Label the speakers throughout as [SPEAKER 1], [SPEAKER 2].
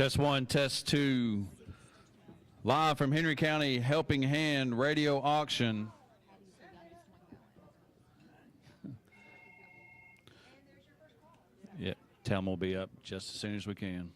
[SPEAKER 1] Test one, test two. Live from Henry County Helping Hand Radio Auction. Yep, tell them we'll be up just as soon as we can.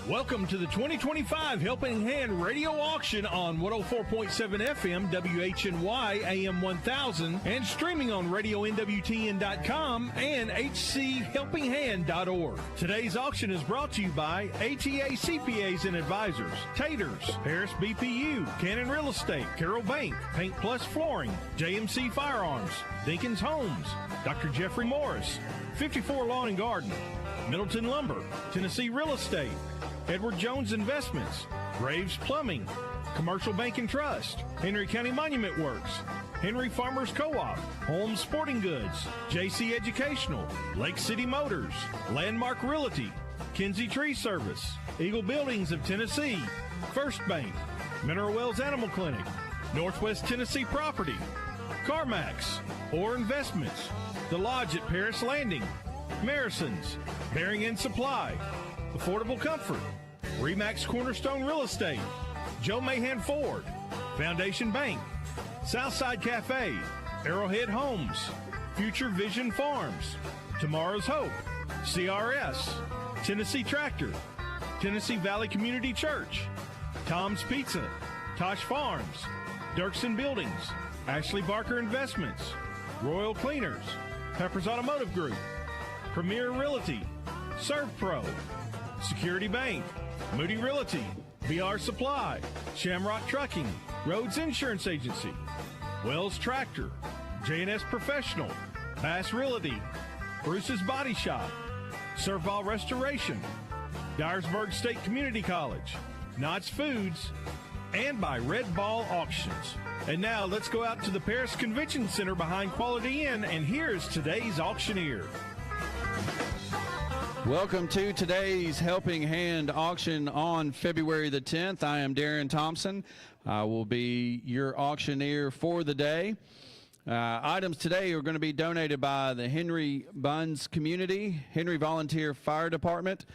[SPEAKER 2] Welcome to the 2025 Helping Hand Radio Auction on 104.7 FM, WHNY, AM 1000, and streaming on RadioNWTN.com and HCHelpingHand.org. Today's auction is brought to you by ATA CPAs and Advisors, Taters, Harris BPU, Cannon Real Estate, Carroll Bank, Paint Plus Flooring, JMC Firearms, Dinkins Homes, Dr. Jeffrey Morris, 54 Lawn and Garden, Middleton Lumber, Tennessee Real Estate, Edward Jones Investments, Graves Plumbing, Commercial Bank and Trust, Henry County Monument Works, Henry Farmers Co-op, Holmes Sporting Goods, JC Educational, Lake City Motors, Landmark Realty, Kinsey Tree Service, Eagle Buildings of Tennessee, First Bank, Mineral Wells Animal Clinic, Northwest Tennessee Property, CarMax, Orr Investments, The Lodge at Paris Landing, Marison's, Bearing and Supply, Affordable Comfort, Remax Cornerstone Real Estate, Joe Mahan Ford, Foundation Bank, Southside Cafe, Arrowhead Homes, Future Vision Farms, Tomorrow's Hope, CRS, Tennessee Tractor, Tennessee Valley Community Church, Tom's Pizza, Tosh Farms, Dirksen Buildings, Ashley Barker Investments, Royal Cleaners, Peppers Automotive Group, Premier Realty, ServPro, Security Bank, Moody Realty, BR Supply, Shamrock Trucking, Rhodes Insurance Agency, Wells Tractor, J&S Professional, Bass Realty, Bruce's Body Shop, Serval Restoration, Dyersburg State Community College, Knott's Foods, and by Red Ball Auctions. And now let's go out to the Paris Convention Center behind Quality Inn, and here's today's auctioneer.
[SPEAKER 1] Welcome to today's Helping Hand auction on February the 10th. I am Darren Thompson. I will be your auctioneer for the day. Items today are going to be donated by the Henry Buns Community, Henry Volunteer Fire Department,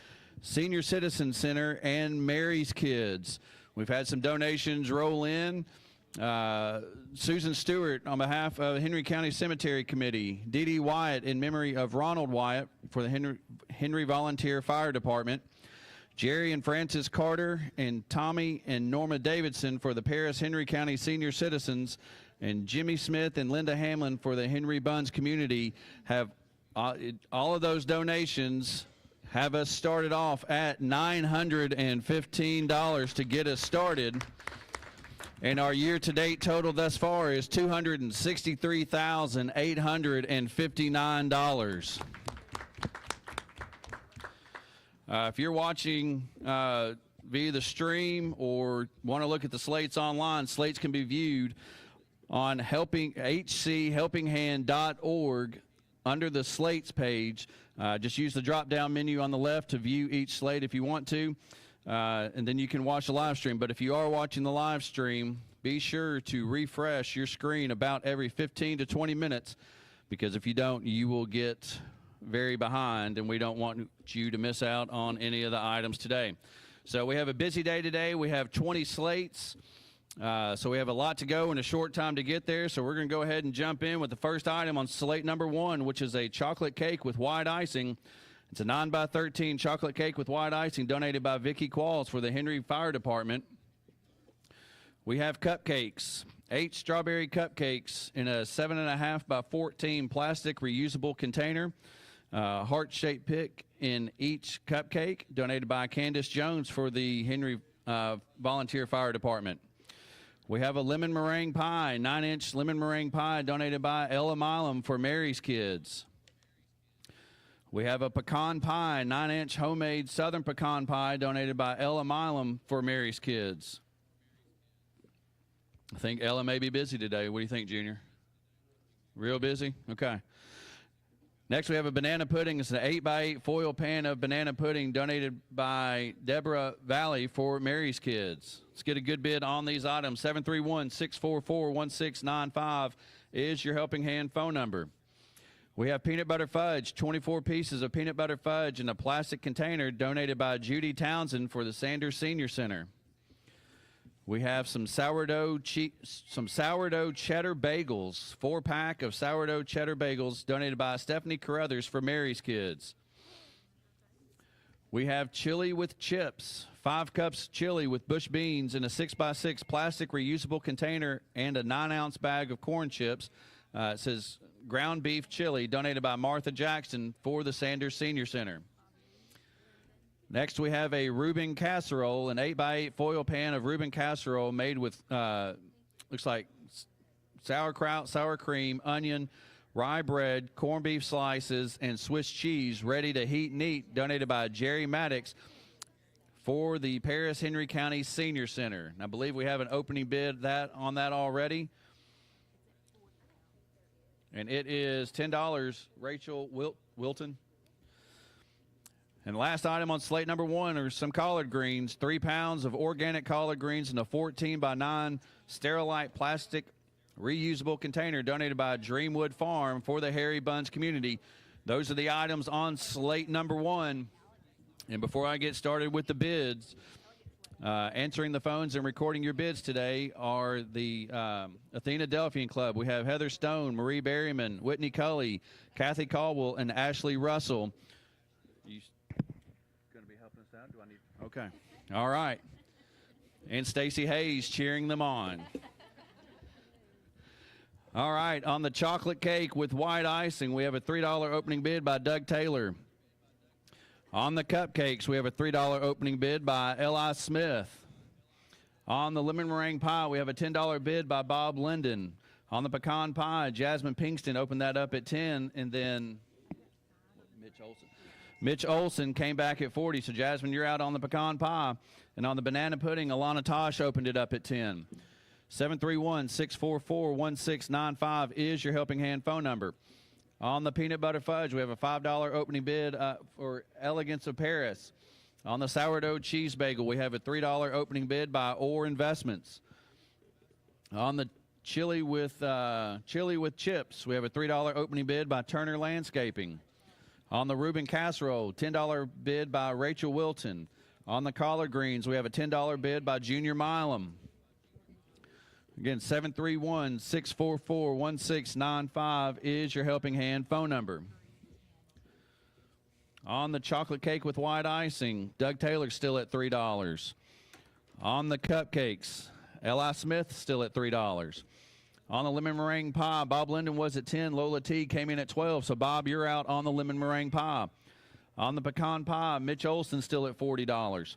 [SPEAKER 1] Senior Citizen Center, and Mary's Kids. We've had some donations roll in. Susan Stewart on behalf of Henry County Cemetery Committee, Dee Dee Wyatt in memory of Ronald Wyatt for the Henry Volunteer Fire Department, Jerry and Francis Carter, and Tommy and Norma Davidson for the Paris Henry County Senior Citizens, and Jimmy Smith and Linda Hamlin for the Henry Buns Community. Have all of those donations have us started off at $915 to get us started. And our year-to-date total thus far is $263,859. If you're watching via the stream or want to look at the slates online, slates can be viewed on HCHelpingHand.org under the slates page. Just use the drop-down menu on the left to view each slate if you want to. And then you can watch the live stream. But if you are watching the live stream, be sure to refresh your screen about every 15 to 20 minutes, because if you don't, you will get very behind, and we don't want you to miss out on any of the items today. So we have a busy day today. We have 20 slates. So we have a lot to go and a short time to get there. So we're going to go ahead and jump in with the first item on slate number 1, which is a chocolate cake with white icing. It's a 9x13 chocolate cake with white icing donated by Vicki Qualls for the Henry Fire Department. We have cupcakes, 8 strawberry cupcakes in a 7.5x14 plastic reusable container. Heart-shaped pick in each cupcake, donated by Candace Jones for the Henry Volunteer Fire Department. We have a lemon meringue pie, 9-inch lemon meringue pie, donated by Ella Milam for Mary's Kids. We have a pecan pie, 9-inch homemade southern pecan pie, donated by Ella Milam for Mary's Kids. I think Ella may be busy today. What do you think, Junior? Real busy? Okay. Next, we have a banana pudding. It's an 8x8 foil pan of banana pudding donated by Deborah Valley for Mary's Kids. Let's get a good bid on these items. 731-644-1695 is your helping hand phone number. We have peanut butter fudge, 24 pieces of peanut butter fudge in a plastic container donated by Judy Townsend for the Sanders Senior Center. We have some sourdough cheddar bagels, 4-pack of sourdough cheddar bagels donated by Stephanie Carruthers for Mary's Kids. We have chili with chips, 5 cups chili with bush beans in a 6x6 plastic reusable container and a 9-ounce bag of corn chips. It says ground beef chili donated by Martha Jackson for the Sanders Senior Center. Next, we have a Reuben casserole, an 8x8 foil pan of Reuben casserole made with, looks like sauerkraut, sour cream, onion, rye bread, corned beef slices, and Swiss cheese, ready to heat and eat, donated by Jerry Maddox for the Paris Henry County Senior Center. And I believe we have an opening bid on that already. And it is $10, Rachel Wilton. And last item on slate number 1 are some collard greens, 3 pounds of organic collard greens in a 14x9 Sterilite plastic reusable container donated by Dreamwood Farm for the Harry Buns community. Those are the items on slate number 1. And before I get started with the bids, answering the phones and recording your bids today are the Athena Delphian Club. We have Heather Stone, Marie Berryman, Whitney Cully, Kathy Caldwell, and Ashley Russell. Do I need? Okay. All right. And Stacy Hayes cheering them on. All right. On the chocolate cake with white icing, we have a $3 opening bid by Doug Taylor. On the cupcakes, we have a $3 opening bid by Eli Smith. On the lemon meringue pie, we have a $10 bid by Bob Linden. On the pecan pie, Jasmine Pinkston opened that up at 10, and then Mitch Olson came back at 40, so Jasmine, you're out on the pecan pie. And on the banana pudding, Alana Tosh opened it up at 10. 731-644-1695 is your helping hand phone number. On the peanut butter fudge, we have a $5 opening bid for Elegance of Paris. On the sourdough cheese bagel, we have a $3 opening bid by Orr Investments. On the chili with chips, we have a $3 opening bid by Turner Landscaping. On the Reuben casserole, $10 bid by Rachel Wilton. On the collard greens, we have a $10 bid by Junior Milam. Again, 731-644-1695 is your helping hand phone number. On the chocolate cake with white icing, Doug Taylor still at $3. On the cupcakes, Eli Smith still at $3. On the lemon meringue pie, Bob Linden was at 10. Lola T came in at 12. So, Bob, you're out on the lemon meringue pie. On the pecan pie, Mitch Olson still at $40.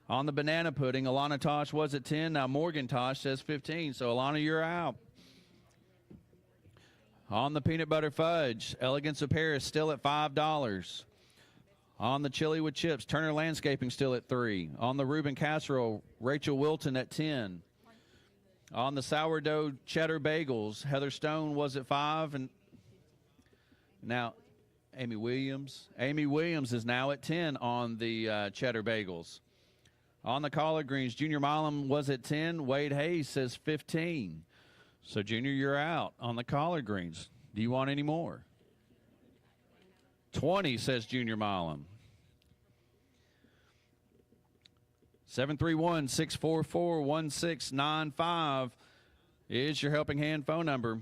[SPEAKER 1] On the banana pudding, Alana Tosh was at 10. Now, Morgan Tosh says 15. So, Alana, you're out. On the peanut butter fudge, Elegance of Paris still at $5. On the chili with chips, Turner Landscaping still at $3. On the Reuben casserole, Rachel Wilton at 10. On the sourdough cheddar bagels, Heather Stone was at 5. And now Amy Williams is now at 10 on the cheddar bagels. On the collard greens, Junior Milam was at 10. Wade Hayes says 15. So, Junior, you're out on the collard greens. Do you want any more? 20, says Junior Milam. 731-644-1695 is your helping hand phone number.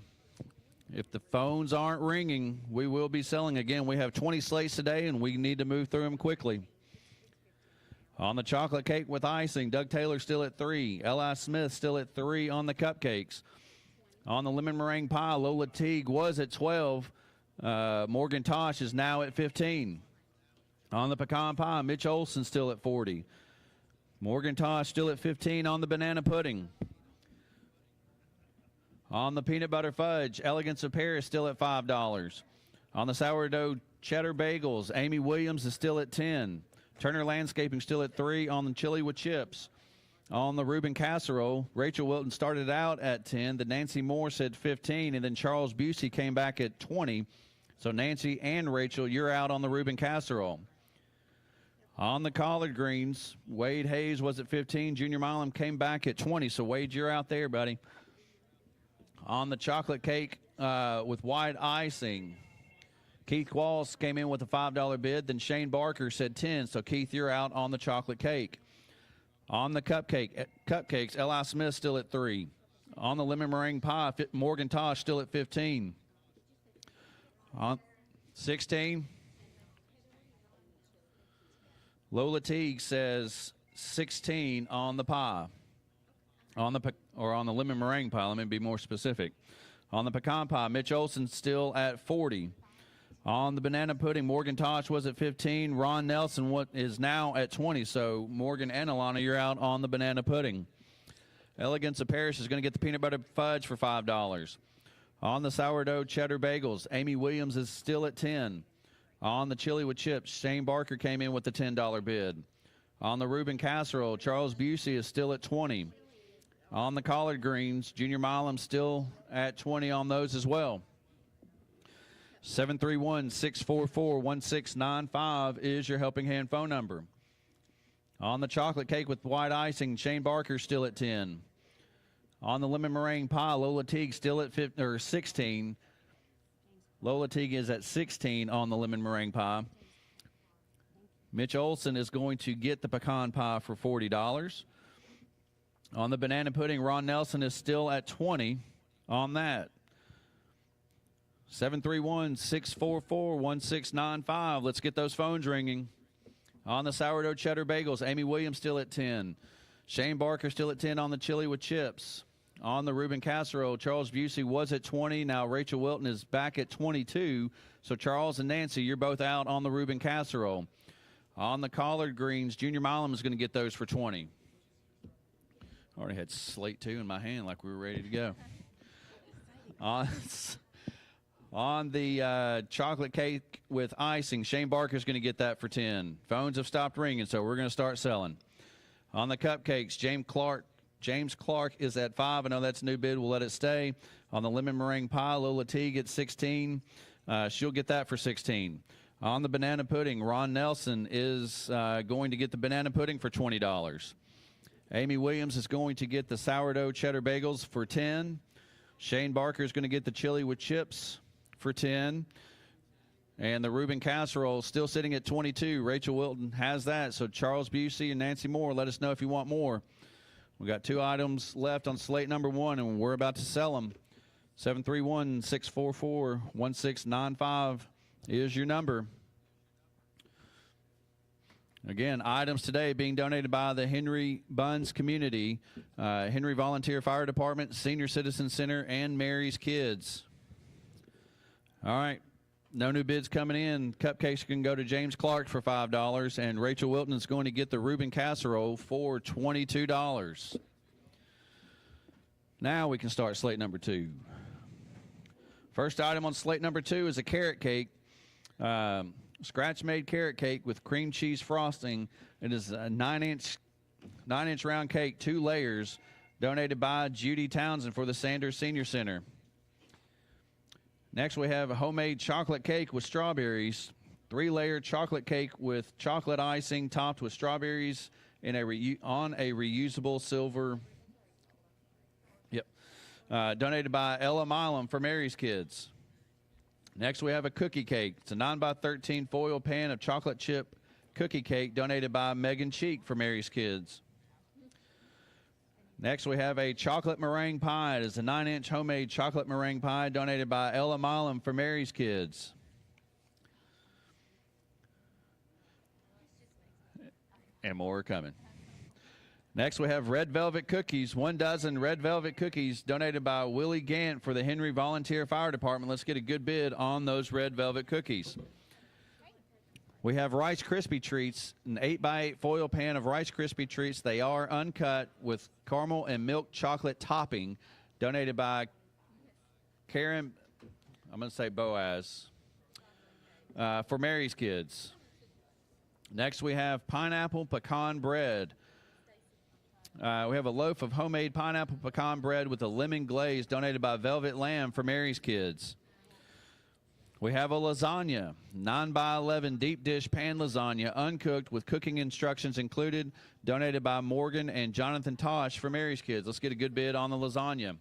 [SPEAKER 1] If the phones aren't ringing, we will be selling again. We have 20 slates today, and we need to move through them quickly. On the chocolate cake with icing, Doug Taylor still at 3. Eli Smith still at 3 on the cupcakes. On the lemon meringue pie, Lola Teague was at 12. Morgan Tosh is now at 15. On the pecan pie, Mitch Olson still at 40. Morgan Tosh still at 15 on the banana pudding. On the peanut butter fudge, Elegance of Paris still at $5. On the sourdough cheddar bagels, Amy Williams is still at 10. Turner Landscaping still at 3 on the chili with chips. On the Reuben casserole, Rachel Wilton started out at 10. The Nancy Moore said 15, and then Charles Busey came back at 20. So Nancy and Rachel, you're out on the Reuben casserole. On the collard greens, Wade Hayes was at 15. Junior Milam came back at 20. So, Wade, you're out there, buddy. On the chocolate cake with white icing, Keith Walls came in with a $5 bid. Then Shane Barker said 10. So, Keith, you're out on the chocolate cake. On the cupcakes, L.I. Smith still at 3. On the lemon meringue pie, Morgan Tosh still at 15. On 16, Lola Teague says 16 on the pie. On the lemon meringue pie, let me be more specific. On the pecan pie, Mitch Olson still at 40. On the banana pudding, Morgan Tosh was at 15. Ron Nelson is now at 20. So Morgan and Alana, you're out on the banana pudding. Elegance of Paris is going to get the peanut butter fudge for $5. On the sourdough cheddar bagels, Amy Williams is still at 10. On the chili with chips, Shane Barker came in with the $10 bid. On the Reuben casserole, Charles Busey is still at 20. On the collard greens, Junior Milam still at 20 on those as well. 731-644-1695 is your helping hand phone number. On the chocolate cake with white icing, Shane Barker still at 10. On the lemon meringue pie, Lola Teague still at 16. Lola Teague is at 16 on the lemon meringue pie. Mitch Olson is going to get the pecan pie for $40. On the banana pudding, Ron Nelson is still at 20 on that. 731-644-1695. Let's get those phones ringing. On the sourdough cheddar bagels, Amy Williams still at 10. Shane Barker still at 10 on the chili with chips. On the Reuben casserole, Charles Busey was at 20. Now Rachel Wilton is back at 22. So Charles and Nancy, you're both out on the Reuben casserole. On the collard greens, Junior Milam is going to get those for 20. Already had Slate 2 in my hand like we were ready to go. On the chocolate cake with icing, Shane Barker is going to get that for 10. Phones have stopped ringing, so we're going to start selling. On the cupcakes, James Clark is at 5. I know that's a new bid. We'll let it stay. On the lemon meringue pie, Lola Teague at 16. She'll get that for 16. On the banana pudding, Ron Nelson is going to get the banana pudding for $20. Amy Williams is going to get the sourdough cheddar bagels for 10. Shane Barker is going to get the chili with chips for 10. And the Reuben casserole still sitting at 22. Rachel Wilton has that. So Charles Busey and Nancy Moore, let us know if you want more. We got 2 items left on slate number 1, and we're about to sell them. 731-644-1695 is your number. Again, items today being donated by the Henry Buns community, Henry Volunteer Fire Department, Senior Citizen Center, and Mary's Kids. All right. No new bids coming in. Cupcakes can go to James Clark for $5, and Rachel Wilton is going to get the Reuben casserole for $22. Now we can start slate number 2. First item on slate number 2 is a carrot cake, scratch-made carrot cake with cream cheese frosting. It is a 9-inch round cake, 2 layers, donated by Judy Townsend for the Sanders Senior Center. Next, we have a homemade chocolate cake with strawberries, 3-layer chocolate cake with chocolate icing topped with strawberries in on a reusable silver. Donated by Ella Milam for Mary's Kids. Next, we have a cookie cake. It's a 9x13 foil pan of chocolate chip cookie cake donated by Megan Cheek for Mary's Kids. Next, we have a chocolate meringue pie. It is a 9-inch homemade chocolate meringue pie donated by Ella Milam for Mary's Kids. And more are coming. Next, we have red velvet cookies, 1 dozen red velvet cookies donated by Willie Gant for the Henry Volunteer Fire Department. Let's get a good bid on those red velvet cookies. We have Rice Krispie Treats, an 8x8 foil pan of Rice Krispie Treats. They are uncut with caramel and milk chocolate topping, donated by Karen, I'm going to say Boaz, for Mary's Kids. Next, we have pineapple pecan bread. We have a loaf of homemade pineapple pecan bread with a lemon glaze donated by Velvet Lamb for Mary's Kids. We have a lasagna, 9x11 deep dish pan lasagna, uncooked with cooking instructions included, donated by Morgan and Jonathan Tosh for Mary's Kids. Let's get a good bid on the lasagna.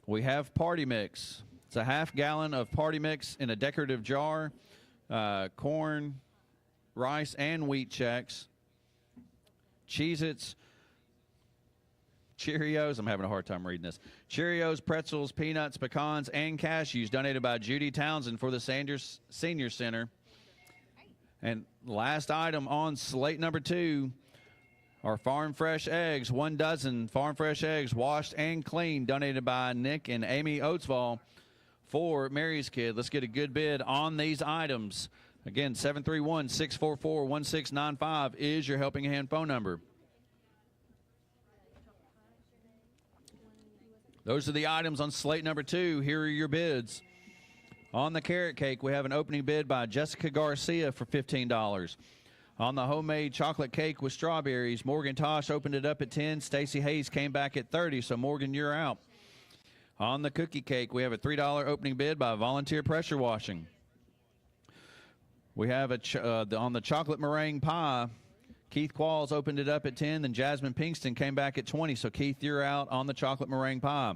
[SPEAKER 1] We have party mix. It's a half gallon of party mix in a decorative jar, corn, rice, and wheat checks, Cheez-Its, Cheerios, I'm having a hard time reading this. Cheerios, pretzels, peanuts, pecans, and cashews, donated by Judy Townsend for the Sanders Senior Center. And last item on slate number 2 are farm fresh eggs, 1 dozen farm fresh eggs, washed and cleaned, donated by Nick and Amy Oatsvall for Mary's Kid. Let's get a good bid on these items. Again, 731-644-1695 is your Helping Hand phone number. Those are the items on slate number 2. Here are your bids. On the carrot cake, we have an opening bid by Jessica Garcia for $15. On the homemade chocolate cake with strawberries, Morgan Tosh opened it up at $10. Stacy Hayes came back at $30, so Morgan, you're out. On the cookie cake, we have a $3 opening bid by Volunteer Pressure Washing. We have on the chocolate meringue pie, Keith Qualls opened it up at 10, then Jasmine Pinkston came back at 20. So, Keith, you're out on the chocolate meringue pie.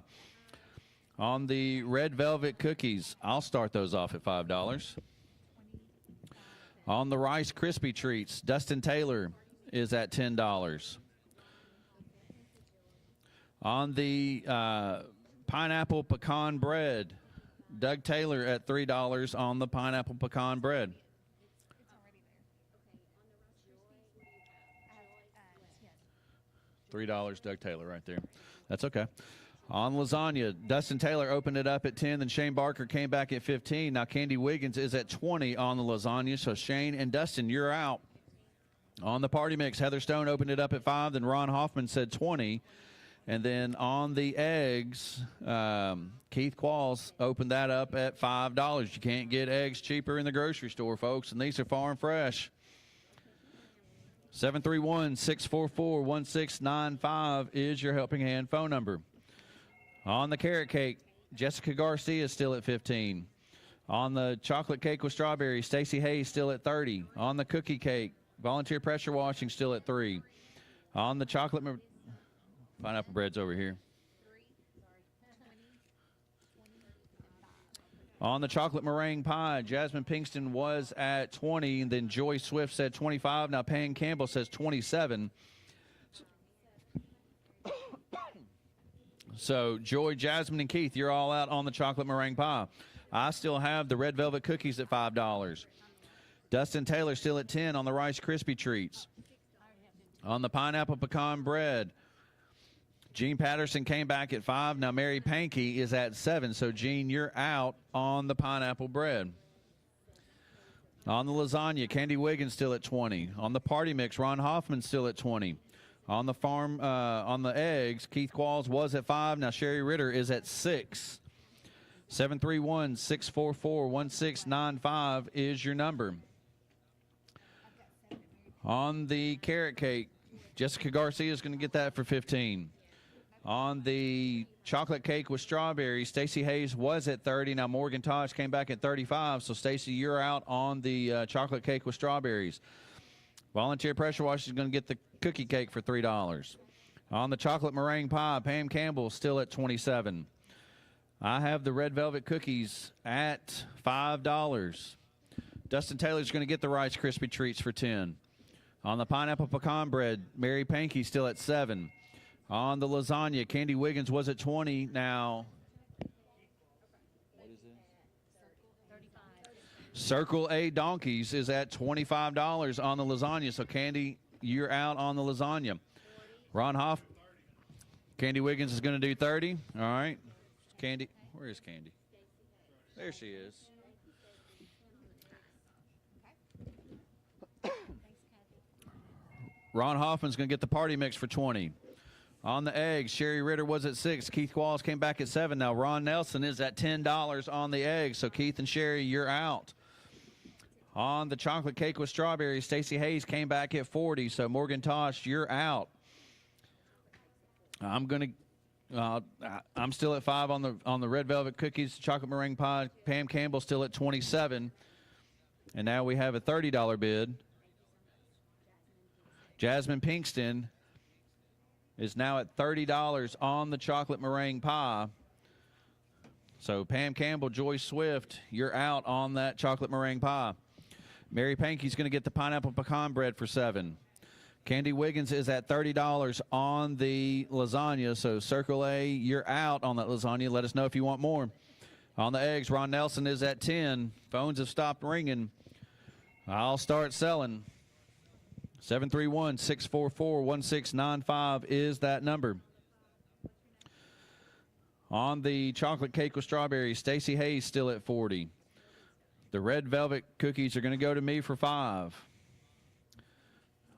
[SPEAKER 1] On the red velvet cookies, I'll start those off at $5. On the Rice Krispie Treats, Dustin Taylor is at $10. On the pineapple pecan bread, Doug Taylor at $3 on the pineapple pecan bread. $3, Doug Taylor right there. That's okay. On lasagna, Dustin Taylor opened it up at 10, then Shane Barker came back at 15. Now Candy Wiggins is at 20 on the lasagna, so Shane and Dustin, you're out. On the party mix, Heather Stone opened it up at 5, then Ron Hoffman said 20. And then on the eggs, Keith Qualls opened that up at $5. You can't get eggs cheaper in the grocery store, folks, and these are farm fresh. 731-644-1695 is your Helping Hand phone number. On the carrot cake, Jessica Garcia is still at 15. On the chocolate cake with strawberries, Stacy Hayes still at 30. On the cookie cake, Volunteer Pressure Washing still at 3. On the chocolate pineapple bread's over here. On the chocolate meringue pie, Jasmine Pinkston was at 20, and then Joy Swift said 25. Now Pam Campbell says 27. So Joy, Jasmine, and Keith, you're all out on the chocolate meringue pie. I still have the red velvet cookies at $5. Dustin Taylor still at 10 on the Rice Krispie Treats. On the pineapple pecan bread, Gene Patterson came back at 5. Now Mary Pankey is at 7. So, Gene, you're out on the pineapple bread. On the lasagna, Candy Wiggins still at 20. On the party mix, Ron Hoffman still at 20. On the eggs, Keith Qualls was at 5. Now Sherry Ritter is at 6. 731-644-1695 is your number. On the carrot cake, Jessica Garcia is going to get that for 15. On the chocolate cake with strawberries, Stacy Hayes was at 30. Now Morgan Tosh came back at 35. So, Stacy, you're out on the chocolate cake with strawberries. Volunteer Pressure Wash is going to get the cookie cake for $3. On the chocolate meringue pie, Pam Campbell still at 27. I have the red velvet cookies at $5. Dustin Taylor's going to get the Rice Krispie Treats for 10. On the pineapple pecan bread, Mary Pankey still at 7. On the lasagna, Candy Wiggins was at 20. Now, what is it? Circle A Donkeys is at $25 on the lasagna. So, Candy, you're out on the lasagna. Ron Hoff, Candy Wiggins is going to do 30. All right. Candy, where is Candy? There she is. Ron Hoffman's going to get the party mix for 20. On the eggs, Sherry Ritter was at 6. Keith Qualls came back at 7. Now Ron Nelson is at $10 on the eggs. So Keith and Sherry, you're out. On the chocolate cake with strawberries, Stacy Hayes came back at 40. So Morgan Tosh, you're out. I'm going to I'm still at 5 on the red velvet cookies, chocolate meringue pie. Pam Campbell still at 27. And now we have a $30 bid. Jasmine Pinkston is now at $30 on the chocolate meringue pie. So Pam Campbell, Joy Swift, you're out on that chocolate meringue pie. Mary Pankey's going to get the pineapple pecan bread for $7. Candy Wiggins is at $30 on the lasagna. So Circle A, you're out on that lasagna. Let us know if you want more. On the eggs, Ron Nelson is at 10. Phones have stopped ringing. I'll start selling. 731-644-1695 is that number. On the chocolate cake with strawberries, Stacey Hayes still at 40. The red velvet cookies are going to go to me for 5.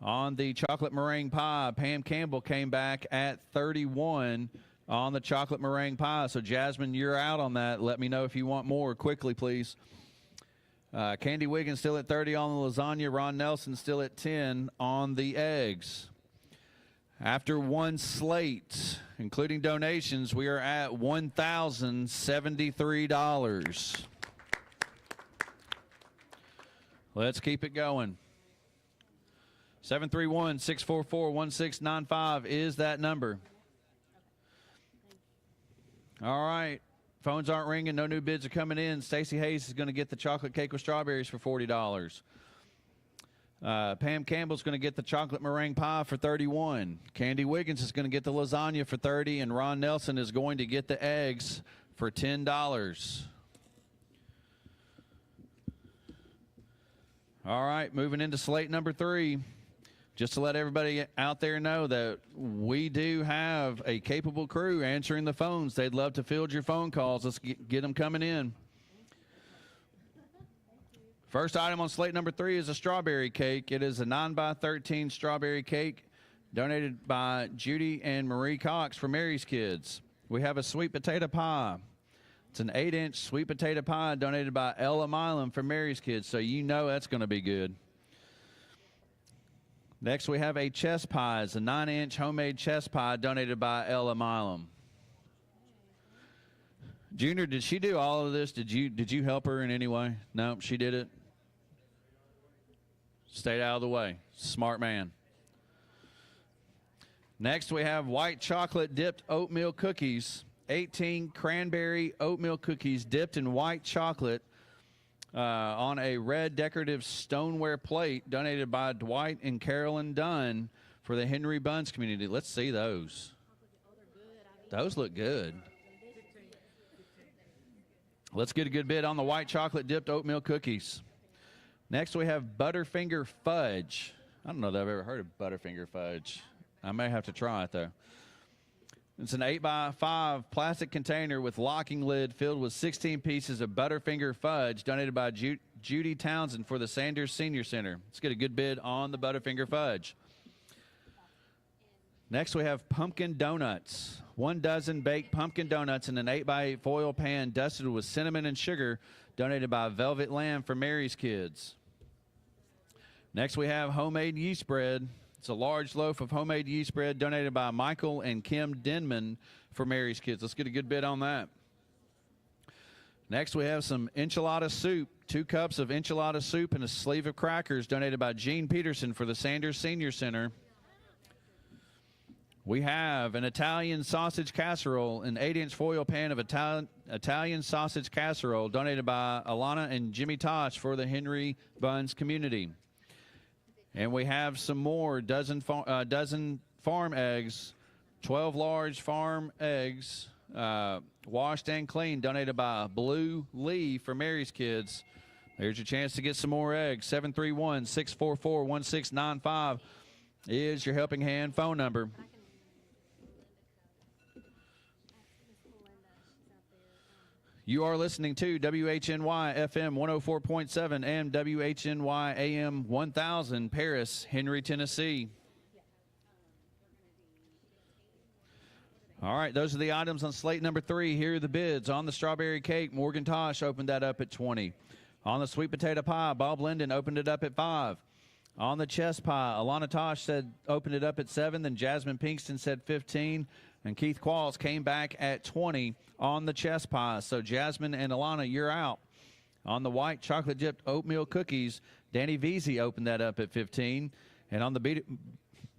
[SPEAKER 1] On the chocolate meringue pie, Pam Campbell came back at 31 on the chocolate meringue pie. So, Jasmine, you're out on that. Let me know if you want more. Quickly, please. Candy Wiggins still at 30 on the lasagna. Ron Nelson still at 10 on the eggs. After one slate, including donations, we are at $1,073. Let's keep it going. 731-644-1695 is that number. All right. Phones aren't ringing. No new bids are coming in. Stacey Hayes is going to get the chocolate cake with strawberries for $40. Pam Campbell's going to get the chocolate meringue pie for $31. Candy Wiggins is going to get the lasagna for $30. And Ron Nelson is going to get the eggs for $10. All right, moving into slate number 3. Just to let everybody out there know that we do have a capable crew answering the phones. They'd love to field your phone calls. Let's get them coming in. First item on slate number 3 is a strawberry cake. It is a 9x13 strawberry cake donated by Judy and Marie Cox for Mary's Kids. We have a sweet potato pie. It's an 8-inch sweet potato pie donated by Ella Milam for Mary's Kids, so you know that's going to be good. Next, we have a chess pie. It's a 9-inch homemade chess pie donated by Ella Milam. Junior, did she do all of this? Did you help her in any way? No, she did it. Stayed out of the way. Smart man. Next, we have white chocolate dipped oatmeal cookies. 18 cranberry oatmeal cookies dipped in white chocolate on a red decorative stoneware plate donated by Dwight and Carolyn Dunn for the Henry Buns community. Let's see those. Those look good. Let's get a good bid on the white chocolate dipped oatmeal cookies. Next, we have Butterfinger Fudge. I don't know that I've ever heard of Butterfinger Fudge. I may have to try it, though. It's an 8x5 plastic container with locking lid filled with 16 pieces of Butterfinger Fudge donated by Judy Townsend for the Sanders Senior Center. Let's get a good bid on the Butterfinger Fudge. Next, we have pumpkin donuts. 1 dozen baked pumpkin donuts in an 8x8 foil pan dusted with cinnamon and sugar donated by Velvet Lamb for Mary's Kids. Next, we have homemade yeast bread. It's a large loaf of homemade yeast bread donated by Michael and Kim Denman for Mary's Kids. Let's get a good bid on that. Next, we have some enchilada soup. 2 cups of enchilada soup and a sleeve of crackers donated by Gene Peterson for the Sanders Senior Center. We have an Italian sausage casserole, an 8-inch foil pan of Italian sausage casserole donated by Alana and Jimmy Tosh for the Henry Buns community. And we have some more dozen farm eggs, 12 large farm eggs, washed and clean, donated by Blue Lee for Mary's Kids. There's your chance to get some more eggs. 731-644-1695 is your helping hand phone number. You are listening to WHNY FM 104.7 and WHNY AM 1000, Paris, Henry, Tennessee. All right, those are the items on slate number 3. Here are the bids. On the strawberry cake, Morgan Tosh opened that up at 20. On the sweet potato pie, Bob Linden opened it up at 5. On the chess pie, Alana Tosh opened it up at 7. Then Jasmine Pinkston said 15. And Keith Qualls came back at 20 on the chess pie. So Jasmine and Alana, you're out. On the white chocolate dipped oatmeal cookies, Danny Veazey opened that up at 15. And on the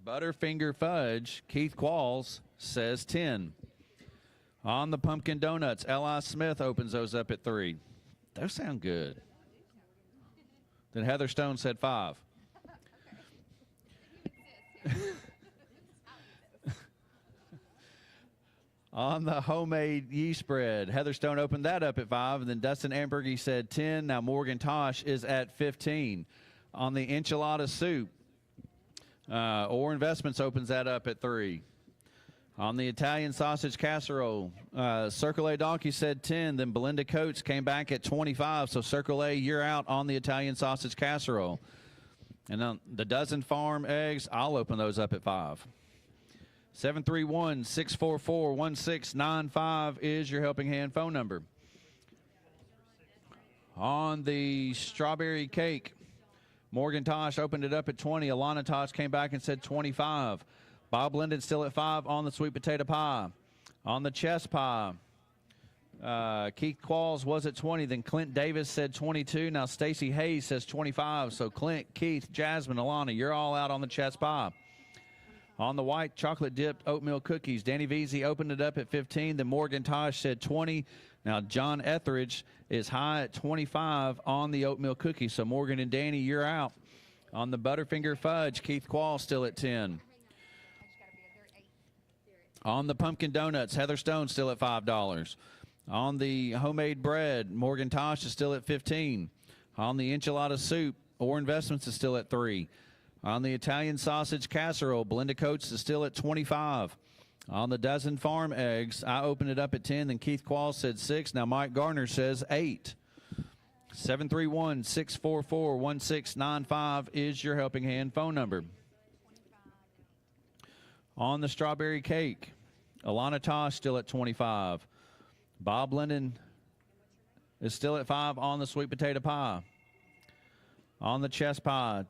[SPEAKER 1] Butterfinger fudge, Keith Qualls says 10. On the pumpkin donuts, L.I. Smith opens those up at 3. Those sound good. Then Heather Stone said 5. On the homemade yeast bread, Heather Stone opened that up at 5, and then Dustin Ambergy said 10. Now Morgan Tosh is at 15. On the enchilada soup, Orr Investments opens that up at 3. On the Italian sausage casserole, Circle A Donkey said 10. Then Belinda Coates came back at 25. So Circle A, you're out on the Italian sausage casserole. And on the dozen farm eggs, I'll open those up at 5. 731-644-1695 is your helping hand phone number. On the strawberry cake, Morgan Tosh opened it up at 20. Alana Tosh came back and said 25. Bob Linden still at 5 on the sweet potato pie. On the chess pie, Keith Qualls was at 20. Then Clint Davis said 22. Now Stacy Hayes says 25. So Clint, Keith, Jasmine, Alana, you're all out on the chess pie. On the white chocolate dipped oatmeal cookies, Danny Veazey opened it up at 15. Then Morgan Tosh said 20. Now John Etheridge is high at 25 on the oatmeal cookies. So Morgan and Danny, you're out. On the Butterfinger fudge, Keith Qualls still at 10. On the pumpkin donuts, Heather Stone still at $5. On the homemade bread, Morgan Tosh is still at 15. On the enchilada soup, Orr Investments is still at 3. On the Italian sausage casserole, Belinda Coates is still at 25. On the dozen farm eggs, I opened it up at 10. Then Keith Qualls said 6. Now Mike Garner says 8. 731-644-1695 is your helping hand phone number. On the strawberry cake, Alana Tosh still at 25. Bob Linden is still at 5 on the sweet potato pie. On the chess pie,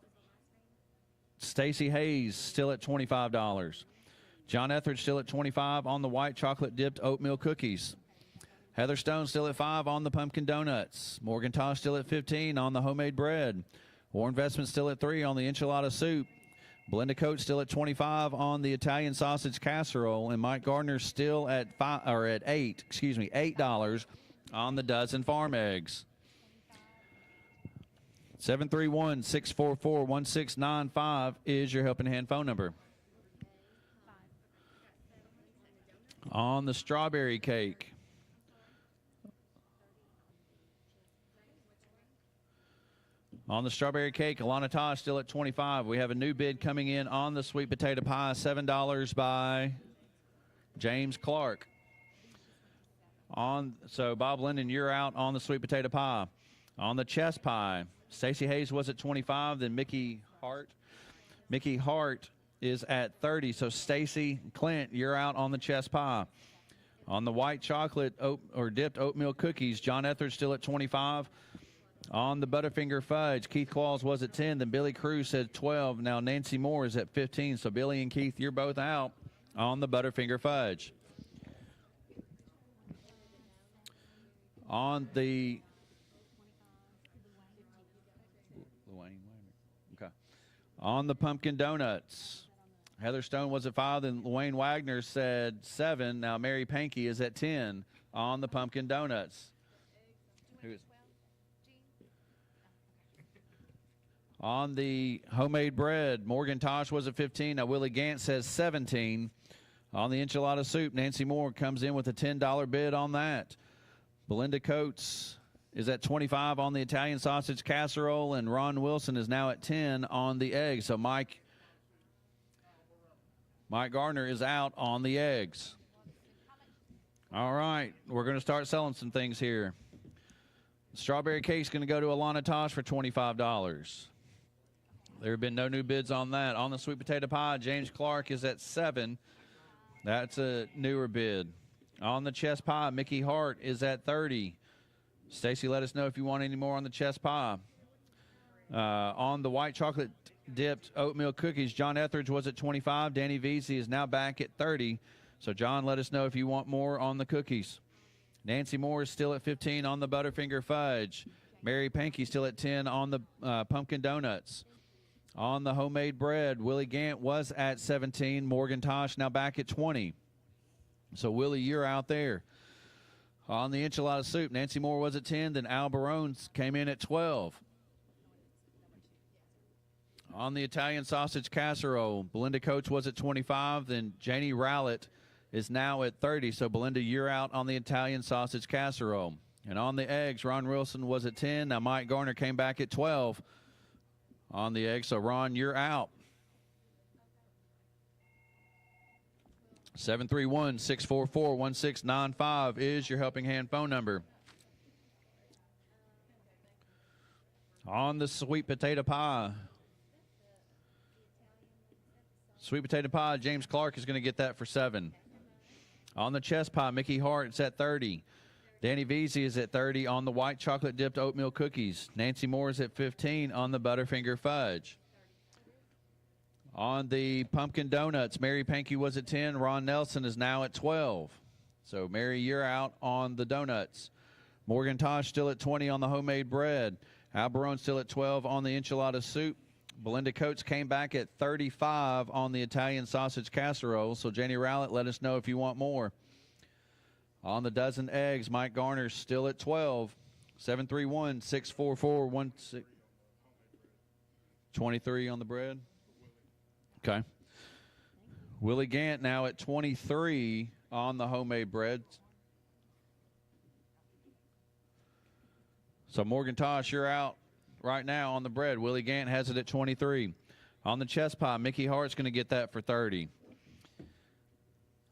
[SPEAKER 1] Stacy Hayes still at $25. John Etheridge still at 25 on the white chocolate dipped oatmeal cookies. Heather Stone still at 5 on the pumpkin donuts. Morgan Tosh still at 15 on the homemade bread. Orr Investment still at 3 on the enchilada soup. Belinda Coates still at 25 on the Italian sausage casserole, and Mike Gardner still at $8 on the dozen farm eggs. 731-644-1695 is your helping hand phone number. On the strawberry cake, Alana Tosh still at 25. We have a new bid coming in on the sweet potato pie, $7 by James Clark. So Bob Linden, you're out on the sweet potato pie. On the chess pie, Stacy Hayes was at 25. Then Mickey Hart is at 30. So Stacy, Clint, you're out on the chess pie. On the white chocolate dipped oatmeal cookies, John Etheridge still at 25. On the Butterfinger fudge, Keith Qualls was at 10. Then Billy Cruz said 12. Now Nancy Moore is at 15. So Billy and Keith, you're both out on the Butterfinger fudge. On the On the pumpkin donuts, Heather Stone was at 5, and Wayne Wagner said 7. Now Mary Pankey is at 10 on the pumpkin donuts. On the homemade bread, Morgan Tosh was at 15. Now Willie Gant says 17. On the enchilada soup, Nancy Moore comes in with a $10 bid on that. Belinda Coates is at 25 on the Italian sausage casserole, and Ron Wilson is now at 10 on the eggs. So Mike Gardner is out on the eggs. All right, we're going to start selling some things here. Strawberry cake's going to go to Alana Tosh for $25. There have been no new bids on that. On the sweet potato pie, James Clark is at 7. That's a newer bid. On the chess pie, Mickey Hart is at 30. Stacy, let us know if you want any more on the chess pie. On the white chocolate dipped oatmeal cookies, John Etheridge was at 25. Danny Veazey is now back at 30. So, John, let us know if you want more on the cookies. Nancy Moore is still at 15 on the Butterfinger Fudge. Mary Pankey still at 10 on the Pumpkin Donuts. On the homemade bread, Willie Gant was at 17. Morgan Tosh now back at 20. So, Willie, you're out there. On the enchilada soup, Nancy Moore was at 10. Then Al Barones came in at 12. On the Italian sausage casserole, Belinda Coates was at 25. Then Janie Rowlett is now at 30. So, Belinda, you're out on the Italian sausage casserole. And on the eggs, Ron Wilson was at 10. Now, Mike Garner came back at 12 on the eggs. So, Ron, you're out. 731-644-1695 is your Helping Hand phone number. On the sweet potato pie. Sweet potato pie, James Clark is going to get that for 7. On the chess pie, Mickey Hart is at 30. Danny Veazey is at 30 on the white chocolate dipped oatmeal cookies. Nancy Moore is at 15 on the Butterfinger Fudge. On the pumpkin donuts, Mary Pankey was at 10. Ron Nelson is now at 12. So, Mary, you're out on the donuts. Morgan Tosh still at 20 on the homemade bread. Al Barone still at 12 on the enchilada soup. Belinda Coates came back at 35 on the Italian sausage casserole. So, Jenny Rowlett, let us know if you want more. On the dozen eggs, Mike Garner still at 12. 731-644-16. 23 on the bread. Okay. Willie Gant now at 23 on the homemade bread. So, Morgan Tosh, you're out right now on the bread. Willie Gant has it at 23. On the chess pie, Mickey Hart's going to get that for 30.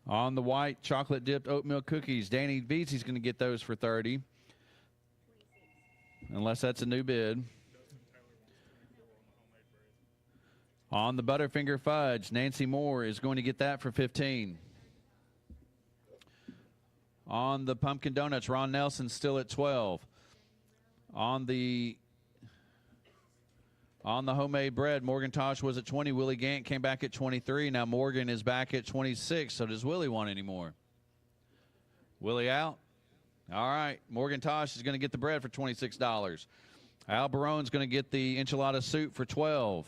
[SPEAKER 1] On the white chocolate dipped oatmeal cookies, Danny Veazey's going to get those for 30. Unless that's a new bid. On the Butterfinger Fudge, Nancy Moore is going to get that for 15. On the Pumpkin Donuts, Ron Nelson still at 12. On the homemade bread, Morgan Tosh was at 20. Willie Gant came back at 23. Now Morgan is back at 26. So does Willie want any more? Willie out? All right. Morgan Tosh is going to get the bread for $26. Al Barone's going to get the enchilada soup for $12.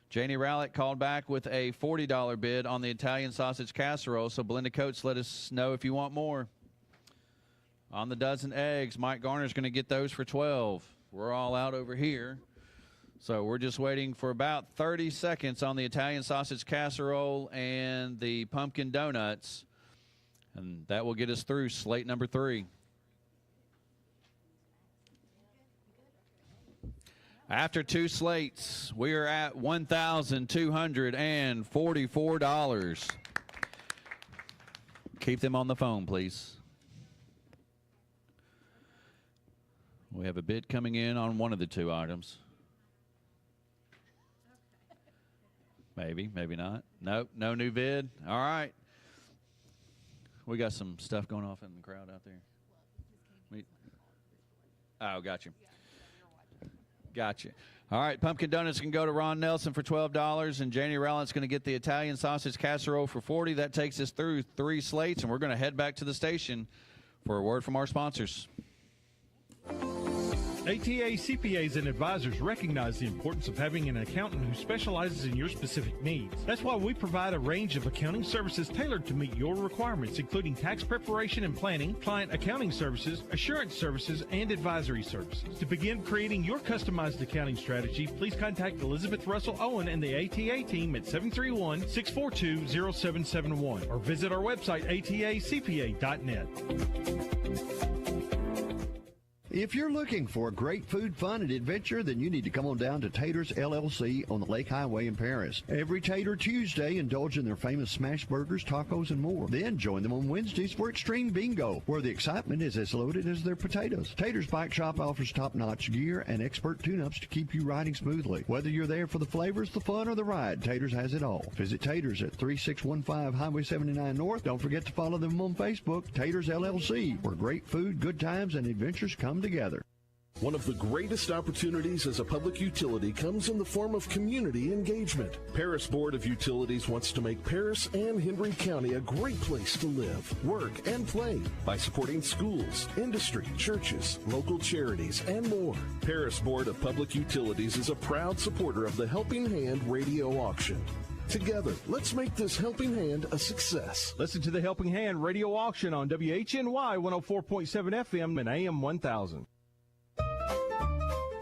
[SPEAKER 1] Janie Rowlett called back with a $40 bid on the Italian sausage casserole. So, Belinda Coates, let us know if you want more. On the dozen eggs, Mike Garner's going to get those for $12. We're all out over here. So, we're just waiting for about 30 seconds on the Italian sausage casserole and the pumpkin donuts. And that will get us through slate number 3. After 2 slates, we are at $1,244. Keep them on the phone, please. We have a bid coming in on one of the 2 items. Maybe, maybe not. Nope, no new bid. All right. We got some stuff going off in the crowd out there. Oh, got you. Gotcha. All right, pumpkin donuts can go to Ron Nelson for $12, and Janie Rowlett's going to get the Italian sausage casserole for $40. That takes us through 3 slates, and we're going to head back to the station for a word from our sponsors.
[SPEAKER 2] ATA CPAs and advisors recognize the importance of having an accountant who specializes in your specific needs. That's why we provide a range of accounting services tailored to meet your requirements, including tax preparation and planning, client accounting services, assurance services, and advisory services. To begin creating your customized accounting strategy, please contact Elizabeth Russell Owen and the ATA team at 731-642-0771 or visit our website atacpa.net.
[SPEAKER 3] If you're looking for a great food, fun, and adventure, then you need to come on down to Tater's LLC on the Lake Highway in Paris. Every Tater Tuesday, indulge in their famous smash burgers, tacos, and more. Then join them on Wednesdays for Extreme Bingo, where the excitement is as loaded as their potatoes. Tater's Bike Shop offers top-notch gear and expert tune-ups to keep you riding smoothly. Whether you're there for the flavors, the fun, or the ride, Tater's has it all. Visit Tater's at 3615 Highway 79 North. Don't forget to follow them on Facebook, Tater's LLC, where great food, good times, and adventures come together.
[SPEAKER 4] One of the greatest opportunities as a public utility comes in the form of community engagement. Paris Board of Utilities wants to make Paris and Henry County a great place to live, work, and play by supporting schools, industry, churches, local charities, and more. Paris Board of Public Utilities is a proud supporter of the Helping Hand radio auction. Together, let's make this Helping Hand a success.
[SPEAKER 2] Listen to the Helping Hand radio auction on WHNY 104.7 FM and AM 1000.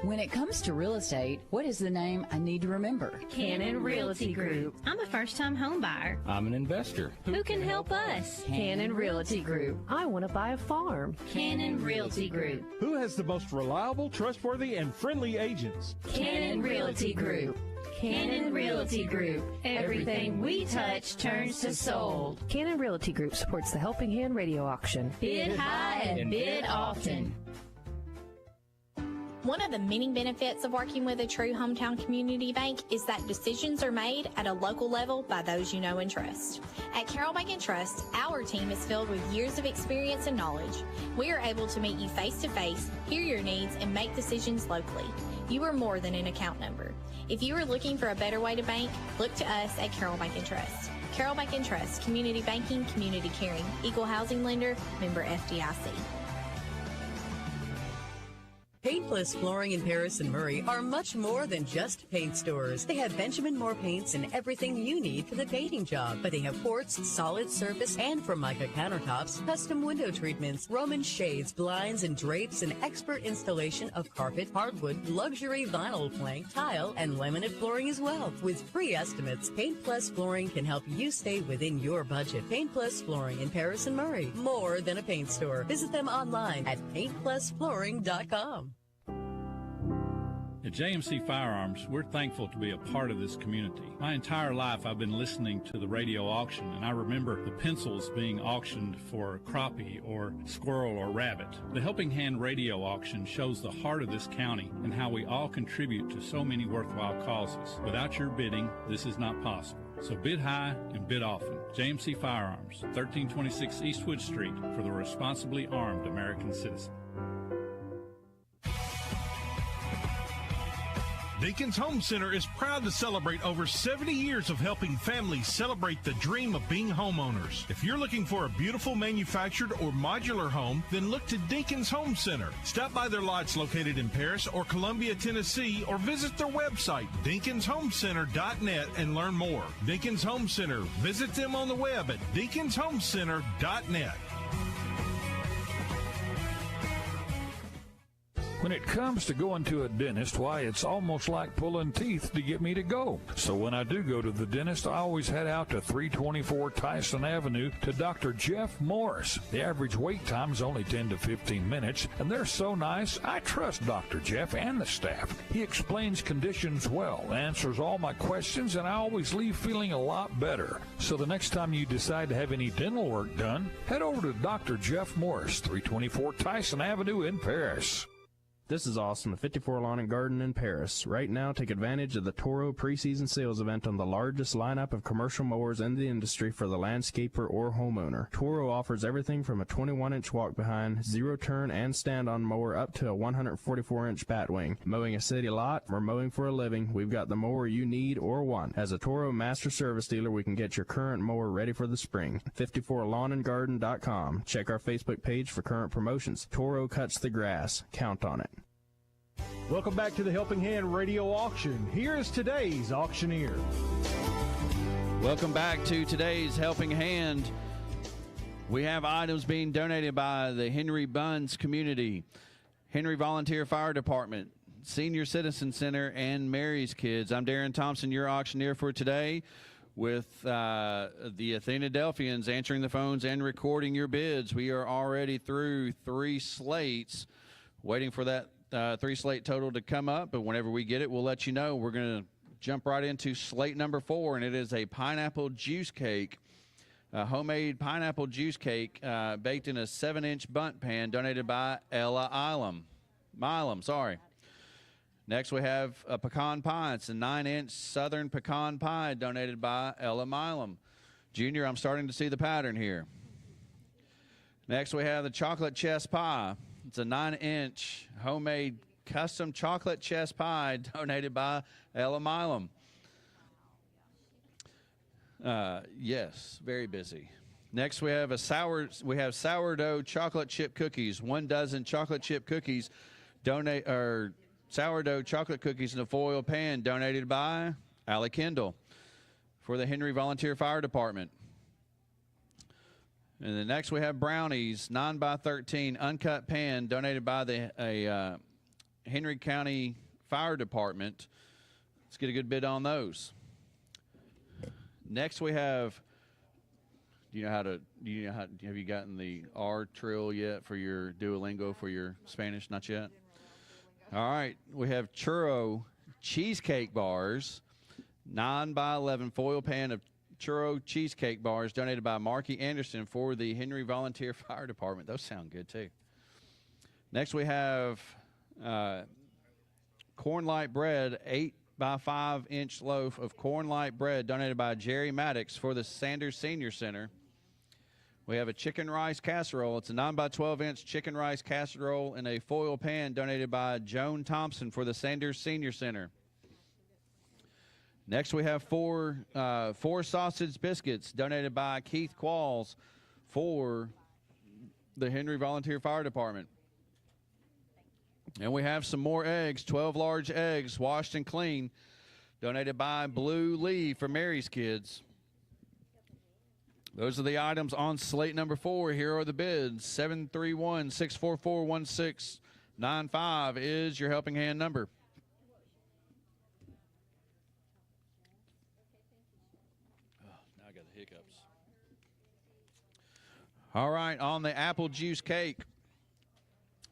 [SPEAKER 5] When it comes to real estate, what is the name I need to remember?
[SPEAKER 6] Cannon Realty Group. I'm a first-time home buyer.
[SPEAKER 7] I'm an investor.
[SPEAKER 6] Who can help us?
[SPEAKER 5] Cannon Realty Group.
[SPEAKER 8] I want to buy a farm.
[SPEAKER 6] Cannon Realty Group.
[SPEAKER 2] Who has the most reliable, trustworthy, and friendly agents?
[SPEAKER 6] Cannon Realty Group. Cannon Realty Group. Everything we touch turns to sold.
[SPEAKER 8] Cannon Realty Group supports the Helping Hand radio auction.
[SPEAKER 6] Bid high and bid often.
[SPEAKER 9] One of the many benefits of working with a true hometown community bank is that decisions are made at a local level by those you know and trust. At Carroll Bank and Trust, our team is filled with years of experience and knowledge. We are able to meet you face to face, hear your needs, and make decisions locally. You are more than an account number. If you are looking for a better way to bank, look to us at Carroll Bank and Trust. Carroll Bank and Trust, community banking, community caring, equal housing lender, member FDIC.
[SPEAKER 10] Paint Plus Flooring in Paris and Murray are much more than just paint stores. They have Benjamin Moore paints and everything you need for the painting job. But they have quartz, solid surface, and Formica countertops, custom window treatments, Roman shades, blinds, and drapes, and expert installation of carpet, hardwood, luxury vinyl plank, tile, and laminate flooring as well. With free estimates, Paint Plus Flooring can help you stay within your budget. Paint Plus Flooring in Paris and Murray. More than a paint store. Visit them online at paintplusflooring.com.
[SPEAKER 11] At JMC Firearms, we're thankful to be a part of this community. My entire life I've been listening to the radio auction, and I remember the pencils being auctioned for crappie or squirrel or rabbit. The Helping Hand radio auction shows the heart of this county and how we all contribute to so many worthwhile causes. Without your bidding, this is not possible. So bid high and bid often. JMC Firearms, 1326 Eastwood Street, for the responsibly armed American citizen.
[SPEAKER 2] Dinkins Home Center is proud to celebrate over 70 years of helping families celebrate the dream of being homeowners. If you're looking for a beautiful manufactured or modular home, then look to Dinkins Home Center. Stop by their lots located in Paris or Columbia, Tennessee, or visit their website, DinkinsHomeCenter.net, and learn more. Dinkins Home Center. Visit them on the web at DinkinsHomeCenter.net.
[SPEAKER 12] When it comes to going to a dentist, why, it's almost like pulling teeth to get me to go. So when I do go to the dentist, I always head out to 324 Tyson Avenue to Dr. Jeff Morris. The average wait time is only 10 to 15 minutes, and they're so nice, I trust Dr. Jeff and the staff. He explains conditions well, answers all my questions, and I always leave feeling a lot better. So the next time you decide to have any dental work done, head over to Dr. Jeff Morris, 324 Tyson Avenue in Paris.
[SPEAKER 13] This is Austin, the 54 Lawn and Garden in Paris. Right now, take advantage of the Toro preseason sales event on the largest lineup of commercial mowers in the industry for the landscaper or homeowner. Toro offers everything from a 21-inch walk-behind, zero-turn, and stand-on mower up to a 144-inch batwing. Mowing a city lot or mowing for a living, we've got the mower you need or want. As a Toro master service dealer, we can get your current mower ready for the spring. 54lawnandgarden.com. Check our Facebook page for current promotions. Toro cuts the grass. Count on it.
[SPEAKER 2] Welcome back to the Helping Hand radio auction. Here is today's auctioneer.
[SPEAKER 1] Welcome back to today's Helping Hand. We have items being donated by the Henry Buns community, Henry Volunteer Fire Department, Senior Citizen Center, and Mary's Kids. I'm Darren Thompson, your auctioneer for today, with the Athenadelphians answering the phones and recording your bids. We are already through 3 slates, waiting for that 3 slate total to come up, but whenever we get it, we'll let you know. We're going to jump right into slate number 4, and it is a pineapple juice cake, a homemade pineapple juice cake baked in a 7-inch bundt pan, donated by Ella Milam. Next, we have a pecan pie. It's a 9-inch southern pecan pie, donated by Ella Milam. Junior, I'm starting to see the pattern here. Next, we have the chocolate chess pie. It's a 9-inch homemade custom chocolate chess pie donated by Ella Milam. Yes, very busy. Next, we have sourdough chocolate chip cookies. 1 dozen chocolate chip cookies sourdough chocolate cookies in a foil pan donated by Allie Kendall for the Henry Volunteer Fire Department. And then next we have brownies, 9x13 uncut pan donated by the Henry County Fire Department. Let's get a good bid on those. Next we have, have you gotten the R trill yet for your Duolingo for your Spanish? Not yet? All right, we have churro cheesecake bars, 9x11 foil pan of churro cheesecake bars donated by Marky Anderson for the Henry Volunteer Fire Department. Those sound good, too. Next, we have corn light bread, 8x5-inch loaf of corn light bread donated by Jerry Maddox for the Sanders Senior Center. We have a chicken rice casserole. It's a 9x12-inch chicken rice casserole in a foil pan donated by Joan Thompson for the Sanders Senior Center. Next, we have four sausage biscuits donated by Keith Qualls for the Henry Volunteer Fire Department. And we have some more eggs, 12 large eggs, washed and clean, donated by Blue Lee for Mary's Kids. Those are the items on slate number 4. Here are the bids. 731-644-1695 is your helping hand number. Oh, now I got the hiccups. All right, on the apple juice cake,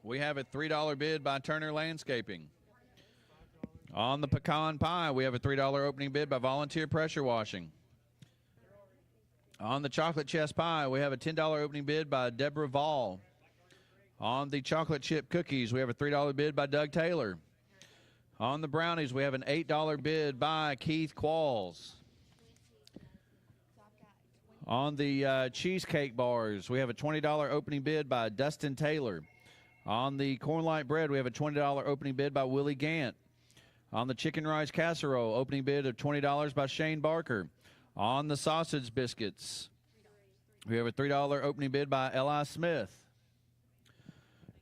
[SPEAKER 1] we have a $3 bid by Turner Landscaping. On the pecan pie, we have a $3 opening bid by Volunteer Pressure Washing. On the chocolate chess pie, we have a $10 opening bid by Deborah Vall. On the chocolate chip cookies, we have a $3 bid by Doug Taylor. On the brownies, we have an $8 bid by Keith Qualls. On the cheesecake bars, we have a $20 opening bid by Dustin Taylor. On the corn light bread, we have a $20 opening bid by Willie Gant. On the chicken rice casserole, opening bid of $20 by Shane Barker. On the sausage biscuits, we have a $3 opening bid by Eli Smith.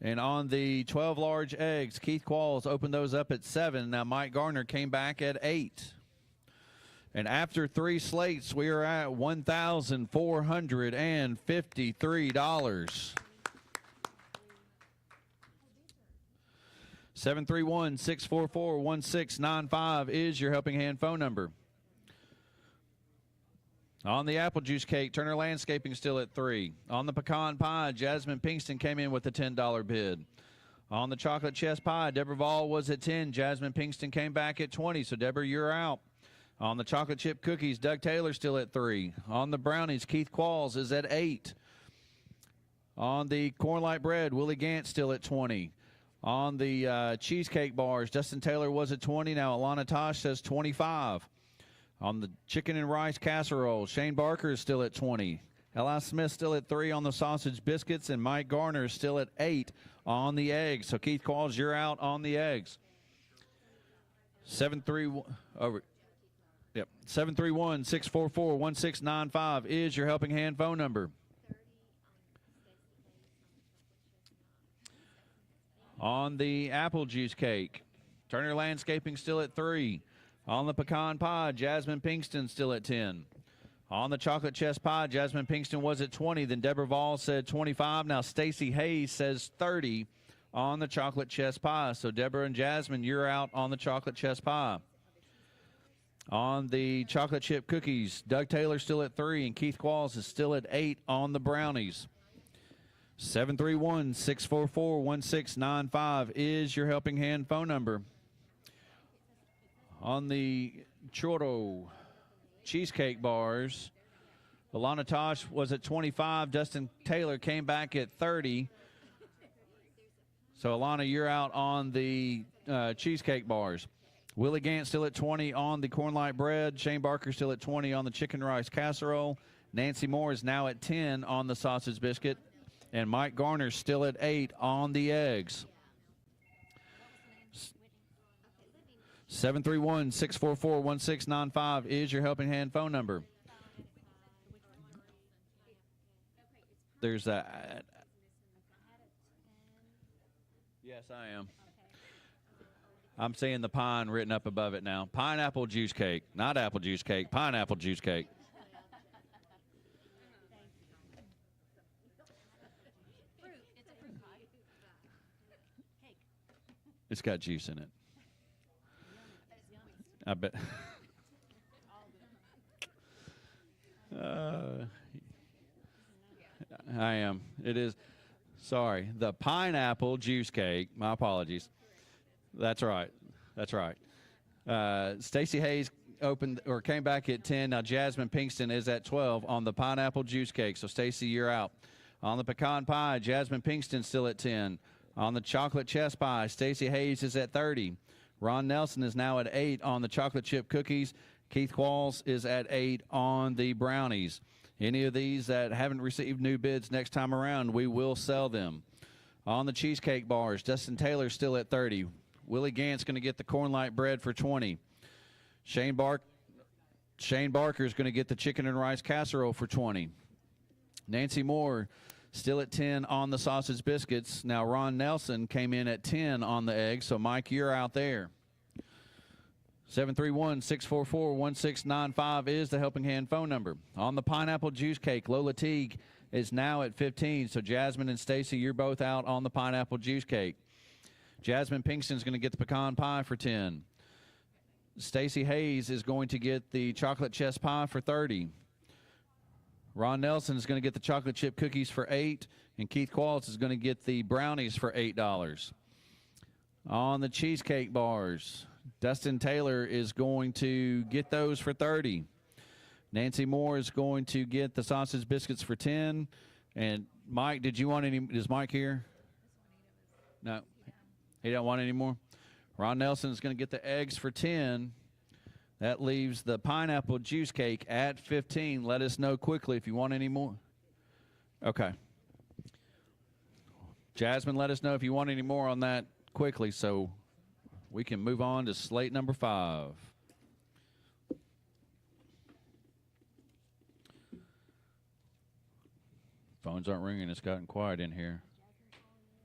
[SPEAKER 1] And on the 12 large eggs, Keith Qualls opened those up at 7. Now Mike Garner came back at 8. And after 3 slates, we are at $1,453. 731-644-1695 is your helping hand phone number. On the apple juice cake, Turner Landscaping still at 3. On the pecan pie, Jasmine Pinkston came in with a $10 bid. On the chocolate chess pie, Deborah Vall was at 10. Jasmine Pinkston came back at 20. So, Deborah, you're out. On the chocolate chip cookies, Doug Taylor still at 3. On the brownies, Keith Qualls is at 8. On the corn light bread, Willie Gant still at 20. On the cheesecake bars, Dustin Taylor was at 20. Now Alana Tosh says 25. On the chicken and rice casserole, Shane Barker is still at 20. Eli Smith still at 3 on the sausage biscuits, and Mike Garner is still at 8 on the eggs. So Keith Qualls, you're out on the eggs. 731-644-1695 is your helping hand phone number. On the apple juice cake, Turner Landscaping still at 3. On the pecan pie, Jasmine Pinkston still at 10. On the chocolate chess pie, Jasmine Pinkston was at 20. Then Deborah Vall said 25. Now Stacy Hayes says 30 on the chocolate chess pie. So Deborah and Jasmine, you're out on the chocolate chess pie. On the chocolate chip cookies, Doug Taylor still at 3, and Keith Qualls is still at 8 on the brownies. 731-644-1695 is your helping hand phone number. On the churro cheesecake bars, Alana Tosh was at 25. Dustin Taylor came back at 30. So, Alana, you're out on the cheesecake bars. Willie Gant still at 20 on the corn light bread. Shane Barker still at 20 on the chicken rice casserole. Nancy Moore is now at 10 on the sausage biscuit. And Mike Garner still at 8 on the eggs. 731-644-1695 is your Helping Hand phone number. There's that. Yes, I am. I'm seeing the pine written up above it now. Pineapple juice cake. Not apple juice cake. Pineapple juice cake. It's got juice in it. I bet. I am. It is. Sorry. The pineapple juice cake. My apologies. That's right. That's right. Stacey Hayes opened or came back at 10. Now Jasmine Pinkston is at 12 on the pineapple juice cake. So Stacey, you're out. On the pecan pie, Jasmine Pinkston still at 10. On the chocolate chess pie, Stacey Hayes is at 30. Ron Nelson is now at 8 on the chocolate chip cookies. Keith Qualls is at 8 on the brownies. Any of these that haven't received new bids next time around, we will sell them. On the cheesecake bars, Dustin Taylor still at 30. Willie Gant's going to get the corn light bread for 20. Shane Barker is going to get the chicken and rice casserole for 20. Nancy Moore still at 10 on the sausage biscuits. Now Ron Nelson came in at 10 on the eggs, so Mike, you're out there. 731-644-1695 is the Helping Hand phone number. On the pineapple juice cake, Lola Teague is now at 15. So Jasmine and Stacy, you're both out on the pineapple juice cake. Jasmine Pinkston's going to get the pecan pie for 10. Stacy Hayes is going to get the chocolate chess pie for 30. Ron Nelson is going to get the chocolate chip cookies for 8. And Keith Qualls is going to get the brownies for $8. On the cheesecake bars, Dustin Taylor is going to get those for 30. Nancy Moore is going to get the sausage biscuits for 10. And Mike, did you want any? Is Mike here? No. He don't want any more? Ron Nelson is going to get the eggs for 10. That leaves the pineapple juice cake at 15. Let us know quickly if you want any more. Okay. Jasmine, let us know if you want any more on that quickly so we can move on to slate number 5. Phones aren't ringing. It's gotten quiet in here.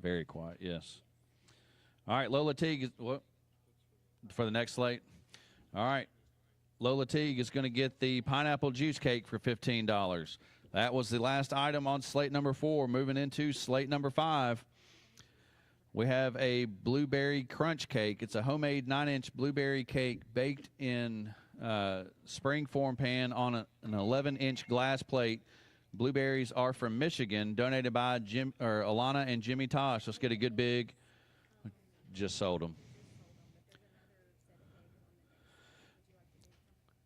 [SPEAKER 1] Very quiet, yes. All right, Lola Teague what, for the next slate. All right, Lola Teague is going to get the pineapple juice cake for $15. That was the last item on slate number 4. Moving into slate number 5. We have a blueberry crunch cake. It's a homemade 9-inch blueberry cake baked in spring form pan on an 11-inch glass plate. Blueberries are from Michigan, donated by Alana and Jimmy Tosh. Let's get a good big. Just sold them.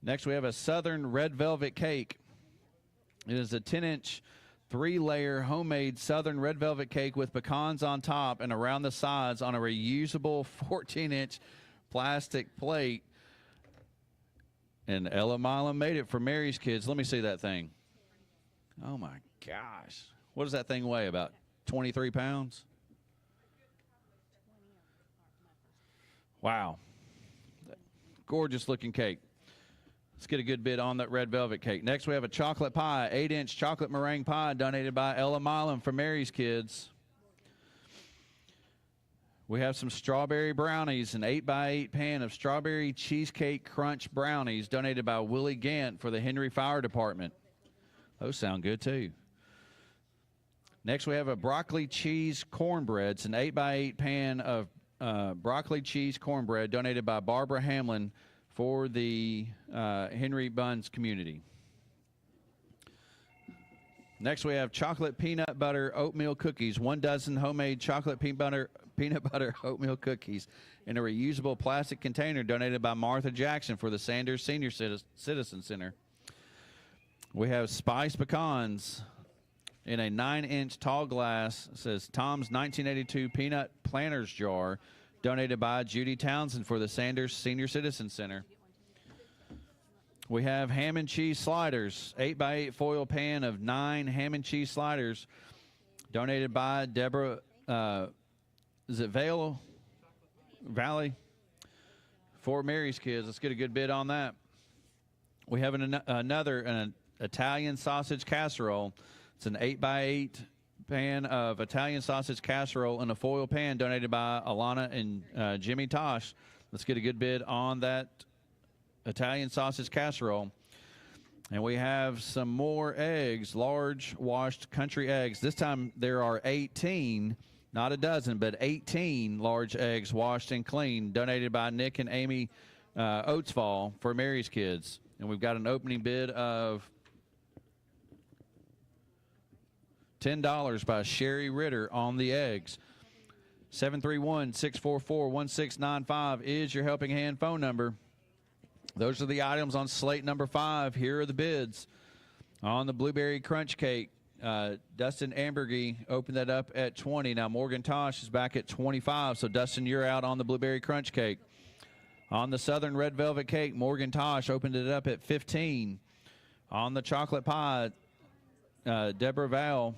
[SPEAKER 1] Next, we have a Southern Red Velvet cake. It is a 10-inch, 3-layer homemade Southern Red Velvet cake with pecans on top and around the sides on a reusable 14-inch plastic plate. And Ella Milam made it for Mary's kids. Let me see that thing. Oh, my gosh. What does that thing weigh, about 23 pounds? Wow. Gorgeous looking cake. Let's get a good bid on that red velvet cake. Next, we have a chocolate pie, 8-inch chocolate meringue pie donated by Ella Milam for Mary's kids. We have some strawberry brownies, an 8x8 pan of strawberry cheesecake crunch brownies donated by Willie Gant for the Henry Fire Department. Those sound good, too. Next, we have a broccoli cheese cornbread. It's an 8x8 pan of broccoli cheese cornbread donated by Barbara Hamlin for the Henry Buns community. Next, we have chocolate peanut butter oatmeal cookies, 1 dozen homemade chocolate peanut butter oatmeal cookies in a reusable plastic container donated by Martha Jackson for the Sanders Senior Citizen Center. We have spiced pecans in a 9-inch tall glass. It says Tom's 1982 Peanut Planters Jar, donated by Judy Townsend for the Sanders Senior Citizen Center. We have ham and cheese sliders, 8x8 foil pan of 9 ham and cheese sliders, donated by Deborah, is it Valley? Fort Mary's kids. Let's get a good bid on that. We have another Italian sausage casserole. It's an 8x8 pan of Italian sausage casserole in a foil pan donated by Alana and Jimmy Tosh. Let's get a good bid on that Italian sausage casserole. And we have some more eggs, large washed country eggs. This time there are 18, not a dozen, but 18 large eggs washed and clean, donated by Nick and Amy Oatsfall for Mary's Kids. And we've got an opening bid of $10 by Sherry Ritter on the eggs. 731-644-1695 is your helping hand phone number. Those are the items on slate number 5. Here are the bids. On the blueberry crunch cake, Dustin Ambergy opened that up at 20. Now Morgan Tosh is back at 25. So Dustin, you're out on the blueberry crunch cake. On the southern red velvet cake, Morgan Tosh opened it up at 15. On the chocolate pie, Deborah Val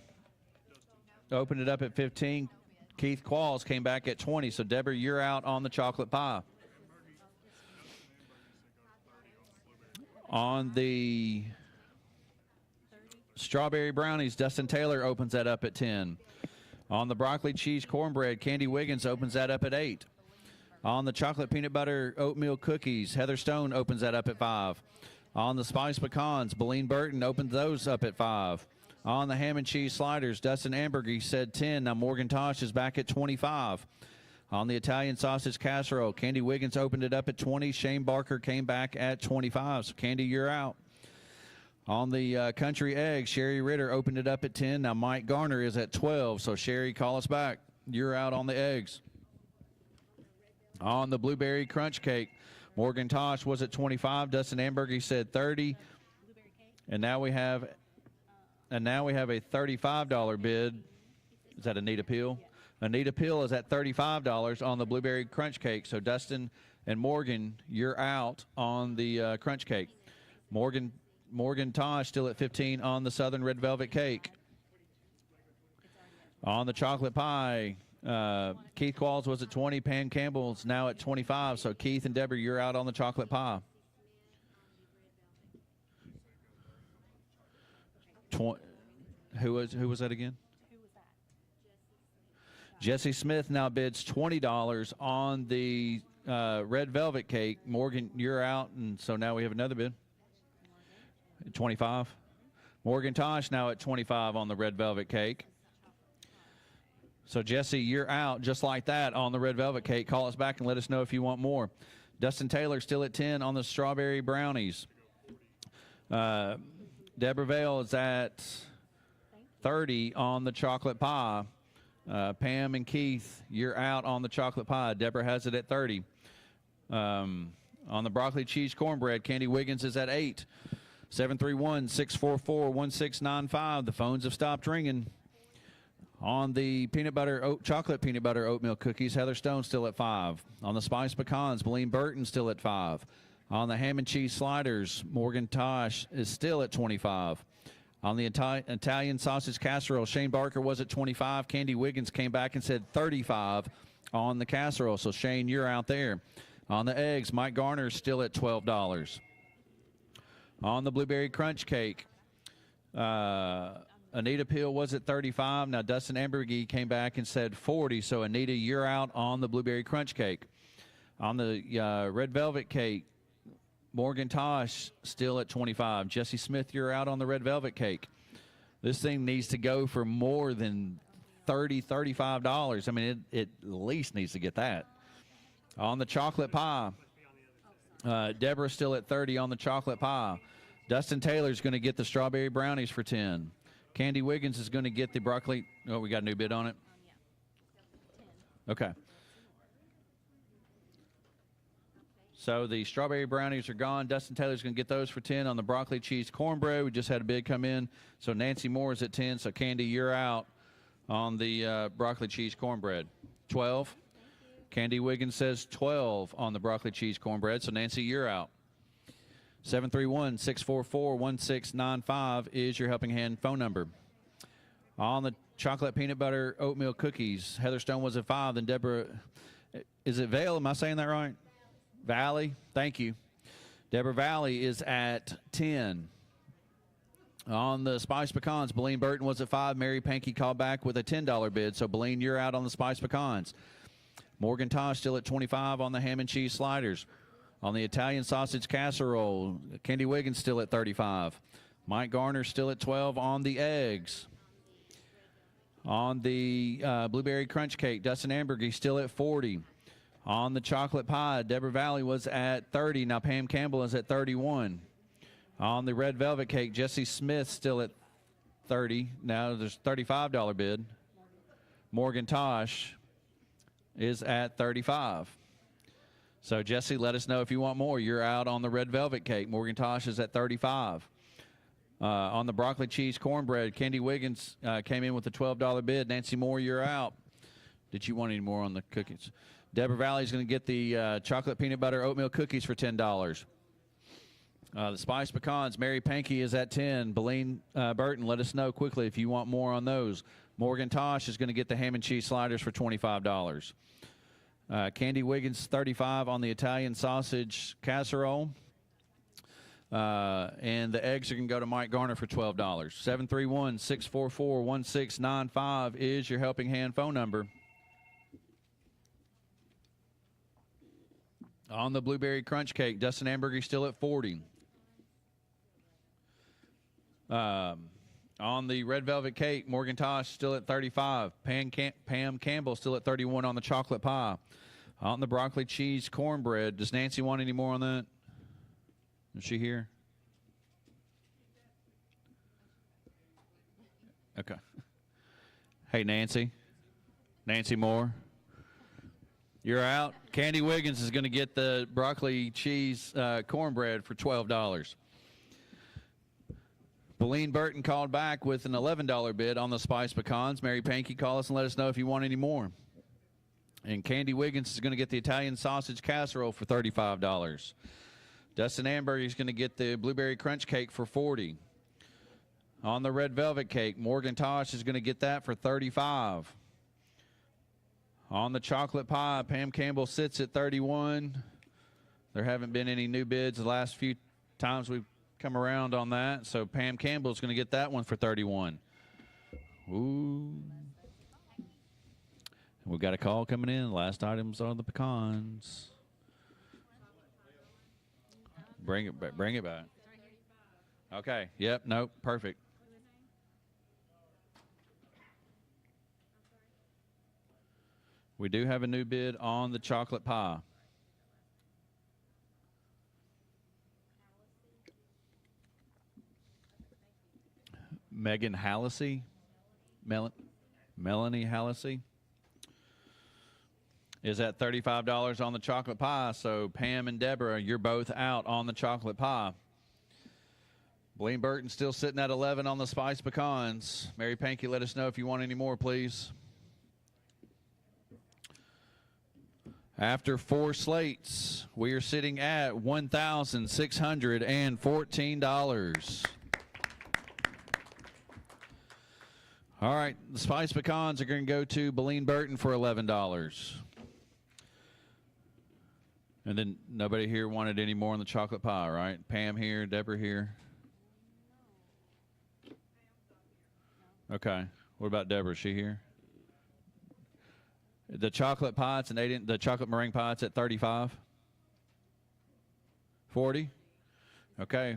[SPEAKER 1] opened it up at 15. Keith Qualls came back at 20. So Deborah, you're out on the chocolate pie. On the strawberry brownies, Dustin Taylor opens that up at 10. On the broccoli cheese cornbread, Candy Wiggins opens that up at 8. On the chocolate peanut butter oatmeal cookies, Heather Stone opens that up at 5. On the spiced pecans, Beleen Burton opens those up at 5. On the ham and cheese sliders, Dustin Ambergy said 10. Now Morgan Tosh is back at 25. On the Italian sausage casserole, Candy Wiggins opened it up at 20. Shane Barker came back at 25. So, Candy, you're out. On the country egg, Sherry Ritter opened it up at 10. Now Mike Garner is at 12. So, Sherry, call us back. You're out on the eggs. On the blueberry crunch cake, Morgan Tosh was at 25. Dustin Ambergy said 30. And now we have a $35 bid. Is that Anita Peel? Anita Peel is at $35 on the blueberry crunch cake. So Dustin and Morgan, you're out on the crunch cake. Morgan Tosh still at 15 on the southern red velvet cake. On the chocolate pie, Keith Qualls was at 20. Pam Campbell's now at 25. So Keith and Deborah, you're out on the chocolate pie. Who was that again? Jesse Smith now bids $20 on the red velvet cake. Morgan, you're out, and so now we have another bid. 25. Morgan Tosh now at 25 on the red velvet cake. So, Jesse, you're out just like that on the red velvet cake. Call us back and let us know if you want more. Dustin Taylor still at 10 on the strawberry brownies. Deborah Vale is at 30 on the chocolate pie. Pam and Keith, you're out on the chocolate pie. Deborah has it at 30. On the broccoli cheese cornbread, Candy Wiggins is at 8. 731-644-1695. The phones have stopped ringing. On the chocolate peanut butter oatmeal cookies, Heather Stone still at 5. On the spiced pecans, Beleen Burton still at 5. On the ham and cheese sliders, Morgan Tosh is still at 25. On the Italian sausage casserole, Shane Barker was at 25. Candy Wiggins came back and said 35 on the casserole. So, Shane, you're out there. On the eggs, Mike Garner is still at $12. On the blueberry crunch cake, Anita Peel was at 35. Now, Dustin Ambergy came back and said 40. So, Anita, you're out on the blueberry crunch cake. On the red velvet cake, Morgan Tosh still at 25. Jesse Smith, you're out on the red velvet cake. This thing needs to go for more than $30, $35. I mean, it at least needs to get that. On the chocolate pie, Deborah's still at 30 on the chocolate pie. Dustin Taylor's going to get the strawberry brownies for 10. Candy Wiggins is going to get the broccoli. Oh, we got a new bid on it? Okay. So the strawberry brownies are gone. Dustin Taylor's going to get those for 10 on the broccoli cheese cornbread. We just had a bid come in. So Nancy Moore is at 10. So Candy, you're out on the broccoli cheese cornbread. 12. Candy Wiggins says 12 on the broccoli cheese cornbread. So Nancy, you're out. 731-644-1695 is your helping hand phone number. On the chocolate peanut butter oatmeal cookies, Heather Stone was at 5. Then Deborah, is it Vale? Am I saying that right? Valley, thank you. Deborah Valley is at 10. On the Spiced Pecans, Beleen Burton was at 5. Mary Pankey called back with a $10 bid. So, Beleen, you're out on the Spiced Pecans. Morgan Tosh still at 25 on the ham and cheese sliders. On the Italian sausage casserole, Candy Wiggins still at 35. Mike Garner still at 12 on the eggs. On the blueberry crunch cake, Dustin Ambergy still at 40. On the chocolate pie, Deborah Valley was at 30. Now Pam Campbell is at 31. On the red velvet cake, Jesse Smith still at 30. Now there's a $35 bid. Morgan Tosh is at 35. So, Jesse, let us know if you want more. You're out on the red velvet cake. Morgan Tosh is at 35. On the broccoli cheese cornbread, Candy Wiggins came in with a $12 bid. Nancy Moore, you're out. Did you want any more on the cookies? Deborah Valley is going to get the chocolate peanut butter oatmeal cookies for $10. The Spiced Pecans, Mary Pankey is at 10. Beleen Burton, let us know quickly if you want more on those. Morgan Tosh is going to get the ham and cheese sliders for $25. Candy Wiggins, 35 on the Italian sausage casserole. And the eggs are going to go to Mike Garner for $12. 731-644-1695 is your Helping Hand phone number. On the blueberry crunch cake, Dustin Ambergy still at 40. On the red velvet cake, Morgan Tosh still at 35. Pam Campbell still at 31 on the chocolate pie. On the broccoli cheese cornbread, does Nancy want any more on that? Is she here? Okay. Hey, Nancy. Nancy Moore. You're out. Candy Wiggins is going to get the broccoli cheese cornbread for $12. Beleen Burton called back with an $11 bid on the Spiced Pecans. Mary Pankey, call us and let us know if you want any more. And Candy Wiggins is going to get the Italian sausage casserole for $35. Dustin Amber is going to get the blueberry crunch cake for $40. On the red velvet cake, Morgan Tosh is going to get that for $35. On the chocolate pie, Pam Campbell sits at 31. There haven't been any new bids the last few times we've come around on that. So Pam Campbell is going to get that one for $31. Ooh. We've got a call coming in. Last items are the pecans. Bring it back. Bring it back. Okay. Yep. Nope. Perfect. We do have a new bid on the chocolate pie. Megan Hallisey. Melanie Hallisey is at $35 on the chocolate pie. So Pam and Deborah, you're both out on the chocolate pie. Beleen Burton still sitting at 11 on the Spiced Pecans. Mary Pankey, let us know if you want any more, please. After 4 slates, we are sitting at $1,614. All right, the Spiced Pecans are going to go to Beleen Burton for $11. And then nobody here wanted any more on the chocolate pie, right? Pam here, Deborah here. Okay. What about Deborah? Is she here? The chocolate pie, it's an 8-inch. The chocolate meringue pie, it's at 35. 40. Okay.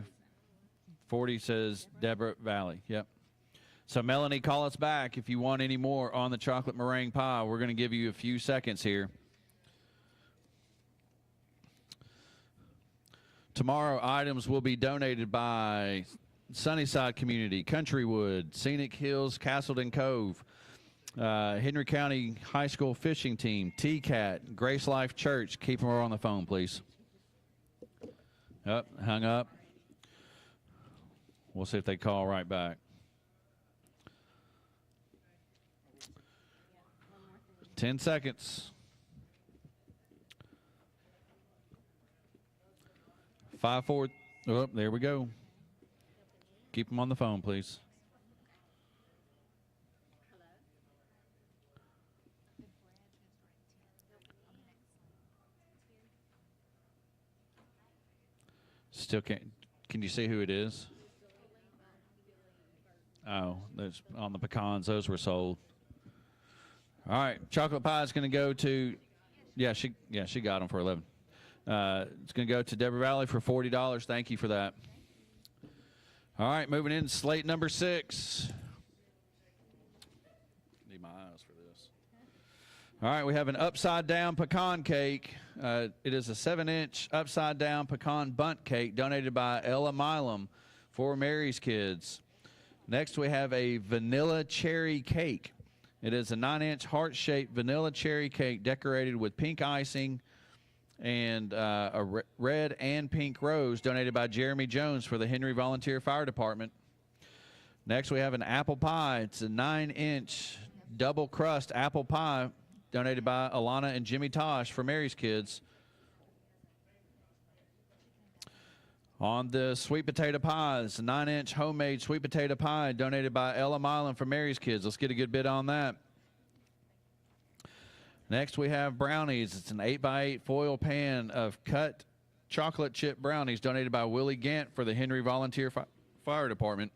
[SPEAKER 1] 40 says Deborah Valley. Yep. So Melanie, call us back if you want any more on the chocolate meringue pie. We're going to give you a few seconds here. Tomorrow, items will be donated by Sunnyside Community, Countrywood, Scenic Hills, Castleton Cove, Henry County High School Fishing Team, TCAT, Grace Life Church. Keep them all on the phone, please. Hung up. We'll see if they call right back. 10 seconds. 5, 4. Oh, there we go. Keep them on the phone, please. Still can't. Can you see who it is? Oh, there's on the pecans. Those were sold. All right, chocolate pie is going to go to. She got them for 11. It's going to go to Deborah Valley for $40. Thank you for that. All right, moving in slate number 6. Need my eyes for this. All right, we have an upside-down pecan cake. It is a 7-inch upside-down pecan bundt cake donated by Ella Milam for Mary's Kids. Next, we have a vanilla cherry cake. It is a 9-inch heart-shaped vanilla cherry cake decorated with pink icing and a red and pink rose donated by Jeremy Jones for the Henry Volunteer Fire Department. Next, we have an apple pie. It's a 9-inch double crust apple pie donated by Alana and Jimmy Tosh for Mary's Kids. On the sweet potato pies, a 9-inch homemade sweet potato pie donated by Ella Milan for Mary's Kids. Let's get a good bid on that. Next, we have brownies. It's an 8x8 foil pan of cut chocolate chip brownies donated by Willie Gant for the Henry Volunteer Fire Department.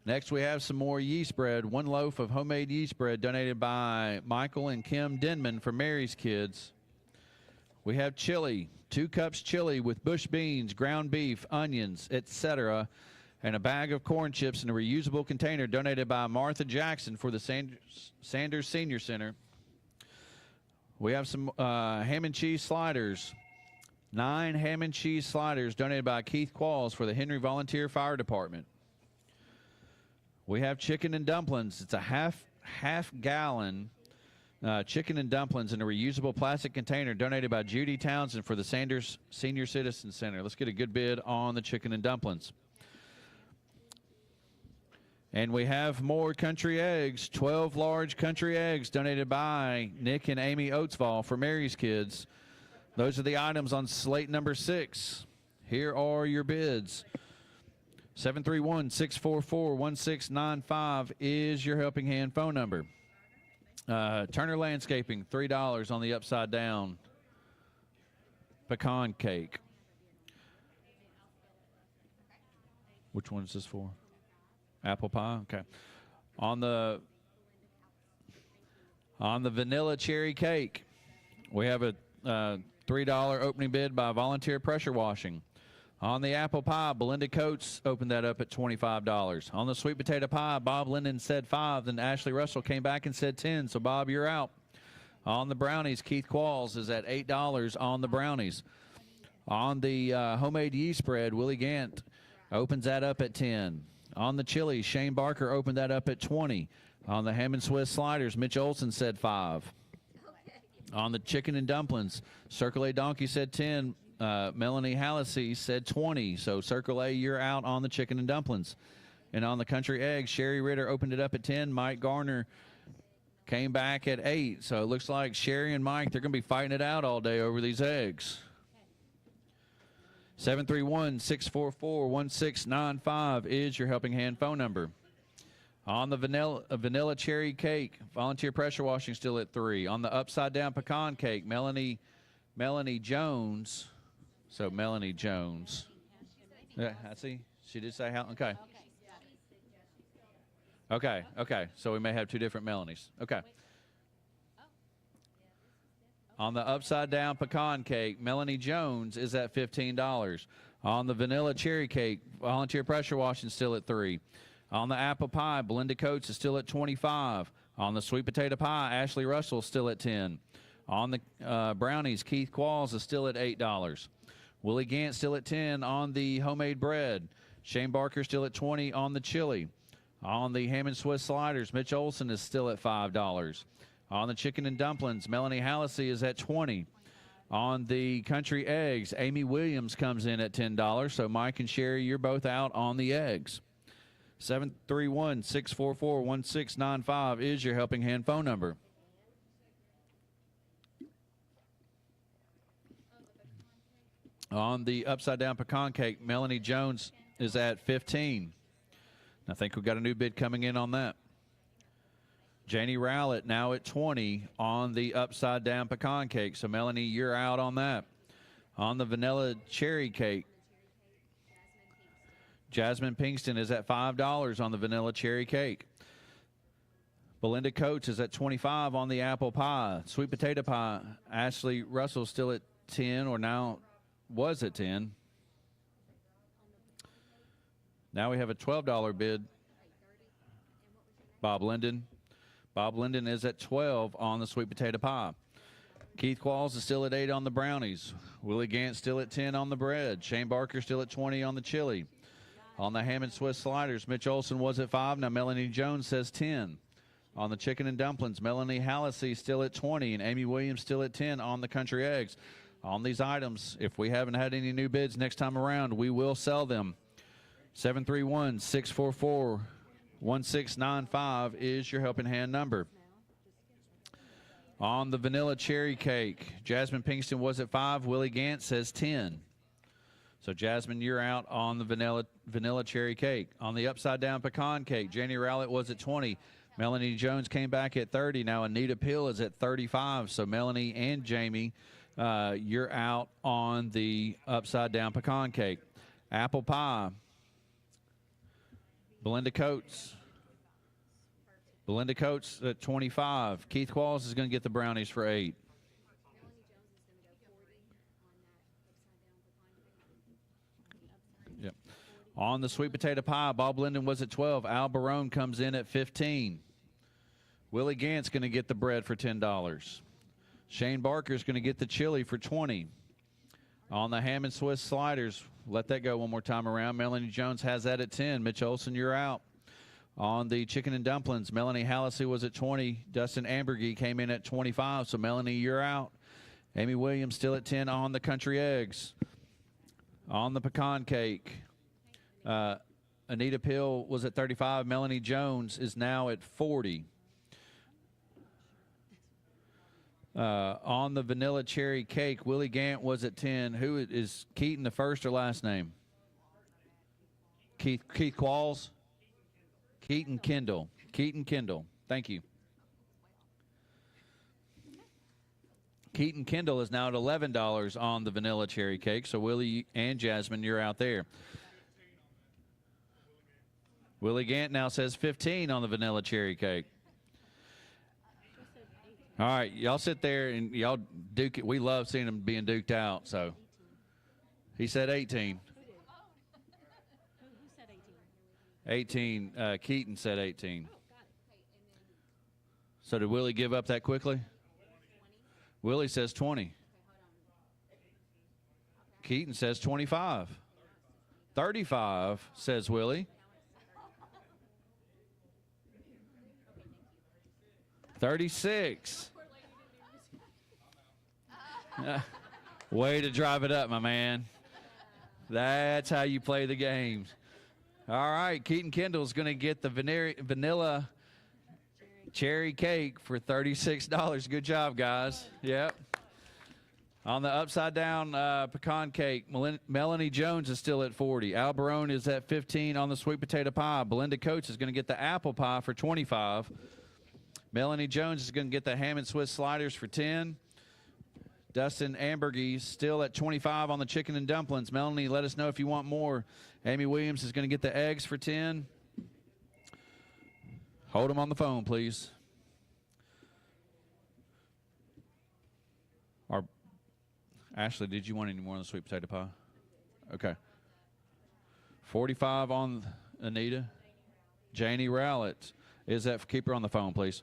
[SPEAKER 1] Next, we have some more yeast bread. 1 loaf of homemade yeast bread donated by Michael and Kim Denman for Mary's Kids. We have chili. 2 cups chili with bush beans, ground beef, onions, etc., and a bag of corn chips in a reusable container donated by Martha Jackson for the Sanders Senior Center. We have some ham and cheese sliders. 9 ham and cheese sliders donated by Keith Qualls for the Henry Volunteer Fire Department. We have chicken and dumplings. It's a half gallon chicken and dumplings in a reusable plastic container donated by Judy Townsend for the Sanders Senior Citizen Center. Let's get a good bid on the chicken and dumplings. And we have more country eggs, 12 large country eggs donated by Nick and Amy Oatsvall for Mary's Kids. Those are the items on slate number 6. Here are your bids. 731-644-1695 is your helping hand phone number. Turner Landscaping, $3 on the upside down pecan cake. Which one is this for? Apple pie? Okay. On the vanilla cherry cake, we have a $3 opening bid by Volunteer Pressure Washing. On the apple pie, Belinda Coates opened that up at $25. On the sweet potato pie, Bob Linden said 5, then Ashley Russell came back and said 10. So, Bob, you're out. On the brownies, Keith Qualls is at $8 on the brownies. On the homemade yeast bread, Willie Gant opens that up at 10. On the chili, Shane Barker opened that up at 20. On the ham and Swiss sliders, Mitch Olson said 5. On the chicken and dumplings, Circle A Donkey said 10. Melanie Hallisey said 20. So Circle A, you're out on the chicken and dumplings. And on the country eggs, Sherry Ritter opened it up at 10. Mike Garner came back at 8. So it looks like Sherry and Mike, they're going to be fighting it out all day over these eggs. 731-644-1695 is your helping hand phone number. On the vanilla cherry cake, Volunteer Pressure Washing still at 3. On the upside down pecan cake, Melanie Jones. So Melanie Jones. Yeah, I see. She did say how. Okay. Okay. So we may have 2 different Melanies. Okay. On the upside down pecan cake, Melanie Jones is at $15. On the vanilla cherry cake, Volunteer Pressure Washing still at 3. On the apple pie, Belinda Coates is still at 25. On the sweet potato pie, Ashley Russell still at 10. On the brownies, Keith Qualls is still at $8. Willie Gant still at 10 on the homemade bread. Shane Barker still at 20 on the chili. On the ham and Swiss sliders, Mitch Olson is still at $5. On the chicken and dumplings, Melanie Hallisey is at 20. On the country eggs, Amy Williams comes in at $10. So Mike and Sherry, you're both out on the eggs. 731-644-1695 is your helping hand phone number. On the upside-down pecan cake, Melanie Jones is at 15. I think we've got a new bid coming in on that. Janie Rowlett now at 20 on the upside-down pecan cake. So, Melanie, you're out on that. On the vanilla cherry cake, Jasmine Pinkston is at $5 on the vanilla cherry cake. Belinda Coates is at $25 on the apple pie. Sweet potato pie, Ashley Russell still at $10, or now was at $10. Now we have a $12 bid. Bob Linden. Bob Linden is at $12 on the sweet potato pie. Keith Qualls is still at $8 on the brownies. Willie Gant still at $10 on the bread. Shane Barker still at $20 on the chili. On the ham and Swiss sliders, Mitch Olson was at $5. Now Melanie Jones says $10. On the chicken and dumplings, Melanie Hallisey still at $20, and Amy Williams still at $10 on the country eggs. On these items, if we haven't had any new bids next time around, we will sell them. 731-644-1695 is your helping hand number. On the vanilla cherry cake, Jasmine Pinkston was at $5. Willie Gant says $10. So, Jasmine, you're out on the vanilla cherry cake. On the upside-down pecan cake, Janie Rowlett was at $20. Melanie Jones came back at $30. Now Anita Pill is at $35. So Melanie and Jamie, you're out on the upside-down pecan cake. Apple pie, Belinda Coates. Belinda Coates at $25. Keith Qualls is going to get the brownies for $8. Yep. On the sweet potato pie, Bob Linden was at $12. Al Barone comes in at $15. Willie Gant's going to get the bread for $10. Shane Barker's going to get the chili for $20. On the ham and Swiss sliders, let that go one more time around. Melanie Jones has that at $10. Mitch Olson, you're out. On the chicken and dumplings, Melanie Hallisey was at $20. Dustin Ambergy came in at $25. So Melanie, you're out. Amy Williams still at $10 on the country eggs. On the pecan cake, Anita Pill was at $35. Melanie Jones is now at $40. On the vanilla cherry cake, Willie Gant was at $10. Who is Keaton, the first or last name? Keith Qualls? Keaton Kendall. Keaton Kendall. Thank you. Keaton Kendall is now at $11 on the vanilla cherry cake. So Willie and Jasmine, you're out there. Willie Gant now says $15 on the vanilla cherry cake. All right, y'all sit there and y'all duke it. We love seeing them being duked out. So he said 18. 18. Keaton said 18. So did Willie give up that quickly? Willie says 20. Keaton says 25. 35 says Willie. 36. Way to drive it up, my man. That's how you play the games. All right, Keaton Kendall's going to get the vanilla cherry cake for $36. Good job, guys. Yep. On the upside-down pecan cake, Melanie Jones is still at $40. Al Barone is at $15 on the sweet potato pie. Belinda Coates is going to get the apple pie for $25. Melanie Jones is going to get the ham and Swiss sliders for $10. Dustin Ambergy still at $25 on the chicken and dumplings. Melanie, let us know if you want more. Amy Williams is going to get the eggs for $10. Hold them on the phone, please. Or Ashley, did you want any more on the sweet potato pie? Okay. 45 on Anita. Janie Rowlett is at, keep her on the phone, please.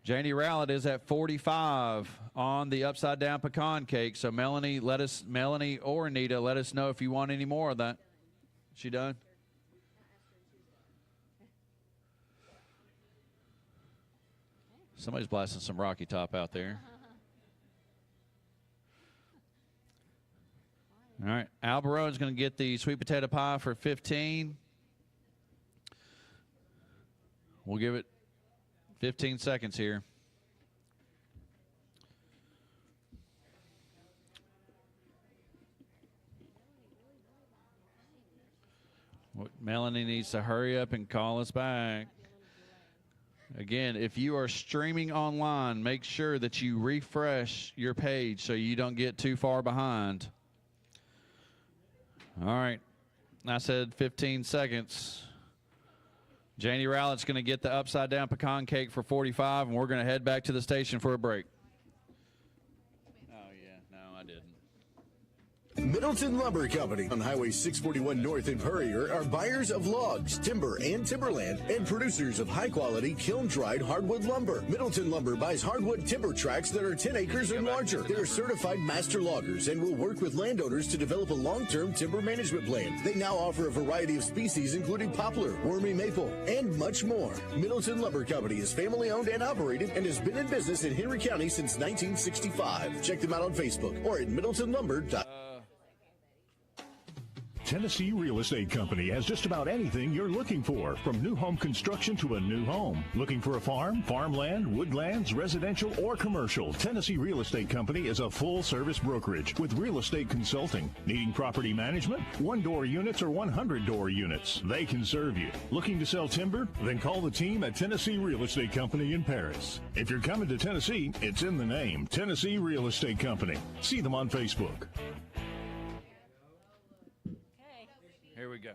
[SPEAKER 1] Janie Rowlett is at 45 on the upside down pecan cake. So Melanie or Anita, let us know if you want any more of that. She done? Somebody's blasting some Rocky Top out there. All right, Al Barone's going to get the sweet potato pie for $15. We'll give it 15 seconds here. Melanie needs to hurry up and call us back. Again, if you are streaming online, make sure that you refresh your page so you don't get too far behind. All right. I said 15 seconds. Janie Rowlett's going to get the upside-down pecan cake for 45, and we're going to head back to the station for a break.
[SPEAKER 7] Middleton Lumber Company on Highway 641 North in Purrier are buyers of logs, timber, and timberland, and producers of high-quality kiln-dried hardwood lumber. Middleton Lumber buys hardwood timber tracts that are 10 acres and larger. They are certified master loggers and will work with landowners to develop a long-term timber management plan. They now offer a variety of species, including poplar, wormy maple, and much more. Middleton Lumber Company is family-owned and operated and has been in business in Henry County since 1965. Check them out on Facebook or at middletonlumber.com.
[SPEAKER 2] Tennessee Real Estate Company has just about anything you're looking for, from new home construction to a new home. Looking for a farm, farmland, woodlands, residential, or commercial? Tennessee Real Estate Company is a full-service brokerage with real estate consulting. Needing property management? 1-door units or 100-door units? They can serve you. Looking to sell timber? Then call the team at Tennessee Real Estate Company in Paris. If you're coming to Tennessee, it's in the name, Tennessee Real Estate Company. See them on Facebook.
[SPEAKER 1] Here we go.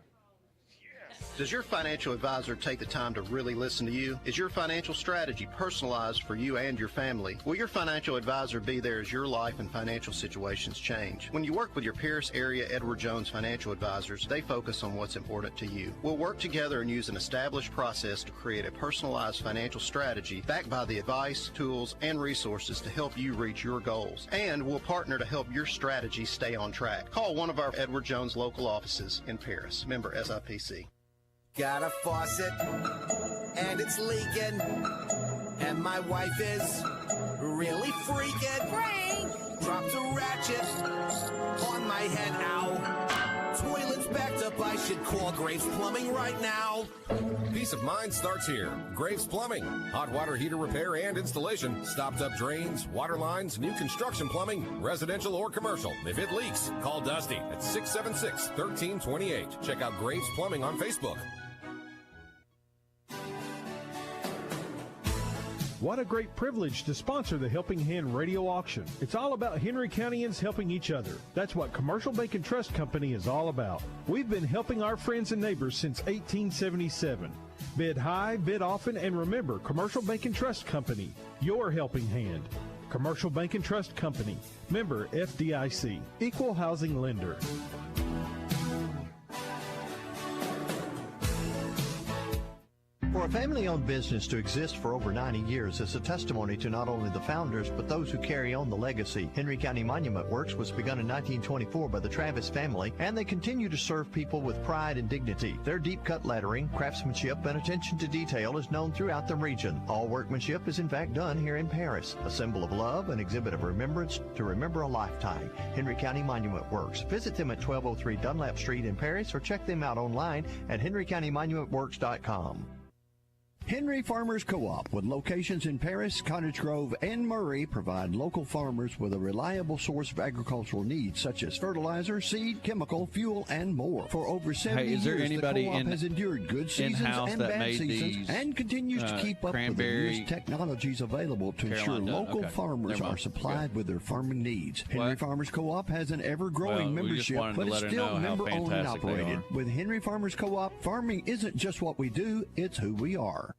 [SPEAKER 14] Does your financial advisor take the time to really listen to you? Is your financial strategy personalized for you and your family? Will your financial advisor be there as your life and financial situations change? When you work with your Paris area Edward Jones financial advisors, they focus on what's important to you. We'll work together and use an established process to create a personalized financial strategy backed by the advice, tools, and resources to help you reach your goals. And we'll partner to help your strategy stay on track. Call one of our Edward Jones local offices in Paris. Member SIPC.
[SPEAKER 15] Got a faucet, and it's leaking, and my wife is really freaking. Frank! Dropped a ratchet on my head, ow. Toilet's backed up, I should call Graves Plumbing right now.
[SPEAKER 16] Peace of mind starts here. Graves Plumbing. Hot water heater repair and installation. Stopped up drains, water lines, new construction plumbing, residential or commercial. If it leaks, call Dusty at 676-1328. Check out Graves Plumbing on Facebook.
[SPEAKER 2] What a great privilege to sponsor the Helping Hand Radio Auction. It's all about Henry Countyans helping each other. That's what Commercial Bank and Trust Company is all about. We've been helping our friends and neighbors since 1877. Bid high, bid often, and remember, Commercial Bank and Trust Company, your helping hand. Commercial Bank and Trust Company, member FDIC, equal housing lender.
[SPEAKER 3] For a family-owned business to exist for over 90 years is a testimony to not only the founders, but those who carry on the legacy. Henry County Monument Works was begun in 1924 by the Travis family, and they continue to serve people with pride and dignity. Their deep-cut lettering, craftsmanship, and attention to detail is known throughout the region. All workmanship is in fact done here in Paris, a symbol of love, an exhibit of remembrance to remember a lifetime. Henry County Monument Works. Visit them at 1203 Dunlap Street in Paris or check them out online at henrycountymonumentworks.com. Henry Farmers Co-op, with locations in Paris, Cottage Grove, and Murray, provide local farmers with a reliable source of agricultural needs such as fertilizer, seed, chemical, fuel, and more. For over 70
[SPEAKER 1] is there
[SPEAKER 3] years,
[SPEAKER 1] anybody
[SPEAKER 3] the co-op has endured good seasons and bad seasons and continues to keep up with the newest technologies available to ensure local farmers are supplied with their farming needs. Henry Farmers Co-op has an ever-growing membership, but it's still member-owned and operated. With Henry Farmers Co-op, farming isn't just what we do, it's who we are.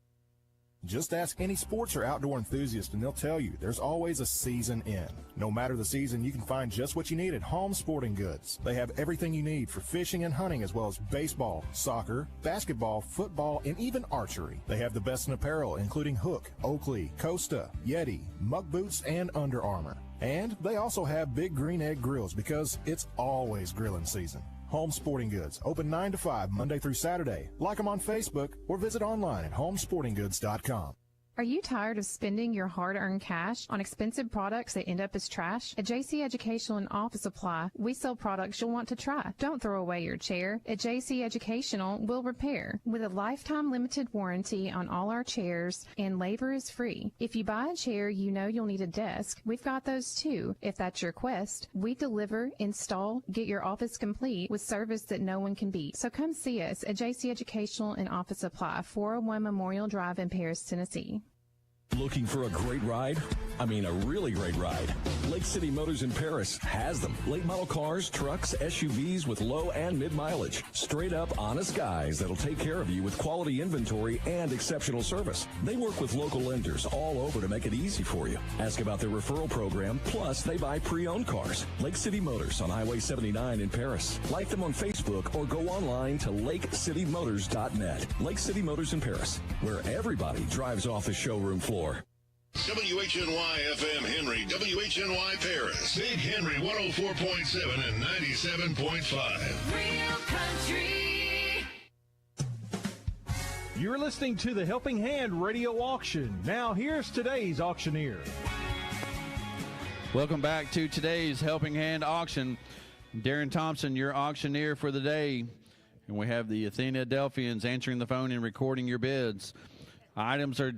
[SPEAKER 17] Just ask any sports or outdoor enthusiast and they'll tell you there's always a season in. No matter the season, you can find just what you need at Home Sporting Goods. They have everything you need for fishing and hunting, as well as baseball, soccer, basketball, football, and even archery. They have the best in apparel, including Hook, Oakley, Costa, Yeti, Muck Boots, and Under Armour. And they also have Big Green Egg Grills because it's always grilling season. Home Sporting Goods, open 9 to 5, Monday through Saturday. Like them on Facebook or visit online at homesportinggoods.com.
[SPEAKER 18] Are you tired of spending your hard-earned cash on expensive products that end up as trash? At JC Educational and Office Supply, we sell products you'll want to try. Don't throw away your chair. At JC Educational, we'll repair. With a lifetime limited warranty on all our chairs, and labor is free. If you buy a chair you know you'll need a desk, we've got those too. If that's your quest, we deliver, install, get your office complete with service that no one can beat. So come see us at JC Educational and Office Supply, 401 Memorial Drive in Paris, Tennessee.
[SPEAKER 19] Looking for a great ride? I mean, a really great ride. Lake City Motors in Paris has them. Late model cars, trucks, SUVs with low and mid mileage. Straight up honest guys that'll take care of you with quality inventory and exceptional service. They work with local lenders all over to make it easy for you. Ask about their referral program, plus they buy pre-owned cars. Lake City Motors on Highway 79 in Paris. Like them on Facebook or go online to lakecitymotors.net. Lake City Motors in Paris, where everybody drives off the showroom floor.
[SPEAKER 20] WHNY FM Henry, WHNY Paris, Big Henry 104.7 and 97.5.
[SPEAKER 6] Real country.
[SPEAKER 2] You're listening to the Helping Hand Radio Auction. Now here's today's auctioneer.
[SPEAKER 1] Welcome back to today's Helping Hand Auction. Darren Thompson, your auctioneer for the day. And we have the Athena Delphians answering the phone and recording your bids. Items are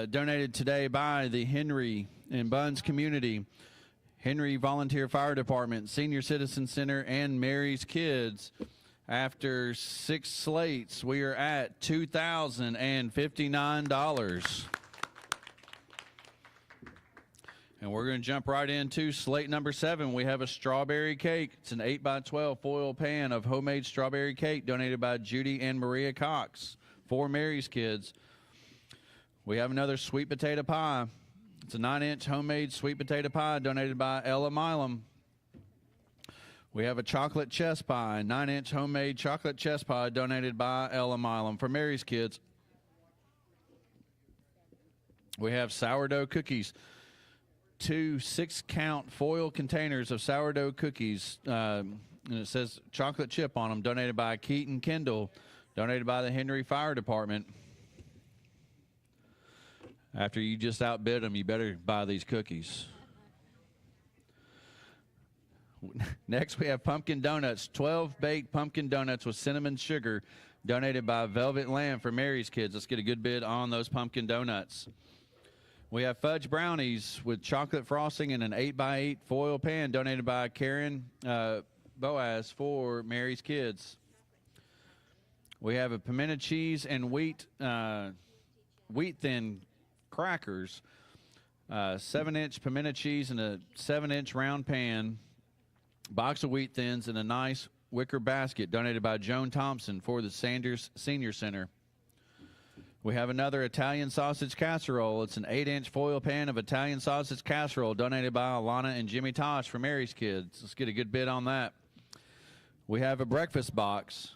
[SPEAKER 1] donated today by the Henry and Buns community, Henry Volunteer Fire Department, Senior Citizen Center, and Mary's Kids. After 6 slates, we are at $2,059. And we're going to jump right into slate number 7. We have a strawberry cake. It's an 8x12 foil pan of homemade strawberry cake donated by Judy and Maria Cox for Mary's Kids. We have another sweet potato pie. It's a 9-inch homemade sweet potato pie donated by Ella Milam. We have a chocolate chess pie, 9-inch homemade chocolate chess pie donated by Ella Milam for Mary's Kids. We have sourdough cookies, 2 6-count foil containers of sourdough cookies, and it says chocolate chip on them, donated by Keaton Kendall, donated by the Henry Fire Department. After you just outbid them, you better buy these cookies. Next, we have pumpkin donuts, 12 baked pumpkin donuts with cinnamon sugar, donated by Velvet Lamb for Mary's Kids. Let's get a good bid on those pumpkin donuts. We have fudge brownies with chocolate frosting in an 8x8 foil pan, donated by Karen Boaz for Mary's Kids. We have a pimento cheese and wheat thin crackers, 7-inch pimento cheese in a 7-inch round pan, box of wheat thins in a nice wicker basket, donated by Joan Thompson for the Sanders Senior Center. We have another Italian sausage casserole. It's an 8-inch foil pan of Italian sausage casserole, donated by Alana and Jimmy Tosh for Mary's Kids. Let's get a good bid on that. We have a breakfast box.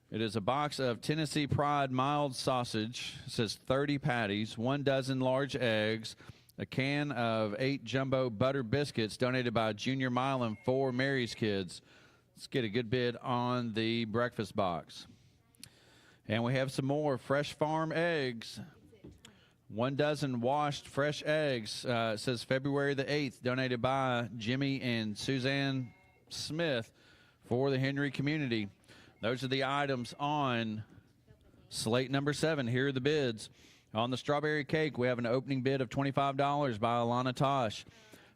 [SPEAKER 1] It is a box of Tennessee Pride mild sausage. It says 30 patties, 1 dozen large eggs, a can of 8 jumbo butter biscuits, donated by Junior Milam for Mary's Kids. Let's get a good bid on the breakfast box. And we have some more fresh farm eggs. 1 dozen washed fresh eggs. It says February the 8th, donated by Jimmy and Suzanne Smith for the Henry community. Those are the items on slate number 7. Here are the bids. On the strawberry cake, we have an opening bid of $25 by Alana Tosh.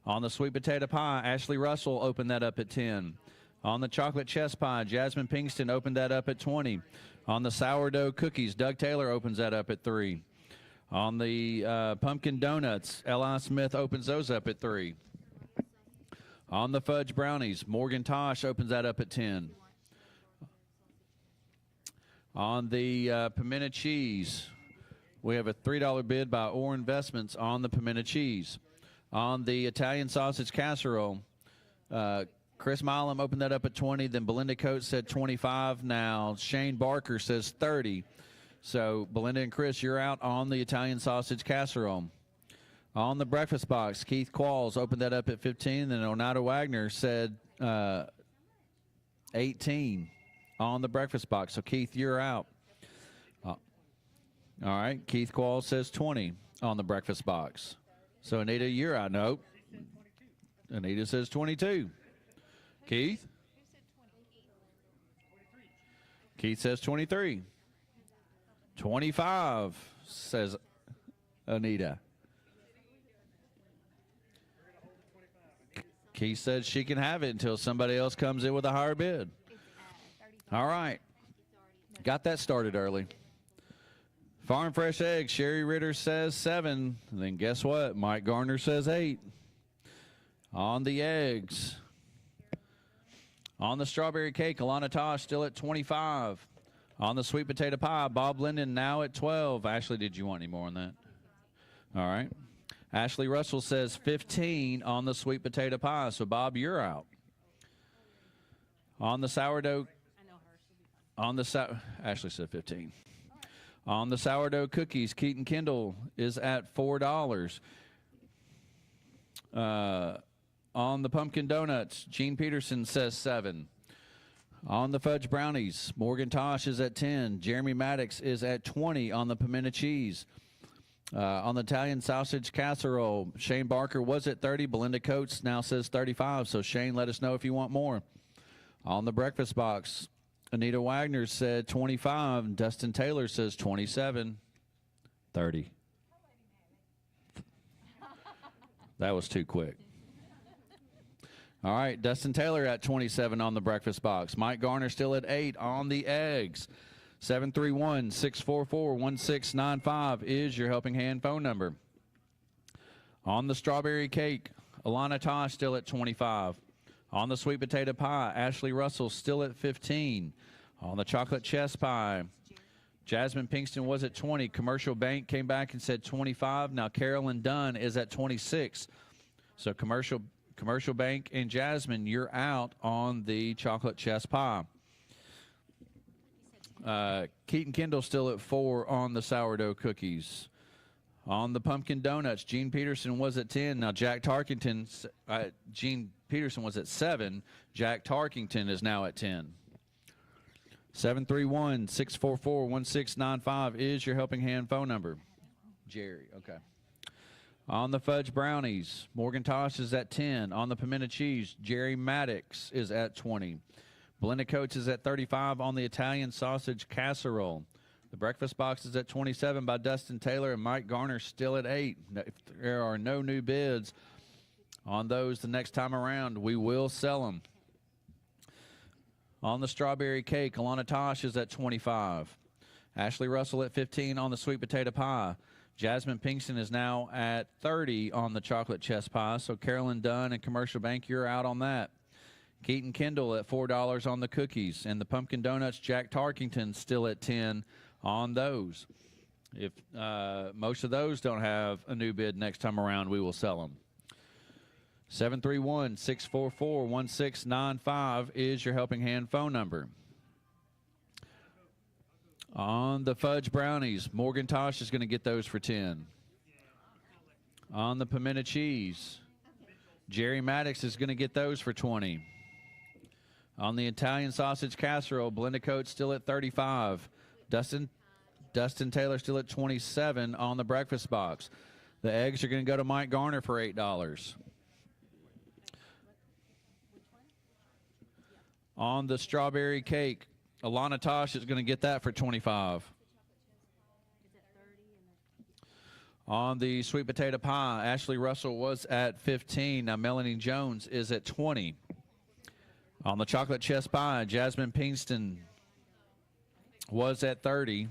[SPEAKER 1] On the sweet potato pie, Ashley Russell opened that up at $10. On the chocolate chess pie, Jasmine Pinkston opened that up at $20. On the sourdough cookies, Doug Taylor opens that up at $3. On the pumpkin donuts, Eli Smith opens those up at $3. On the fudge brownies, Morgan Tosh opens that up at $10. On the pimento cheese, we have a $3 bid by Orr Investments on the pimento cheese. On the Italian sausage casserole, Chris Milam opened that up at $20. Then Belinda Coates said $25. Now Shane Barker says $30. So Belinda and Chris, you're out on the Italian sausage casserole. On the breakfast box, Keith Qualls opened that up at $15. Then Oneida Wagner said $18 on the breakfast box. So Keith, you're out. All right. Keith Quall says 20 on the breakfast box. So, Anita, you're out. Nope. Anita says 22. Keith? Keith says 23. 25, says Anita. Keith says she can have it until somebody else comes in with a higher bid. All right. Got that started early. Farm Fresh Eggs, Sherry Ritter says 7. Then guess what? Mike Garner says 8. On the eggs. On the strawberry cake, Alana Tosh still at 25. On the sweet potato pie, Bob Linden now at 12. Ashley, did you want any more on that? All right. Ashley Russell says 15 on the sweet potato pie. So, Bob, you're out. On the sourdough. Ashley said 15. On the sourdough cookies, Keaton Kendall is at $4. On the pumpkin donuts, Gene Peterson says 7. On the fudge brownies, Morgan Tosh is at 10. Jeremy Maddox is at 20 on the pimento cheese. On the Italian sausage casserole, Shane Barker was at 30. Belinda Coates now says 35. So, Shane, let us know if you want more. On the breakfast box, Anita Wagner said 25. Dustin Taylor says 27. 30. That was too quick. All right, Dustin Taylor at 27 on the breakfast box. Mike Garner still at 8 on the eggs. 731-644-1695 is your helping hand phone number. On the strawberry cake, Alana Tosh still at 25. On the sweet potato pie, Ashley Russell still at 15. On the chocolate chess pie, Jasmine Pinkston was at 20. Commercial Bank came back and said 25. Now Carolyn Dunn is at 26. So Commercial Bank and Jasmine, you're out on the chocolate chess pie. Keaton Kendall still at 4 on the sourdough cookies. On the pumpkin donuts, Gene Peterson was at 10. Now Gene Peterson was at 7. Jack Tarkington is now at 10. 731-644-1695 is your helping hand phone number. Jerry, okay. On the fudge brownies, Morgan Tosh is at 10. On the pimento cheese, Jerry Maddox is at 20. Belinda Coates is at 35 on the Italian sausage casserole. The breakfast box is at 27 by Dustin Taylor, and Mike Garner still at 8. If there are no new bids on those the next time around, we will sell them. On the strawberry cake, Alana Tosh is at 25. Ashley Russell at 15 on the sweet potato pie. Jasmine Pinkston is now at 30 on the chocolate chess pie. So Carolyn Dunn and Commercial Bank, you're out on that. Keaton Kendall at $4 on the cookies. And the pumpkin donuts, Jack Tarkington still at 10 on those. If most of those don't have a new bid next time around, we will sell them. 731-644-1695 is your helping hand phone number. On the fudge brownies, Morgan Tosh is going to get those for 10. On the pimento cheese, Jerry Maddox is going to get those for 20. On the Italian sausage casserole, Belinda Coates still at 35. Dustin Taylor still at 27 on the breakfast box. The eggs are going to go to Mike Garner for $8. On the strawberry cake, Alana Tosh is going to get that for 25. On the sweet potato pie, Ashley Russell was at 15. Now Melanie Jones is at 20. On the chocolate chess pie, Jasmine Pinkston was at 30.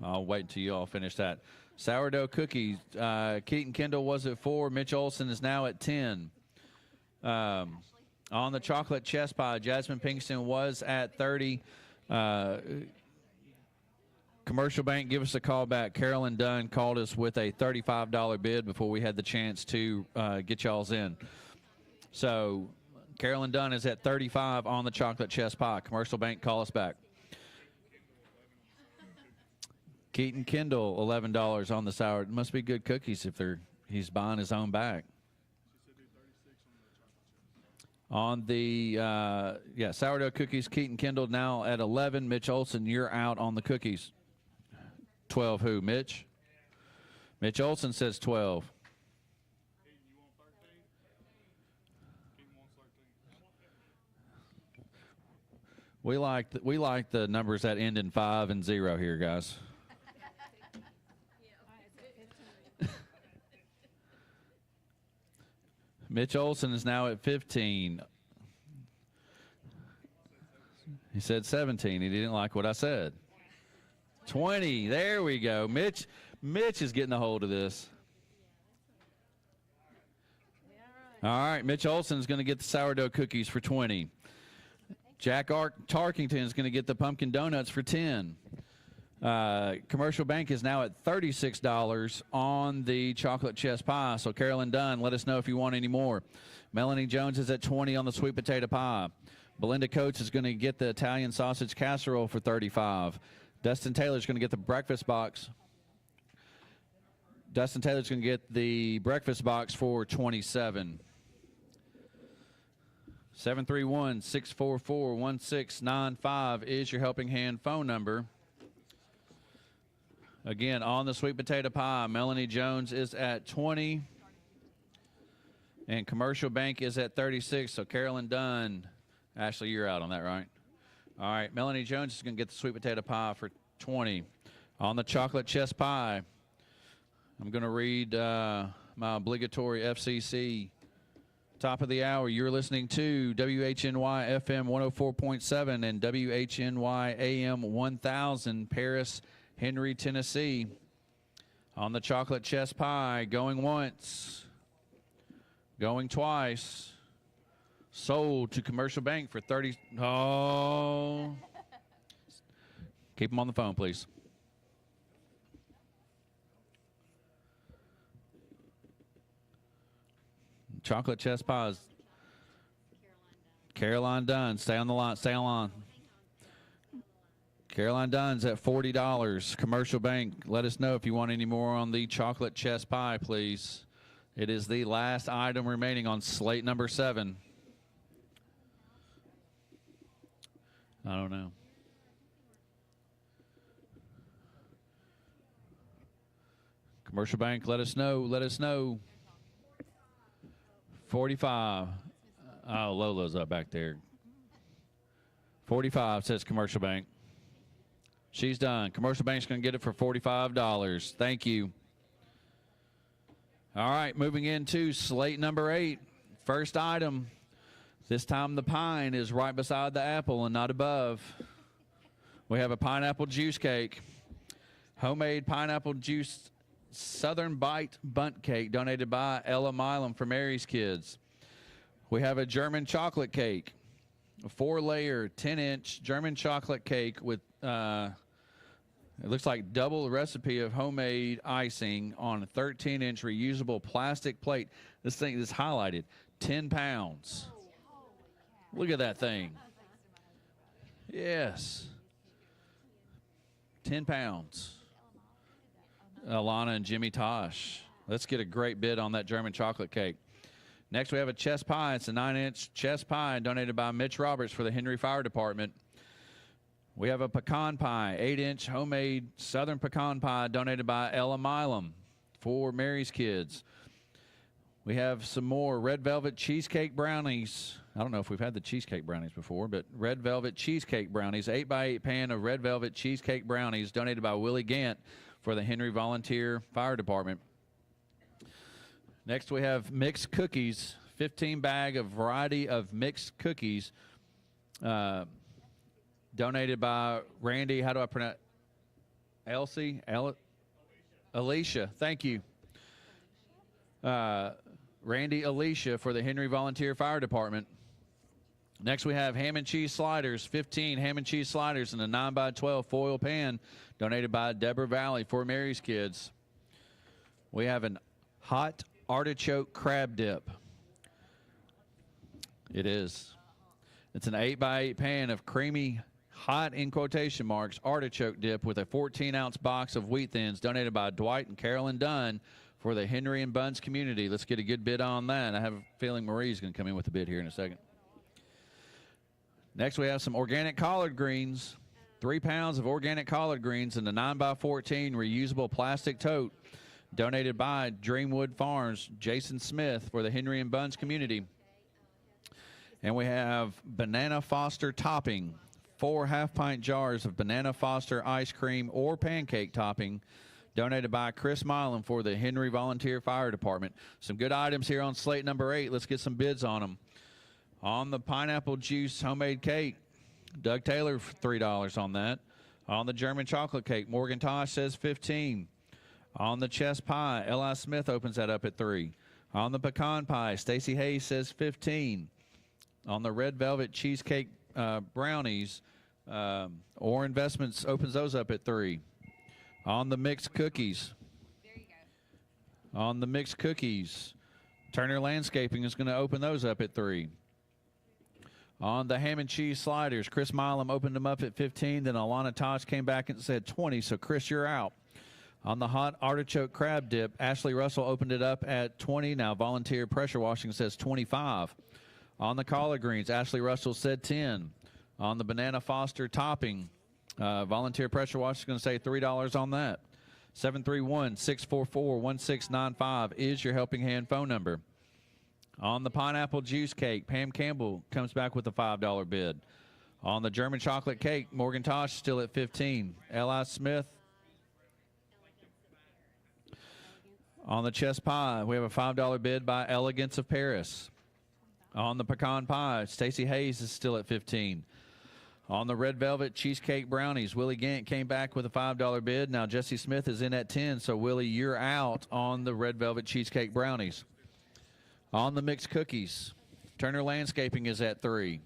[SPEAKER 1] I'll wait until you all finish that. Sourdough cookies, Keaton Kendall was at 4. Mitch Olson is now at 10. On the chocolate chess pie, Jasmine Pinkston was at 30. Commercial Bank, give us a call back. Carolyn Dunn called us with a $35 bid before we had the chance to get y'all's in. So Carolyn Dunn is at 35 on the chocolate chess pie. Commercial Bank, call us back. Keaton Kendall, $11 on the sour. It must be good cookies if he's buying his own back. On the, sourdough cookies, Keaton Kendall now at 11. Mitch Olson, you're out on the cookies. 12 who, Mitch? Mitch Olson says 12. We like the numbers that end in 5 and 0 here, guys. Mitch Olson is now at 15. He said 17. He didn't like what I said. 20. There we go. Mitch is getting a hold of this. All right, Mitch Olson is going to get the sourdough cookies for 20. Jack Tarkington is going to get the pumpkin donuts for 10. Commercial Bank is now at $36 on the chocolate chess pie. So Carolyn Dunn, let us know if you want any more. Melanie Jones is at 20 on the sweet potato pie. Belinda Coates is going to get the Italian sausage casserole for 35. Dustin Taylor is going to get the breakfast box. Dustin Taylor's going to get the breakfast box for 27. 731-644-1695 is your Helping Hand phone number. Again, on the sweet potato pie, Melanie Jones is at 20. And Commercial Bank is at 36. So Carolyn Dunn, Ashley, you're out on that, right? All right, Melanie Jones is going to get the sweet potato pie for 20. On the chocolate chess pie, I'm going to read my obligatory FCC top of the hour. You're listening to WHNY FM 104.7 and WHNY AM 1000, Paris, Henry, Tennessee. On the chocolate chess pie, going once, going twice. Sold to Commercial Bank for 30. Oh. Keep them on the phone, please. Chocolate chess pies. Caroline Dunn, stay on the line. Stay on. Caroline Dunn's at $40. Commercial Bank, let us know if you want any more on the chocolate chess pie, please. It is the last item remaining on slate number 7. I don't know. Commercial Bank, let us know. Let us know. 45. Oh, Lola's up back there. 45 says Commercial Bank. She's done. Commercial Bank's going to get it for $45. Thank you. All right, moving into slate number 8. First item. This time the pine is right beside the apple and not above. We have a pineapple juice cake. Homemade pineapple juice Southern Bite Bundt Cake donated by Ella Milam for Mary's Kids. We have a German chocolate cake. A 4-layer, 10-inch German chocolate cake with, it looks like double the recipe of homemade icing on a 13-inch reusable plastic plate. This thing is highlighted. 10 pounds. Look at that thing. Yes. 10 pounds. Alana and Jimmy Tosh. Let's get a great bid on that German chocolate cake. Next, we have a chess pie. It's a 9-inch chess pie donated by Mitch Roberts for the Henry Fire Department. We have a pecan pie, 8-inch homemade Southern pecan pie donated by Ella Milam for Mary's Kids. We have some more red velvet cheesecake brownies. I don't know if we've had the cheesecake brownies before, but red velvet cheesecake brownies, 8x8 pan of red velvet cheesecake brownies donated by Willie Gant for the Henry Volunteer Fire Department. Next, we have mixed cookies, 15 bag of variety of mixed cookies donated by Randy. How do I pronounce it? Alicia. Thank you. Randy Alicia for the Henry Volunteer Fire Department. Next, we have ham and cheese sliders, 15 ham and cheese sliders in a 9x12 foil pan donated by Deborah Valley for Mary's Kids. We have an hot artichoke crab dip. It is. It's an 8x8 pan of creamy, hot, in quotation marks, artichoke dip with a 14-ounce box of wheat thins donated by Dwight and Carolyn Dunn for the Henry and Buns community. Let's get a good bid on that. I have a feeling Marie's going to come in with a bid here in a second. Next, we have some organic collard greens. 3 pounds of organic collard greens in the 9x14 reusable plastic tote, donated by Dreamwood Farms, Jason Smith, for the Henry and Buns community. And we have Banana Foster topping, 4 half-pint jars of Banana Foster ice cream or pancake topping, donated by Chris Milam for the Henry Volunteer Fire Department. Some good items here on slate number 8. Let's get some bids on them. On the pineapple juice homemade cake, Doug Taylor, $3 on that. On the German chocolate cake, Morgan Tosh says $15. On the chess pie, L.I. Smith opens that up at $3. On the pecan pie, Stacy Hayes says $15. On the red velvet cheesecake brownies, Or Investments opens those up at $3. On the mixed cookies. On the mixed cookies, Turner Landscaping is going to open those up at $3. On the ham and cheese sliders, Chris Milam opened them up at $15. Then Alana Tosh came back and said $20. So, Chris, you're out. On the hot artichoke crab dip, Ashley Russell opened it up at $20. Now, volunteer pressure washing says $25. On the collard greens, Ashley Russell said $10. On the banana Foster topping, volunteer pressure washing is going to say $3 on that. 731-644-1695 is your helping hand phone number. On the pineapple juice cake, Pam Campbell comes back with a $5 bid. On the German chocolate cake, Morgan Tosh still at $15. L.I. Smith. On the chess pie, we have a $5 bid by Elegance of Paris. On the pecan pie, Stacy Hayes is still at $15. On the red velvet cheesecake brownies, Willie Gant came back with a $5 bid. Now Jesse Smith is in at $10. So, Willie, you're out on the red velvet cheesecake brownies. On the mixed cookies, Turner Landscaping is at $3.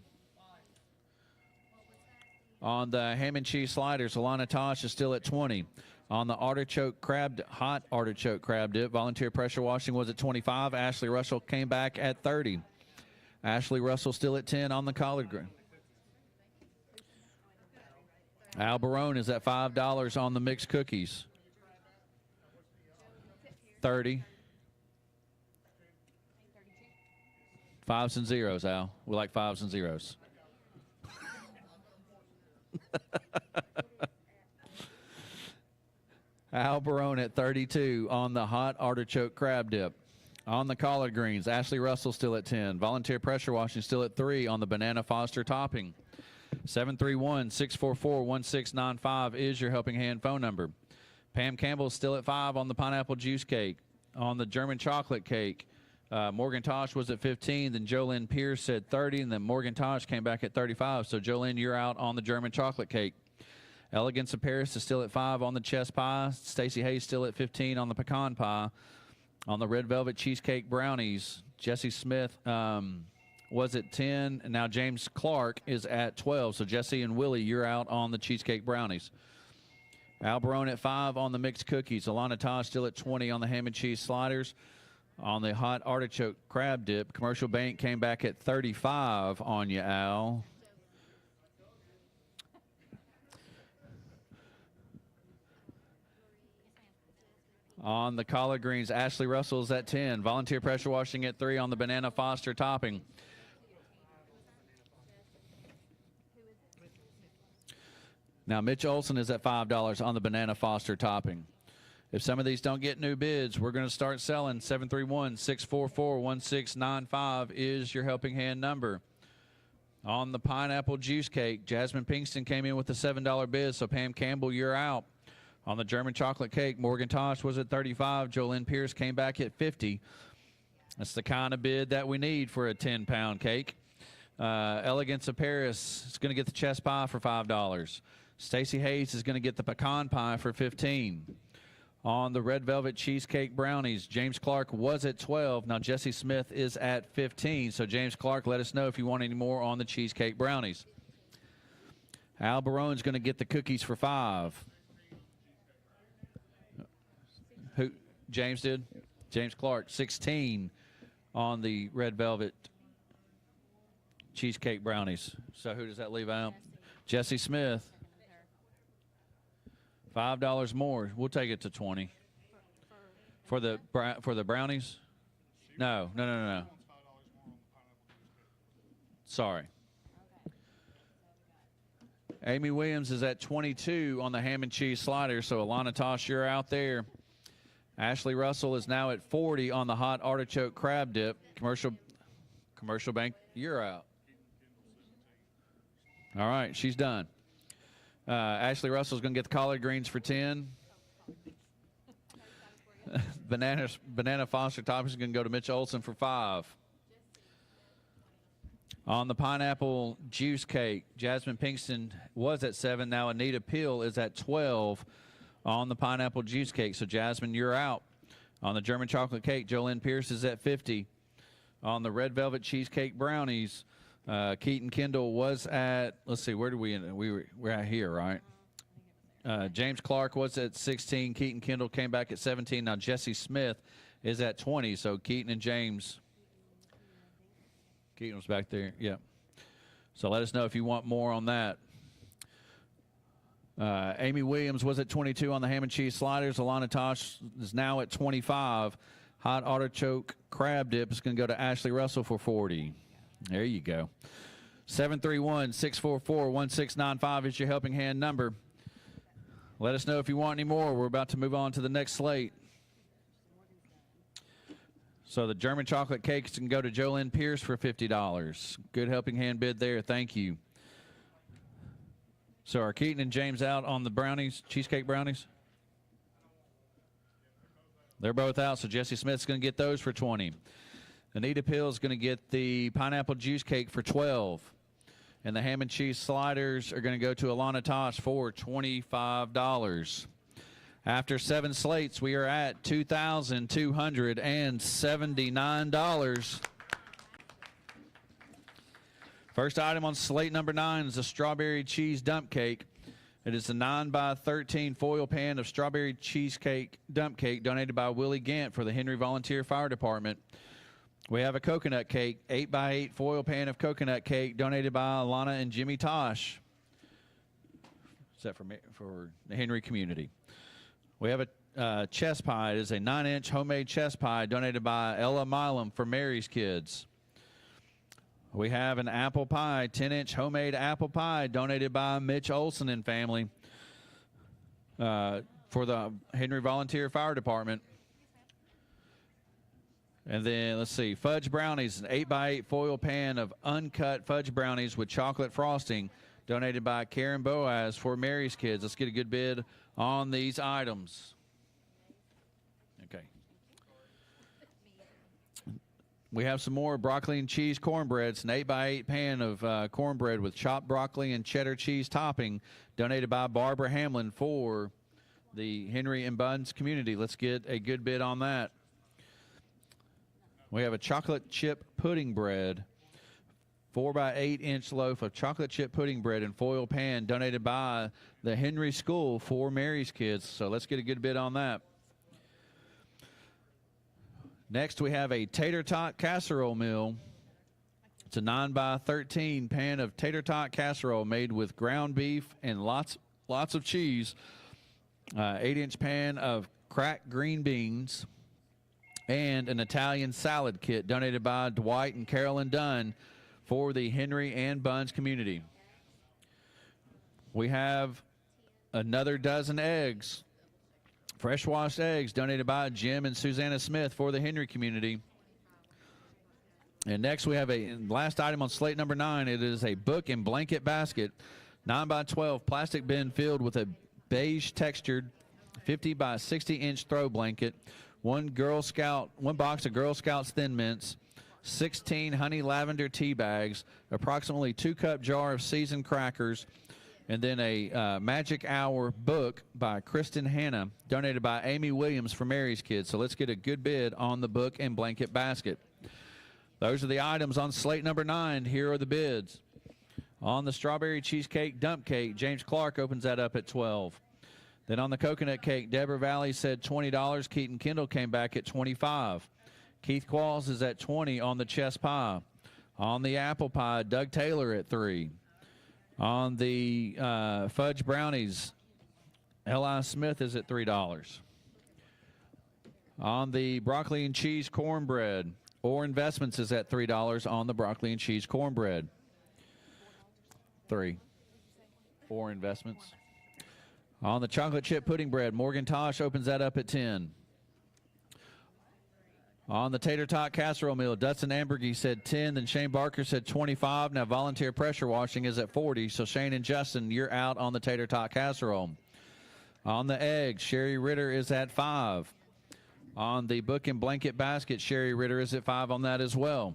[SPEAKER 1] On the ham and cheese sliders, Alana Tosh is still at $20. On the hot artichoke crab dip, volunteer pressure washing was at $25. Ashley Russell came back at $30. Ashley Russell still at $10 on the collard green. Al Barone is at $5 on the mixed cookies. $30. Fives and zeros, Al. We like fives and zeros. Al Barone at $32 on the hot artichoke crab dip. On the collard greens, Ashley Russell still at $10. Volunteer pressure washing still at $3 on the banana Foster topping. 731-644-1695 is your helping hand phone number. Pam Campbell still at $5 on the pineapple juice cake. On the German chocolate cake, Morgan Tosh was at $15. Then Jolynn Pierce said $30, and then Morgan Tosh came back at $35. So, Jolynn, you're out on the German chocolate cake. Elegance of Paris is still at $5 on the chess pie. Stacy Hayes still at $15 on the pecan pie. On the red velvet cheesecake brownies, Jesse Smith was at $10, and now James Clark is at $12. So, Jesse and Willie, you're out on the cheesecake brownies. Al Barone at $5 on the mixed cookies. Alana Tosh still at $20 on the ham and cheese sliders. On the hot artichoke crab dip, Commercial Bank came back at $35 on you, Al. On the collard greens, Ashley Russell's at $10. Volunteer pressure washing at $3 on the banana Foster topping. Now, Mitch Olson is at $5 on the banana Foster topping. If some of these don't get new bids, we're going to start selling. 731-644-1695 is your helping hand number. On the pineapple juice cake, Jasmine Pinkston came in with a $7 bid, so Pam Campbell, you're out. On the German chocolate cake, Morgan Tosh was at $35. Jolynn Pierce came back at $50. That's the kind of bid that we need for a 10-pound cake. Elegance of Paris is going to get the chess pie for $5. Stacy Hayes is going to get the pecan pie for $15. On the red velvet cheesecake brownies, James Clark was at $12. Now Jesse Smith is at $15. So, James Clark, let us know if you want any more on the cheesecake brownies. Al Barone's going to get the cookies for $5. Who? James did? James Clark, $16 on the red velvet cheesecake brownies. So who does that leave out? Jesse Smith. $5 more. We'll take it to $20. For the brownies? No. Sorry. Amy Williams is at 22 on the ham and cheese slider. So Alana Tosh, you're out there. Ashley Russell is now at 40 on the hot artichoke crab dip. Commercial Bank, you're out. All right, she's done. Ashley Russell's going to get the collard greens for 10. Banana Foster toppings is going to go to Mitch Olson for 5. On the pineapple juice cake, Jasmine Pinkston was at 7. Now Anita Peel is at 12 on the pineapple juice cake. So, Jasmine, you're out. On the German chocolate cake, Jolynn Pierce is at 50. On the red velvet cheesecake brownies, Keaton Kendall was at, let's see, where did we end? We're at here, right? James Clark was at 16. Keaton Kendall came back at 17. Now Jesse Smith is at 20. So Keaton and James. Keaton was back there. Yeah. So let us know if you want more on that. Amy Williams was at 22 on the ham and cheese sliders. Alana Tosh is now at 25. Hot artichoke crab dip is going to go to Ashley Russell for 40. There you go. 731-644-1695 is your helping hand number. Let us know if you want any more. We're about to move on to the next slate. So the German chocolate cakes can go to Jolynn Pierce for $50. Good helping hand bid there. Thank you. So are Keaton and James out on the brownies, cheesecake brownies? They're both out, so Jesse Smith's going to get those for 20. Anita Peel is going to get the pineapple juice cake for 12. And the ham and cheese sliders are going to go to Alana Tosh for $25. After 7 slates, we are at $2,279. First item on slate number 9 is a strawberry cheese dump cake. It is a 9x13 foil pan of strawberry cheesecake dump cake donated by Willie Gant for the Henry Volunteer Fire Department. We have a coconut cake, 8x8 foil pan of coconut cake donated by Alana and Jimmy Tosh. Is that for the Henry community? We have a chess pie. It is a 9-inch homemade chess pie donated by Ella Milam for Mary's Kids. We have an apple pie, 10-inch homemade apple pie donated by Mitch Olson and family for the Henry Volunteer Fire Department. And then, let's see, fudge brownies, an 8x8 foil pan of uncut fudge brownies with chocolate frosting donated by Karen Boaz for Mary's Kids. Let's get a good bid on these items. Okay. We have some more broccoli and cheese cornbread. An 8x8 pan of cornbread with chopped broccoli and cheddar cheese topping donated by Barbara Hamlin for the Henry and Buns community. Let's get a good bid on that. We have a chocolate chip pudding bread, 4x8-inch loaf of chocolate chip pudding bread in foil pan donated by the Henry School for Mary's Kids. So let's get a good bid on that. Next, we have a tater tot casserole meal. It's a 9x13 pan of tater tot casserole made with ground beef and lots of cheese. 8-inch pan of cracked green beans and an Italian salad kit donated by Dwight and Carolyn Dunn for the Henry and Buns community. We have another dozen eggs. Fresh washed eggs donated by Jim and Susanna Smith for the Henry community. And next we have a last item on slate number 9. It is a book and blanket basket, 9x12 plastic bin filled with a beige textured 50x60-inch throw blanket, one box of Girl Scouts Thin Mints, 16 honey lavender tea bags, approximately 2-cup jar of seasoned crackers, and then a Magic Hour book by Kristen Hanna, donated by Amy Williams for Mary's Kids. So let's get a good bid on the book and blanket basket. Those are the items on slate number 9. Here are the bids. On the strawberry cheesecake dump cake, James Clark opens that up at $12. Then on the coconut cake, Deborah Valley said $20. Keaton Kendall came back at $25. Keith Qualls is at $20 on the chess pie. On the apple pie, Doug Taylor at $3. On the fudge brownies, L.I. Smith is at $3. On the broccoli and cheese cornbread, Orr Investments is at $3 on the broccoli and cheese cornbread. 3. or investments. On the chocolate chip pudding bread, Morgan Tosh opens that up at 10. On the tater tot casserole meal, Dustin Ambergy said 10, then Shane Barker said 25. Now volunteer pressure washing is at 40, so Shane and Justin, you're out on the tater tot casserole. On the eggs, Sherry Ritter is at 5. On the book and blanket basket, Sherry Ritter is at 5 on that as well.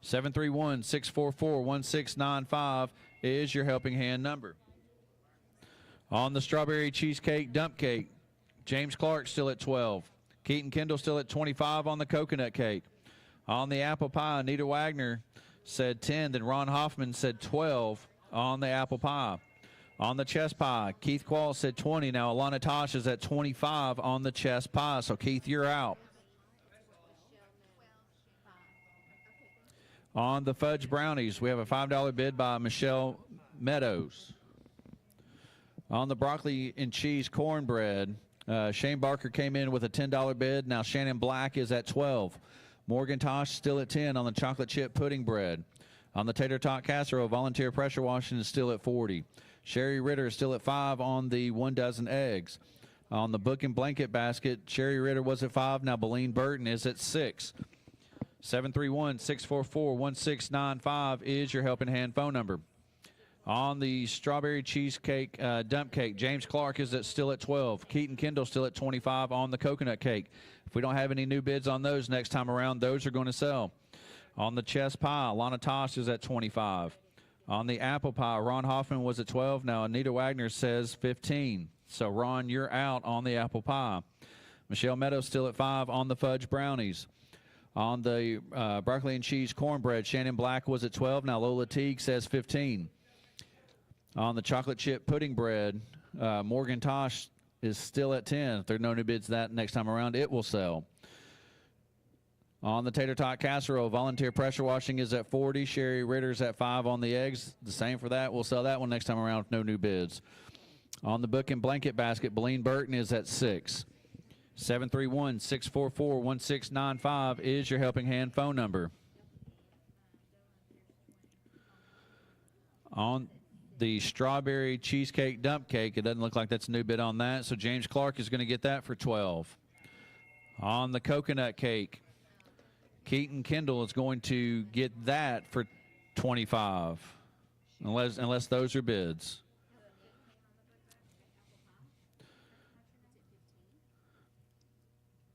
[SPEAKER 1] 731-644-1695 is your helping hand number. On the strawberry cheesecake dump cake, James Clark still at 12. Keaton Kendall still at 25 on the coconut cake. On the apple pie, Anita Wagner said 10, then Ron Hoffman said 12 on the apple pie. On the chess pie, Keith Quall said 20. Now Alana Tosh is at 25 on the chess pie. So Keith, you're out. On the fudge brownies, we have a $5 bid by Michelle Meadows. On the broccoli and cheese cornbread, Shane Barker came in with a $10 bid. Now Shannon Black is at 12. Morgan Tosh still at 10 on the chocolate chip pudding bread. On the tater tot casserole, volunteer pressure washing is still at 40. Sherry Ritter is still at 5 on the 1 dozen eggs. On the book and blanket basket, Sherry Ritter was at 5. Now Beleen Burton is at 6. 731-644-1695 is your helping hand phone number. On the strawberry cheesecake dump cake, James Clark is still at 12. Keaton Kendall still at 25 on the coconut cake. If we don't have any new bids on those next time around, those are going to sell. On the chess pie, Lana Tosh is at 25. On the apple pie, Ron Hoffman was at 12. Now Anita Wagner says 15. So, Ron, you're out on the apple pie. Michelle Meadows still at 5 on the fudge brownies. On the broccoli and cheese cornbread, Shannon Black was at 12. Now Lola Teague says 15. On the chocolate chip pudding bread, Morgan Tosh is still at 10. If there are no new bids that next time around, it will sell. On the tater tot casserole, volunteer pressure washing is at 40. Sherry Ritter's at 5 on the eggs. The same for that. We'll sell that one next time around with no new bids. On the book and blanket basket, Beleen Burton is at 6. 731-644-1695 is your helping hand phone number. On the strawberry cheesecake dump cake, it doesn't look like that's a new bid on that, so James Clark is going to get that for 12. On the coconut cake, Keaton Kendall is going to get that for 25, unless those are bids.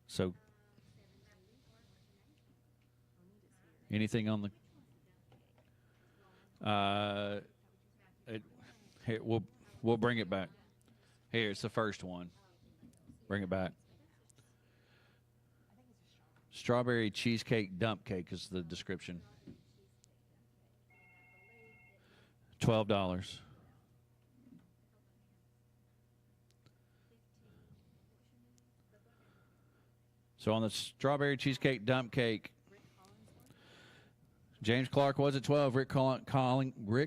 [SPEAKER 1] So, anything on the? Here, we'll bring it back. Here, it's the first one. Bring it back. Strawberry cheesecake dump cake is the description. $12. So on the strawberry cheesecake dump cake, James Clark was at 12. Rick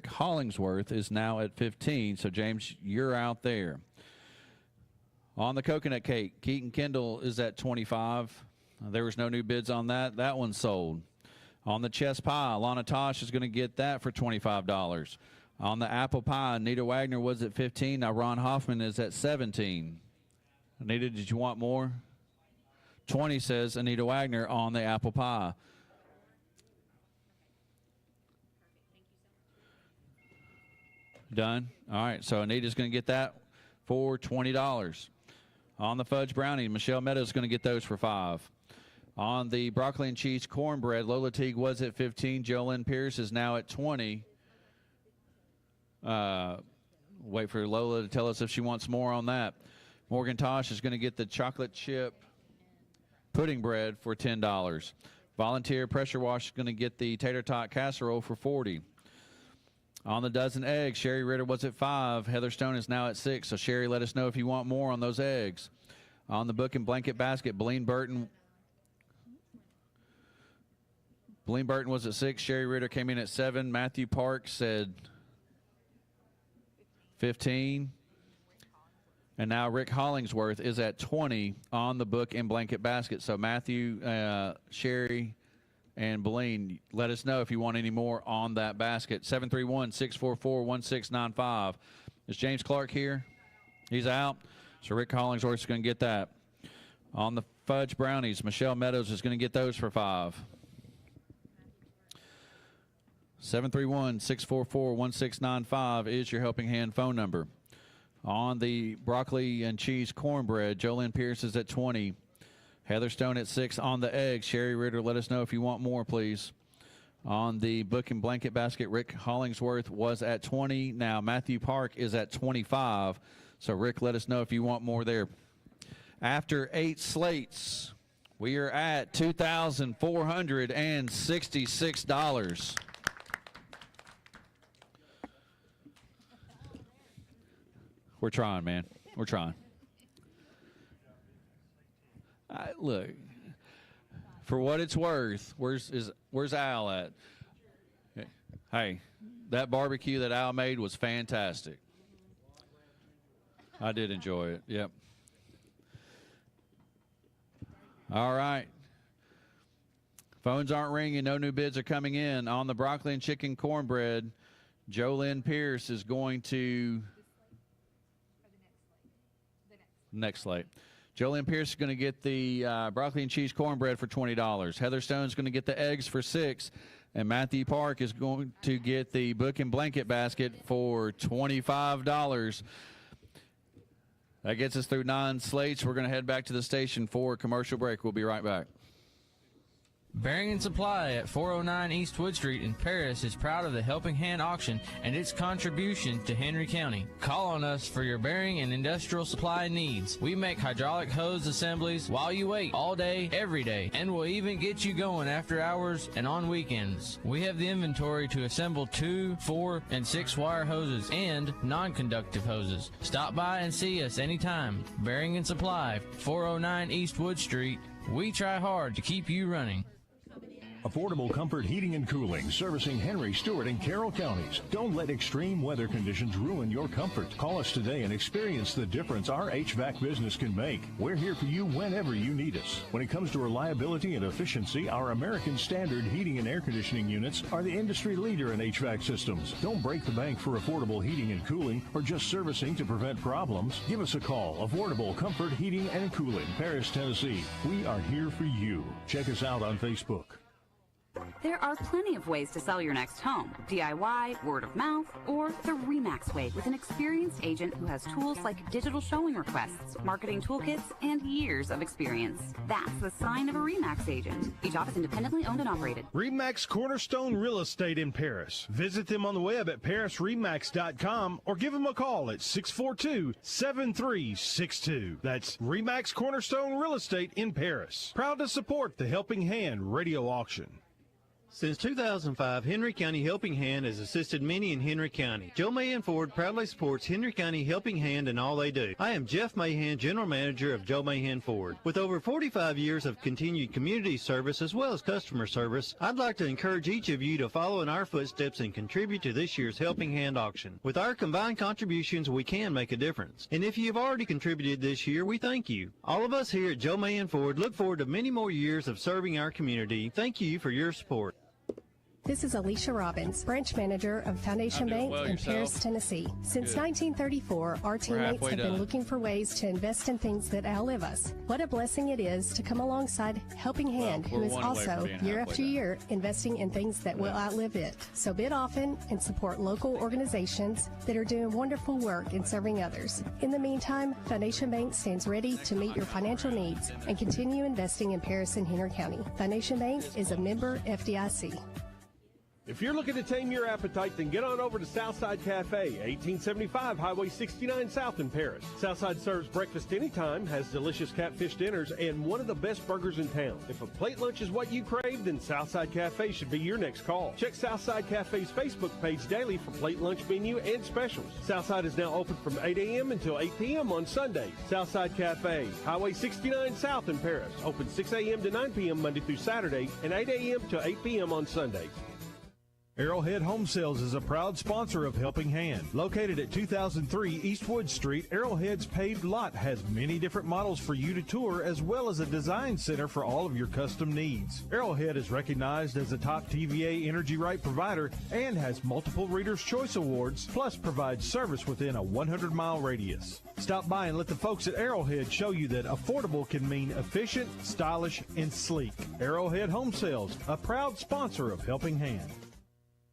[SPEAKER 1] Hollingsworth is now at 15. So, James, you're out there. On the coconut cake, Keaton Kendall is at 25. There was no new bids on that. That one's sold. On the chess pie, Lana Tosh is going to get that for $25. On the apple pie, Anita Wagner was at 15. Now Ron Hoffman is at 17. Anita, did you want more? 20 says Anita Wagner on the apple pie. Done? All right, so Anita's going to get that for $20. On the fudge brownie, Michelle Meadows is going to get those for $5. On the broccoli and cheese cornbread, Lola Teague was at 15. Jolynn Pierce is now at 20. Wait for Lola to tell us if she wants more on that. Morgan Tosh is going to get the chocolate chip pudding bread for $10. Volunteer pressure wash is going to get the tater tot casserole for $40. On the dozen eggs, Sherry Ritter was at 5. Heather Stone is now at 6. So, Sherry, let us know if you want more on those eggs. On the book and blanket basket, Beleen Burton was at 6. Sherry Ritter came in at 7. Matthew Park said 15. And now Rick Hollingsworth is at 20 on the book and blanket basket. So Matthew, Sherry, and Beline. Let us know if you want any more on that basket. 731-644-1695. Is James Clark here? He's out. So Rick Hollingsworth is going to get that. On the fudge brownies, Michelle Meadows is going to get those for 5. 731-644-1695 is your helping hand phone number. On the broccoli and cheese cornbread, Jolynn Pierce is at 20. Heather Stone at 6 on the eggs. Sherry Ritter, let us know if you want more, please. On the book and blanket basket, Rick Hollingsworth was at 20. Now Matthew Park is at 25. So, Rick, let us know if you want more there. After 8 slates, we are at $2,466. We're trying, man. We're trying. Look, for what it's worth, where's Al at? Hey, that barbecue that Al made was fantastic. I did enjoy it. Yep. All right. Phones aren't ringing. No new bids are coming in. On the broccoli and chicken cornbread, Jolynn Pierce is going to next slate. Jolynn Pierce is going to get the broccoli and cheese cornbread for $20. Heather Stone's going to get the eggs for $6. And Matthew Park is going to get the book and blanket basket for $25. That gets us through 9 slates. We're going to head back to the station for a commercial break. We'll be right back.
[SPEAKER 21] Bearing & Supply at 409 East Wood Street in Paris is proud of the Helping Hand auction and its contribution to Henry County. Call on us for your bearing and industrial supply needs. We make hydraulic hose assemblies while you wait, all day, every day, and we'll even get you going after hours and on weekends. We have the inventory to assemble 2, 4, and 6 wire hoses and non-conductive hoses. Stop by and see us anytime. Bearing & Supply, 409 East Wood Street. We try hard to keep you running.
[SPEAKER 22] Affordable Comfort Heating and Cooling, servicing Henry, Stewart, and Carroll counties. Don't let extreme weather conditions ruin your comfort. Call us today and experience the difference our HVAC business can make. We're here for you whenever you need us. When it comes to reliability and efficiency, our American Standard heating and air conditioning units are the industry leader in HVAC systems. Don't break the bank for affordable heating and cooling or just servicing to prevent problems. Give us a call. Affordable Comfort Heating and Cooling, Paris, Tennessee. We are here for you. Check us out on Facebook.
[SPEAKER 23] There are plenty of ways to sell your next home. DIY, word of mouth, or the RE/MAX way with an experienced agent who has tools like digital showing requests, marketing toolkits, and years of experience. That's the sign of a RE/MAX agent. Each office independently owned and operated.
[SPEAKER 2] RE/MAX Cornerstone Real Estate in Paris. Visit them on the web at parisremax.com or give them a call at 642-7362. That's RE/MAX Cornerstone Real Estate in Paris. Proud to support the Helping Hand radio auction.
[SPEAKER 24] Since 2005, Henry County Helping Hand has assisted many in Henry County. Joe Mahan Ford proudly supports Henry County Helping Hand in all they do. I am Jeff Mahan, General Manager of Joe Mahan Ford. With over 45 years of continued community service as well as customer service, I'd like to encourage each of you to follow in our footsteps and contribute to this year's Helping Hand auction. With our combined contributions, we can make a difference. And if you've already contributed this year, we thank you. All of us here at Joe Mahan Ford look forward to many more years of serving our community. Thank you for your support.
[SPEAKER 25] This is Alicia Robbins, branch manager of Foundation Bank in Paris, Tennessee. Since 1934, our teammates have been looking for ways to invest in things that outlive us. What a blessing it is to come alongside Helping Hand, who is also, year after year, investing in things that will outlive it. So bid often and support local organizations that are doing wonderful work in serving others. In the meantime, Foundation Bank stands ready to meet your financial needs and continue investing in Paris and Henry County. Foundation Bank is a member FDIC.
[SPEAKER 2] If you're looking to tame your appetite, then get on over to Southside Cafe, 1875 Highway 69 South in Paris. Southside serves breakfast anytime, has delicious catfish dinners, and one of the best burgers in town. If a plate lunch is what you crave, then Southside Cafe should be your next call. Check Southside Cafe's Facebook page daily for plate lunch menu and specials. Southside is now open from 8 a.m. until 8 p.m. on Sundays. Southside Cafe, Highway 69 South in Paris. Open 6 a.m. to 9 p.m. Monday through Saturday and 8 a.m. to 8 p.m. on Sundays. Arrowhead Home Sales is a proud sponsor of Helping Hand. Located at 2003 East Wood Street, Arrowhead's paved lot has many different models for you to tour, as well as a design center for all of your custom needs. Arrowhead is recognized as a top TVA Energy Right provider and has multiple Reader's Choice Awards, plus provides service within a 100-mile radius. Stop by and let the folks at Arrowhead show you that affordable can mean efficient, stylish, and sleek. Arrowhead Home Sales, a proud sponsor of Helping Hand.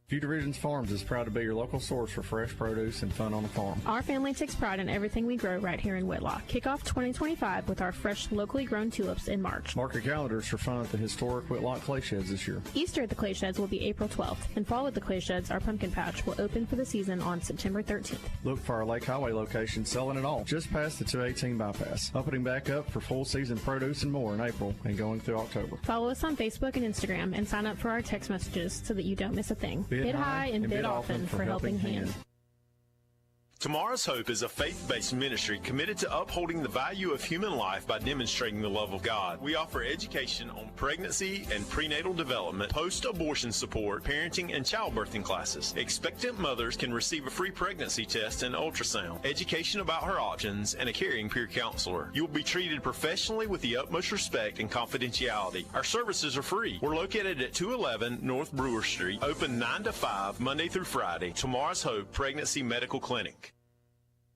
[SPEAKER 4] Few Divisions Farms is proud to be your local source for fresh produce and fun on the farm.
[SPEAKER 5] Our family takes pride in everything we grow right here in Whitlock. Kick off 2025 with our fresh, locally grown tulips in March.
[SPEAKER 4] Mark your calendars for fun at the historic Whitlock Clay Sheds this year.
[SPEAKER 5] Easter at the Clay Sheds will be April 12th, and Fall at the Clay Sheds, our pumpkin patch, will open for the season on September 13th.
[SPEAKER 4] Look for our Lake Highway location selling it all, just past the 218 bypass. Opening back up for full season produce and more in April and going through October.
[SPEAKER 5] Follow us on Facebook and Instagram and sign up for our text messages so that you don't miss a thing. Bid high and bid often for Helping Hand.
[SPEAKER 8] Tomorrow's Hope is a faith-based ministry committed to upholding the value of human life by demonstrating the love of God. We offer education on pregnancy and prenatal development, post-abortion support, parenting, and childbirthing classes. Expectant mothers can receive a free pregnancy test and ultrasound, education about her options, and a caring peer counselor. You'll be treated professionally with the utmost respect and confidentiality. Our services are free. We're located at 211 North Brewer Street, open 9 to 5, Monday through Friday. Tomorrow's Hope Pregnancy Medical Clinic.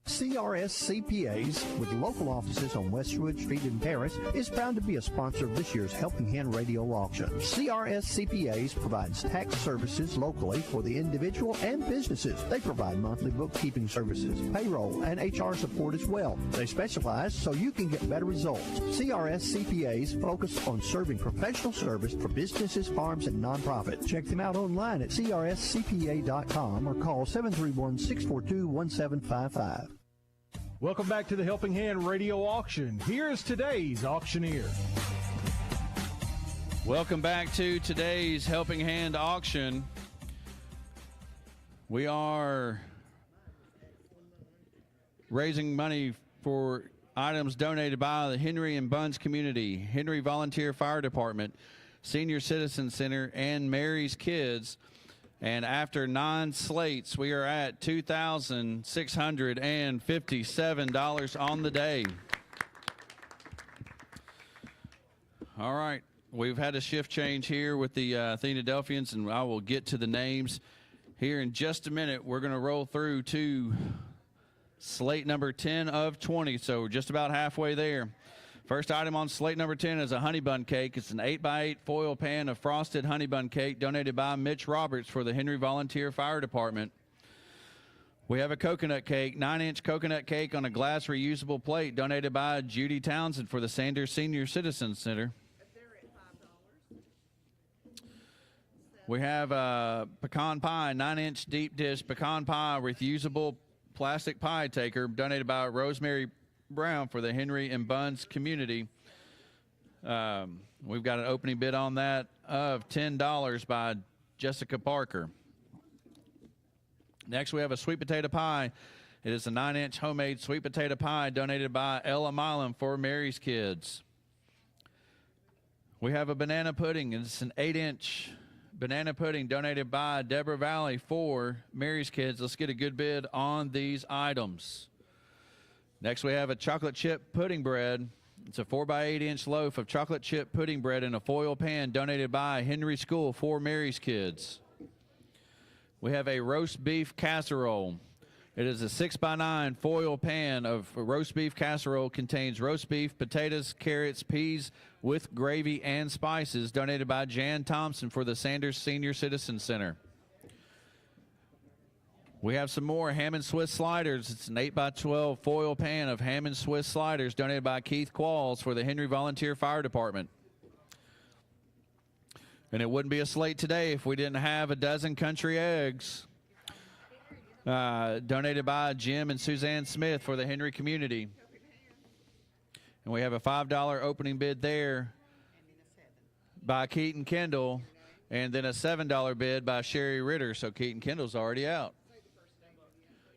[SPEAKER 3] CRS CPAs, with local offices on Westwood Street in Paris, is proud to be a sponsor of this year's Helping Hand Radio Auction. CRS CPAs provides tax services locally for the individual and businesses. They provide monthly bookkeeping services, payroll, and HR support as well. They specialize so you can get better results. CRS CPAs focus on serving professional service for businesses, farms, and nonprofits. Check them out online at crscpa.com or call 731-642-1755.
[SPEAKER 2] Welcome back to the Helping Hand Radio Auction. Here's today's auctioneer.
[SPEAKER 1] Welcome back to today's Helping Hand Auction. We are raising money for items donated by the Henry and Buns community, Henry Volunteer Fire Department, Senior Citizen Center, and Mary's Kids. And after 9 slates, we are at $2,657 on the day. All right. We've had a shift change here with the Athenadelphians, and I will get to the names here in just a minute. We're going to roll through to slate number 10 of 20, so we're just about halfway there. First item on slate number 10 is a honey bun cake. It's an 8x8 foil pan of frosted honey bun cake donated by Mitch Roberts for the Henry Volunteer Fire Department. We have a coconut cake, 9-inch coconut cake on a glass reusable plate donated by Judy Townsend for the Sanders Senior Citizen Center. We have a pecan pie, 9-inch deep dish pecan pie with usable plastic pie taker donated by Rosemary Brown for the Henry and Buns community. We've got an opening bid on that of $10 by Jessica Parker. Next, we have a sweet potato pie. It is a 9-inch homemade sweet potato pie donated by Ella Milam for Mary's Kids. We have a banana pudding. It's an 8-inch banana pudding donated by Deborah Valley for Mary's Kids. Let's get a good bid on these items. Next, we have a chocolate chip pudding bread. It's a 4x8-inch loaf of chocolate chip pudding bread in a foil pan donated by Henry School for Mary's Kids. We have a roast beef casserole. It is a 6x9 foil pan of roast beef casserole. Contains roast beef, potatoes, carrots, peas with gravy and spices donated by Jan Thompson for the Sanders Senior Citizen Center. We have some more ham and Swiss sliders. It's an 8x12 foil pan of ham and Swiss sliders donated by Keith Qualls for the Henry Volunteer Fire Department. And it wouldn't be a slate today if we didn't have a dozen country eggs donated by Jim and Suzanne Smith for the Henry community. And we have a $5 opening bid there by Keaton Kendall, and then a $7 bid by Sherry Ritter. So Keaton Kendall's already out.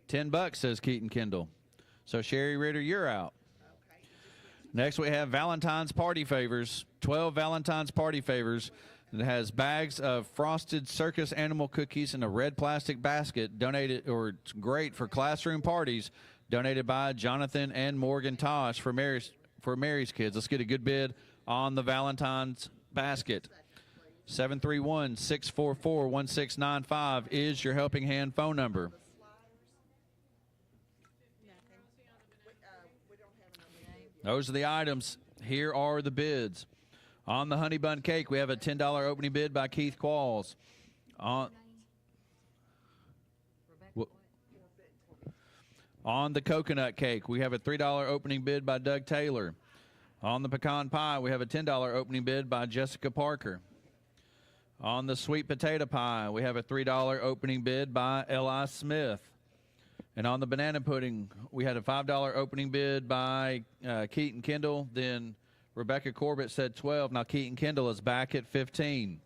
[SPEAKER 1] $10 says Keaton Kendall. So Sherry Ritter, you're out. Next we have Valentine's party favors. 12 Valentine's party favors. It has bags of frosted circus animal cookies in a red plastic basket, donated, or it's great for classroom parties, donated by Jonathan and Morgan Tosh for Mary's kids. Let's get a good bid on the Valentine's basket. 731-644-1695 is your Helping Hand phone number. Those are the items. Here are the bids. On the honey bun cake, we have a $10 opening bid by Keith Qualls. On the coconut cake, we have a $3 opening bid by Doug Taylor. On the pecan pie, we have a $10 opening bid by Jessica Parker. On the sweet potato pie, we have a $3 opening bid by L.I. Smith. And on the banana pudding, we had a $5 opening bid by Keaton Kendall. Then Rebecca Corbett said 12. Now Keaton Kendall is back at 15.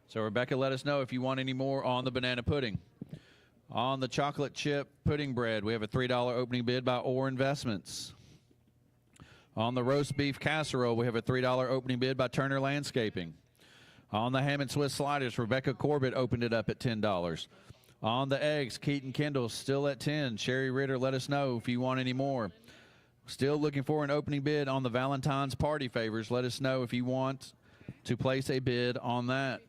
[SPEAKER 1] So Rebecca, let us know if you want any more on the banana pudding. On the chocolate chip pudding bread, we have a $3 opening bid by Orr Investments. On the roast beef casserole, we have a $3 opening bid by Turner Landscaping. On the ham and Swiss sliders, Rebecca Corbett opened it up at $10. On the eggs, Keaton Kendall still at 10. Sherry Ritter, let us know if you want any more. Still looking for an opening bid on the Valentine's party favors. Let us know if you want to place a bid on that.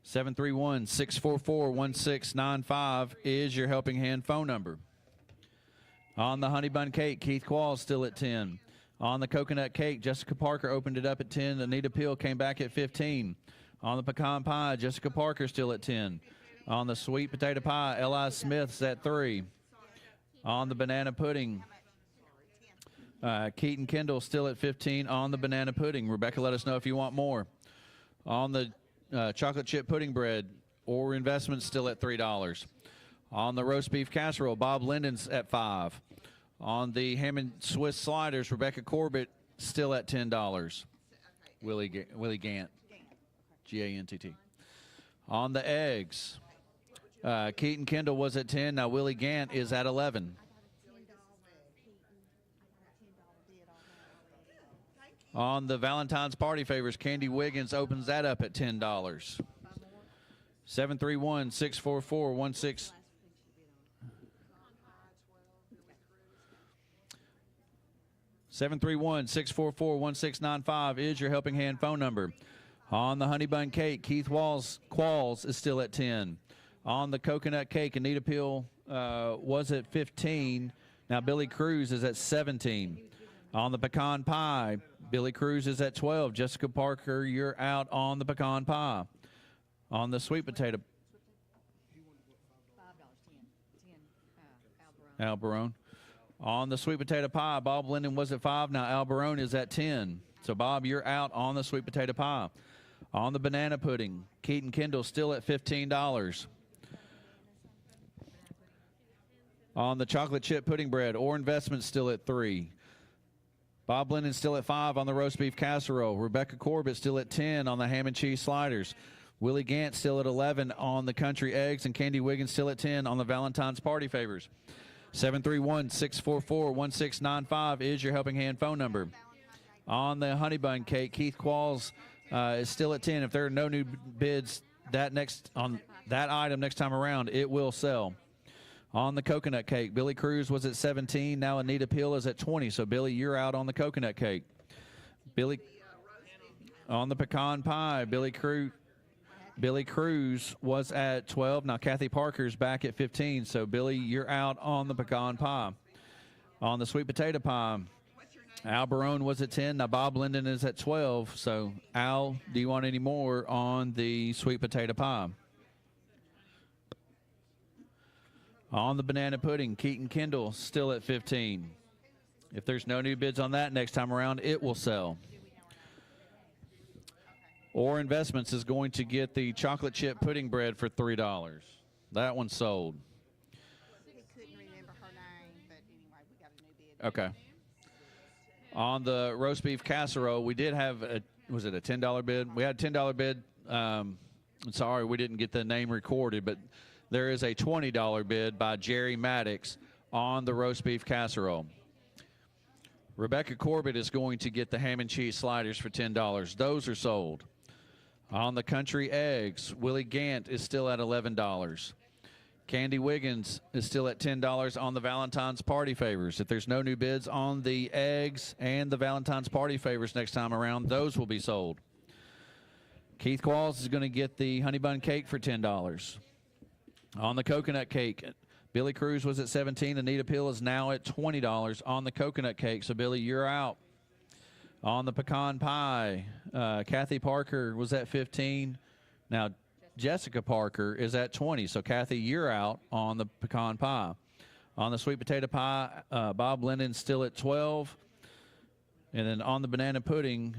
[SPEAKER 1] 731-644-1695 is your Helping Hand phone number. On the honey bun cake, Keith Qualls still at 10. On the coconut cake, Jessica Parker opened it up at 10. Anita Peel came back at 15. On the pecan pie, Jessica Parker still at 10. On the sweet potato pie, L.I. Smith's at 3. On the banana pudding, Keaton Kendall still at 15 on the banana pudding. Rebecca, let us know if you want more. On the chocolate chip pudding bread, Orr Investments still at $3. On the roast beef casserole, Bob Linden's at 5. On the ham and Swiss sliders, Rebecca Corbett still at $10. Willie Gant, G-A-N-T-T. On the eggs, Keaton Kendall was at 10. Now Willie Gant is at 11. On the Valentine's party favors, Candy Wiggins opens that up at $10. 731-644-16. 731-644-1695 is your Helping Hand phone number. On the honey bun cake, Keith Qualls is still at 10. On the coconut cake, Anita Peel was at 15. Now Billy Cruz is at 17. On the pecan pie, Billy Cruz is at 12. Jessica Parker, you're out on the pecan pie. On the sweet potato, Al Barone. On the sweet potato pie, Bob Linden was at 5. Now Al Barone is at 10. So, Bob, you're out on the sweet potato pie. On the banana pudding, Keaton Kendall still at $15. On the chocolate chip pudding bread, Orr Investments still at 3. Bob Linden still at 5 on the roast beef casserole. Rebecca Corbett still at 10 on the ham and cheese sliders. Willie Gant still at 11 on the country eggs, and Candy Wiggins still at 10 on the Valentine's party favors. 731-644-1695 is your Helping Hand phone number. On the honey bun cake, Keith Qualls is still at 10. If there are no new bids on that item next time around, it will sell. On the coconut cake, Billy Cruz was at 17. Now Anita Peel is at 20. So, Billy, you're out on the coconut cake. Billy, on the pecan pie, Billy Cruz was at 12. Now Kathy Parker's back at 15. So, Billy, you're out on the pecan pie. On the sweet potato pie, Al Barone was at 10. Now Bob Linden is at 12. So, Al, do you want any more on the sweet potato pie? On the banana pudding, Keaton Kendall still at 15. If there's no new bids on that next time around, it will sell. Orr Investments is going to get the chocolate chip pudding bread for $3. That one's sold. Okay. On the roast beef casserole, we did have was it a $10 bid? We had a $10 bid. Sorry, we didn't get the name recorded, but there is a $20 bid by Jerry Maddox on the roast beef casserole. Rebecca Corbett is going to get the ham and cheese sliders for $10. Those are sold. On the country eggs, Willie Gant is still at $11. Candy Wiggins is still at $10 on the Valentine's Party Favors. If there's no new bids on the eggs and the Valentine's Party Favors next time around, those will be sold. Keith Qualls is going to get the honey bun cake for $10. On the coconut cake, Billy Cruz was at $17. Anita Peel is now at $20 on the coconut cake. So, Billy, you're out. On the pecan pie, Kathy Parker was at $15. Now, Jessica Parker is at $20. So, Kathy, you're out on the pecan pie. On the sweet potato pie, Bob Linden's still at $12. And then on the banana pudding,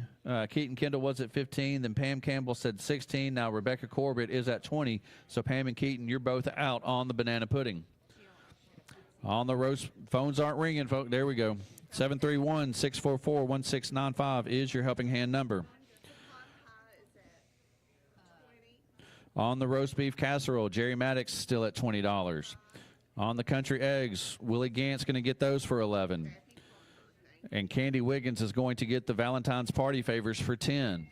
[SPEAKER 1] Keaton Kendall was at $15. Then Pam Campbell said $16. Now Rebecca Corbett is at $20. So, Pam and Keaton, you're both out on the banana pudding. On the roast, phones aren't ringing, folks. There we go. 731-644-1695 is your helping hand number. On the roast beef casserole, Jerry Maddox still at $20. On the country eggs, Willie Gant's going to get those for $11. And Candy Wiggins is going to get the Valentine's Party Favors for $10.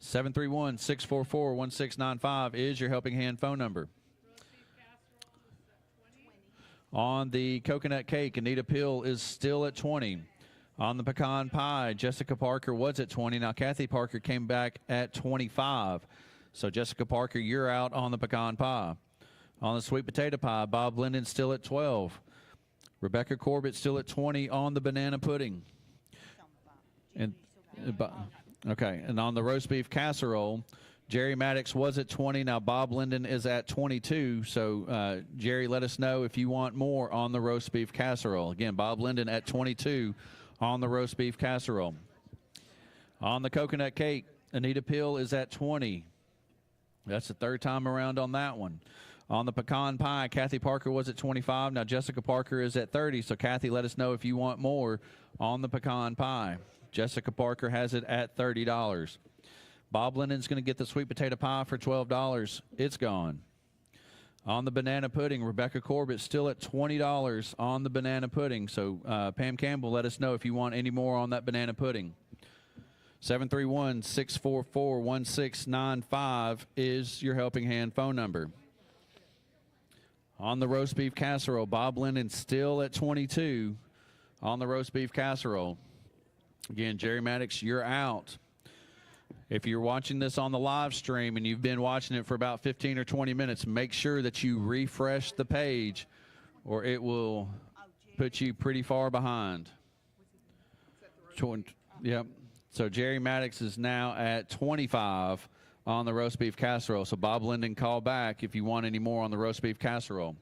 [SPEAKER 1] 731-644-1695 is your helping hand phone number. On the coconut cake, Anita Peel is still at $20. On the pecan pie, Jessica Parker was at $20. Now, Kathy Parker came back at $25. So, Jessica Parker, you're out on the pecan pie. On the sweet potato pie, Bob Linden still at $12. Rebecca Corbett still at $20 on the banana pudding. And okay, and on the roast beef casserole, Jerry Maddox was at $20. Now Bob Linden is at $22. So, Jerry, let us know if you want more on the roast beef casserole. Again, Bob Linden at $22 on the roast beef casserole. On the coconut cake, Anita Peel is at $20. That's the third time around on that one. On the pecan pie, Kathy Parker was at $25. Now Jessica Parker is at $30. So, Kathy, let us know if you want more on the pecan pie. Jessica Parker has it at $30. Bob Linden's going to get the sweet potato pie for $12. It's gone. On the banana pudding, Rebecca Corbett still at $20 on the banana pudding. So, Pam Campbell, let us know if you want any more on that banana pudding. 731-644-1695 is your helping hand phone number. On the roast beef casserole, Bob Linden still at $22 on the roast beef casserole. Again, Jerry Maddox, you're out. If you're watching this on the live stream and you've been watching it for about 15 or 20 minutes, make sure that you refresh the page or it will put you pretty far behind. Yep. So Jerry Maddox is now at 25 on the roast beef casserole. So Bob Linden, call back if you want any more on the roast beef casserole.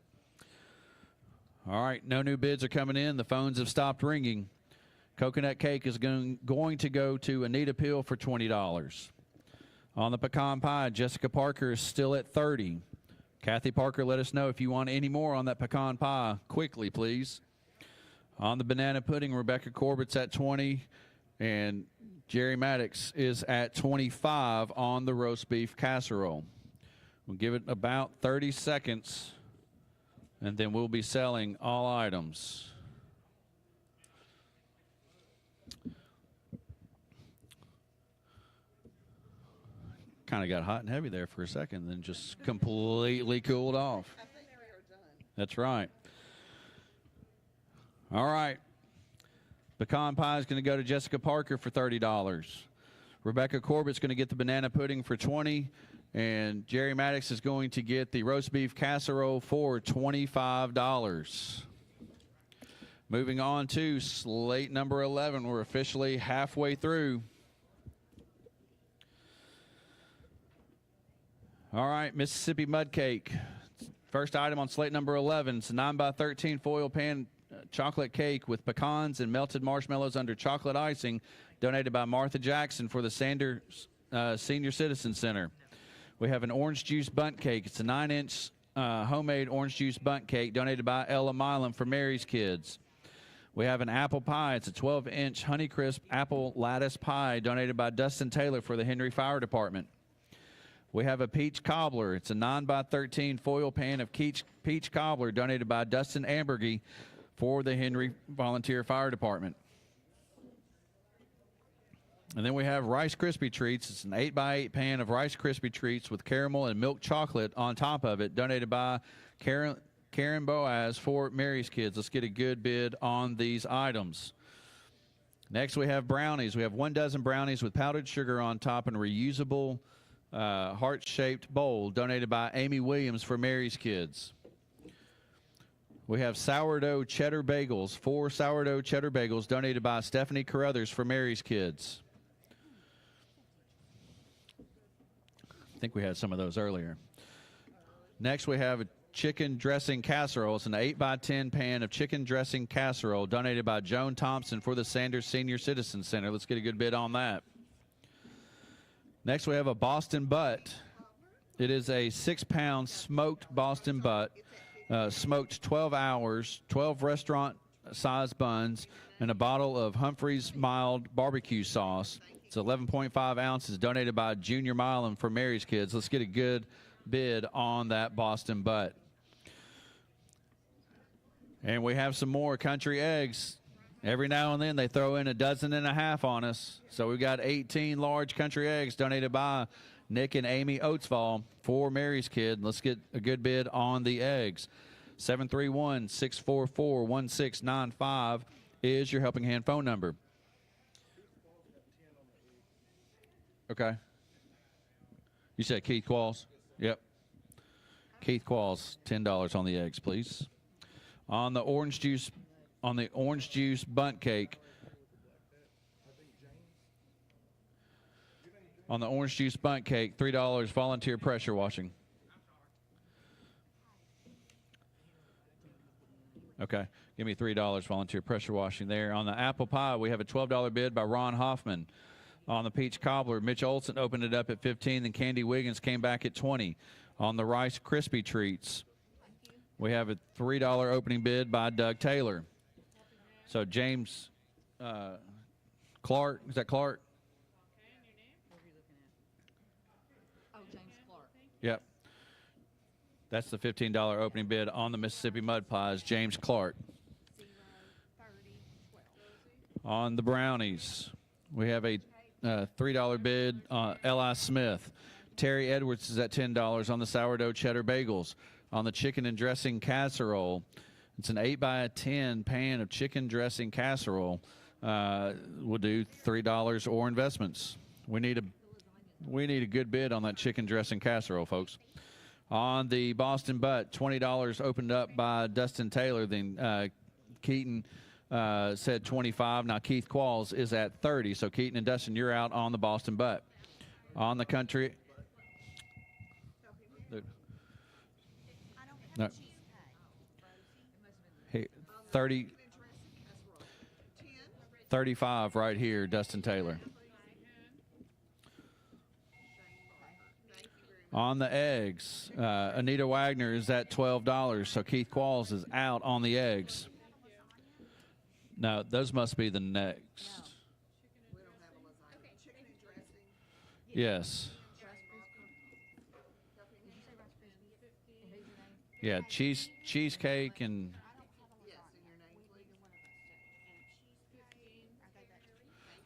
[SPEAKER 1] All right, no new bids are coming in. The phones have stopped ringing. Coconut cake is going to go to Anita Peel for $20. On the pecan pie, Jessica Parker is still at $30. Kathy Parker, let us know if you want any more on that pecan pie. Quickly, please. On the banana pudding, Rebecca Corbett's at $20. And Jerry Maddox is at $25 on the roast beef casserole. We'll give it about 30 seconds, and then we'll be selling all items. Kind of got hot and heavy there for a second, then just completely cooled off. I think they were done. That's right. All right. Pecan pie is going to go to Jessica Parker for $30. Rebecca Corbett's going to get the banana pudding for $20. And Jerry Maddox is going to get the roast beef casserole for $25. Moving on to slate number 11. We're officially halfway through. All right, Mississippi Mud Cake. First item on slate number 11. It's a 9x13 foil pan chocolate cake with pecans and melted marshmallows under chocolate icing, donated by Martha Jackson for the Sanders Senior Citizen Center. We have an orange juice bundt cake. It's a 9-inch homemade orange juice bundt cake donated by Ella Milam for Mary's Kids. We have an apple pie. It's a 12-inch Honeycrisp apple lattice pie donated by Dustin Taylor for the Henry Fire Department. We have a peach cobbler. It's a 9x13 foil pan of peach cobbler donated by Dustin Ambergy for the Henry Volunteer Fire Department. And then we have Rice Krispie Treats. It's an 8x8 pan of Rice Krispie Treats with caramel and milk chocolate on top of it, donated by Karen Boaz for Mary's Kids. Let's get a good bid on these items. Next, we have brownies. We have 1 dozen brownies with powdered sugar on top and a reusable heart-shaped bowl, donated by Amy Williams for Mary's Kids. We have sourdough cheddar bagels, 4 sourdough cheddar bagels, donated by Stephanie Carruthers for Mary's Kids. I think we had some of those earlier. Next, we have a chicken dressing casserole. It's an 8x10 pan of chicken dressing casserole, donated by Joan Thompson for the Sanders Senior Citizen Center. Let's get a good bid on that. Next, we have a Boston butt. It is a 6-pound smoked Boston butt, smoked 12 hours, 12 restaurant-sized buns, and a bottle of Humphrey's Mild barbecue sauce. It's 11.5 ounces, donated by Junior Milam for Mary's Kids. Let's get a good bid on that Boston butt. And we have some more country eggs. Every now and then they throw in 12 and a half on us. So we've got 18 large country eggs donated by Nick and Amy Oatsvall for Mary's Kid. Let's get a good bid on the eggs. 731-644-1695 is your Helping Hand phone number. Okay. You said Keith Qualls? Yep. Keith Qualls, $10 on the eggs, please. On the orange juice bunt cake. On the orange juice bunt cake, $3 volunteer pressure washing. Okay. Give me $3 volunteer pressure washing there. On the apple pie, we have a $12 bid by Ron Hoffman. On the peach cobbler, Mitch Olson opened it up at 15, and Candy Wiggins came back at 20. On the Rice Krispie Treats, we have a $3 opening bid by Doug Taylor. So James Clark, is that Clark?
[SPEAKER 9] Oh, James Clark.
[SPEAKER 1] Yep. That's the $15 opening bid on the Mississippi Mud Pies, James Clark. On the brownies, we have a $3 bid on L.I. Smith. Terry Edwards is at $10 on the sourdough cheddar bagels. On the chicken and dressing casserole, it's an 8x10 pan of chicken dressing casserole. We'll do $3 or investments. We need a good bid on that chicken dressing casserole, folks. On the Boston butt, $20 opened up by Dustin Taylor. Then Keaton said 25. Now Keith Qualls is at 30. So Keaton and Dustin, you're out on the Boston butt. On the country. No. Hey, 30. 35 right here, Dustin Taylor. On the eggs, Anita Wagner is at $12. So Keith Qualls is out on the eggs. No, those must be the next. Yes. Yeah, cheesecake and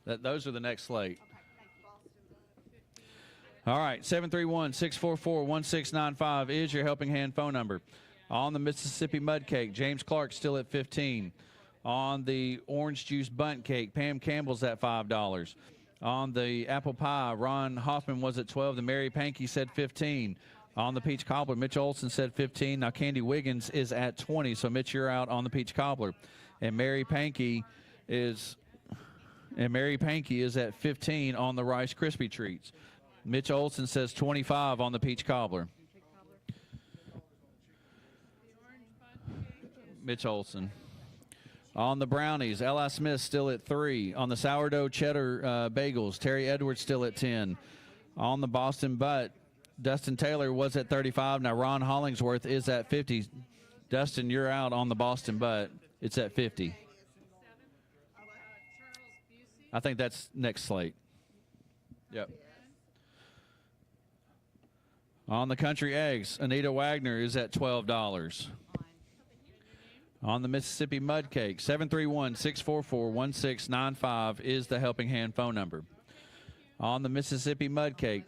[SPEAKER 1] those are the next slate. All right, 731-644-1695 is your Helping Hand phone number. On the Mississippi Mud Cake, James Clark still at 15. On the orange juice bunt cake, Pam Campbell's at $5. On the apple pie, Ron Hoffman was at 12. The Mary Pankey said 15. On the peach cobbler, Mitch Olson said 15. Now Candy Wiggins is at 20. So Mitch, you're out on the peach cobbler, and Mary Pankey is at 15 on the Rice Krispie Treats. Mitch Olson says 25 on the peach cobbler. Mitch Olson. On the brownies, L.I. Smith still at 3. On the sourdough cheddar bagels, Terry Edwards still at 10. On the Boston butt, Dustin Taylor was at 35. Now Ron Hollingsworth is at 50. Dustin, you're out on the Boston butt. It's at 50. I think that's next slate. Yep. On the country eggs, Anita Wagner is at $12. On the Mississippi Mud Cake, 731-644-1695 is the Helping Hand phone number. On the Mississippi Mud Cake.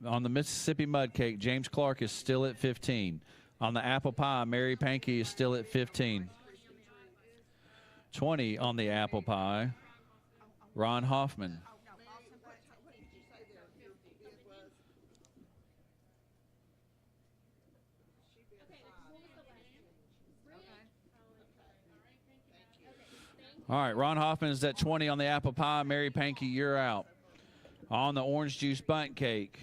[SPEAKER 1] On the Mississippi Mud Cake, James Clark is still at 15. On the Apple Pie, Mary Pankey is still at 15. 20 on the Apple Pie, Ron Hoffman. All right, Ron Hoffman is at 20 on the Apple Pie. Mary Pankey, you're out. On the Orange Juice Bundt Cake,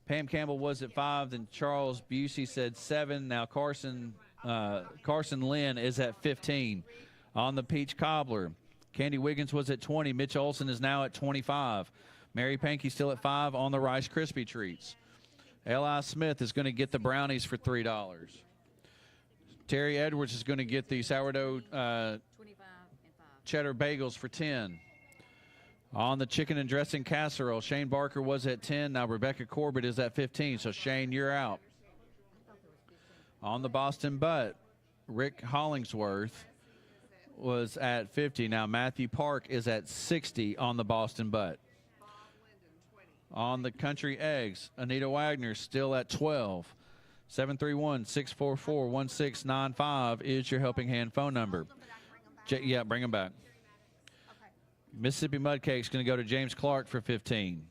[SPEAKER 1] Pam Campbell was at 5, then Charles Busey said 7. Now Carson Lynn is at 15. On the Peach Cobbler, Candy Wiggins was at 20. Mitch Olson is now at 25. Mary Pankey still at 5 on the Rice Krispie Treats. L.I. Smith is going to get the brownies for $3. Terry Edwards is going to get the sourdough cheddar bagels for 10. On the chicken and dressing casserole, Shane Barker was at 10. Now Rebecca Corbett is at 15. So Shane, you're out. On the Boston Butt, Rick Hollingsworth was at 50. Now Matthew Park is at 60 on the Boston Butt. On the Country Eggs, Anita Wagner still at 12. 731-644-1695 is your Helping Hand phone number. Yeah, bring them back. Mississippi Mud Cake's going to go to James Clark for 15.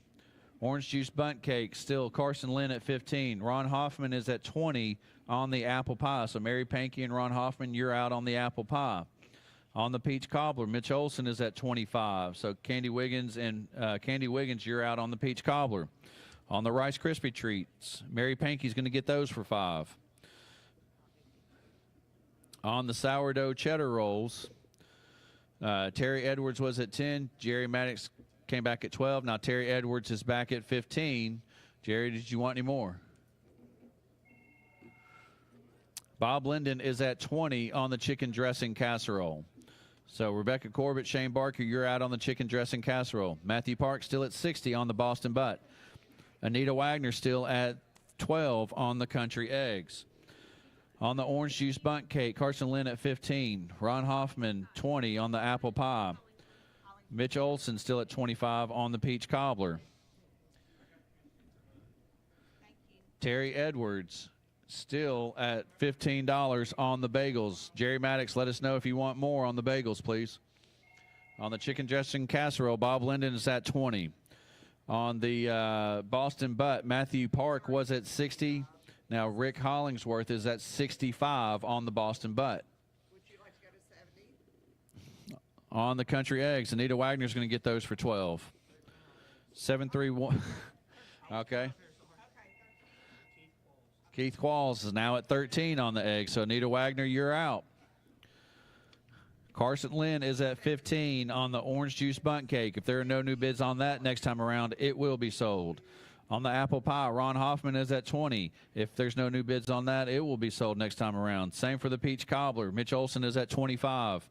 [SPEAKER 1] Orange Juice Bundt Cake, still Carson Lynn at 15. Ron Hoffman is at 20 on the Apple Pie. So Mary Pankey and Ron Hoffman, you're out on the Apple Pie. On the Peach Cobbler, Mitch Olson is at 25. So Candy Wiggins, you're out on the Peach Cobbler. On the Rice Krispie Treats, Mary Pankey's going to get those for 5. On the Sourdough Cheddar Rolls, Terry Edwards was at 10. Jerry Maddox came back at 12. Now Terry Edwards is back at 15. Jerry, did you want any more? Bob Linden is at 20 on the chicken dressing casserole. So Rebecca Corbett, Shane Barker, you're out on the chicken dressing casserole. Matthew Park still at 60 on the Boston Butt. Anita Wagner still at 12 on the Country Eggs. On the Orange Juice Bundt Cake, Carson Lynn at 15. Ron Hoffman, 20 on the Apple Pie. Mitch Olson still at 25 on the Peach Cobbler. Terry Edwards still at $15 on the bagels. Jerry Maddox, let us know if you want more on the bagels, please. On the chicken dressing casserole, Bob Linden is at 20. On the Boston Butt, Matthew Park was at 60. Now Rick Hollingsworth is at 65 on the Boston Butt.
[SPEAKER 7] Would you like to go to 70?
[SPEAKER 1] On the Country Eggs, Anita Wagner's going to get those for 12. 731. Okay. Keith Qualls is now at 13 on the eggs. So Anita Wagner, you're out. Carson Lynn is at 15 on the Orange Juice Bundt Cake. If there are no new bids on that next time around, it will be sold. On the Apple Pie, Ron Hoffman is at 20. If there's no new bids on that, it will be sold next time around. Same for the Peach Cobbler. Mitch Olson is at 25.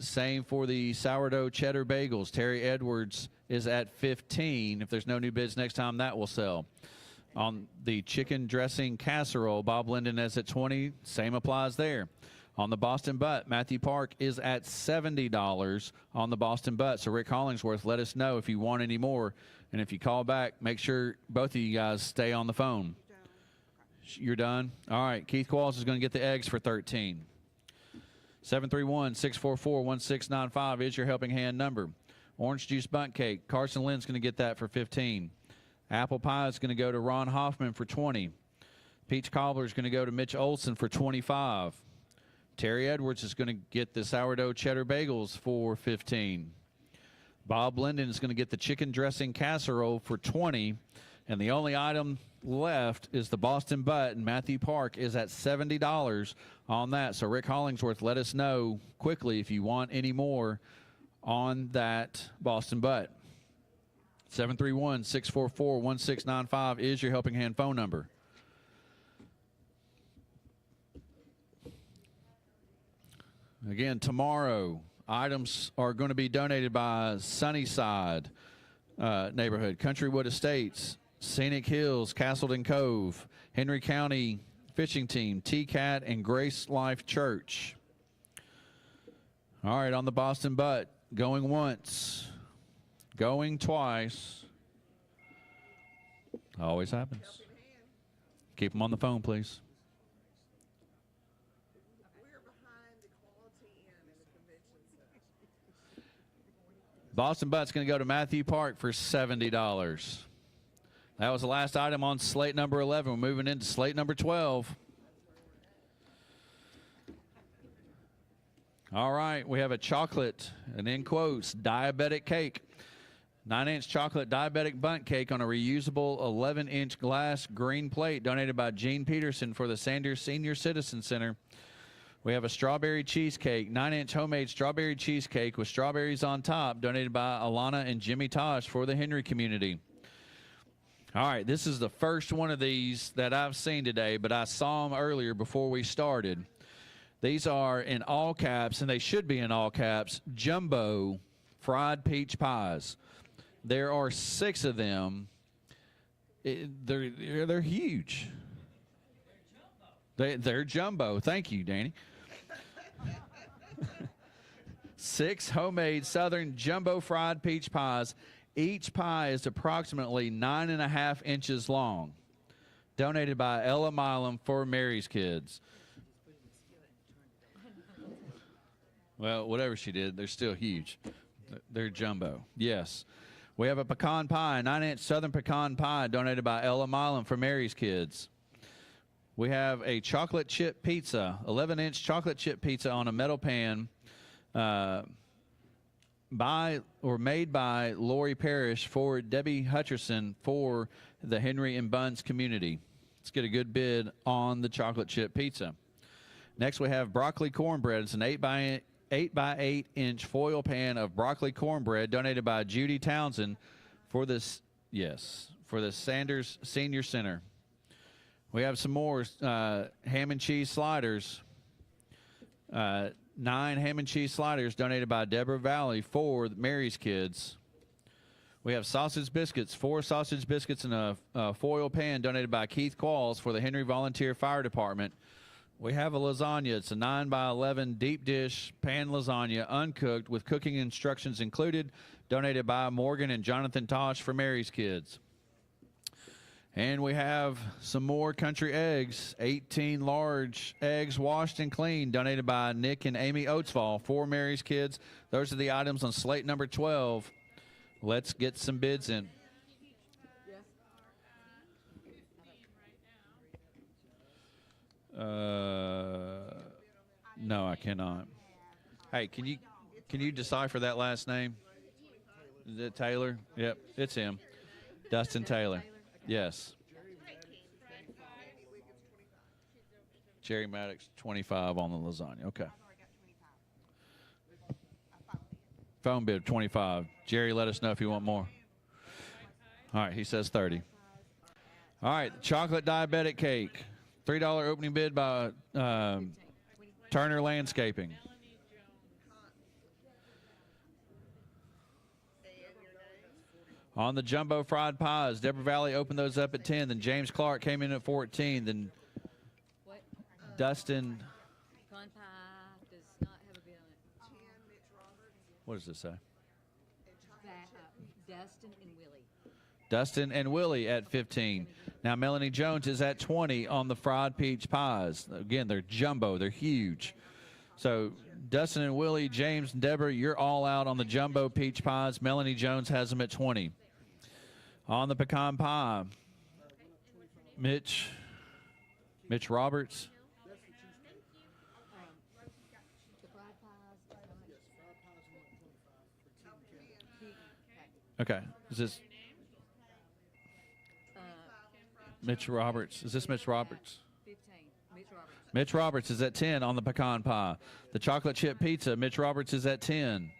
[SPEAKER 1] Same for the Sourdough Cheddar Bagels. Terry Edwards is at 15. If there's no new bids next time, that will sell. On the Chicken Dressing Casserole, Bob Linden is at 20. Same applies there. On the Boston Butt, Matthew Park is at $70 on the Boston Butt. So Rick Hollingsworth, let us know if you want any more. And if you call back, make sure both of you guys stay on the phone. You're done? All right. Keith Qualls is going to get the eggs for 13. 731-644-1695 is your Helping Hand number. Orange Juice Bundt Cake, Carson Lynn's going to get that for 15. Apple Pie is going to go to Ron Hoffman for 20. Peach Cobbler is going to go to Mitch Olson for 25. Terry Edwards is going to get the Sourdough Cheddar Bagels for 15. Bob Linden is going to get the Chicken Dressing Casserole for 20. And the only item left is the Boston Butt, and Matthew Park is at $70 on that. So Rick Hollingsworth, let us know quickly if you want any more on that Boston Butt. 731-644-1695 is your Helping Hand phone number. Again, tomorrow, items are going to be donated by Sunnyside neighborhood, Countrywood Estates, Scenic Hills, Castleton Cove, Henry County Fishing Team, TCAT, and Grace Life Church. All right, on the Boston Butt, going once, going twice. Always happens. Keep them on the phone, please. Boston Butt's going to go to Matthew Park for $70. That was the last item on slate number 11. We're moving into slate number 12. All right, we have a chocolate, and in quotes, diabetic cake. 9-inch chocolate diabetic bundt cake on a reusable 11-inch glass green plate donated by Gene Peterson for the Sanders Senior Citizen Center. We have a strawberry cheesecake, 9-inch homemade strawberry cheesecake with strawberries on top, donated by Alana and Jimmy Tosh for the Henry community. All right, this is the first one of these that I've seen today, but I saw them earlier before we started. These are in all caps, and they should be in all caps, jumbo fried peach pies. There are 6 of them. They're huge. They're jumbo. Thank you, Danny. 6 homemade Southern jumbo fried peach pies. Each pie is approximately 9.5 inches long. Donated by Ella Milam for Mary's Kids. Well, whatever she did, they're still huge. They're jumbo. Yes. We have a pecan pie, 9-inch Southern pecan pie, donated by Ella Milam for Mary's Kids. We have a chocolate chip pizza, 11-inch chocolate chip pizza on a metal pan, made by Lori Parrish for Debbie Hutcherson for the Henry and Buns community. Let's get a good bid on the chocolate chip pizza. Next, we have broccoli cornbread. It's an 8 by 8 inch foil pan of broccoli cornbread donated by Judy Townsend for this, for the Sanders Senior Center. We have some more ham and cheese sliders. 9 ham and cheese sliders donated by Deborah Valley for Mary's Kids. We have sausage biscuits, 4 sausage biscuits in a foil pan donated by Keith Qualls for the Henry Volunteer Fire Department. We have a lasagna. It's a 9 by 11 deep dish pan lasagna, uncooked, with cooking instructions included, donated by Morgan and Jonathan Tosh for Mary's Kids. And we have some more country eggs, 18 large eggs washed and cleaned, donated by Nick and Amy Oatsfall for Mary's Kids. Those are the items on slate number 12. Let's get some bids in. No, I cannot. Hey, can you decipher that last name? Is it Taylor? Yep, it's him. Dustin Taylor. Yes. Jerry Maddox, 25 on the lasagna. Okay. Phone bid, 25. Jerry, let us know if you want more. All right, he says 30. All right, chocolate diabetic cake. $3 opening bid by Turner Landscaping. On the jumbo fried pies, Deborah Valley opened those up at 10. Then James Clark came in at 14. Then Dustin.
[SPEAKER 9] Pecan pie does not have a bid on it.
[SPEAKER 1] What does this say?
[SPEAKER 9] Dustin and Willie.
[SPEAKER 1] Dustin and Willie at 15. Now Melanie Jones is at 20 on the fried peach pies. Again, they're jumbo. They're huge. So Dustin and Willie, James and Deborah, you're all out on the jumbo peach pies. Melanie Jones has them at 20. On the pecan pie, Mitch Roberts. Okay, is this Mitch Roberts? Is this Mitch Roberts?
[SPEAKER 9] 15.
[SPEAKER 1] Mitch Roberts is at 10 on the pecan pie. The chocolate chip pizza, Mitch Roberts is at 10.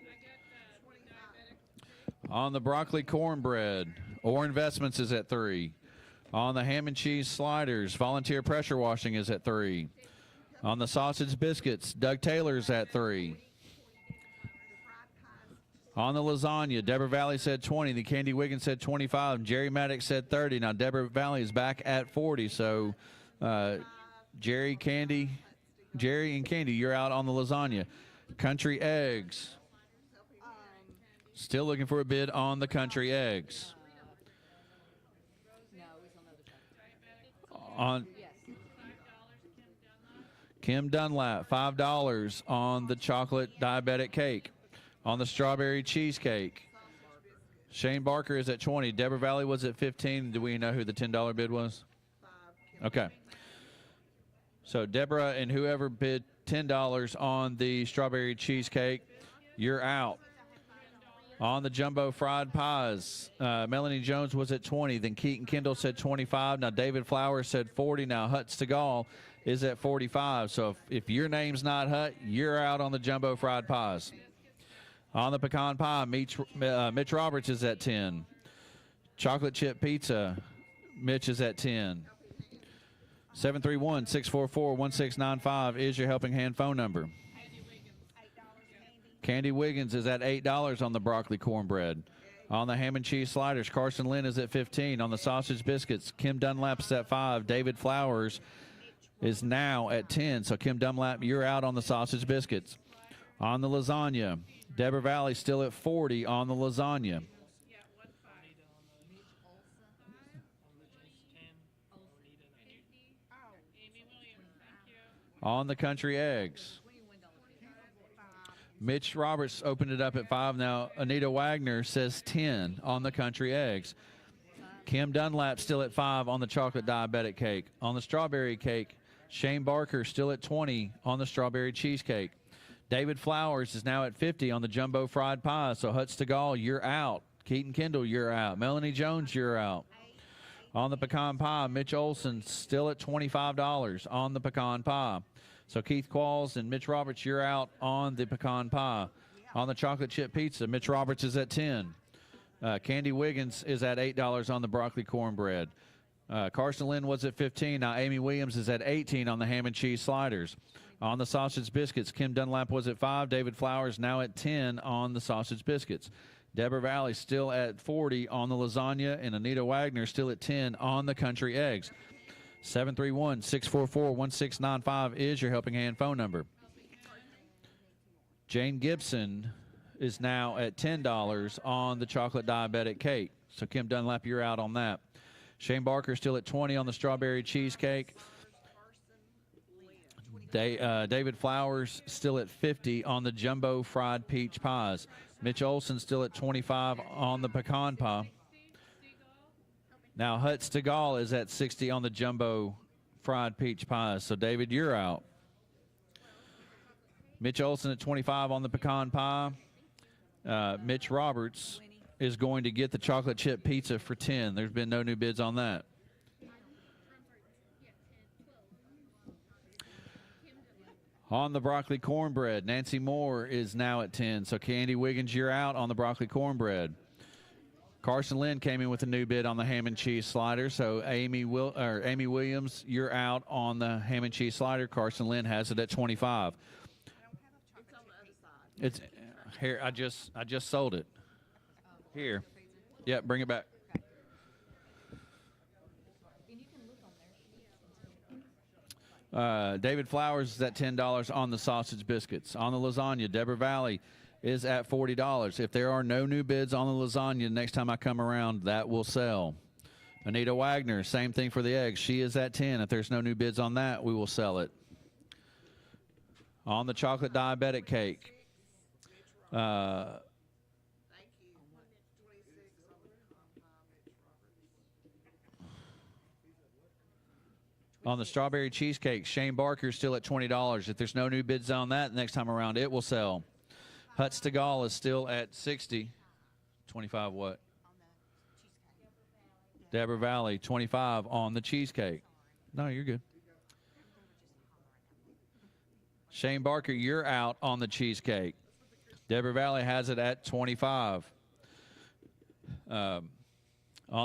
[SPEAKER 1] On the broccoli cornbread, Orr Investments is at 3. On the ham and cheese sliders, Volunteer Pressure Washing is at 3. On the sausage biscuits, Doug Taylor's at 3. On the lasagna, Deborah Valley said 20. The Candy Wiggins said 25. Jerry Maddox said 30. Now Deborah Valley is back at 40. So Jerry and Candy, you're out on the lasagna. Country eggs. Still looking for a bid on the country eggs. On Kim Dunlap, $5 on the chocolate diabetic cake. On the strawberry cheesecake, Shane Barker is at 20. Deborah Valley was at 15. Do we know who the $10 bid was? Okay. So Deborah and whoever bid $10 on the strawberry cheesecake, you're out. On the jumbo fried pies, Melanie Jones was at 20. Then Keaton Kendall said 25. Now David Flowers said 40. Now Hut Stegall is at 45. So if your name's not Hut, you're out on the jumbo fried pies. On the pecan pie, Mitch Roberts is at 10. Chocolate chip pizza, Mitch is at 10. 731-644-1695 is your Helping Hand phone number. Candy Wiggins is at $8 on the broccoli cornbread. On the ham and cheese sliders, Carson Lynn is at 15. On the sausage biscuits, Kim Dunlap is at 5. David Flowers is now at 10. So Kim Dunlap, you're out on the sausage biscuits. On the lasagna, Deborah Valley still at 40 on the lasagna. On the country eggs, Mitch Roberts opened it up at 5. Now Anita Wagner says 10 on the country eggs. Kim Dunlap still at 5 on the chocolate diabetic cake. On the strawberry cake, Shane Barker still at 20 on the strawberry cheesecake. David Flowers is now at 50 on the jumbo fried pie. So Hut Stegall, you're out. Keaton Kendall, you're out. Melanie Jones, you're out. On the pecan pie, Mitch Olson still at $25 on the pecan pie. So Keith Qualls and Mitch Roberts, you're out on the pecan pie. On the chocolate chip pizza, Mitch Roberts is at 10. Candy Wiggins is at $8 on the broccoli cornbread. Carson Lynn was at 15. Now Amy Williams is at 18 on the ham and cheese sliders. On the sausage biscuits, Kim Dunlap was at 5. David Flowers now at 10 on the sausage biscuits. Deborah Valley still at 40 on the lasagna, and Anita Wagner still at 10 on the country eggs. 731-644-1695 is your Helping Hand phone number. Jane Gibson is now at $10 on the chocolate diabetic cake. So Kim Dunlap, you're out on that. Shane Barker still at 20 on the strawberry cheesecake. David Flowers still at 50 on the jumbo fried peach pies. Mitch Olson still at 25 on the pecan pie. Now Hut Stegall is at 60 on the jumbo fried peach pies. So David, you're out. Mitch Olson at 25 on the pecan pie. Mitch Roberts is going to get the chocolate chip pizza for 10. There's been no new bids on that. On the broccoli cornbread, Nancy Moore is now at 10. So Candy Wiggins, you're out on the broccoli cornbread. Carson Lynn came in with a new bid on the ham and cheese slider. So Amy Williams, you're out on the ham and cheese slider. Carson Lynn has it at 25. It's here. I just sold it. Here. Yep, bring it back. David Flowers is at $10 on the sausage biscuits. On the lasagna, Deborah Valley is at $40. If there are no new bids on the lasagna, next time I come around, that will sell. Anita Wagner, same thing for the eggs. She is at 10. If there's no new bids on that, we will sell it. On the chocolate diabetic cake, on the strawberry cheesecake, Shane Barker is still at $20. If there's no new bids on that, next time around, it will sell. Hut Stegall is still at 60. 25 what? Deborah Valley, 25 on the cheesecake. No, you're good. Shane Barker, you're out on the cheesecake. Deborah Valley has it at 25. On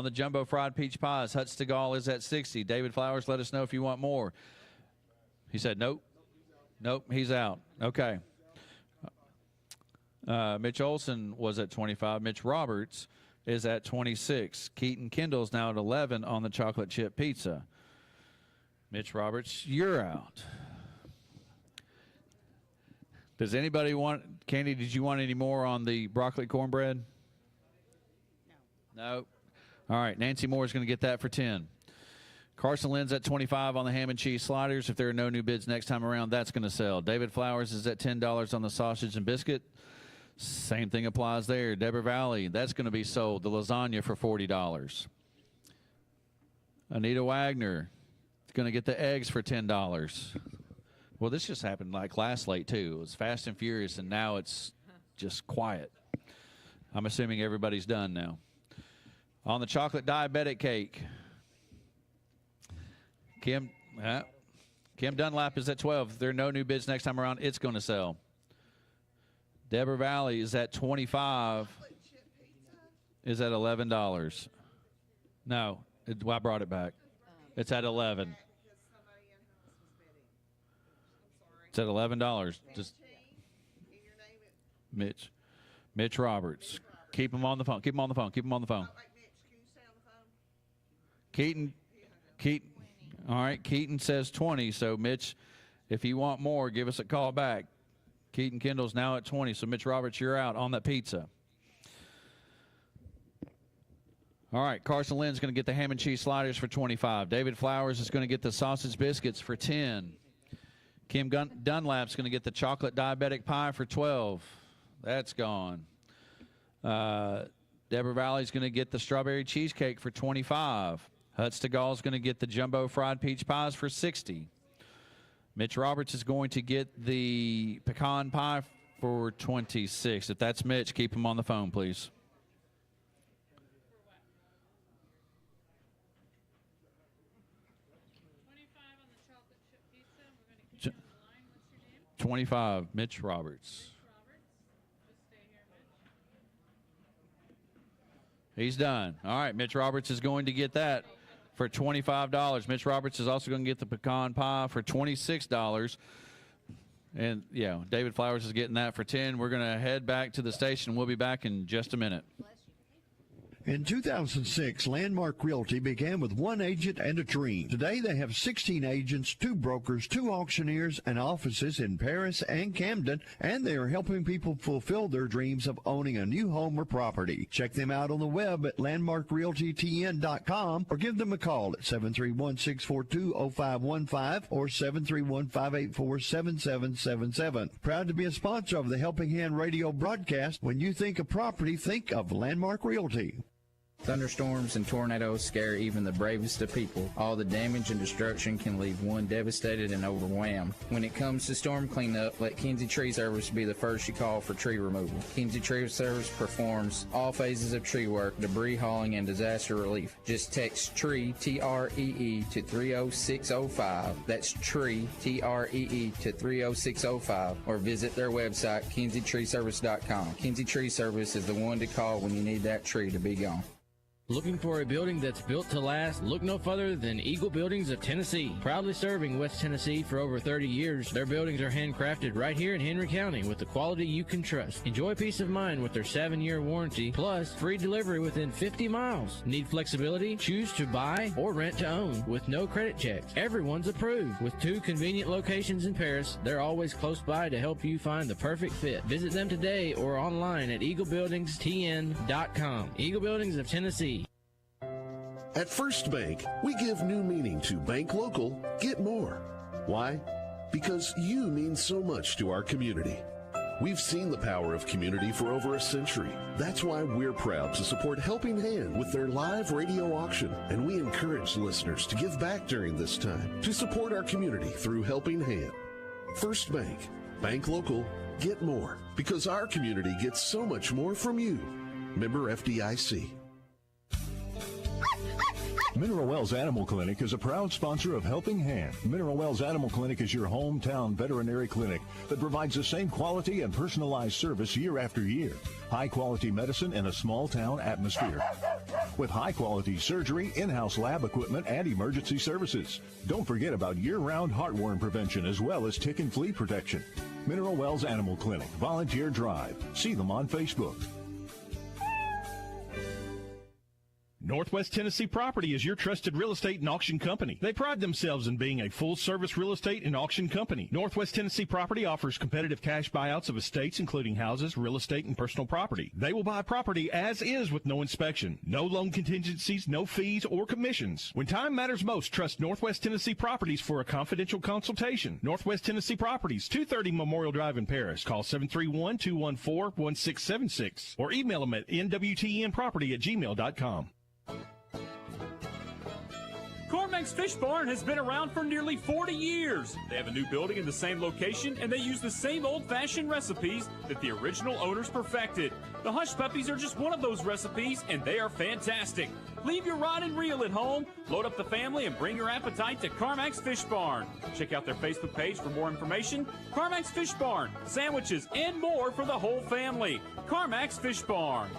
[SPEAKER 1] the jumbo fried peach pies, Hut Stegall is at 60. David Flowers, let us know if you want more. He said nope. Nope, he's out. Okay. Mitch Olson was at 25. Mitch Roberts is at 26. Keaton Kendall's now at 11 on the chocolate chip pizza. Mitch Roberts, you're out. Does anybody want, Candy, did you want any more on the broccoli cornbread? No. All right, Nancy Moore is going to get that for 10. Carson Lynn's at 25 on the ham and cheese sliders. If there are no new bids next time around, that's going to sell. David Flowers is at $10 on the sausage and biscuit. Same thing applies there. Deborah Valley, that's going to be sold. The lasagna for $40. Anita Wagner is going to get the eggs for $10. Well, this just happened like last Slate, too. It was fast and furious, and now it's just quiet. I'm assuming everybody's done now. On the chocolate diabetic cake, Kim Dunlap is at 12. If there are no new bids next time around, it's going to sell. Deborah Valley is at 25. Is at $11. No, I brought it back. It's at 11. It's at $11. Just Mitch Roberts. Keep him on the phone. Keep him on the phone. Keep him on the phone. Keaton. All right, Keaton says 20. So, Mitch, if you want more, give us a call back. Keaton Kendall's now at 20. So, Mitch Roberts, you're out on that pizza. All right, Carson Lynn's going to get the ham and cheese sliders for 25. David Flowers is going to get the sausage biscuits for 10. Kim Dunlap's going to get the chocolate diabetic pie for 12. That's gone. Deborah Valley's going to get the strawberry cheesecake for 25. Hutz to Gall's going to get the jumbo fried peach pies for 60. Mitch Roberts is going to get the pecan pie for 26. If that's Mitch, keep him on the phone, please. $25, Mitch Roberts. He's done. All right, Mitch Roberts is going to get that for $25. Mitch Roberts is also going to get the pecan pie for $26. And, yeah, David Flowers is getting that for 10. We're going to head back to the station. We'll be back in just a minute.
[SPEAKER 3] In 2006, Landmark Realty began with one agent and a dream. Today, they have 16 agents, 2 brokers, 2 auctioneers, and offices in Paris and Camden, and they are helping people fulfill their dreams of owning a new home or property. Check them out on the web at landmarkrealtytn.com or give them a call at 731-642-0515 or 731-584-7777. Proud to be a sponsor of the Helping Hand radio broadcast. When you think of property, think of Landmark Realty.
[SPEAKER 10] Thunderstorms and tornadoes scare even the bravest of people. All the damage and destruction can leave one devastated and overwhelmed. When it comes to storm cleanup, let Kinsey Tree Service be the first you call for tree removal. Kinsey Tree Service performs all phases of tree work, debris hauling, and disaster relief. Just text TREE, T-R-E-E, to 30605. That's TREE, T-R-E-E, to 30605. Or visit their website, KinseyTreeService.com. Kinsey Tree Service is the one to call when you need that tree to be gone.
[SPEAKER 21] Looking for a building that's built to last? Look no further than Eagle Buildings of Tennessee. Proudly serving West Tennessee for over 30 years, their buildings are handcrafted right here in Henry County with the quality you can trust. Enjoy peace of mind with their 7-year warranty, plus free delivery within 50 miles. Need flexibility? Choose to buy or rent to own with no credit checks. Everyone's approved. With 2 convenient locations in Paris, they're always close by to help you find the perfect fit. Visit them today or online at eaglebuildingstn.com. Eagle Buildings of Tennessee.
[SPEAKER 11] At First Bank, we give new meaning to bank local, get more. Why? Because you mean so much to our community. We've seen the power of community for over a century. That's why we're proud to support Helping Hand with their live radio auction, and we encourage listeners to give back during this time to support our community through Helping Hand. First Bank, bank local, get more, because our community gets so much more from you. Member FDIC.
[SPEAKER 22] Mineral Wells Animal Clinic is a proud sponsor of Helping Hand. Mineral Wells Animal Clinic is your hometown veterinary clinic that provides the same quality and personalized service year after year. High-quality medicine in a small-town atmosphere. With high-quality surgery, in-house lab equipment, and emergency services. Don't forget about year-round heartworm prevention as well as tick and flea protection. Mineral Wells Animal Clinic, Volunteer Drive. See them on Facebook.
[SPEAKER 2] Northwest Tennessee Property is your trusted real estate and auction company. They pride themselves in being a full-service real estate and auction company. Northwest Tennessee Property offers competitive cash buyouts of estates, including houses, real estate, and personal property. They will buy property as is with no inspection, no loan contingencies, no fees or commissions. When time matters most, trust Northwest Tennessee Properties for a confidential consultation. Northwest Tennessee Properties, 230 Memorial Drive in Paris. Call 731-214-1676 or email them at nwtnproperty@gmail.com.
[SPEAKER 12] Cormac's Fish Barn has been around for nearly 40 years. They have a new building in the same location, and they use the same old-fashioned recipes that the original owners perfected. The Hush Puppies are just one of those recipes, and they are fantastic. Leave your rod and reel at home, load up the family, and bring your appetite to Cormac's Fish Barn. Check out their Facebook page for more information. Cormac's Fish Barn, sandwiches, and more for the whole family. Cormac's Fish Barn.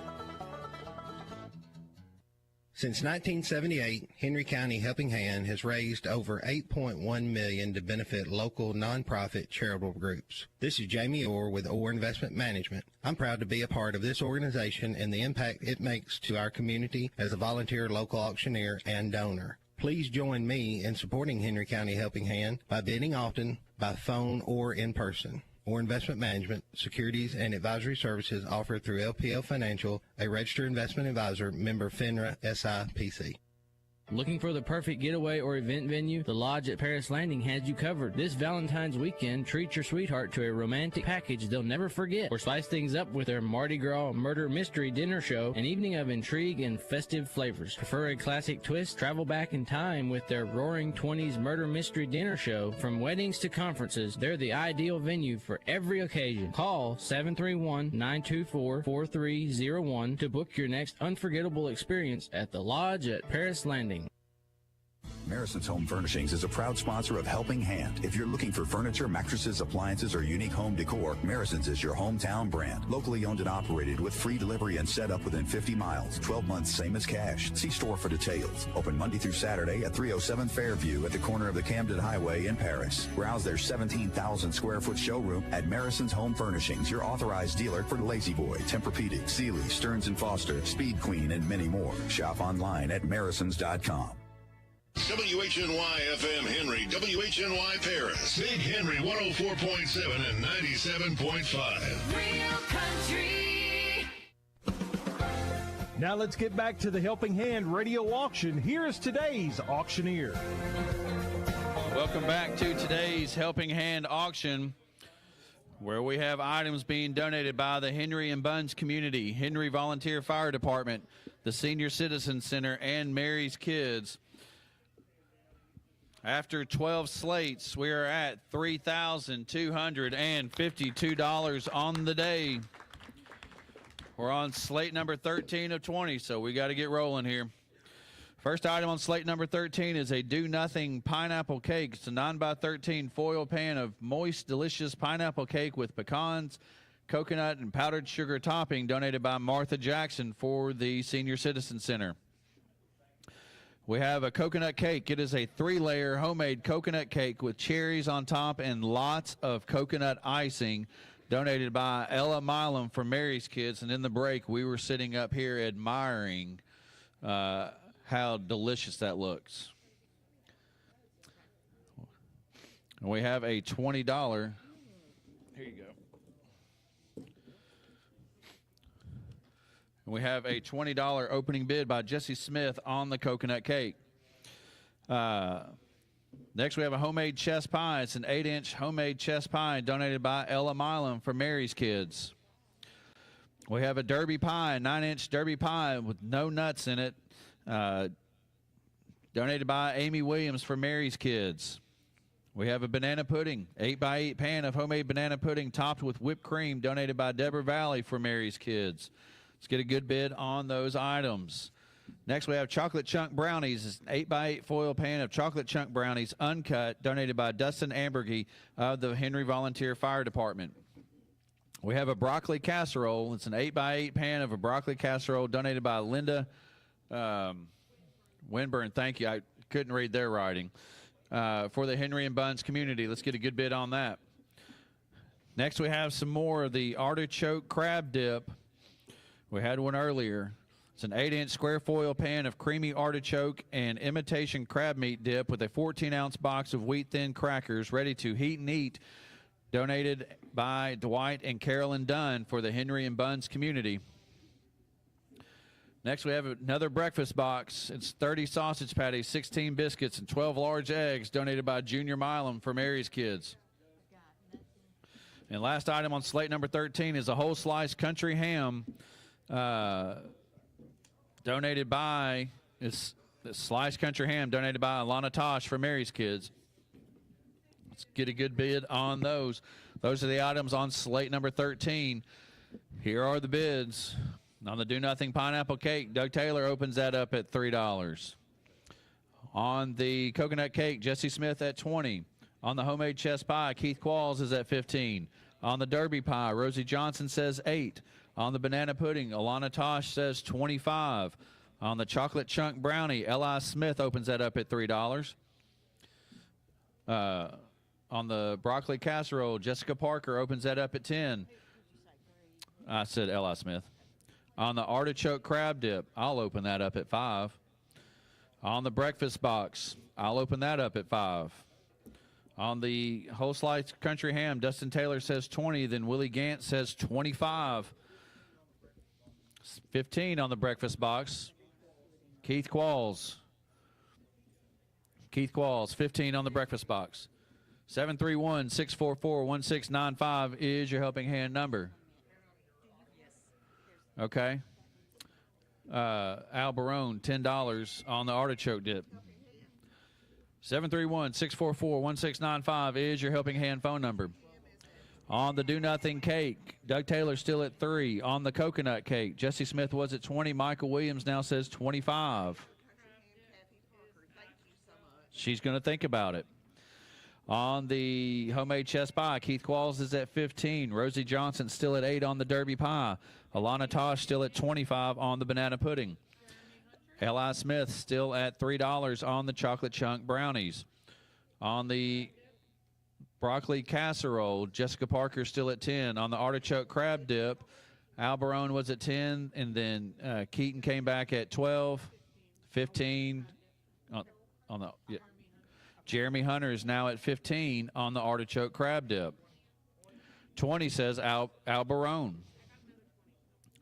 [SPEAKER 13] Since 1978, Henry County Helping Hand has raised over $8.1 million to benefit local nonprofit charitable groups. This is Jamie Orr with Orr Investment Management. I'm proud to be a part of this organization and the impact it makes to our community as a volunteer local auctioneer and donor. Please join me in supporting Henry County Helping Hand by bidding often, by phone, or in person. Or Investment Management, securities and advisory services offered through LPL Financial, a registered investment advisor, member FINRA SIPC.
[SPEAKER 21] Looking for the perfect getaway or event venue? The Lodge at Paris Landing has you covered. This Valentine's weekend, treat your sweetheart to a romantic package they'll never forget, or spice things up with their Mardi Gras murder mystery dinner show, an evening of intrigue and festive flavors. Prefer a classic twist? Travel back in time with their Roaring 20s murder mystery dinner show. From weddings to conferences, they're the ideal venue for every occasion. Call 731-924-4301 to book your next unforgettable experience at the Lodge at Paris Landing.
[SPEAKER 14] Marison's Home Furnishings is a proud sponsor of Helping Hand. If you're looking for furniture, mattresses, appliances, or unique home decor, Marison's is your hometown brand. Locally owned and operated with free delivery and set up within 50 miles. 12 months, same as cash. See store for details. Open Monday through Saturday at 307 Fairview at the corner of the Camden Highway in Paris. Browse their 17,000 square foot showroom at Marison's Home Furnishings, your authorized dealer for La-Z Boy, Tempur-Pedic, Sealy, Stearns & Foster, Speed Queen, and many more. Shop online at marisons.com.
[SPEAKER 20] WHNY FM Henry, WHNY Paris, Big Henry 104.7 and 97.5.
[SPEAKER 6] Real country.
[SPEAKER 2] Now let's get back to the Helping Hand radio auction. Here is today's auctioneer.
[SPEAKER 1] Welcome back to today's Helping Hand auction, where we have items being donated by the Henry and Buns community, Henry Volunteer Fire Department, the Senior Citizen Center, and Mary's Kids. After 12 slates, we are at $3,252 on the day. We're on slate number 13 of 20, so we got to get rolling here. First item on slate number 13 is a do-nothing pineapple cake. It's a 9x13 foil pan of moist, delicious pineapple cake with pecans, coconut, and powdered sugar topping, donated by Martha Jackson for the Senior Citizen Center. We have a coconut cake. It is a 3-layer homemade coconut cake with cherries on top and lots of coconut icing, donated by Ella Milam for Mary's Kids. And in the break, we were sitting up here admiring how delicious that looks. And we have a $20. Here you go. We have a $20 opening bid by Jesse Smith on the coconut cake. Next, we have a homemade chess pie. It's an 8-inch homemade chess pie donated by Ella Milam for Mary's Kids. We have a derby pie, a 9-inch derby pie with no nuts in it, donated by Amy Williams for Mary's Kids. We have a banana pudding, 8x8 pan of homemade banana pudding topped with whipped cream, donated by Deborah Valley for Mary's Kids. Let's get a good bid on those items. Next, we have chocolate chunk brownies. It's an 8x8 foil pan of chocolate chunk brownies, uncut, donated by Dustin Ambergy of the Henry Volunteer Fire Department. We have a broccoli casserole. It's an 8x8 pan of a broccoli casserole, donated by Linda Winburn. Thank you. I couldn't read their writing. For the Henry and Buns community. Let's get a good bid on that. Next, we have some more of the artichoke crab dip. We had one earlier. It's an 8-inch square foil pan of creamy artichoke and imitation crab meat dip with a 14-ounce box of wheat-thin crackers ready to heat and eat. Donated by Dwight and Carolyn Dunn for the Henry and Buns community. Next, we have another breakfast box. It's 30 sausage patties, 16 biscuits, and 12 large eggs donated by Junior Milam for Mary's Kids. And last item on slate number 13 is a whole slice country ham donated by, it's sliced country ham donated by Alana Tosh for Mary's Kids. Let's get a good bid on those. Those are the items on slate number 13. Here are the bids. On the Do Nothing Pineapple Cake, Doug Taylor opens that up at $3. On the Coconut Cake, Jesse Smith at $20. On the Homemade Chess Pie, Keith Qualls is at $15. On the Derby Pie, Rosie Johnson says $8. On the Banana Pudding, Alana Tosh says $25. On the Chocolate Chunk Brownie, Eli Smith opens that up at $3. On the Broccoli Casserole, Jessica Parker opens that up at $10. I said Eli Smith. On the Artichoke Crab Dip, I'll open that up at $5. On the Breakfast Box, I'll open that up at $5. On the Whole Slice Country Ham, Dustin Taylor says $20. Then Willie Gant says $25. $15 on the Breakfast Box. Keith Qualls. $15 on the Breakfast Box. 731-644-1695 is your helping hand number. Okay. Al Barone, $10 on the artichoke dip. 731-644-1695 is your helping hand phone number. On the Do Nothing Cake, Doug Taylor still at $3. On the Coconut Cake, Jesse Smith was at $20. Michael Williams now says $25. She's going to think about it. On the Homemade Chess Pie, Keith Qualls is at $15. Rosie Johnson still at $8 on the Derby Pie. Alana Tosh still at $25 on the Banana Pudding. Eli Smith still at $3 on the Chocolate Chunk Brownies. On the Broccoli Casserole, Jessica Parker still at $10. On the Artichoke Crab Dip, Al Barone was at $10, and then Keaton came back at $12, $15 on the Jeremy Hunter is now at $15 on the Artichoke Crab Dip. 20 says Al Barone.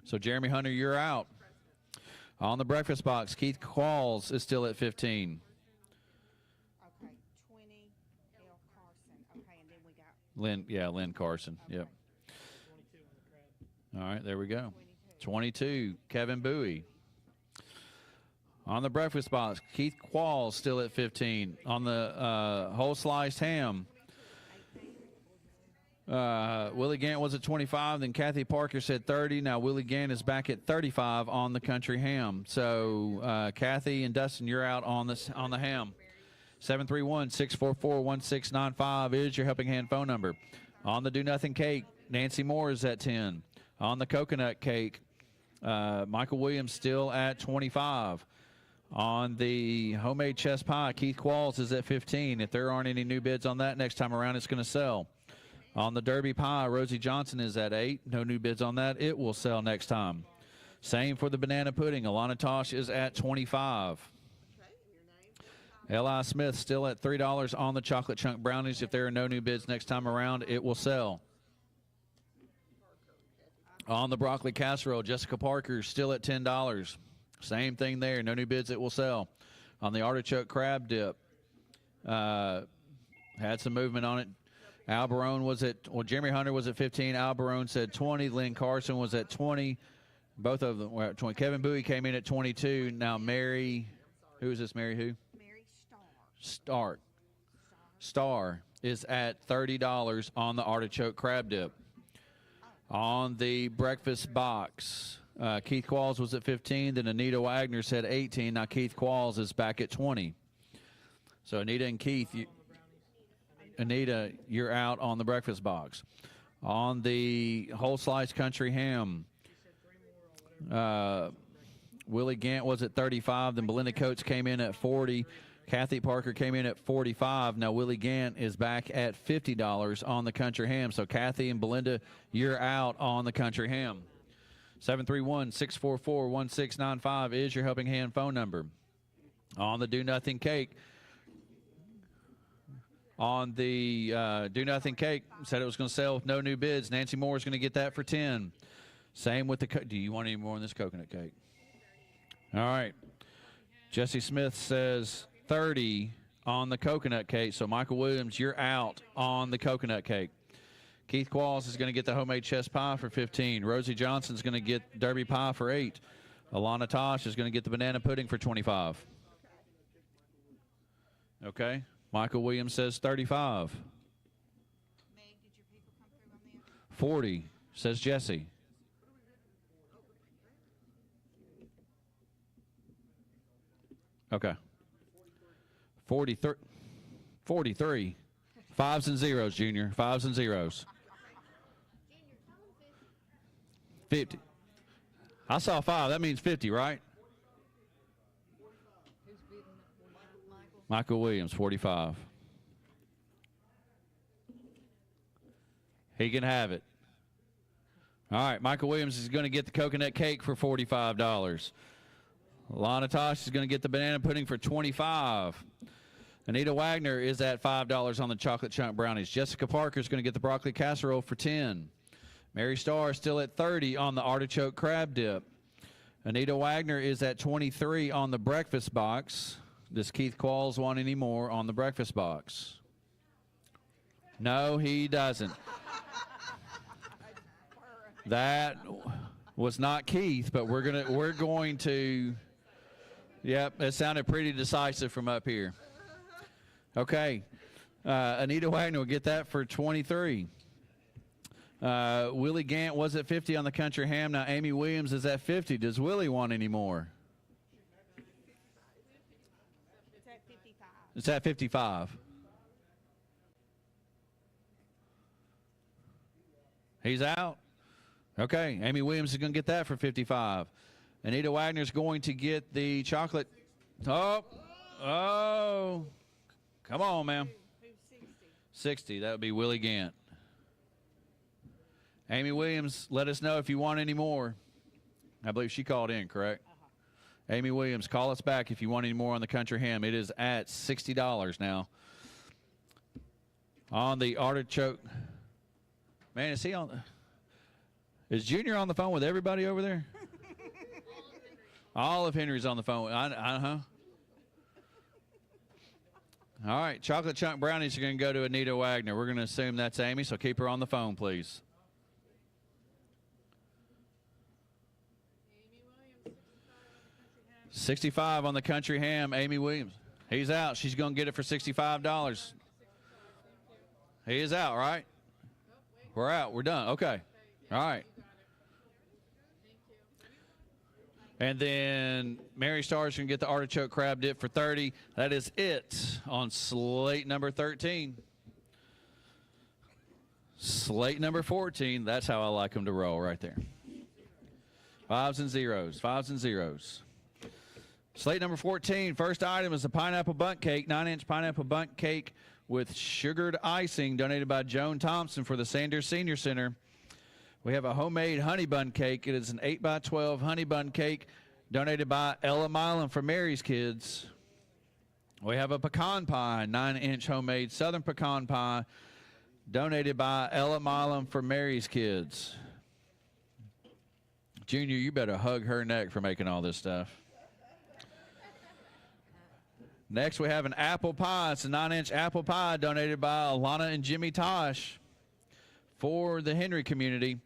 [SPEAKER 1] So Jeremy Hunter, you're out. On the Breakfast Box, Keith Qualls is still at $15.
[SPEAKER 7] Okay, 20, L. Carson. Okay, and then we got
[SPEAKER 1] Lynn Carson. Yep. All right, there we go. 22, Kevin Bowie. On the Breakfast Box, Keith Qualls still at $15. On the Whole Sliced Ham, Willie Gant was at $25. Then Kathy Parker said $30. Now Willie Gant is back at $35 on the Country Ham. So Kathy and Dustin, you're out on the ham. 731-644-1695 is your helping hand phone number. On the Do Nothing Cake, Nancy Moore is at $10. On the Coconut Cake, Michael Williams still at $25. On the Homemade Chess Pie, Keith Qualls is at $15. If there aren't any new bids on that next time around, it's going to sell. On the Derby Pie, Rosie Johnson is at $8. No new bids on that. It will sell next time. Same for the Banana Pudding. Alana Tosh is at $25. Eli Smith still at $3 on the Chocolate Chunk Brownies. If there are no new bids next time around, it will sell. On the Broccoli Casserole, Jessica Parker still at $10. Same thing there. No new bids. It will sell. On the Artichoke Crab Dip, had some movement on it. Al Barone was at, Jeremy Hunter was at $15. Al Barone said $20. Lynn Carson was at $20. Both of them were at $20. Kevin Bowie came in at $22. Now Mary, who is this? Mary who?
[SPEAKER 7] Mary Starr.
[SPEAKER 1] Star is at $30 on the Artichoke Crab Dip. On the Breakfast Box, Keith Qualls was at $15. Then Anita Wagner said $18. Now Keith Qualls is back at $20. So Anita and Keith, Anita, you're out on the Breakfast Box. On the Whole Slice Country Ham, Willie Gant was at $35. Then Belinda Coates came in at $40. Kathy Parker came in at $45. Now Willie Gant is back at $50 on the Country Ham. So Kathy and Belinda, you're out on the Country Ham. 731-644-1695 is your Helping Hand phone number. On the Do Nothing Cake, said it was going to sell with no new bids. Nancy Moore is going to get that for 10. Same with the, do you want any more on this coconut cake? All right. Jesse Smith says 30 on the coconut cake. So Michael Williams, you're out on the coconut cake. Keith Qualls is going to get the homemade chess pie for 15. Rosie Johnson's going to get derby pie for 8. Alana Tosh is going to get the banana pudding for 25. Okay. Michael Williams says 35. 40, says Jesse. Okay. 43. Fives and zeros, Junior. Fives and zeros. 50. I saw 5. That means 50, right? Michael Williams, 45. He can have it. All right, Michael Williams is going to get the coconut cake for $45. Lana Tosh is going to get the banana pudding for $25. Anita Wagner is at $5 on the chocolate chunk brownies. Jessica Parker is going to get the broccoli casserole for $10. Mary Starr is still at $30 on the artichoke crab dip. Anita Wagner is at $23 on the breakfast box. Does Keith Qualls want any more on the breakfast box? No, he doesn't. That was not Keith, but we're going to. Yep, it sounded pretty decisive from up here. Okay, Anita Wagner will get that for 23. Willie Gant was at 50 on the country ham. Now Amy Williams is at 50. Does Willie want any more? It's at 55. He's out. Okay, Amy Williams is going to get that for 55. Anita Wagner's going to get the chocolate. Oh, come on, ma'am. 60. That would be Willie Gant. Amy Williams, let us know if you want any more. I believe she called in, correct? Amy Williams, call us back if you want any more on the country ham. It is at $60 now. On the artichoke. Man, is he on? Is Junior on the phone with everybody over there? All of Henry's on the phone. All right, chocolate chunk brownies are going to go to Anita Wagner. We're going to assume that's Amy, so keep her on the phone, please. $65 on the country ham, Amy Williams. He's out. She's going to get it for $65. He is out, right? We're out. We're done. Okay. All right. And then Mary Starr's going to get the artichoke crab dip for $30. That is it on slate number 13. Slate number 14. That's how I like them to roll right there. Fives and zeros. Fives and zeros. Slate number 14. First item is a pineapple bundt cake, 9-inch pineapple bundt cake with sugared icing, donated by Joan Thompson for the Sanders Senior Center. We have a homemade honey bun cake. It is an 8x12 honey bun cake donated by Ella Milan for Mary's Kids. We have a pecan pie, 9-inch homemade southern pecan pie donated by Ella Milan for Mary's Kids. Junior, you better hug her neck for making all this stuff. Next, we have an apple pie. It's a 9-inch apple pie donated by Alana and Jimmy Tosh for the Henry community.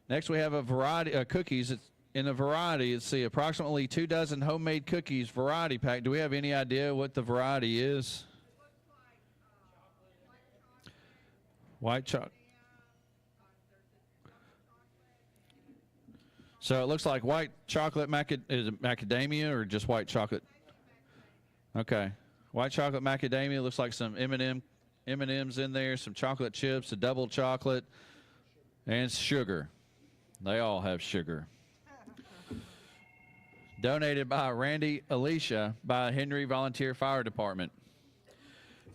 [SPEAKER 1] Next, we have a variety of cookies. It's in a variety. Let's see, approximately 2 dozen homemade cookies variety pack. Do we have any idea what the variety is? White chocolate. So it looks like white chocolate is it macadamia or just white chocolate? Okay. White chocolate macadamia. Looks like some M&Ms in there, some chocolate chips, a double chocolate, and sugar. They all have sugar. Donated by Randy Alicia by Henry Volunteer Fire Department.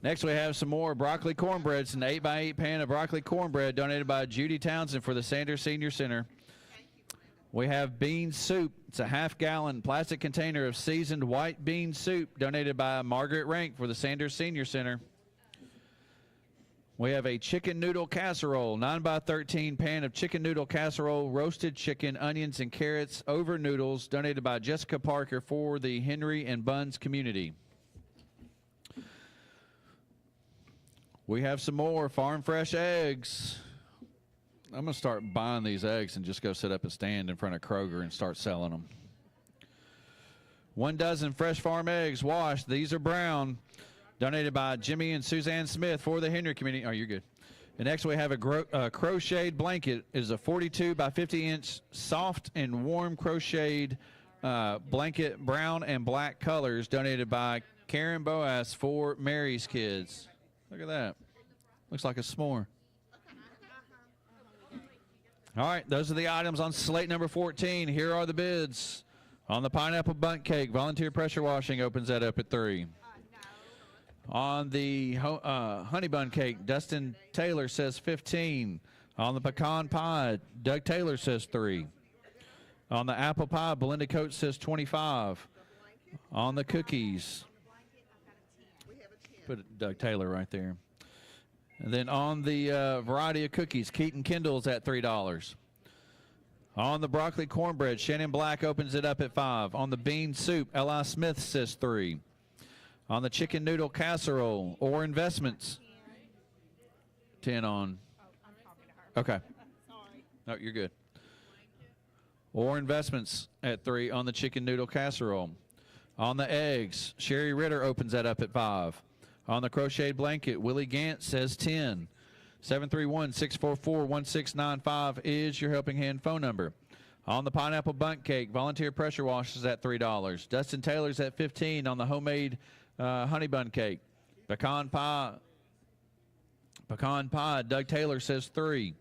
[SPEAKER 1] Next, we have some more broccoli cornbread. It's an 8x8 pan of broccoli cornbread donated by Judy Townsend for the Sanders Senior Center. We have bean soup. It's a half-gallon plastic container of seasoned white bean soup donated by Margaret Rank for the Sanders Senior Center. We have a chicken noodle casserole, 9x13 pan of chicken noodle casserole, roasted chicken, onions, and carrots over noodles, donated by Jessica Parker for the Henry and Buns community. We have some more farm fresh eggs. I'm going to start buying these eggs and just go sit up and stand in front of Kroger and start selling them. 1 dozen fresh farm eggs washed. These are brown. Donated by Jimmy and Suzanne Smith for the Henry community. Oh, you're good. And next we have a crocheted blanket. It is a 42 by 50 inch soft and warm crocheted blanket, brown and black colors, donated by Karen Boas for Mary's kids. Look at that. Looks like a s'more. All right, those are the items on slate number 14. Here are the bids. On the pineapple bundt cake, volunteer pressure washing opens that up at 3. On the honey bun cake, Dustin Taylor says 15. On the pecan pie, Doug Taylor says 3. On the apple pie, Belinda Coates says 25. On the cookies, put Doug Taylor right there. And then on the variety of cookies, Keaton Kendall's at $3. On the broccoli cornbread, Shannon Black opens it up at 5. On the bean soup, L.I. Smith says 3. On the chicken noodle casserole or investments, 10 on. Okay. No, you're good. Or investments at 3 on the chicken noodle casserole. On the eggs, Sherry Ritter opens that up at 5. On the crocheted blanket, Willie Gant says 10. 731-644-1695 is your Helping Hand phone number. On the pineapple bundt cake, volunteer pressure wash is at $3. Dustin Taylor's at 15 on the homemade honey bun cake. Pecan pie, Doug Taylor says 3.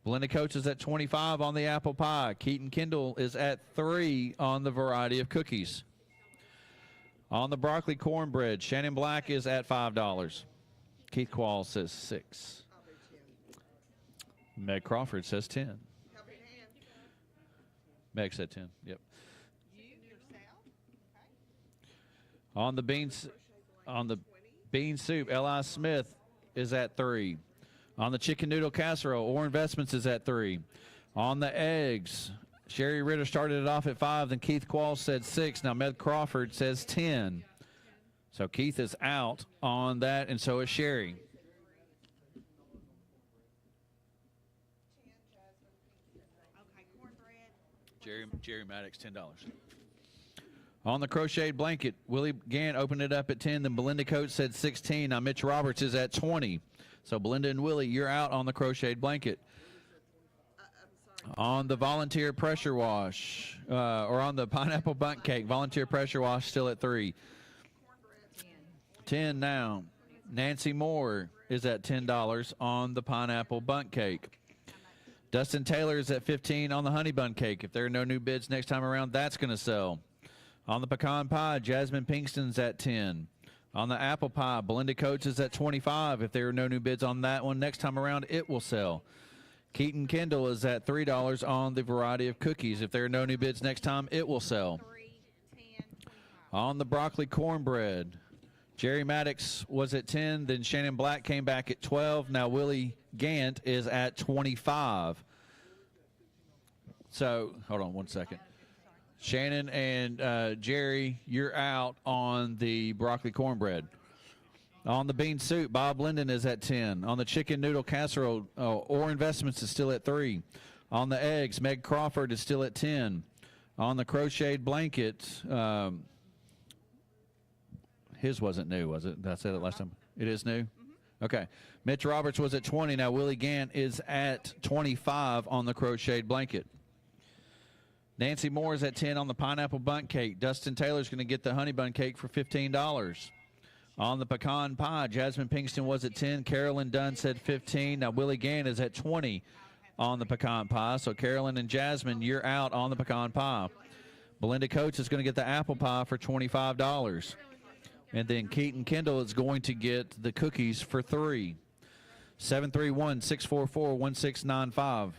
[SPEAKER 1] Belinda Coates is at 25 on the apple pie. Keaton Kendall is at 3 on the variety of cookies. On the broccoli cornbread, Shannon Black is at $5. Keith Quall says 6. Meg Crawford says 10. Meg said 10. Yep. On the bean soup, L.I. Smith is at 3. On the chicken noodle casserole, or investments is at 3. On the eggs, Sherry Ritter started it off at 5, then Keith Quall said 6. Now Meg Crawford says 10. So Keith is out on that, and so is Sherry. Jerry Maddox, $10. On the crocheted blanket, Willie Gant opened it up at 10, then Belinda Coates said 16. Now Mitch Roberts is at 20. So Belinda and Willie, you're out on the crocheted blanket. On the volunteer pressure wash, or on the pineapple bundt cake, volunteer pressure wash still at 3. 10 now. Nancy Moore is at $10 on the pineapple bundt cake. Dustin Taylor is at 15 on the honey bun cake. If there are no new bids next time around, that's going to sell. On the pecan pie, Jasmine Pinkston's at 10. On the apple pie, Belinda Coates is at 25. If there are no new bids on that one next time around, it will sell. Keaton Kendall is at $3 on the variety of cookies. If there are no new bids next time, it will sell. On the broccoli cornbread, Jerry Maddox was at 10. Then Shannon Black came back at 12. Now Willie Gant is at 25. So, hold on one second. Shannon and Jerry, you're out on the broccoli cornbread. On the bean soup, Bob Linden is at 10. On the chicken noodle casserole, or investments is still at 3. On the eggs, Meg Crawford is still at 10. On the crocheted blanket, his wasn't new, was it? Did I say that last time? It is new? Okay. Mitch Roberts was at 20. Now Willie Gant is at 25 on the crocheted blanket. Nancy Moore is at 10 on the pineapple bundt cake. Dustin Taylor's going to get the honey bun cake for $15. On the pecan pie, Jasmine Pinkston was at 10. Carolyn Dunn said 15. Now Willie Gant is at 20 on the pecan pie. So Carolyn and Jasmine, you're out on the pecan pie. Belinda Coates is going to get the apple pie for $25. And then Keaton Kendall is going to get the cookies for $3. 731-644-1695.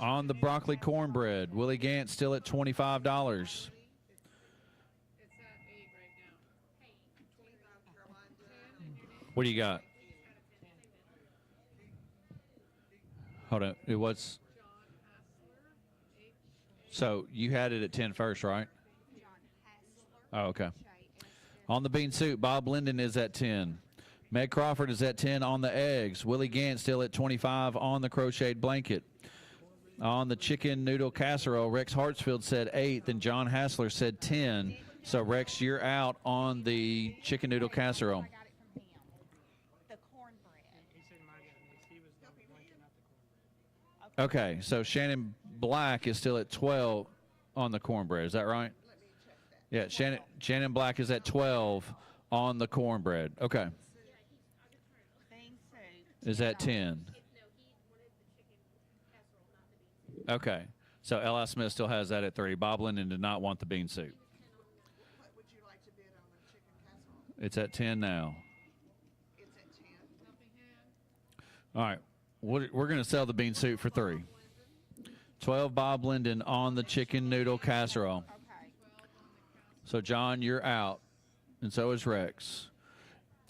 [SPEAKER 1] On the broccoli cornbread, Willie Gant still at $25. What do you got? Hold on. It was. So you had it at 10 first, right? Oh, okay. On the bean soup, Bob Linden is at 10. Meg Crawford is at 10 on the eggs. Willie Gant still at 25 on the crocheted blanket. On the chicken noodle casserole, Rex Hartsfield said 8, then John Hassler said 10. So, Rex, you're out on the chicken noodle casserole. Okay, so Shannon Black is still at 12 on the cornbread. Is that right? Yeah, Shannon Black is at 12 on the cornbread. Okay. Is at 10. Okay, so L.I. Smith still has that at 30. Bob Linden did not want the bean soup. It's at 10 now. All right. We're going to sell the bean soup for 3. 12 Bob Linden on the chicken noodle casserole. So, John, you're out, and so is Rex.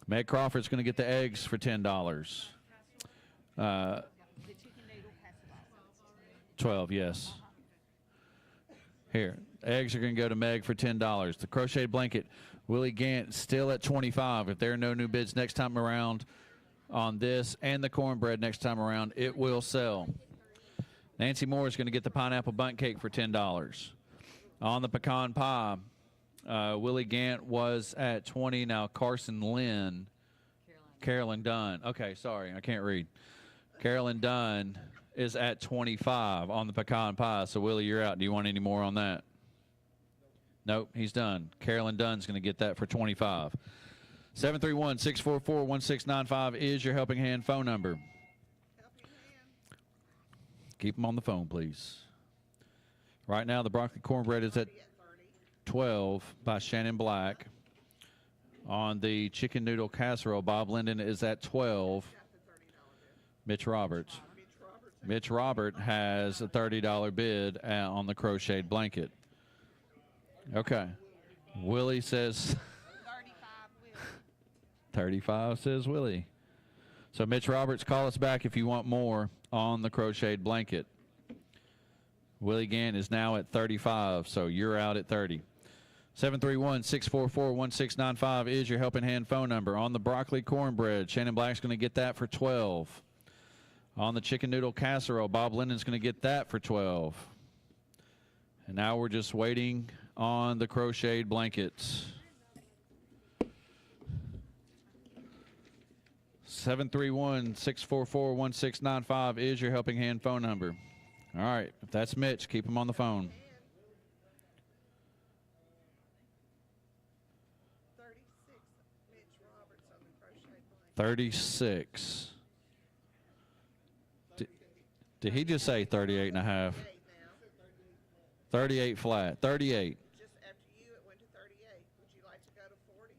[SPEAKER 1] Meg Crawford's going to get the eggs for $10. 12, yes. Here, eggs are going to go to Meg for $10. The crocheted blanket, Willie Gant still at 25. If there are no new bids next time around on this and the cornbread next time around, it will sell. Nancy Moore is going to get the pineapple bundt cake for $10. On the pecan pie, Willie Gant was at 20. Now Carson Lynn, Carolyn Dunn. Okay, sorry, I can't read. Carolyn Dunn is at 25 on the pecan pie. So, Willie, you're out. Do you want any more on that? Nope, he's done. Carolyn Dunn's going to get that for 25. 731-644-1695 is your Helping Hand phone number. Keep them on the phone, please. Right now, the broccoli cornbread is at 12 by Shannon Black. On the chicken noodle casserole, Bob Linden is at 12. Mitch Roberts. Mitch Robert has a $30 bid on the crocheted blanket. Okay. Willie says 35 says Willie. So, Mitch Roberts, call us back if you want more on the crocheted blanket. Willie Gant is now at 35, so you're out at 30. 731-644-1695 is your Helping Hand phone number. On the broccoli cornbread, Shannon Black's going to get that for 12. On the chicken noodle casserole, Bob Linden's going to get that for 12. And now we're just waiting on the crocheted blankets. 731-644-1695 is your Helping Hand phone number. All right, if that's Mitch, keep him on the phone. 36. Did he just say 38 and a half? 38 flat. 38.
[SPEAKER 7] Just after you, it went to 38. Would you like to go to 40?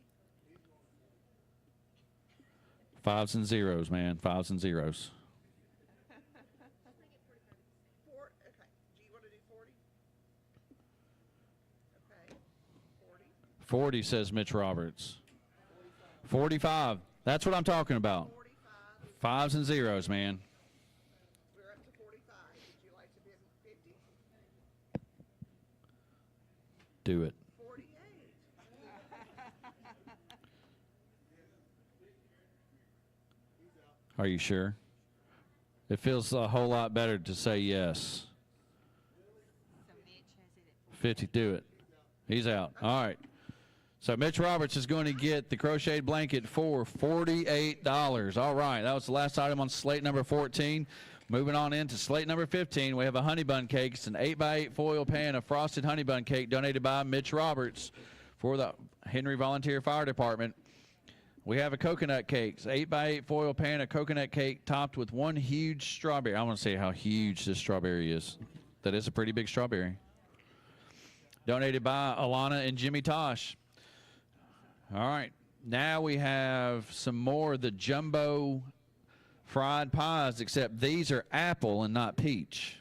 [SPEAKER 1] Fives and zeros, man. Fives and zeros.
[SPEAKER 7] Okay. Do you want to do 40? Okay.
[SPEAKER 1] 40 says Mitch Roberts. 45. That's what I'm talking about.
[SPEAKER 7] 45.
[SPEAKER 1] Fives and zeros, man.
[SPEAKER 7] We're up to 45. Would you like to bid 50?
[SPEAKER 1] Do it.
[SPEAKER 7] 48.
[SPEAKER 1] Are you sure? It feels a whole lot better to say yes. 50, do it. He's out. All right. So Mitch Roberts is going to get the crocheted blanket for $48. All right, that was the last item on slate number 14. Moving on into slate number 15, we have a honey bun cake. It's an 8x8 foil pan of frosted honey bun cake donated by Mitch Roberts for the Henry Volunteer Fire Department. We have a coconut cake. It's 8x8 foil pan of coconut cake topped with one huge strawberry. I want to see how huge this strawberry is. That is a pretty big strawberry. Donated by Alana and Jimmy Tosh. All right, now we have some more of the jumbo fried pies, except these are apple and not peach.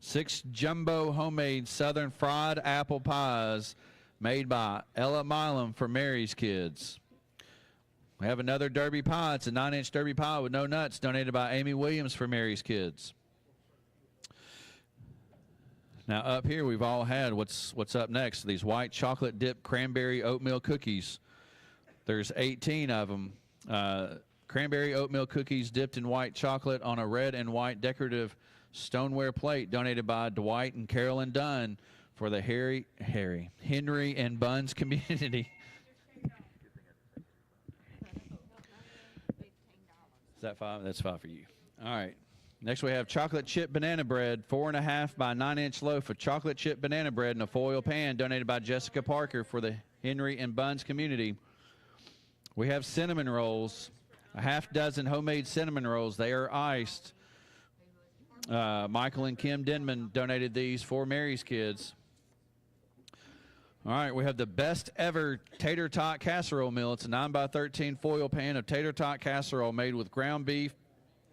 [SPEAKER 1] 6 jumbo homemade southern fried apple pies made by Ella Milam for Mary's Kids. We have another Derby pie. It's a 9-inch Derby pie with no nuts, donated by Amy Williams for Mary's Kids. Now up here we've all had what's up next. These white chocolate dipped cranberry oatmeal cookies. There's 18 of them. Cranberry oatmeal cookies dipped in white chocolate on a red and white decorative stoneware plate, donated by Dwight and Carolyn Dunn for the Henry and Buns community. Is that $5? That's $5 for you. All right. Next we have chocolate chip banana bread, 4.5 by 9-inch loaf of chocolate chip banana bread in a foil pan, donated by Jessica Parker for the Henry and Buns community. We have cinnamon rolls, a half dozen homemade cinnamon rolls. They are iced. Michael and Kim Denman donated these for Mary's Kids. All right, we have the best ever tater tot casserole meal. It's a 9 by 13 foil pan of tater tot casserole made with ground beef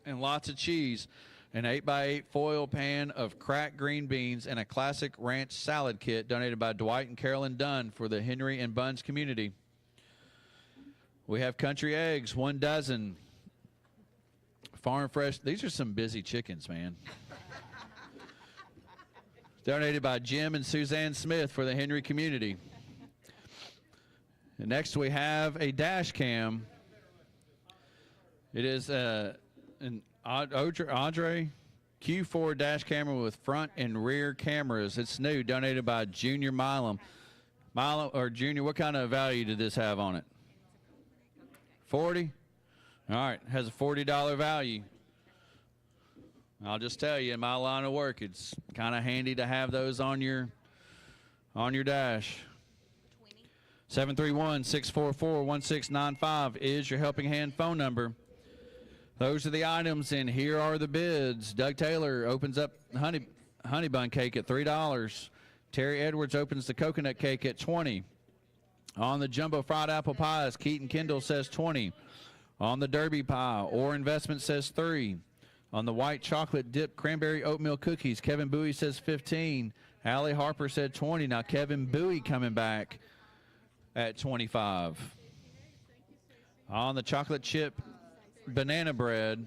[SPEAKER 1] and lots of cheese. An 8 by 8 foil pan of cracked green beans and a classic ranch salad kit, donated by Dwight and Carolyn Dunn for the Henry and Buns community. We have country eggs, 1 dozen. Farm fresh. These are some busy chickens, man. Donated by Jim and Suzanne Smith for the Henry community. And next we have a dash cam. It is an Audrey Q4 dash camera with front and rear cameras. It's new, donated by Junior Milam. Milam or Junior, what kind of value did this have on it? 40? All right, has a $40 value. I'll just tell you, in my line of work, it's kind of handy to have those on your dash. 731-644-1695 is your Helping Hand phone number. Those are the items, and here are the bids. Doug Taylor opens up honey bun cake at $3. Terry Edwards opens the coconut cake at $20. On the jumbo fried apple pies, Keaton Kendall says $20. On the Derby pie, Orr Investment says $3. On the white chocolate dipped cranberry oatmeal cookies, Kevin Bowie says $15. Allie Harper said $20. Now Kevin Bowie coming back at $25. On the chocolate chip banana bread,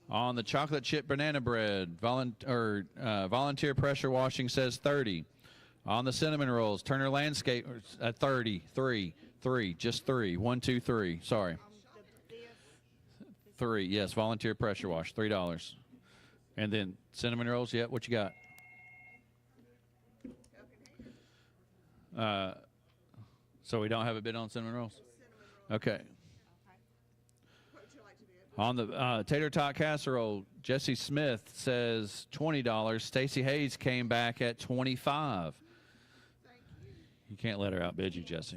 [SPEAKER 1] on the chocolate chip banana bread, volunteer pressure washing says $30. On the cinnamon rolls, Turner Landscape at 33, just 3, 1, 2, 3. Sorry, 3. Yes, volunteer pressure wash, $3. And then cinnamon rolls. Yeah, what you got? So we don't have a bid on cinnamon rolls. Okay. On the tater tot casserole, Jesse Smith says $20. Stacy Hayes came back at $25. You can't let her outbid you, Jesse.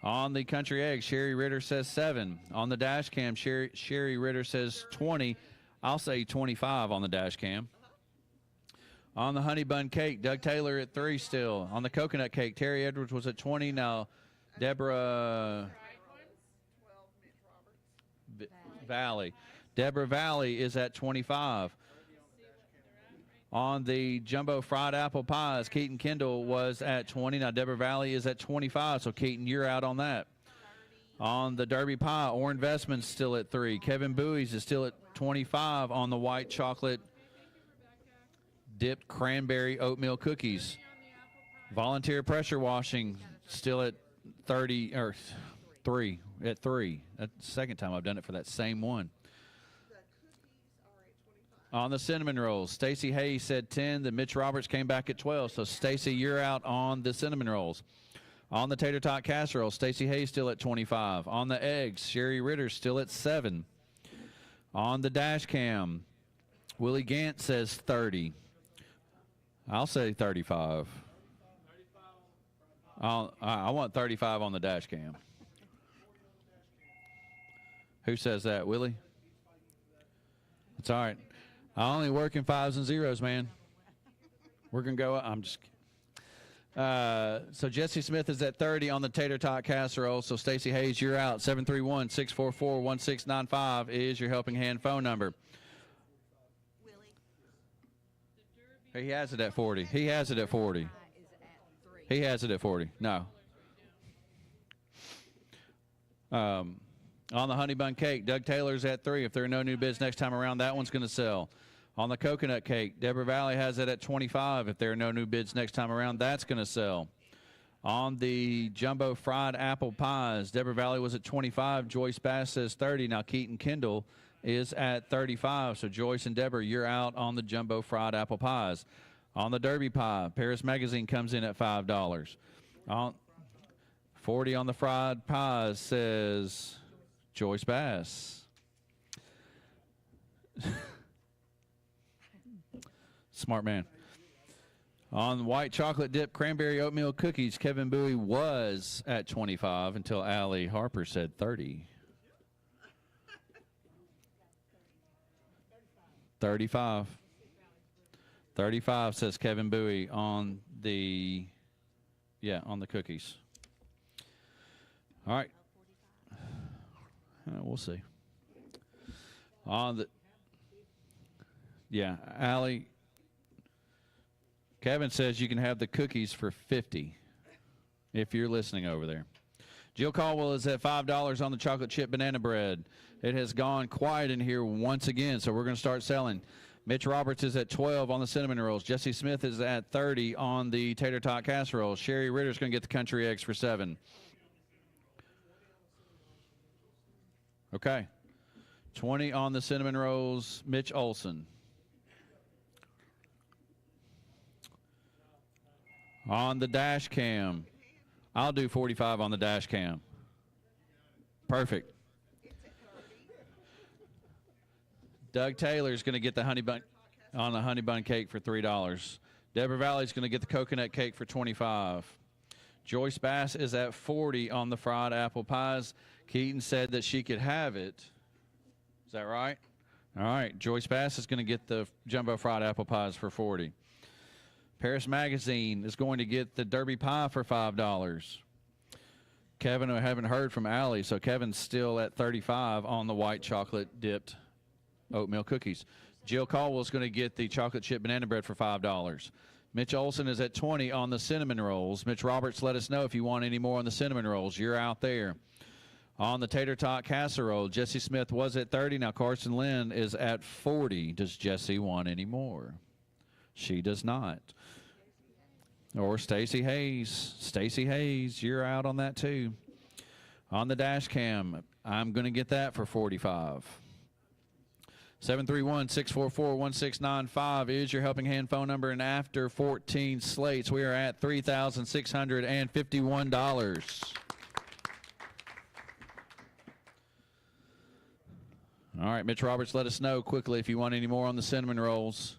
[SPEAKER 1] On the country egg, Sherry Ritter says $7. On the dash cam, Sherry Ritter says $20. I'll say $25 on the dash cam. On the honey bun cake, Doug Taylor at $3 still. On the coconut cake, Terry Edwards was at $20. Now Deborah Valley is at $25. On the jumbo fried apple pies, Keaton Kendall was at $20. Now Deborah Valley is at $25. So Keaton, you're out on that. On the Derby pie, Orr Investments still at $3. Kevin Bowie's is still at $25 on the white chocolate dipped cranberry oatmeal cookies. Volunteer pressure washing still at 30 or 3 at 3. That's the second time I've done it for that same one. On the cinnamon rolls, Stacy Hayes said 10. Then Mitch Roberts came back at 12. So Stacy, you're out on the cinnamon rolls. On the tater tot casserole, Stacy Hayes still at 25. On the eggs, Sherry Ritter still at 7. On the dash cam, Willie Gant says 30. I'll say 35. I want 35 on the dash cam. Who says that, Willie? It's all right. I only work in 5s and 0s, man. We're going to go up. I'm just kidding. So Jesse Smith is at 30 on the tater tot casserole. So Stacey Hayes, you're out. 731-644-1695 is your helping hand phone number. He has it at 40. He has it at 40. He has it at 40. No. On the honey bun cake, Doug Taylor's at 3. If there are no new bids next time around, that one's going to sell. On the coconut cake, Deborah Valley has it at 25. If there are no new bids next time around, that's going to sell. On the jumbo fried apple pies, Deborah Valley was at 25. Joyce Bass says 30. Now Keaton Kendall is at 35. So Joyce and Deborah, you're out on the jumbo fried apple pies. On the Derby pie, Paris Magazine comes in at $5. On 40 on the fried pies says Joyce Bass. Smart man. On white chocolate dip cranberry oatmeal cookies, Kevin Bowie was at 25 until Allie Harper said 30. 35. 35 says Kevin Bowie on the cookies. All right. We'll see. Allie. Kevin says you can have the cookies for $50 if you're listening over there. Jill Caldwell is at $5 on the chocolate chip banana bread. It has gone quiet in here once again, so we're going to start selling. Mitch Roberts is at 12 on the cinnamon rolls. Jesse Smith is at 30 on the tater tot casserole. Sherry Ritter's going to get the country eggs for $7. Okay. 20 on the cinnamon rolls. Mitch Olson. On the dash cam, I'll do 45 on the dash cam. Perfect. Doug Taylor's going to get the honey bun cake for $3. Deborah Valley's going to get the coconut cake for $25. Joyce Bass is at 40 on the fried apple pies. Keaton said that she could have it. Is that right? All right. Joyce Bass is going to get the jumbo fried apple pies for $40. Paris Magazine is going to get the Derby pie for $5. Kevin, I haven't heard from Allie, so Kevin's still at 35 on the white chocolate dipped oatmeal cookies. Jill Caldwell's going to get the chocolate chip banana bread for $5. Mitch Olson is at 20 on the cinnamon rolls. Mitch Roberts, let us know if you want any more on the cinnamon rolls. You're out there. On the tater tot casserole, Jesse Smith was at 30. Now Carson Lynn is at 40. Does Jesse want any more? She does not. Or Stacey Hayes. Stacey Hayes, you're out on that too. On the dash cam, I'm going to get that for $45. 731-644-1695 is your helping hand phone number. And after 14 slates, we are at $3,651. All right, Mitch Roberts, let us know quickly if you want any more on the cinnamon rolls.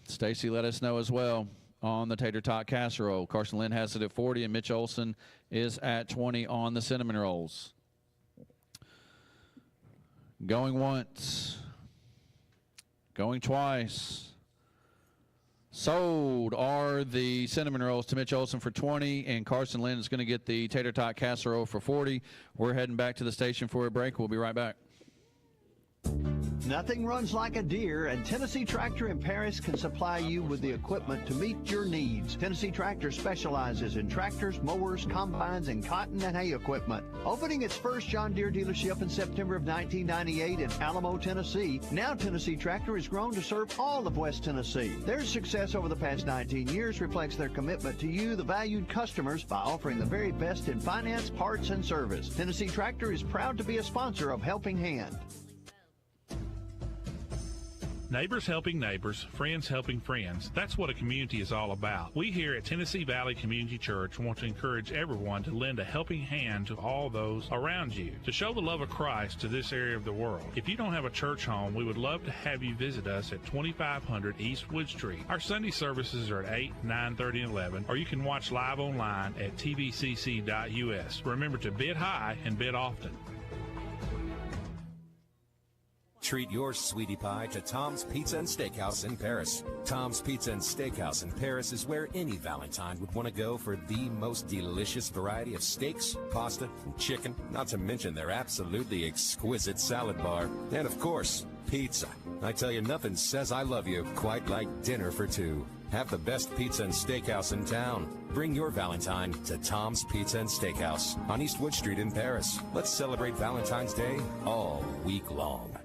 [SPEAKER 1] Stacy, let us know as well on the tater tot casserole. Carson Lynn has it at 40, and Mitch Olson is at 20 on the cinnamon rolls. Going once. Going twice. Sold are the cinnamon rolls to Mitch Olson for 20, and Carson Lynn is going to get the tater tot casserole for 40. We're heading back to the station for a break. We'll be right back.
[SPEAKER 3] Nothing runs like a deer, and Tennessee Tractor in Paris can supply you with the equipment to meet your needs. Tennessee Tractor specializes in tractors, mowers, combines, and cotton and hay equipment. Opening its first John Deere dealership in September of 1998 in Alamo, Tennessee, now Tennessee Tractor has grown to serve all of West Tennessee. Their success over the past 19 years reflects their commitment to you, the valued customers, by offering the very best in finance, parts, and service. Tennessee Tractor is proud to be a sponsor of Helping Hand.
[SPEAKER 2] Neighbors helping neighbors, friends helping friends. That's what a community is all about. We here at Tennessee Valley Community Church want to encourage everyone to lend a helping hand to all those around you, to show the love of Christ to this area of the world. If you don't have a church home, we would love to have you visit us at 2500 East Wood Street. Our Sunday services are at 8, 9:30, and 11, or you can watch live online at tvcc.us. Remember to bid high and bid often.
[SPEAKER 15] Treat your sweetie pie to Tom's Pizza and Steakhouse in Paris. Tom's Pizza and Steakhouse in Paris is where any Valentine would want to go for the most delicious variety of steaks, pasta, and chicken, not to mention their absolutely exquisite salad bar. And of course, pizza. I tell you, nothing says I love you quite like dinner for two. Have the best pizza and steakhouse in town. Bring your Valentine to Tom's Pizza and Steakhouse on East Wood Street in Paris. Let's celebrate Valentine's Day all week long.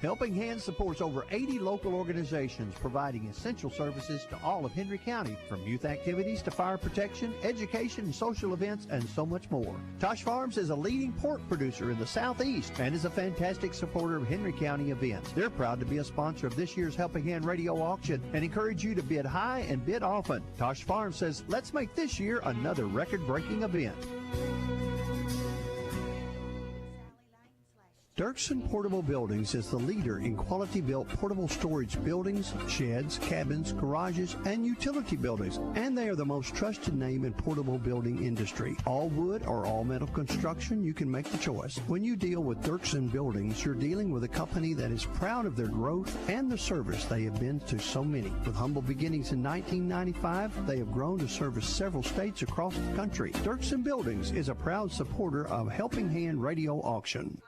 [SPEAKER 3] Helping Hand supports over 80 local organizations providing essential services to all of Henry County, from youth activities to fire protection, education, and social events, and so much more. Tosh Farms is a leading pork producer in the Southeast and is a fantastic supporter of Henry County events. They're proud to be a sponsor of this year's Helping Hand radio auction and encourage you to bid high and bid often. Tosh Farms says, let's make this year another record-breaking event. Dirksen Portable Buildings is the leader in quality-built portable storage buildings, sheds, cabins, garages, and utility buildings, and they are the most trusted name in portable building industry. All wood or all metal construction, you can make the choice. When you deal with Dirksen Buildings, you're dealing with a company that is proud of their growth and the service they have been to so many. With humble beginnings in 1995, they have grown to service several states across the country. Dirksen Buildings is a proud supporter of Helping Hand Radio Auction.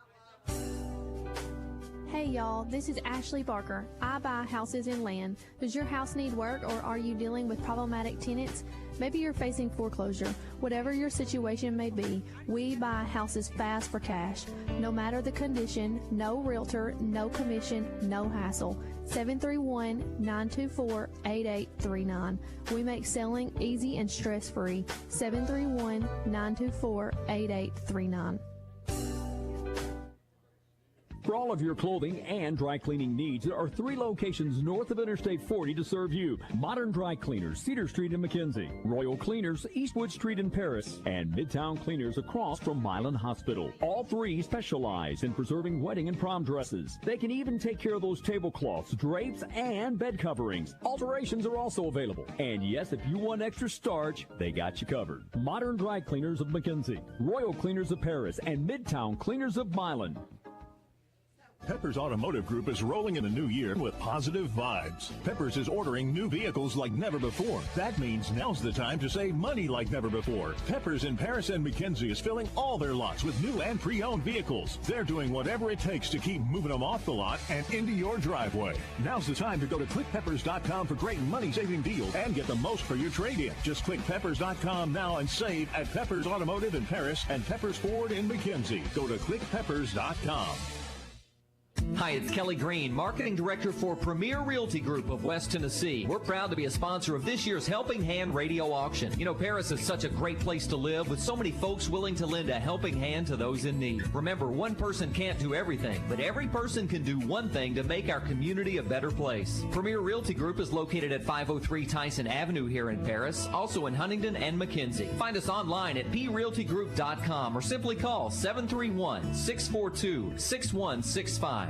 [SPEAKER 5] Hey y'all, this is Ashley Barker. I buy houses and land. Does your house need work, or are you dealing with problematic tenants? Maybe you're facing foreclosure. Whatever your situation may be, we buy houses fast for cash. No matter the condition, no realtor, no commission, no hassle. 731-924-8839. We make selling easy and stress-free. 731-924-8839.
[SPEAKER 16] For all of your clothing and dry cleaning needs, there are 3 locations north of Interstate 40 to serve you. Modern Dry Cleaners, Cedar Street in McKenzie. Royal Cleaners, Eastwood Street in Paris. And Midtown Cleaners across from Milan Hospital. All 3 specialize in preserving wedding and prom dresses. They can even take care of those tablecloths, drapes, and bed coverings. Alterations are also available. And yes, if you want extra starch, they got you covered. Modern Dry Cleaners of McKenzie, Royal Cleaners of Paris, and Midtown Cleaners of Milan.
[SPEAKER 22] Peppers Automotive Group is rolling in the new year with positive vibes. Peppers is ordering new vehicles like never before. That means now's the time to save money like never before. Peppers in Paris and McKenzie is filling all their lots with new and pre-owned vehicles. They're doing whatever it takes to keep moving them off the lot and into your driveway. Now's the time to go to clickpeppers.com for great money-saving deals and get the most for your trade-in. Just click peppers.com now and save at Peppers Automotive in Paris and Peppers Ford in McKenzie. Go to clickpeppers.com.
[SPEAKER 17] Hi, it's Kelly Green, Marketing Director for Premier Realty Group of West Tennessee. We're proud to be a sponsor of this year's Helping Hand radio auction. You know, Paris is such a great place to live with so many folks willing to lend a helping hand to those in need. Remember, one person can't do everything, but every person can do one thing to make our community a better place. Premier Realty Group is located at 503 Tyson Avenue here in Paris, also in Huntington and McKenzie. Find us online at prealtygroup.com or simply call 731-642-6165.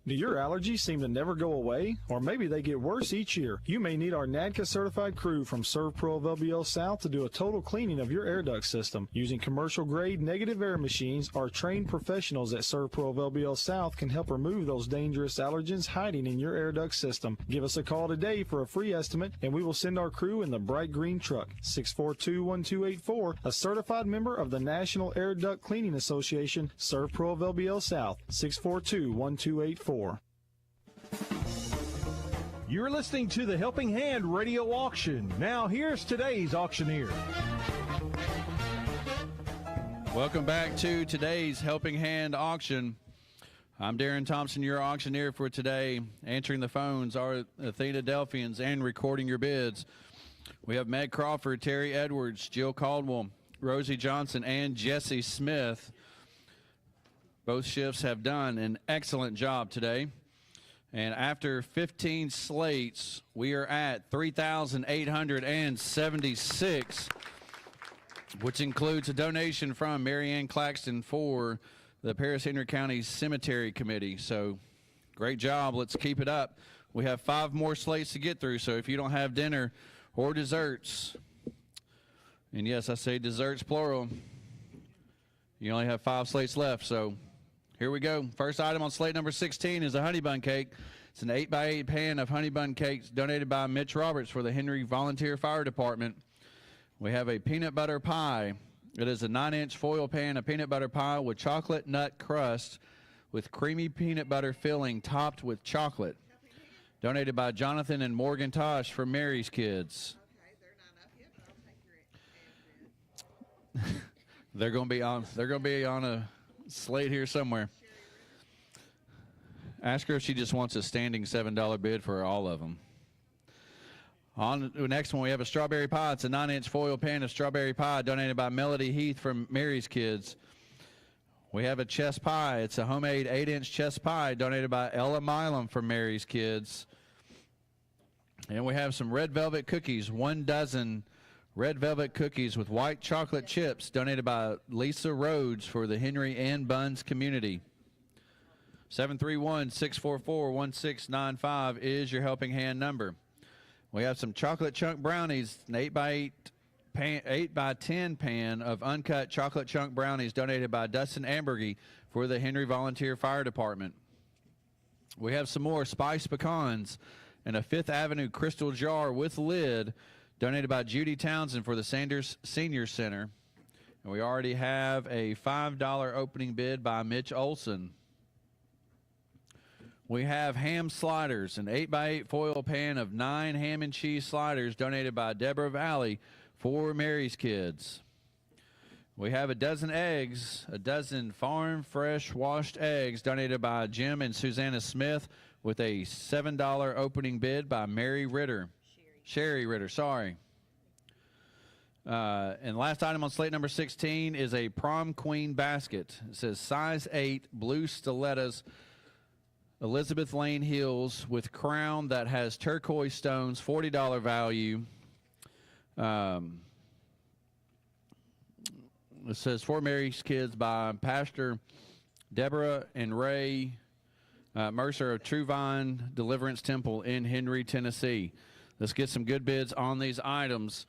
[SPEAKER 18] Do your allergies seem to never go away? Or maybe they get worse each year? You may need our NADCA certified crew from ServPro of LBL South to do a total cleaning of your air duct system. Using commercial grade negative air machines, our trained professionals at ServPro of LBL South can help remove those dangerous allergens hiding in your air duct system. Give us a call today for a free estimate and we will send our crew in the bright green truck. 642-1284, a certified member of the National Air Duct Cleaning Association, ServPro of LBL South, 642-1284.
[SPEAKER 2] You're listening to the Helping Hand Radio Auction. Now here's today's auctioneer.
[SPEAKER 1] Welcome back to today's Helping Hand Auction. I'm Darren Thompson, your auctioneer for today. Answering the phones are Athena Delphians and recording your bids. We have Meg Crawford, Terry Edwards, Jill Caldwell, Rosie Johnson, and Jesse Smith. Both shifts have done an excellent job today. And after 15 slates, we are at 3,876, which includes a donation from Marianne Claxton for the Paris-Henry County Cemetery Committee. So great job. Let's keep it up. We have 5 more slates to get through, so if you don't have dinner or desserts, and yes, I say desserts plural, You only have 5 slates left, so here we go. First item on slate number 16 is a honey bun cake. It's an 8x8 pan of honey bun cakes donated by Mitch Roberts for the Henry Volunteer Fire Department. We have a peanut butter pie. It is a 9-inch foil pan of peanut butter pie with chocolate nut crust with creamy peanut butter filling topped with chocolate. Donated by Jonathan and Morgan Tosh from Mary's Kids. They're going to be on a slate here somewhere. Ask her if she just wants a standing $7 bid for all of them. On the next one, we have a strawberry pie. It's a 9-inch foil pan of strawberry pie donated by Melody Heath from Mary's Kids. We have a chess pie. It's a homemade 8-inch chess pie donated by Ella Milam from Mary's Kids. And we have some red velvet cookies, 1 dozen red velvet cookies with white chocolate chips donated by Lisa Rhodes for the Henry Ann Buns community. 731-644-1695 is your helping hand number. We have some chocolate chunk brownies, an 8x10 pan of uncut chocolate chunk brownies donated by Dustin Ambergy for the Henry Volunteer Fire Department. We have some more spiced pecans in a 5th Avenue crystal jar with lid donated by Judy Townsend for the Sanders Senior Center. And we already have a $5 opening bid by Mitch Olson. We have ham sliders, an 8x8 foil pan of 9 ham and cheese sliders donated by Deborah Valley for Mary's Kids. We have a dozen eggs, a dozen farm fresh washed eggs donated by Jim and Susanna Smith with a $7 opening bid by Sherry Ritter, sorry. And last item on slate number 16 is a prom queen basket. It says size 8 blue stilettos, Elizabeth Lane heels with crown that has turquoise stones, $40 value. It says for Mary's Kids by Pastor Deborah and Ray Mercer of True Vine Deliverance Temple in Henry, Tennessee. Let's get some good bids on these items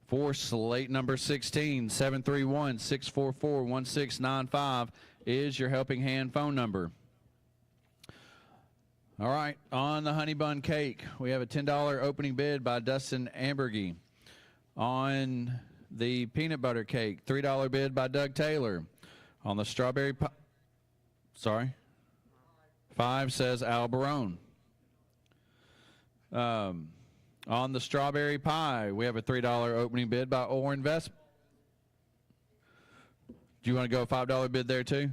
[SPEAKER 1] for slate number 16. 731-644-1695 is your helping hand phone number. All right, on the honey bun cake, we have a $10 opening bid by Dustin Ambergy. On the peanut butter cake, $3 bid by Doug Taylor. On the strawberry pie, 5 says Al Barone. On the strawberry pie, we have a $3 opening bid by Orr Investment. Do you want to go a $5 bid there too?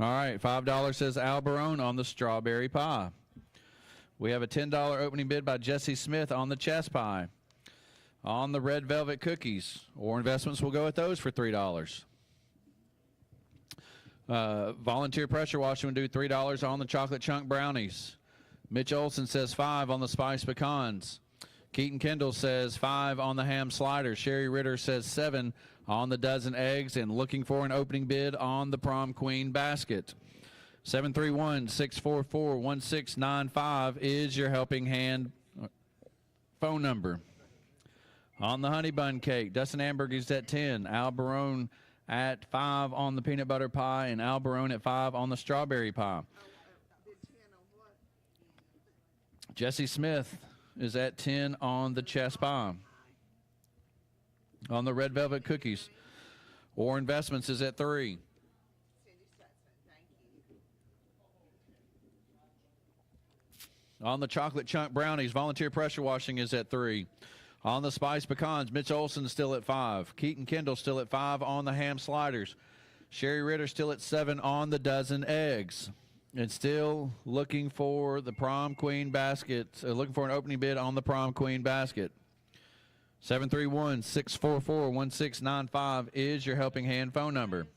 [SPEAKER 1] All right, $5 says Al Barone on the strawberry pie. We have a $10 opening bid by Jesse Smith on the chess pie. On the red velvet cookies, Orr Investments will go with those for $3. Volunteer pressure washing would do $3 on the chocolate chunk brownies. Mitch Olson says 5 on the spiced pecans. Keaton Kendall says 5 on the ham sliders. Sherry Ritter says 7 on the dozen eggs and looking for an opening bid on the prom queen basket. 731-644-1695 is your helping hand phone number. On the honey bun cake, Dustin Amberg is at 10. Al Barone at 5 on the peanut butter pie, and Al Barone at 5 on the strawberry pie. Jesse Smith is at 10 on the chess pie. On the red velvet cookies, Orr Investments is at 3. On the chocolate chunk brownies, Volunteer pressure washing is at 3. On the spiced pecans, Mitch Olson still at 5. Keaton Kendall still at 5 on the ham sliders. Sherry Ritter still at 7 on the dozen eggs. And still looking for the prom queen basket, looking for an opening bid on the prom queen basket. 731-644-1695 is your helping hand phone number.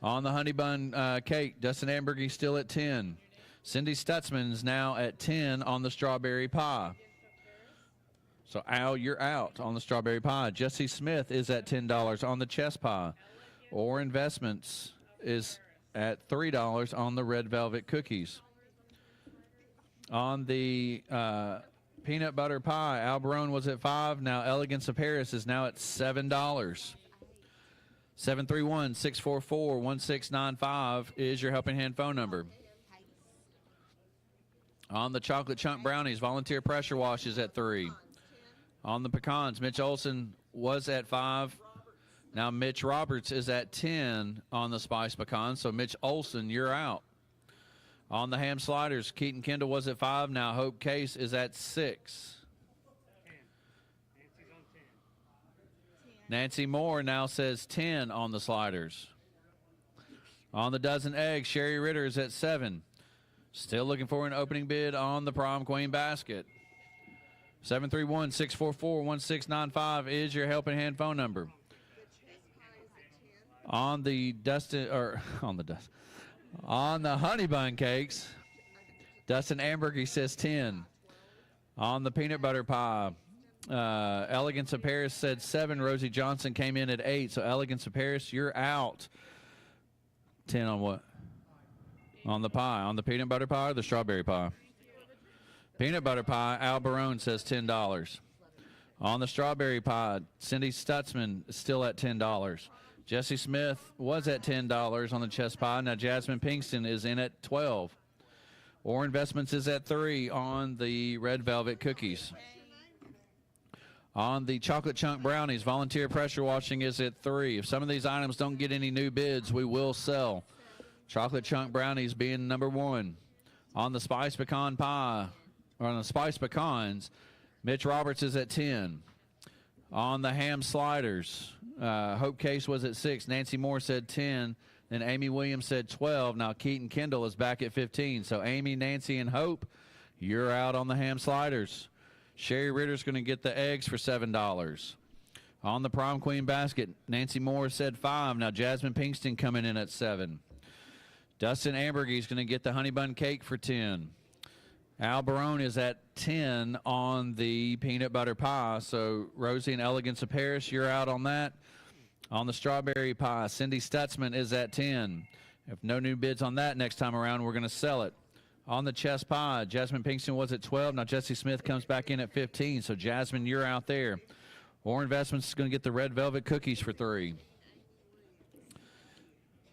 [SPEAKER 1] On the honey bun cake, Dustin Ambergy still at 10. Cindy Stutzman is now at 10 on the strawberry pie. So, Al, you're out on the strawberry pie. Jesse Smith is at $10 on the chess pie. Orr Investments is at $3 on the red velvet cookies. On the peanut butter pie, Al Barone was at 5. Now Elegance of Paris is now at $7. 731-644-1695 is your Helping Hand phone number. On the chocolate chunk brownies, volunteer pressure wash is at 3. On the pecans, Mitch Olson was at 5. Now Mitch Roberts is at 10 on the spiced pecans. So Mitch Olson, you're out. On the ham sliders, Keaton Kendall was at 5. Now Hope Case is at 6. Nancy Moore now says 10 on the sliders. On the dozen eggs, Sherry Ritter is at 7. Still looking for an opening bid on the Prom Queen basket. 731-644-1695 is your Helping Hand phone number. On the honey bun cakes, Dustin Ambergy says 10. On the peanut butter pie, Elegance of Paris said 7. Rosie Johnson came in at 8. So Elegance of Paris, you're out. 10 on what? On the pie. On the peanut butter pie or the strawberry pie? Peanut butter pie, Al Barone says $10. On the strawberry pie, Cindy Stutzman is still at $10. Jesse Smith was at $10 on the chess pie. Now Jasmine Pinkston is in at 12. Or Investments is at 3 on the red velvet cookies. On the chocolate chunk brownies, volunteer pressure washing is at 3. If some of these items don't get any new bids, we will sell. Chocolate chunk brownies being number 1. On the spiced pecan pie, or on the spiced pecans, Mitch Roberts is at 10. On the ham sliders, Hope Case was at 6. Nancy Moore said 10. Then Amy Williams said 12. Now Keaton Kendall is back at 15. So Amy, Nancy, and Hope, you're out on the ham sliders. Sherry Ritter's going to get the eggs for $7. On the Prom Queen basket, Nancy Moore said 5. Now Jasmine Pinkston coming in at 7. Dustin Ambergy is going to get the honey bun cake for 10. Al Barone is at 10 on the peanut butter pie. So Rosie and Elegance of Paris, you're out on that. On the strawberry pie, Cindy Stutzman is at 10. If no new bids on that next time around, we're going to sell it. On the chess pie, Jasmine Pinkston was at 12. Now Jessie Smith comes back in at 15. So Jasmine, you're out there. Or Investments is going to get the red velvet cookies for 3.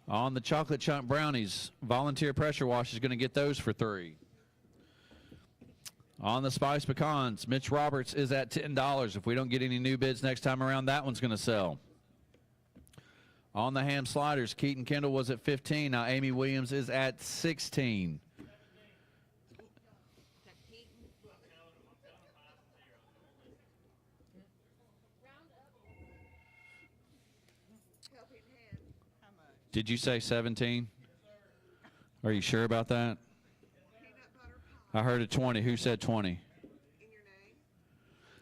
[SPEAKER 1] On the chocolate chunk brownies, volunteer pressure wash is going to get those for 3. On the spiced pecans, Mitch Roberts is at $10. If we don't get any new bids next time around, that one's going to sell. On the ham sliders, Keaton Kendall was at 15. Now Amy Williams is at 16. Did you say 17? Are you sure about that? I heard a 20. Who said 20?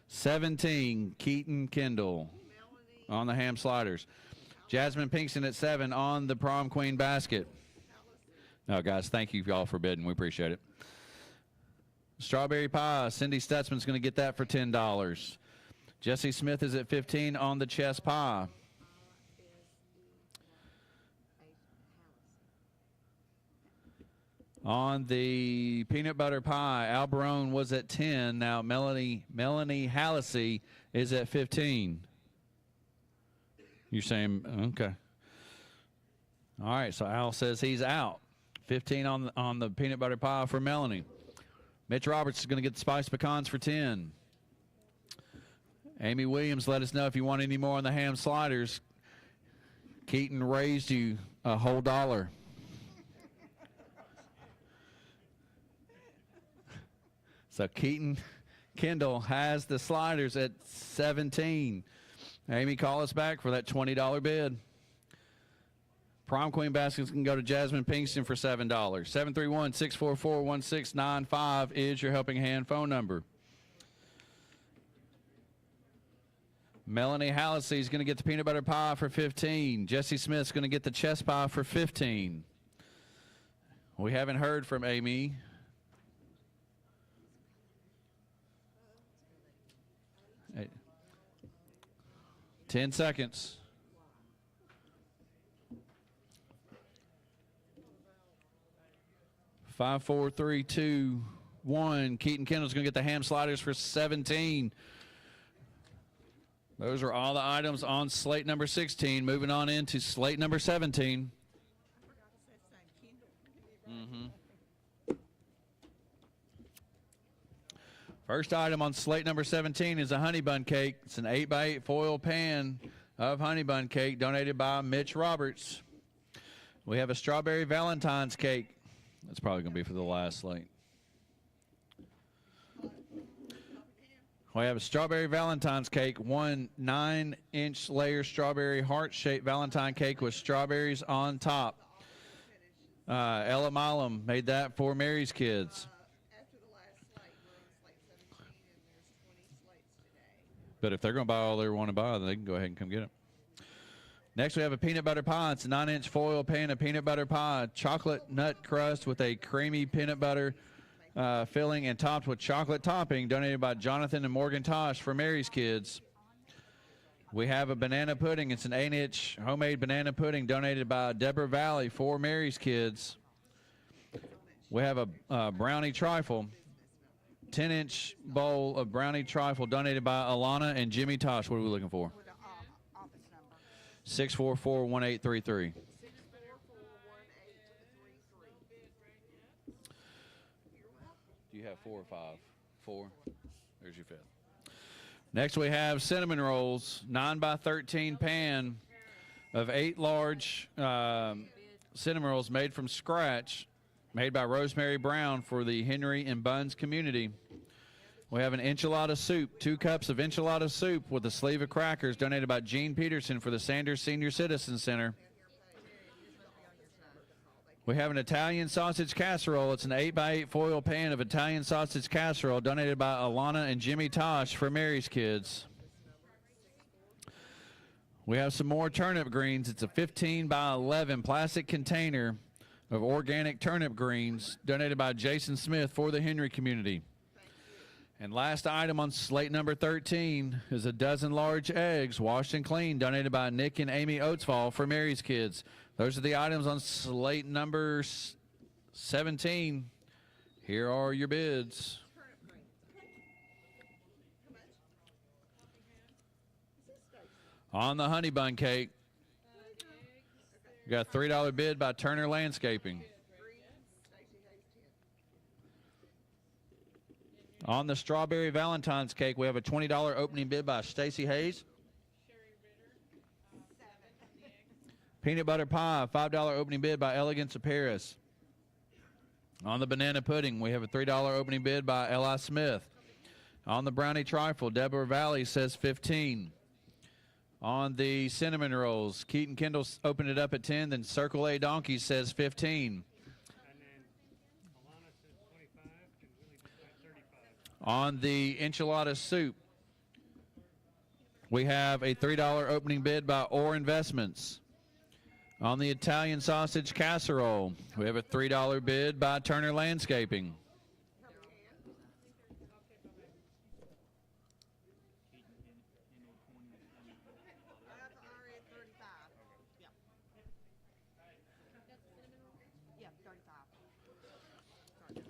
[SPEAKER 1] 17, Keaton Kendall on the ham sliders. Jasmine Pinkston at 7 on the Prom Queen basket. No, guys, thank you all for bidding. We appreciate it. Strawberry pie, Cindy Stutzman's going to get that for $10. Jessie Smith is at 15 on the chess pie. On the peanut butter pie, Al Barone was at 10. Now Melanie Hallisey is at 15. You're saying, okay. All right, so Al says he's out. 15 on the peanut butter pie for Melanie. Mitch Roberts is going to get the spiced pecans for 10. Amy Williams, let us know if you want any more on the ham sliders. Keaton raised you a whole $1. So Keaton Kendall has the sliders at 17. Amy, call us back for that $20 bid. Prom Queen baskets can go to Jasmine Pinkston for $7. 731-644-1695 is your Helping Hand phone number. Melanie Hallisey is going to get the peanut butter pie for 15. Jessie Smith's going to get the chess pie for 15. We haven't heard from Amy. Hey. 10 seconds. Five, four, three, two, one. Keaton Kendall's going to get the ham sliders for 17. Those are all the items on slate number 16. Moving on into slate number 17. First item on slate number 17 is a honey bun cake. It's an 8x8 foil pan of honey bun cake donated by Mitch Roberts. We have a strawberry Valentine's cake. That's probably going to be for the last slate. We have a strawberry Valentine's cake, one 9-inch layer strawberry heart-shaped Valentine cake with strawberries on top. Ella Milam made that for Mary's kids. But if they're going to buy all they want to buy, then they can go ahead and come get it. Next, we have a peanut butter pie. It's a 9-inch foil pan of peanut butter pie, chocolate nut crust with a creamy peanut butter filling and topped with chocolate topping, donated by Jonathan and Morgan Tosh for Mary's kids. We have a banana pudding. It's an 8-inch homemade banana pudding donated by Deborah Valley for Mary's kids. We have a brownie trifle, 10-inch bowl of brownie trifle donated by Alana and Jimmy Tosh. What are we looking for? 644-1833. Do you have 4 or 5? 4. There's your 5th. Next we have cinnamon rolls, 9x13 pan of 8 large cinnamon rolls made from scratch, made by Rosemary Brown for the Henry and Buns community. We have an enchilada soup, 2 cups of enchilada soup with a sleeve of crackers donated by Gene Peterson for the Sanders Senior Citizen Center. We have an Italian sausage casserole. It's an 8x8 foil pan of Italian sausage casserole donated by Alana and Jimmy Tosh for Mary's kids. We have some more turnip greens. It's a 15x11 plastic container of organic turnip greens donated by Jason Smith for the Henry community. And last item on slate number 13 is a dozen large eggs, washed and cleaned, donated by Nick and Amy Oatsfall for Mary's kids. Those are the items on slate number 17. Here are your bids. On the honey bun cake, you got a $3 bid by Turner Landscaping. On the strawberry Valentine's cake, we have a $20 opening bid by Stacy Hayes. Peanut butter pie, $5 opening bid by Elegance of Paris. On the banana pudding, we have a $3 opening bid by L.I. Smith. On the brownie trifle, Deborah Valley says 15. On the cinnamon rolls, Keaton Kendall opened it up at 10, then Circle A Donkey says 15. On the enchilada soup, we have a $3 opening bid by Orr Investments. On the Italian sausage casserole, we have a $3 bid by Turner Landscaping.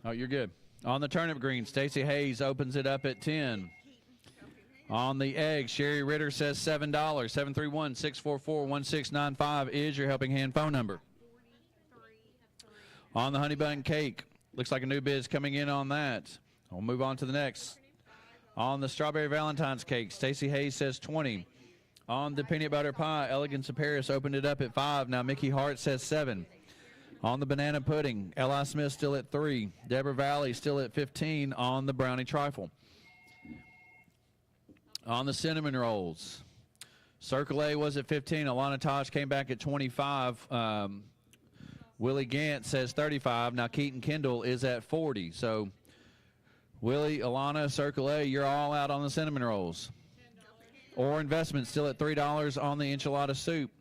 [SPEAKER 1] Oh, you're good. On the turnip green, Stacy Hayes opens it up at 10. On the egg, Sherry Ritter says $7. 731-644-1695 is your Helping Hand phone number. On the honey bun cake, looks like a new bid is coming in on that. We'll move on to the next. On the strawberry Valentine's cake, Stacy Hayes says 20. On the peanut butter pie, Elegance of Paris opened it up at 5. Now Mickey Hart says 7. On the banana pudding, L.I. Smith still at 3. Deborah Valley still at 15 on the brownie trifle. On the cinnamon rolls, Circle A was at 15. Alana Tosh came back at 25. Willie Gant says 35. Now Keaton Kendall is at 40. So Willie, Alana, Circle A, you're all out on the cinnamon rolls. Or Investment still at $3 on the enchilada soup.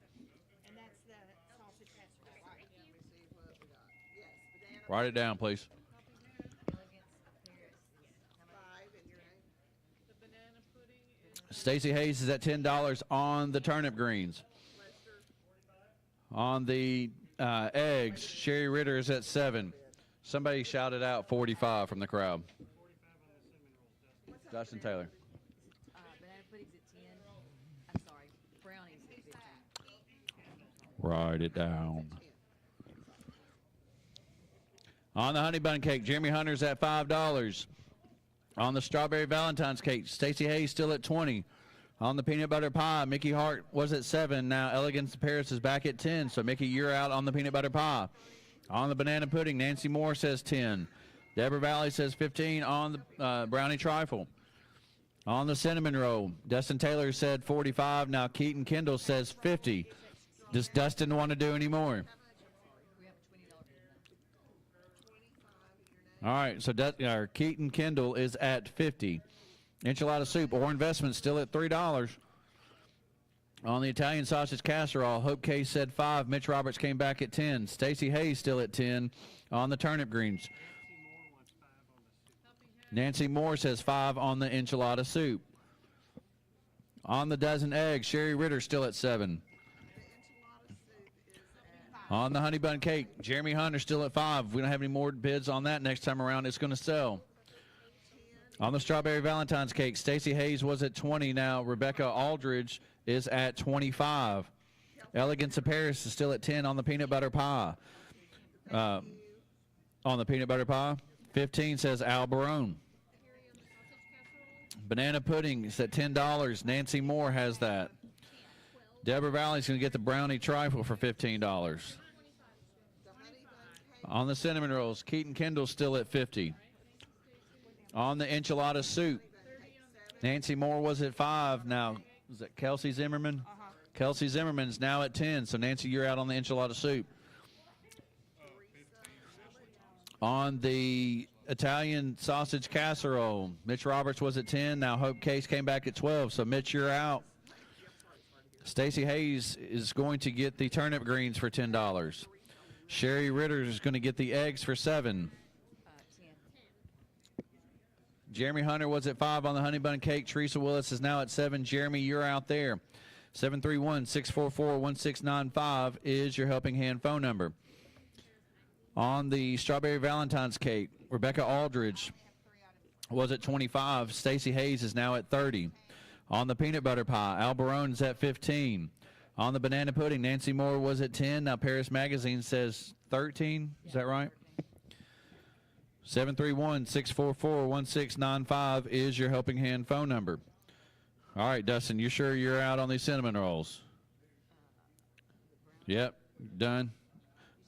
[SPEAKER 1] Write it down, please. Stacy Hayes is at $10 on the turnip greens. On the eggs, Sherry Ritter is at 7. Somebody shouted out 45 from the crowd. Justin Taylor.
[SPEAKER 9] Banana pudding's at 10.
[SPEAKER 1] Write it down. On the honey bun cake, Jeremy Hunter's at $5. On the strawberry Valentine's cake, Stacey Hayes still at $20. On the peanut butter pie, Mickey Hart was at $7. Now Elegance of Paris is back at $10. So Mickey, you're out on the peanut butter pie. On the banana pudding, Nancy Moore says $10. Deborah Valley says $15 on the brownie trifle. On the cinnamon roll, Dustin Taylor said $45. Now Keaton Kendall says $50. Does Dustin want to do any more? All right, so Keaton Kendall is at $50. Enchilada soup or investment still at $3. On the Italian sausage casserole, Hope Case said $5. Mitch Roberts came back at $10. Stacey Hayes still at $10 on the turnip greens. Nancy Moore says $5 on the enchilada soup. On the dozen eggs, Sherry Ritter still at $7. On the honey bun cake, Jeremy Hunter still at $5. If we don't have any more bids on that next time around, it's going to sell. On the strawberry Valentine's cake, Stacey Hayes was at $20. Now Rebecca Aldridge is at $25. Elegance of Paris is still at $10 on the peanut butter pie. On the peanut butter pie, $15 says Al Barone. Banana pudding is at $10. Nancy Moore has that. Deborah Valley's going to get the brownie trifle for $15. On the cinnamon rolls, Keaton Kendall's still at $50. On the enchilada soup, Nancy Moore was at $5. Now, is that Kelsey Zimmerman? Kelsey Zimmerman's now at $10. So, Nancy, you're out on the enchilada soup. On the Italian sausage casserole, Mitch Roberts was at $10. Now, Hope Case came back at $12. So, Mitch, you're out. Stacey Hayes is going to get the turnip greens for $10. Sherry Ritter is going to get the eggs for $7. Jeremy Hunter was at $5 on the honey bun cake. Teresa Willis is now at $7. Jeremy, you're out there. 731-644-1695 is your helping hand phone number. On the strawberry Valentine's cake, Rebecca Aldridge was at $25. Stacey Hayes is now at $30. On the peanut butter pie, Al Barone's at $15. On the banana pudding, Nancy Moore was at $10. Now Paris Magazine says $13. Is that right? 731-644-1695 is your helping hand phone number. All right, Dustin, you sure you're out on these cinnamon rolls? Yep, done.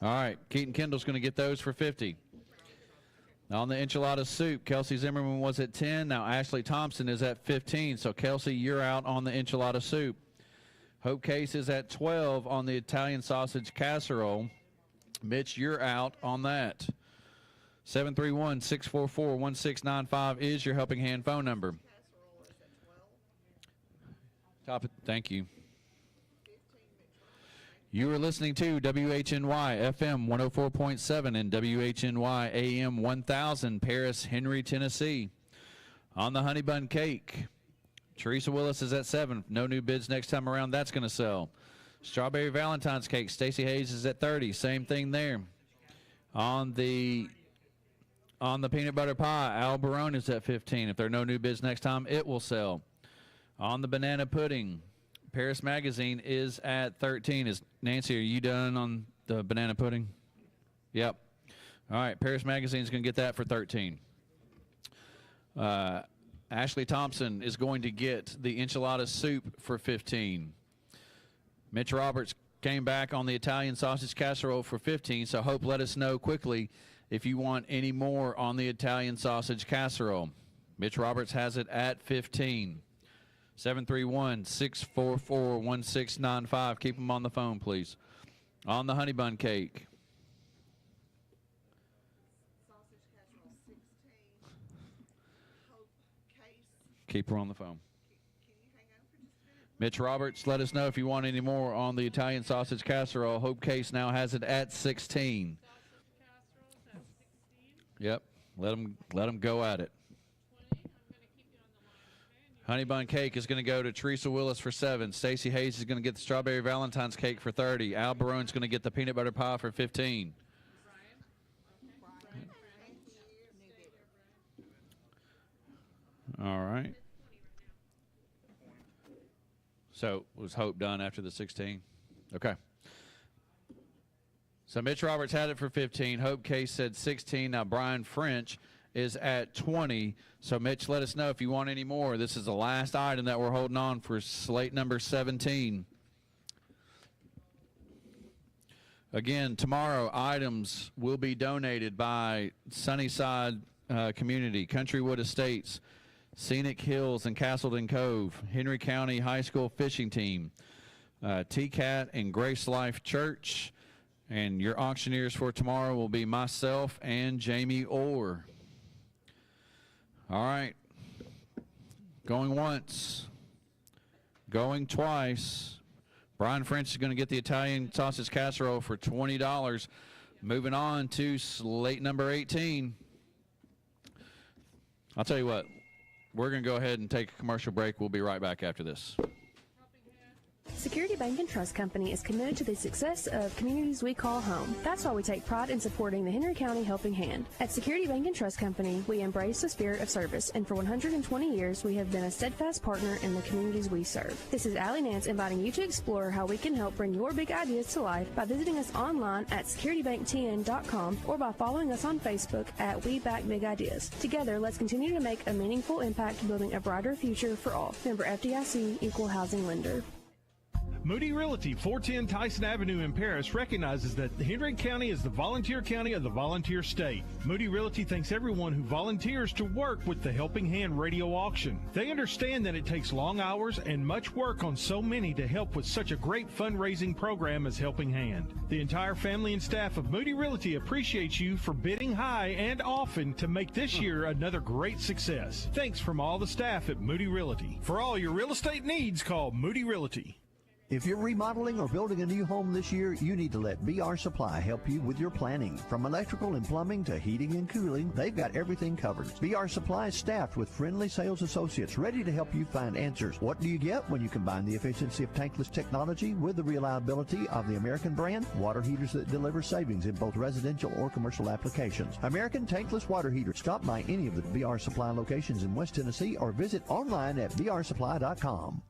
[SPEAKER 1] All right, Keaton Kendall's going to get those for $50. On the enchilada soup, Kelsey Zimmerman was at $10. Now Ashley Thompson is at $15. So, Kelsey, you're out on the enchilada soup. Hope Case is at $12 on the Italian sausage casserole. Mitch, you're out on that. 731-644-1695 is your helping hand phone number. Thank you. You are listening to WHNY FM 104.7 and WHNY AM 1000, Paris, Henry, Tennessee. On the honey bun cake, Teresa Willis is at $7. No new bids next time around. That's going to sell. Strawberry Valentine's cake, Stacey Hayes is at $30. Same thing there. On the peanut butter pie, Al Barone is at $15. If there are no new bids next time, it will sell. On the banana pudding, Paris Magazine is at $13. Nancy, are you done on the banana pudding? Yep. All right, Paris Magazine is going to get that for $13. Ashley Thompson is going to get the enchilada soup for $15. Mitch Roberts came back on the Italian sausage casserole for $15, so Hope, let us know quickly if you want any more on the Italian sausage casserole. Mitch Roberts has it at $15. 731-644-1695. Keep them on the phone, please. On the honey bun cake. Keep her on the phone. Mitch Roberts, let us know if you want any more on the Italian sausage casserole. Hope Case now has it at $16. Yep, let them go at it. Honey bun cake is going to go to Teresa Willis for $7. Stacey Hayes is going to get the strawberry Valentine's cake for $30. Al Barone's going to get the peanut butter pie for $15. All right. So was Hope done after the 16? Okay. So Mitch Roberts had it for 15. Hope Case said 16. Now Brian French is at 20. So Mitch, let us know if you want any more. This is the last item that we're holding on for slate number 17. Again, tomorrow items will be donated by Sunnyside Community, Countrywood Estates, Scenic Hills and Castleton Cove, Henry County High School Fishing Team, TCAT and Grace Life Church. And your auctioneers for tomorrow will be myself and Jamie Orr. All right. Going once. Going twice. Brian French is going to get the Italian sausage casserole for $20. Moving on to slate number 18. I'll tell you what. We're going to go ahead and take a commercial break. We'll be right back after this.
[SPEAKER 4] Security Bank and Trust Company is committed to the success of communities we call home. That's why we take pride in supporting the Henry County Helping Hand. At Security Bank and Trust Company, we embrace the spirit of service, and for 120 years, we have been a steadfast partner in the communities we serve. This is Allie Nance inviting you to explore how we can help bring your big ideas to life by visiting us online at securitybanktn.com or by following us on Facebook at We Back Big Ideas. Together, let's continue to make a meaningful impact building a brighter future for all. Member FDIC, Equal Housing Lender.
[SPEAKER 2] Moody Realty, 410 Tyson Avenue in Paris, recognizes that Henry County is the volunteer county of the volunteer state. Moody Realty thanks everyone who volunteers to work with the Helping Hand radio auction. They understand that it takes long hours and much work on so many to help with such a great fundraising program as Helping Hand. The entire family and staff of Moody Realty appreciates you for bidding high and often to make this year another great success. Thanks from all the staff at Moody Realty. For all your real estate needs, call Moody Realty.
[SPEAKER 3] If you're remodeling or building a new home this year, you need to let BR Supply help you with your planning. From electrical and plumbing to heating and cooling, they've got everything covered. BR Supply is staffed with friendly sales associates ready to help you find answers. What do you get when you combine the efficiency of tankless technology with the reliability of the American brand? Water heaters that deliver savings in both residential or commercial applications. American tankless water heaters. Stop by any of the BR Supply locations in West Tennessee or visit online at brsupply.com.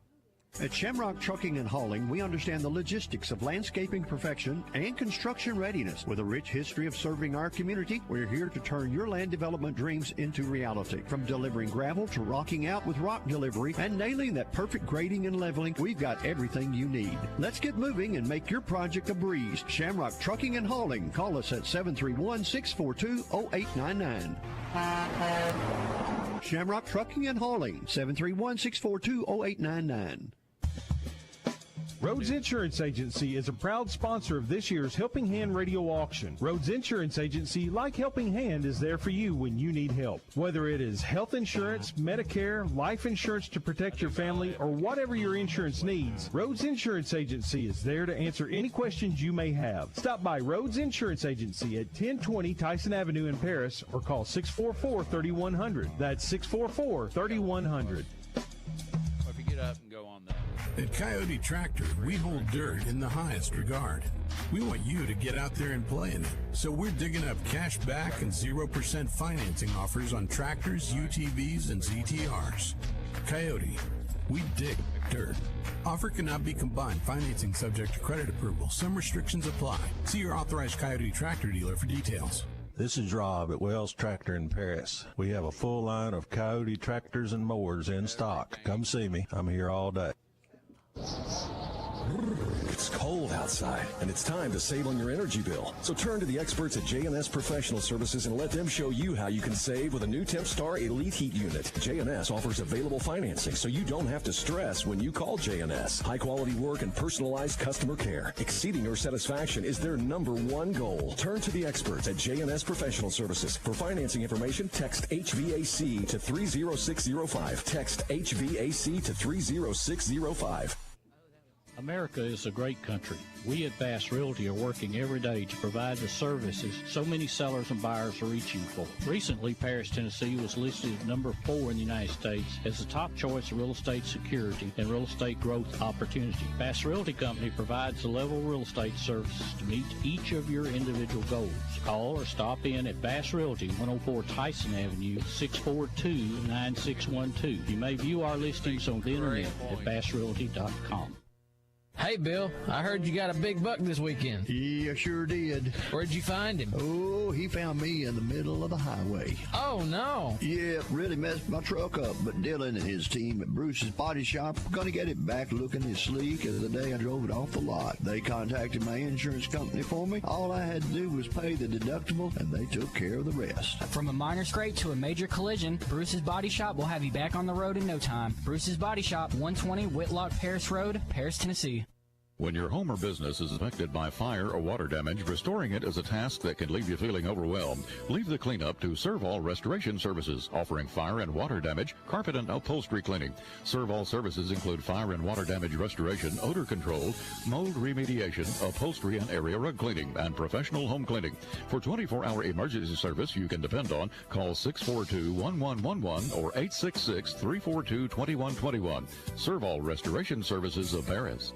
[SPEAKER 3] At Shamrock Trucking and Hauling, we understand the logistics of landscaping perfection and construction readiness. With a rich history of serving our community, we're here to turn your land development dreams into reality. From delivering gravel to rocking out with rock delivery and nailing that perfect grading and leveling, we've got everything you need. Let's get moving and make your project a breeze. Shamrock Trucking and Hauling. Call us at 731-642-0899. Shamrock Trucking and Hauling, 731-642-0899.
[SPEAKER 2] Rhodes Insurance Agency is a proud sponsor of this year's Helping Hand radio auction. Rhodes Insurance Agency, like Helping Hand, is there for you when you need help. Whether it is health insurance, Medicare, life insurance to protect your family, or whatever your insurance needs, Rhodes Insurance Agency is there to answer any questions you may have. Stop by Rhodes Insurance Agency at 1020 Tyson Avenue in Paris or call 644-3100. That's 644-3100.
[SPEAKER 1] If you get up and go on that.
[SPEAKER 19] At Coyote Tractor, we hold dirt in the highest regard. We want you to get out there and play in it. So we're digging up cash back and 0% financing offers on tractors, UTVs, and ZTRs. Coyote, we dig dirt. Offer cannot be combined. Financing subject to credit approval. Some restrictions apply. See your authorized Coyote Tractor dealer for details.
[SPEAKER 23] This is Rob at Wells Tractor in Paris. We have a full line of Coyote tractors and mowers in stock. Come see me. I'm here all day.
[SPEAKER 24] It's cold outside, and it's time to save on your energy bill. So turn to the experts at J&S Professional Services and let them show you how you can save with a new TempStar Elite Heat Unit. J&S offers available financing, so you don't have to stress when you call J&S. High-quality work and personalized customer care. Exceeding your satisfaction is their #1 goal. Turn to the experts at J&S Professional Services. For financing information, text HVAC to 30605. Text HVAC to 30605.
[SPEAKER 25] America is a great country. We at Bass Realty are working every day to provide the services so many sellers and buyers are reaching for. Recently, Paris, Tennessee was listed at number 4 in the United States as the top choice of real estate security and real estate growth opportunity. Bass Realty Company provides the level real estate services to meet each of your individual goals. Call or stop in at Bass Realty, 104 Tyson Avenue, 642-9612. You may view our listings on the internet at bassrealty.com.
[SPEAKER 21] Hey, Bill, I heard you got a big buck this weekend.
[SPEAKER 3] Yeah, sure did.
[SPEAKER 21] Where'd you find him?
[SPEAKER 3] Oh, he found me in the middle of the highway.
[SPEAKER 21] Oh, no.
[SPEAKER 3] Yeah, really messed my truck up, but Dylan and his team at Bruce's Body Shop are going to get it back looking as sleek as the day I drove it off the lot. They contacted my insurance company for me. All I had to do was pay the deductible, and they took care of the rest.
[SPEAKER 8] From a minor scrape to a major collision, Bruce's Body Shop will have you back on the road in no time. Bruce's Body Shop, 120 Whitlock Paris Road, Paris, Tennessee.
[SPEAKER 10] When your home or business is affected by fire or water damage, restoring it is a task that can leave you feeling overwhelmed. Leave the cleanup to Servall Restoration Services, offering fire and water damage, carpet and upholstery cleaning. Servall services include fire and water damage restoration, odor control, mold remediation, upholstery and area rug cleaning, and professional home cleaning. For 24-hour emergency service you can depend on, call 642-1111 or 866-342-2121. Servall Restoration Services of Paris.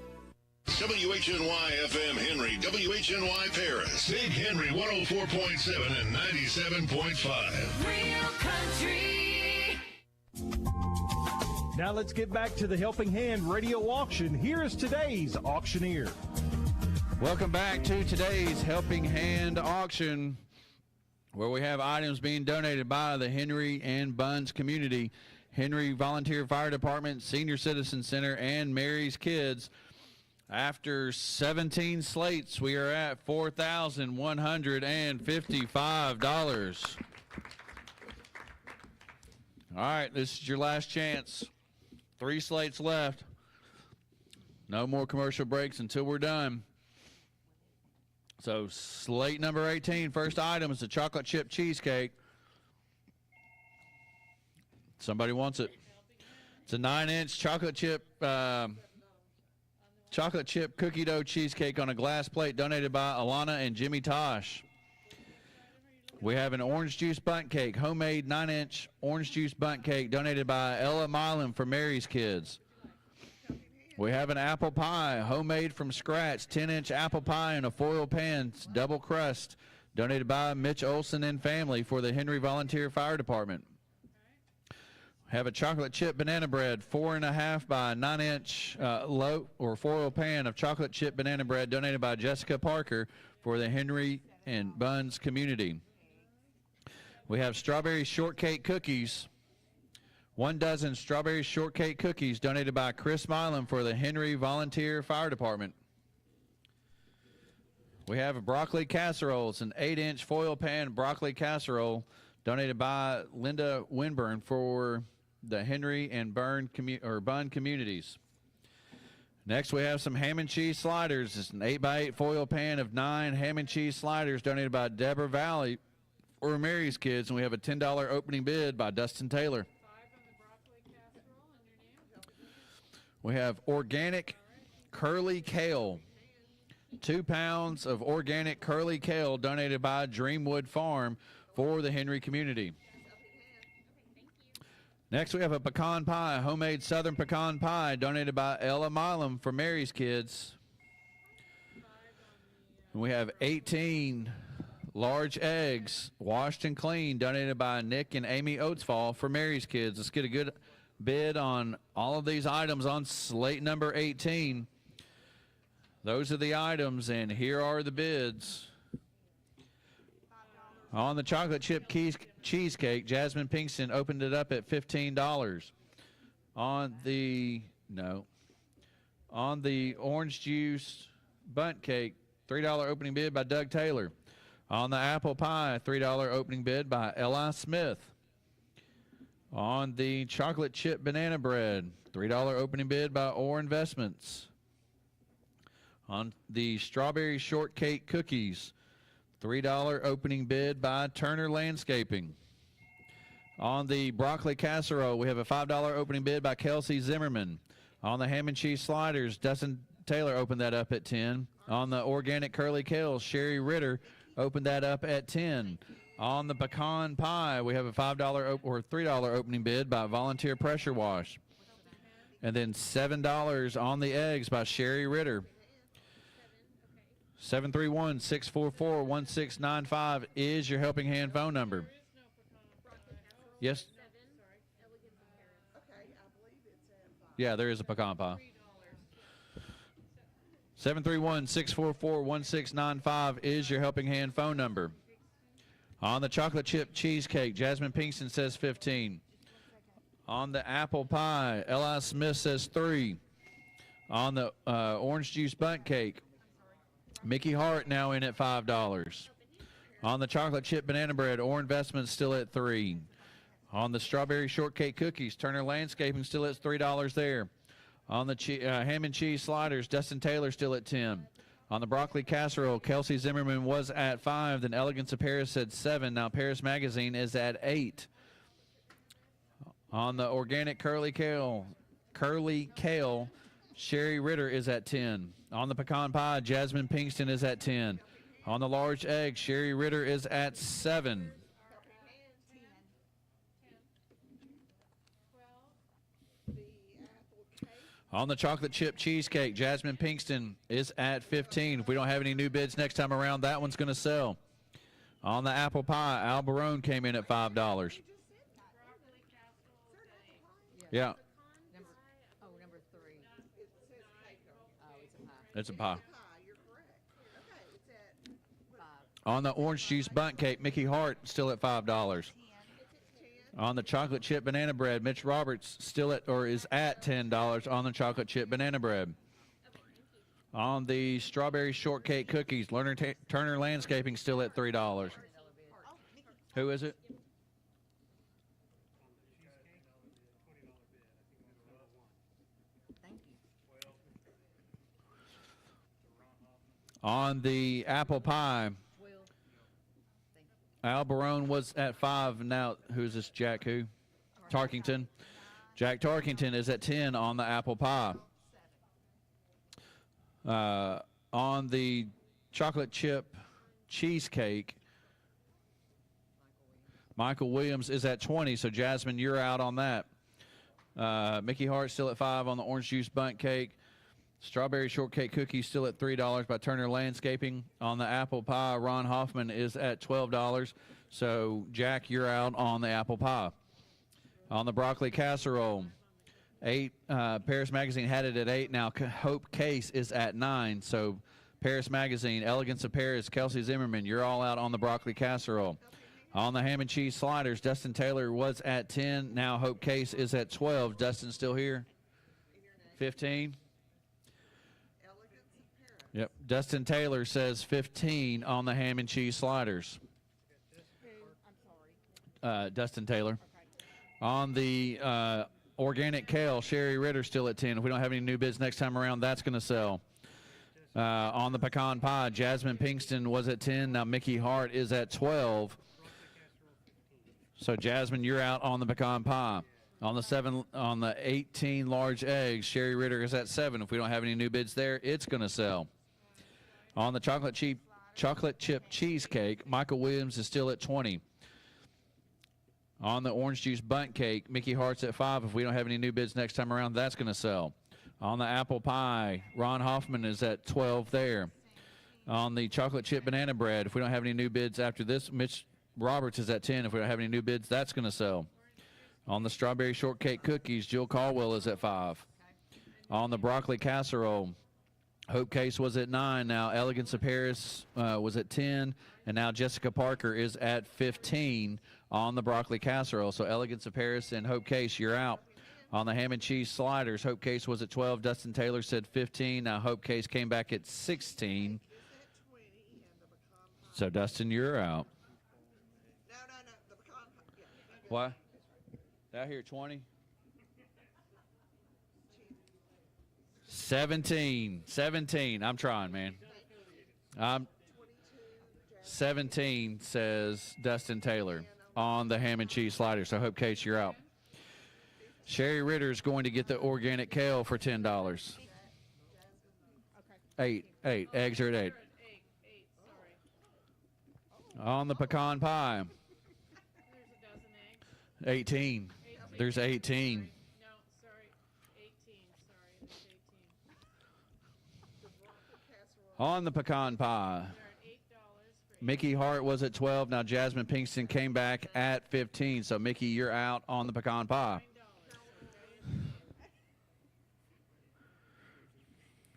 [SPEAKER 20] WHNY-FM Henry, WHNY Paris, Big Henry 104.7 and 97.5.
[SPEAKER 6] Real country.
[SPEAKER 2] Now let's get back to the Helping Hand radio auction. Here is today's auctioneer.
[SPEAKER 1] Welcome back to today's Helping Hand auction, where we have items being donated by the Henry and Buns community, Henry Volunteer Fire Department, Senior Citizen Center, and Mary's Kids. After 17 slates, we are at $4,155. All right, this is your last chance. 3 slates left. No more commercial breaks until we're done. So slate number 18, first item is the chocolate chip cheesecake. Somebody wants it. It's a 9-inch chocolate chip cookie dough cheesecake on a glass plate donated by Alana and Jimmy Tosh. We have an orange juice bundt cake, homemade 9-inch orange juice bundt cake donated by Ella Milan for Mary's Kids. We have an apple pie, homemade from scratch, 10-inch apple pie in a foil pan, double crust, donated by Mitch Olson and family for the Henry Volunteer Fire Department. Have a chocolate chip banana bread, 4.5 by 9-inch loaf or foil pan of chocolate chip banana bread donated by Jessica Parker for the Henry and Buns community. We have strawberry shortcake cookies, 1 dozen strawberry shortcake cookies donated by Chris Milam for the Henry Volunteer Fire Department. We have broccoli casseroles, an 8-inch foil pan broccoli casserole donated by Linda Winburn for the Henry and Bun communities. Next, we have some ham and cheese sliders. It's an 8x8 foil pan of 9 ham and cheese sliders donated by Deborah Valley for Mary's Kids, and we have a $10 opening bid by Dustin Taylor. We have organic curly kale, 2 pounds of organic curly kale donated by Dreamwood Farm for the Henry community. Next, we have a pecan pie, homemade southern pecan pie, donated by Ella Milam for Mary's Kids. And we have 18 large eggs, washed and clean, donated by Nick and Amy Oatsfall for Mary's Kids. Let's get a good bid on all of these items on slate number 18. Those are the items, and here are the bids. On the chocolate chip cheesecake, Jasmine Pinkston opened it up at $15. On the orange juice bundt cake, $3 opening bid by Doug Taylor. On the apple pie, $3 opening bid by Eli Smith. On the chocolate chip banana bread, $3 opening bid by Orr Investments. On the strawberry shortcake cookies, $3 opening bid by Turner Landscaping. On the broccoli casserole, we have a $5 opening bid by Kelsey Zimmerman. On the ham and cheese sliders, Dustin Taylor opened that up at $10. On the organic curly kale, Sherry Ritter opened that up at $10. On the pecan pie, we have a $5 or $3 opening bid by Volunteer Pressure Wash. And then $7 on the eggs by Sherry Ritter. 731-644-1695 is your Helping Hand phone number. Yes? Yeah, there is a pecan pie. 731-644-1695 is your Helping Hand phone number. On the chocolate chip cheesecake, Jasmine Pinkston says 15. On the apple pie, Eli Smith says 3. On the orange juice bundt cake, Mickey Hart now in at $5. On the chocolate chip banana bread, Orr Investments still at 3. On the strawberry shortcake cookies, Turner Landscaping still at $3 there. On the ham and cheese sliders, Dustin Taylor still at 10. On the broccoli casserole, Kelsey Zimmerman was at 5. Then Elegance of Paris said 7. Now Paris Magazine is at 8. On the organic curly kale, Sherry Ritter is at 10. On the pecan pie, Jasmine Pinkston is at 10. On the large egg, Sherry Ritter is at 7. On the chocolate chip cheesecake, Jasmine Pinkston is at 15. If we don't have any new bids next time around, that one's going to sell. On the apple pie, Al Barone came in at $5. Yeah.
[SPEAKER 9] Number 3.
[SPEAKER 1] It's a pie. On the orange juice bundt cake, Mickey Hart still at $5. On the chocolate chip banana bread, Mitch Roberts still at or is at $10 on the chocolate chip banana bread. On the strawberry shortcake cookies, Turner Landscaping still at $3. Who is it? On the apple pie, Al Barone was at 5. Now, who's this? Jack who? Tarkington. Jack Tarkington is at 10 on the apple pie. On the chocolate chip cheesecake, Michael Williams is at 20. So, Jasmine, you're out on that. Mickey Hart still at 5 on the orange juice bundt cake. Strawberry shortcake cookies still at $3 by Turner Landscaping. On the apple pie, Ron Hoffman is at $12. So, Jack, you're out on the apple pie. On the broccoli casserole, 8. Paris Magazine had it at 8. Now, Hope Case is at 9. So, Paris Magazine, Elegance of Paris, Kelsey Zimmerman, you're all out on the broccoli casserole. On the ham and cheese sliders, Dustin Taylor was at 10. Now, Hope Case is at 12. Dustin still here? 15? Yep. Dustin Taylor says 15 on the ham and cheese sliders. Dustin Taylor. On the organic kale, Sherry Ritter still at 10. If we don't have any new bids next time around, that's going to sell. On the pecan pie, Jasmine Pinkston was at 10. Now Mickey Hart is at 12. So Jasmine, you're out on the pecan pie. On the 18 large eggs, Sherry Ritter is at 7. If we don't have any new bids there, it's going to sell. On the chocolate chip cheesecake, Michael Williams is still at 20. On the orange juice bundt cake, Mickey Hart's at 5. If we don't have any new bids next time around, that's going to sell. On the apple pie, Ron Hoffman is at 12 there. On the chocolate chip banana bread, if we don't have any new bids after this, Mitch Roberts is at 10. If we don't have any new bids, that's going to sell. On the strawberry shortcake cookies, Jill Caldwell is at 5. On the broccoli casserole, Hope Case was at 9. Now Elegance of Paris was at 10. And now Jessica Parker is at 15 on the broccoli casserole. So Elegance of Paris and Hope Case, you're out. On the ham and cheese sliders, Hope Case was at 12. Dustin Taylor said 15. Now Hope Case came back at 16. So Dustin, you're out. What? Did I hear 20? 17. I'm trying, man. 17 says Dustin Taylor on the ham and cheese slider. So Hope Case, you're out. Sherry Ritter is going to get the organic kale for $10. 8. Eggs are at 8. On the pecan pie, 18. There's 18. On the pecan pie, Mickey Hart was at 12. Now Jasmine Pinkston came back at 15. So Mickey, you're out on the pecan pie.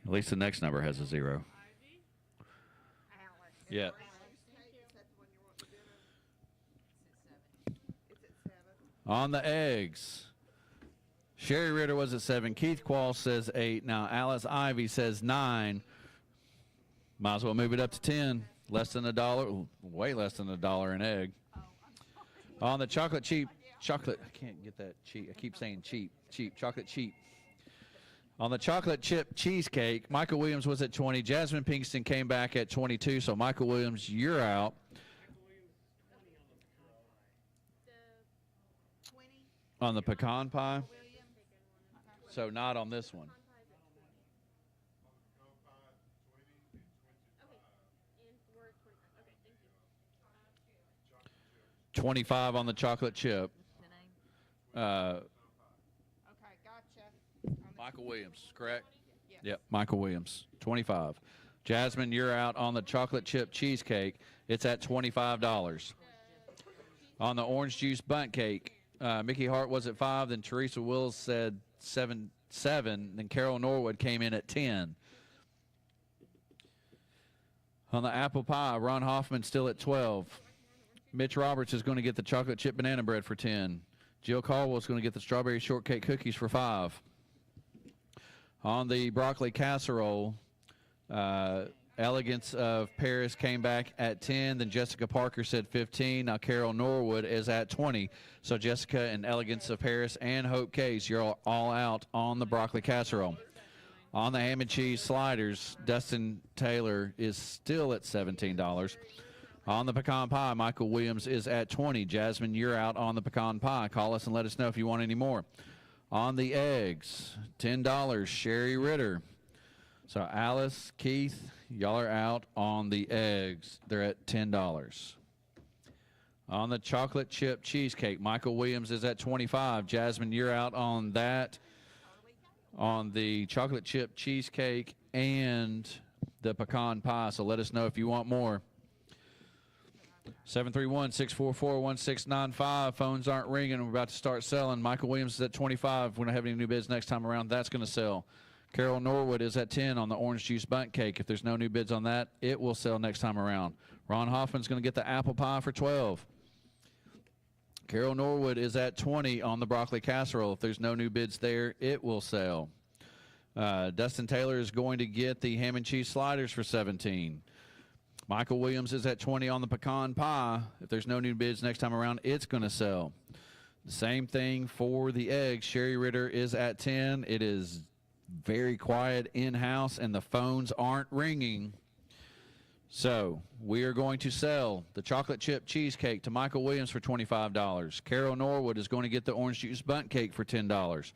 [SPEAKER 1] At least the next number has a 0. Yeah. On the eggs, Sherry Ritter was at 7. Keith Quall says 8. Now Alice Ivy says 9. Might as well move it up to 10. Less than $1, way less than $1 an egg. On the chocolate, I can't get that cheap. I keep saying cheap, chocolate cheap. On the chocolate chip cheesecake, Michael Williams was at 20. Jasmine Pinkston came back at 22. So Michael Williams, you're out. On the pecan pie? So not on this one. $25 on the chocolate chip. Michael Williams, correct? Yep, Michael Williams, 25. Jasmine, you're out on the chocolate chip cheesecake. It's at $25. On the orange juice bundt cake, Mickey Hart was at 5. Then Teresa Wills said 7. Then Carol Norwood came in at 10. On the apple pie, Ron Hoffman still at 12. Mitch Roberts is going to get the chocolate chip banana bread for 10. Jill Caldwell is going to get the strawberry shortcake cookies for 5. On the broccoli casserole, Elegance of Paris came back at 10. Then Jessica Parker said 15. Now Carol Norwood is at 20. So Jessica and Elegance of Paris and Hope Case, you're all out on the broccoli casserole. On the ham and cheese sliders, Dustin Taylor is still at $17. On the pecan pie, Michael Williams is at 20. Jasmine, you're out on the pecan pie. Call us and let us know if you want any more. On the eggs, $10, Sherry Ritter. So Alice, Keith, y'all are out on the eggs. They're at $10. On the chocolate chip cheesecake, Michael Williams is at 25. Jasmine, you're out on that. On the chocolate chip cheesecake and the pecan pie. So let us know if you want more. 731-644-1695. Phones aren't ringing. We're about to start selling. Michael Williams is at 25. We don't have any new bids next time around. That's going to sell. Carol Norwood is at 10 on the orange juice bundt cake. If there's no new bids on that, it will sell next time around. Ron Hoffman's going to get the apple pie for 12. Carol Norwood is at 20 on the broccoli casserole. If there's no new bids there, it will sell. Dustin Taylor is going to get the ham and cheese sliders for 17. Michael Williams is at 20 on the pecan pie. If there's no new bids next time around, it's going to sell. The same thing for the eggs. Sherry Ritter is at 10. It is very quiet in-house, and the phones aren't ringing. So we are going to sell the chocolate chip cheesecake to Michael Williams for $25. Carol Norwood is going to get the orange juice bundt cake for $10.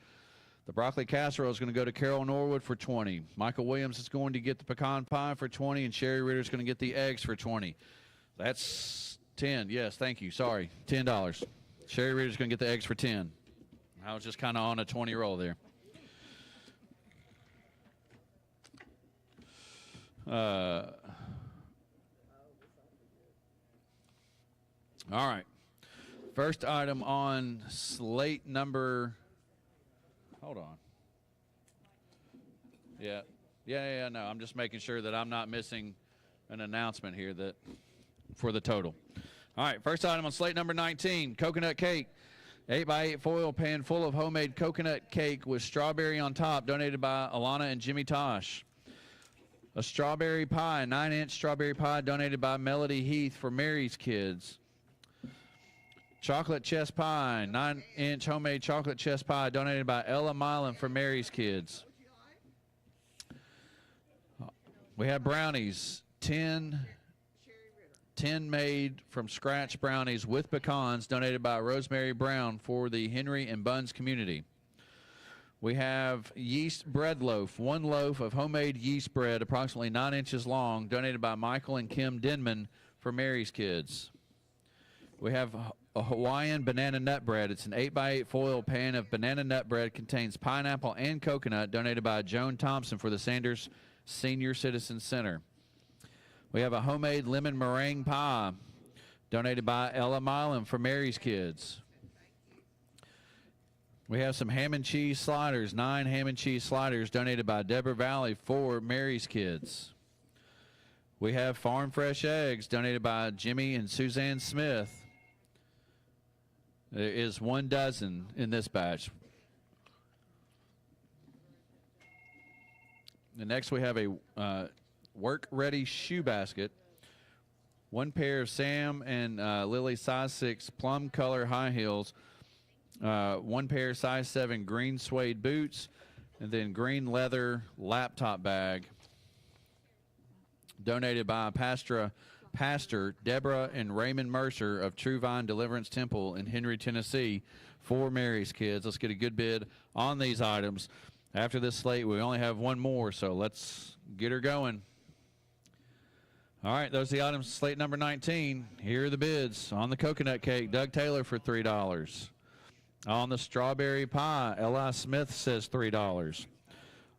[SPEAKER 1] The broccoli casserole is going to go to Carol Norwood for $20. Michael Williams is going to get the pecan pie for $20, and Sherry Ritter is going to get the eggs for $20. That's 10. Yes, thank you. Sorry, $10. Sherry Ritter is going to get the eggs for 10. I was just kind of on a 20 roll there. All right. First item on slate number. Hold on. Yeah, no. I'm just making sure that I'm not missing an announcement here that for the total. All right, first item on slate number 19, coconut cake. 8x8 foil pan full of homemade coconut cake with strawberry on top, donated by Alana and Jimmy Tosh. A strawberry pie, 9-inch strawberry pie, donated by Melody Heath for Mary's Kids. Chocolate chess pie, 9-inch homemade chocolate chess pie, donated by Ella Milan for Mary's Kids. We have brownies, 10 made from scratch brownies with pecans, donated by Rosemary Brown for the Henry and Buns community. We have yeast bread loaf, 1 loaf of homemade yeast bread, approximately 9 inches long, donated by Michael and Kim Denman for Mary's Kids. We have a Hawaiian banana nut bread. It's an 8x8 foil pan of banana nut bread, contains pineapple and coconut, donated by Joan Thompson for the Sanders Senior Citizen Center. We have a homemade lemon meringue pie, donated by Ella Milan for Mary's Kids. We have some ham and cheese sliders, 9 ham and cheese sliders donated by Deborah Valley for Mary's Kids. We have farm fresh eggs donated by Jimmy and Suzanne Smith. There is 1 dozen in this batch. And next we have a work-ready shoe basket. 1 pair of Sam and Lily size 6 plum color high heels. 1 pair size 7 green suede boots. And then green leather laptop bag. Donated by Pastor Deborah and Raymond Mercer of True Vine Deliverance Temple in Henry, Tennessee for Mary's Kids. Let's get a good bid on these items. After this slate, we only have 1 more, so let's get her going. All right, those are the items, slate number 19. Here are the bids. On the coconut cake, Doug Taylor for $3. On the strawberry pie, Eli Smith says $3.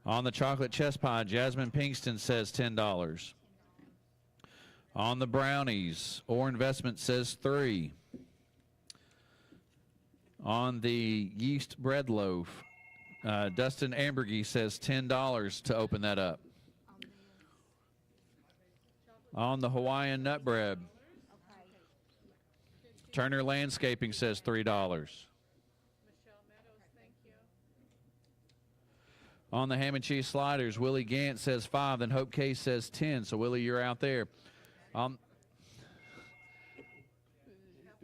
[SPEAKER 1] On the chocolate chess pie, Jasmine Pinkston says $10. On the brownies, Or Investment says $3. On the yeast bread loaf, Dustin Ambergy says $10 to open that up. On the Hawaiian nut bread, Turner Landscaping says $3. On the ham and cheese sliders, Willie Gant says $5, then Hope Case says $10. So Willie, you're out there.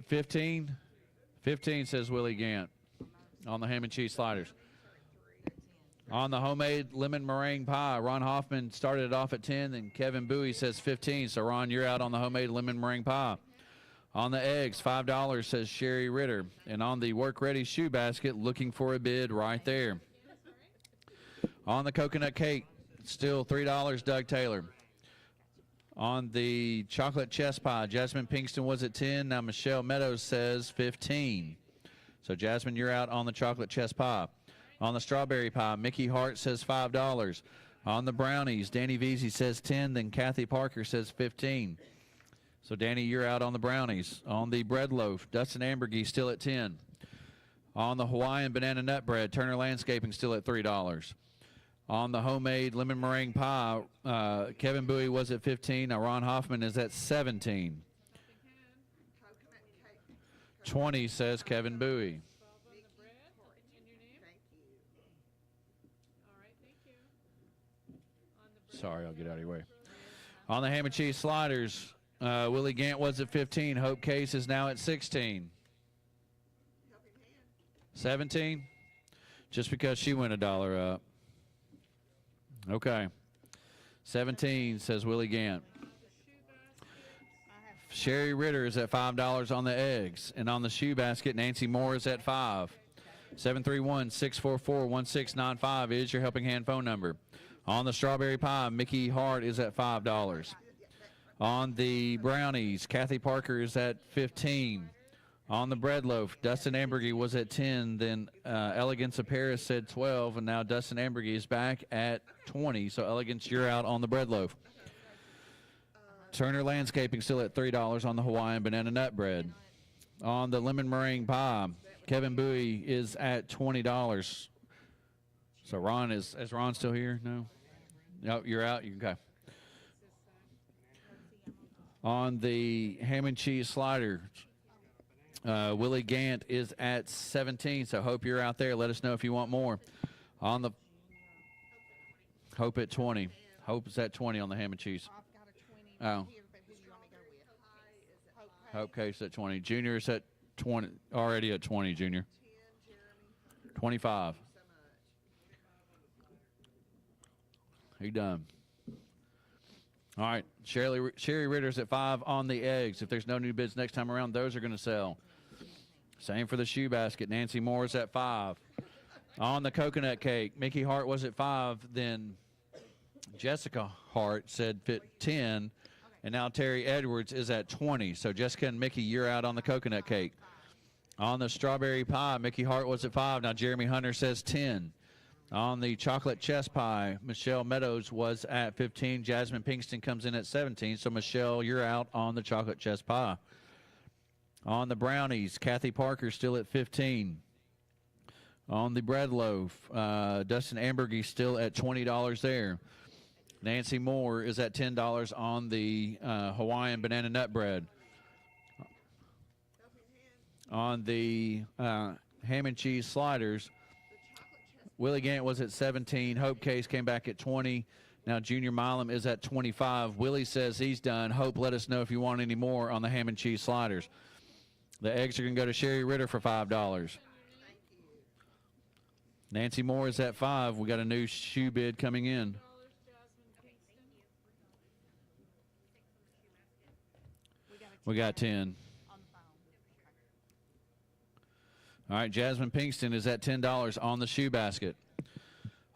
[SPEAKER 1] 15 says Willie Gant on the ham and cheese sliders. On the homemade lemon meringue pie, Ron Hoffman started it off at 10, and Kevin Bowie says 15. So, Ron, you're out on the homemade lemon meringue pie. On the eggs, $5 says Sherry Ritter. And on the work-ready shoe basket, looking for a bid right there. On the coconut cake, still $3, Doug Taylor. On the chocolate chess pie, Jasmine Pinkston was at 10. Now Michelle Meadows says 15. So, Jasmine, you're out on the chocolate chess pie. On the strawberry pie, Mickey Hart says $5. On the brownies, Danny Veazey says 10. Then Kathy Parker says 15. So, Danny, you're out on the brownies. On the bread loaf, Dustin Ambergy still at 10. On the Hawaiian banana nut bread, Turner Landscaping still at $3. On the homemade lemon meringue pie, Kevin Bowie was at 15. Now Ron Hoffman is at 17. 20 says Kevin Bowie. Sorry, I'll get out of your way. On the ham and cheese sliders, Willie Gant was at 15. Hope Case is now at 16. 17? Just because she went $1 up. Okay. 17 says Willie Gant. Sherry Ritter is at $5 on the eggs. And on the shoe basket, Nancy Moore is at 5. 731-644-1695 is your helping hand phone number. On the strawberry pie, Mickey Hart is at $5. On the brownies, Kathy Parker is at 15. On the bread loaf, Dustin Ambergy was at 10. Then Elegance of Paris said 12. And now Dustin Ambergy is back at 20. So, Elegance, you're out on the bread loaf. Turner Landscaping still at $3 on the Hawaiian banana nut bread. On the lemon meringue pie, Kevin Bowie is at $20. So, Ron, is Ron still here? No? No, you're out? Okay. On the ham and cheese slider, Willie Gant is at 17, so Hope you're out there. Let us know if you want more. On the Hope at 20. Hope is at 20 on the ham and cheese. Oh. Hope Case at 20. Junior is at 20, already at 20, Junior. 25. He done. All right, Sherry Ritter's at 5 on the eggs. If there's no new bids next time around, those are going to sell. Same for the shoe basket. Nancy Moore's at 5. On the coconut cake, Mickey Hart was at 5. Then Jessica Hart said 10. And now Terry Edwards is at 20. So Jessica and Mickey, you're out on the coconut cake. On the strawberry pie, Mickey Hart was at 5. Now Jeremy Hunter says 10. On the chocolate chess pie, Michelle Meadows was at 15. Jasmine Pinkston comes in at 17. So, Michelle, you're out on the chocolate chess pie. On the brownies, Kathy Parker still at 15. On the bread loaf, Dustin Ambergy still at $20 there. Nancy Moore is at $10 on the Hawaiian banana nut bread. On the ham and cheese sliders, Willie Gant was at 17. Hope Case came back at 20. Now Junior Milam is at 25. Willie says he's done. Hope, let us know if you want any more on the ham and cheese sliders. The eggs are going to go to Sherry Ritter for $5. Nancy Moore is at 5. We got a new shoe bid coming in. We got 10. All right, Jasmine Pinkston is at $10 on the shoe basket.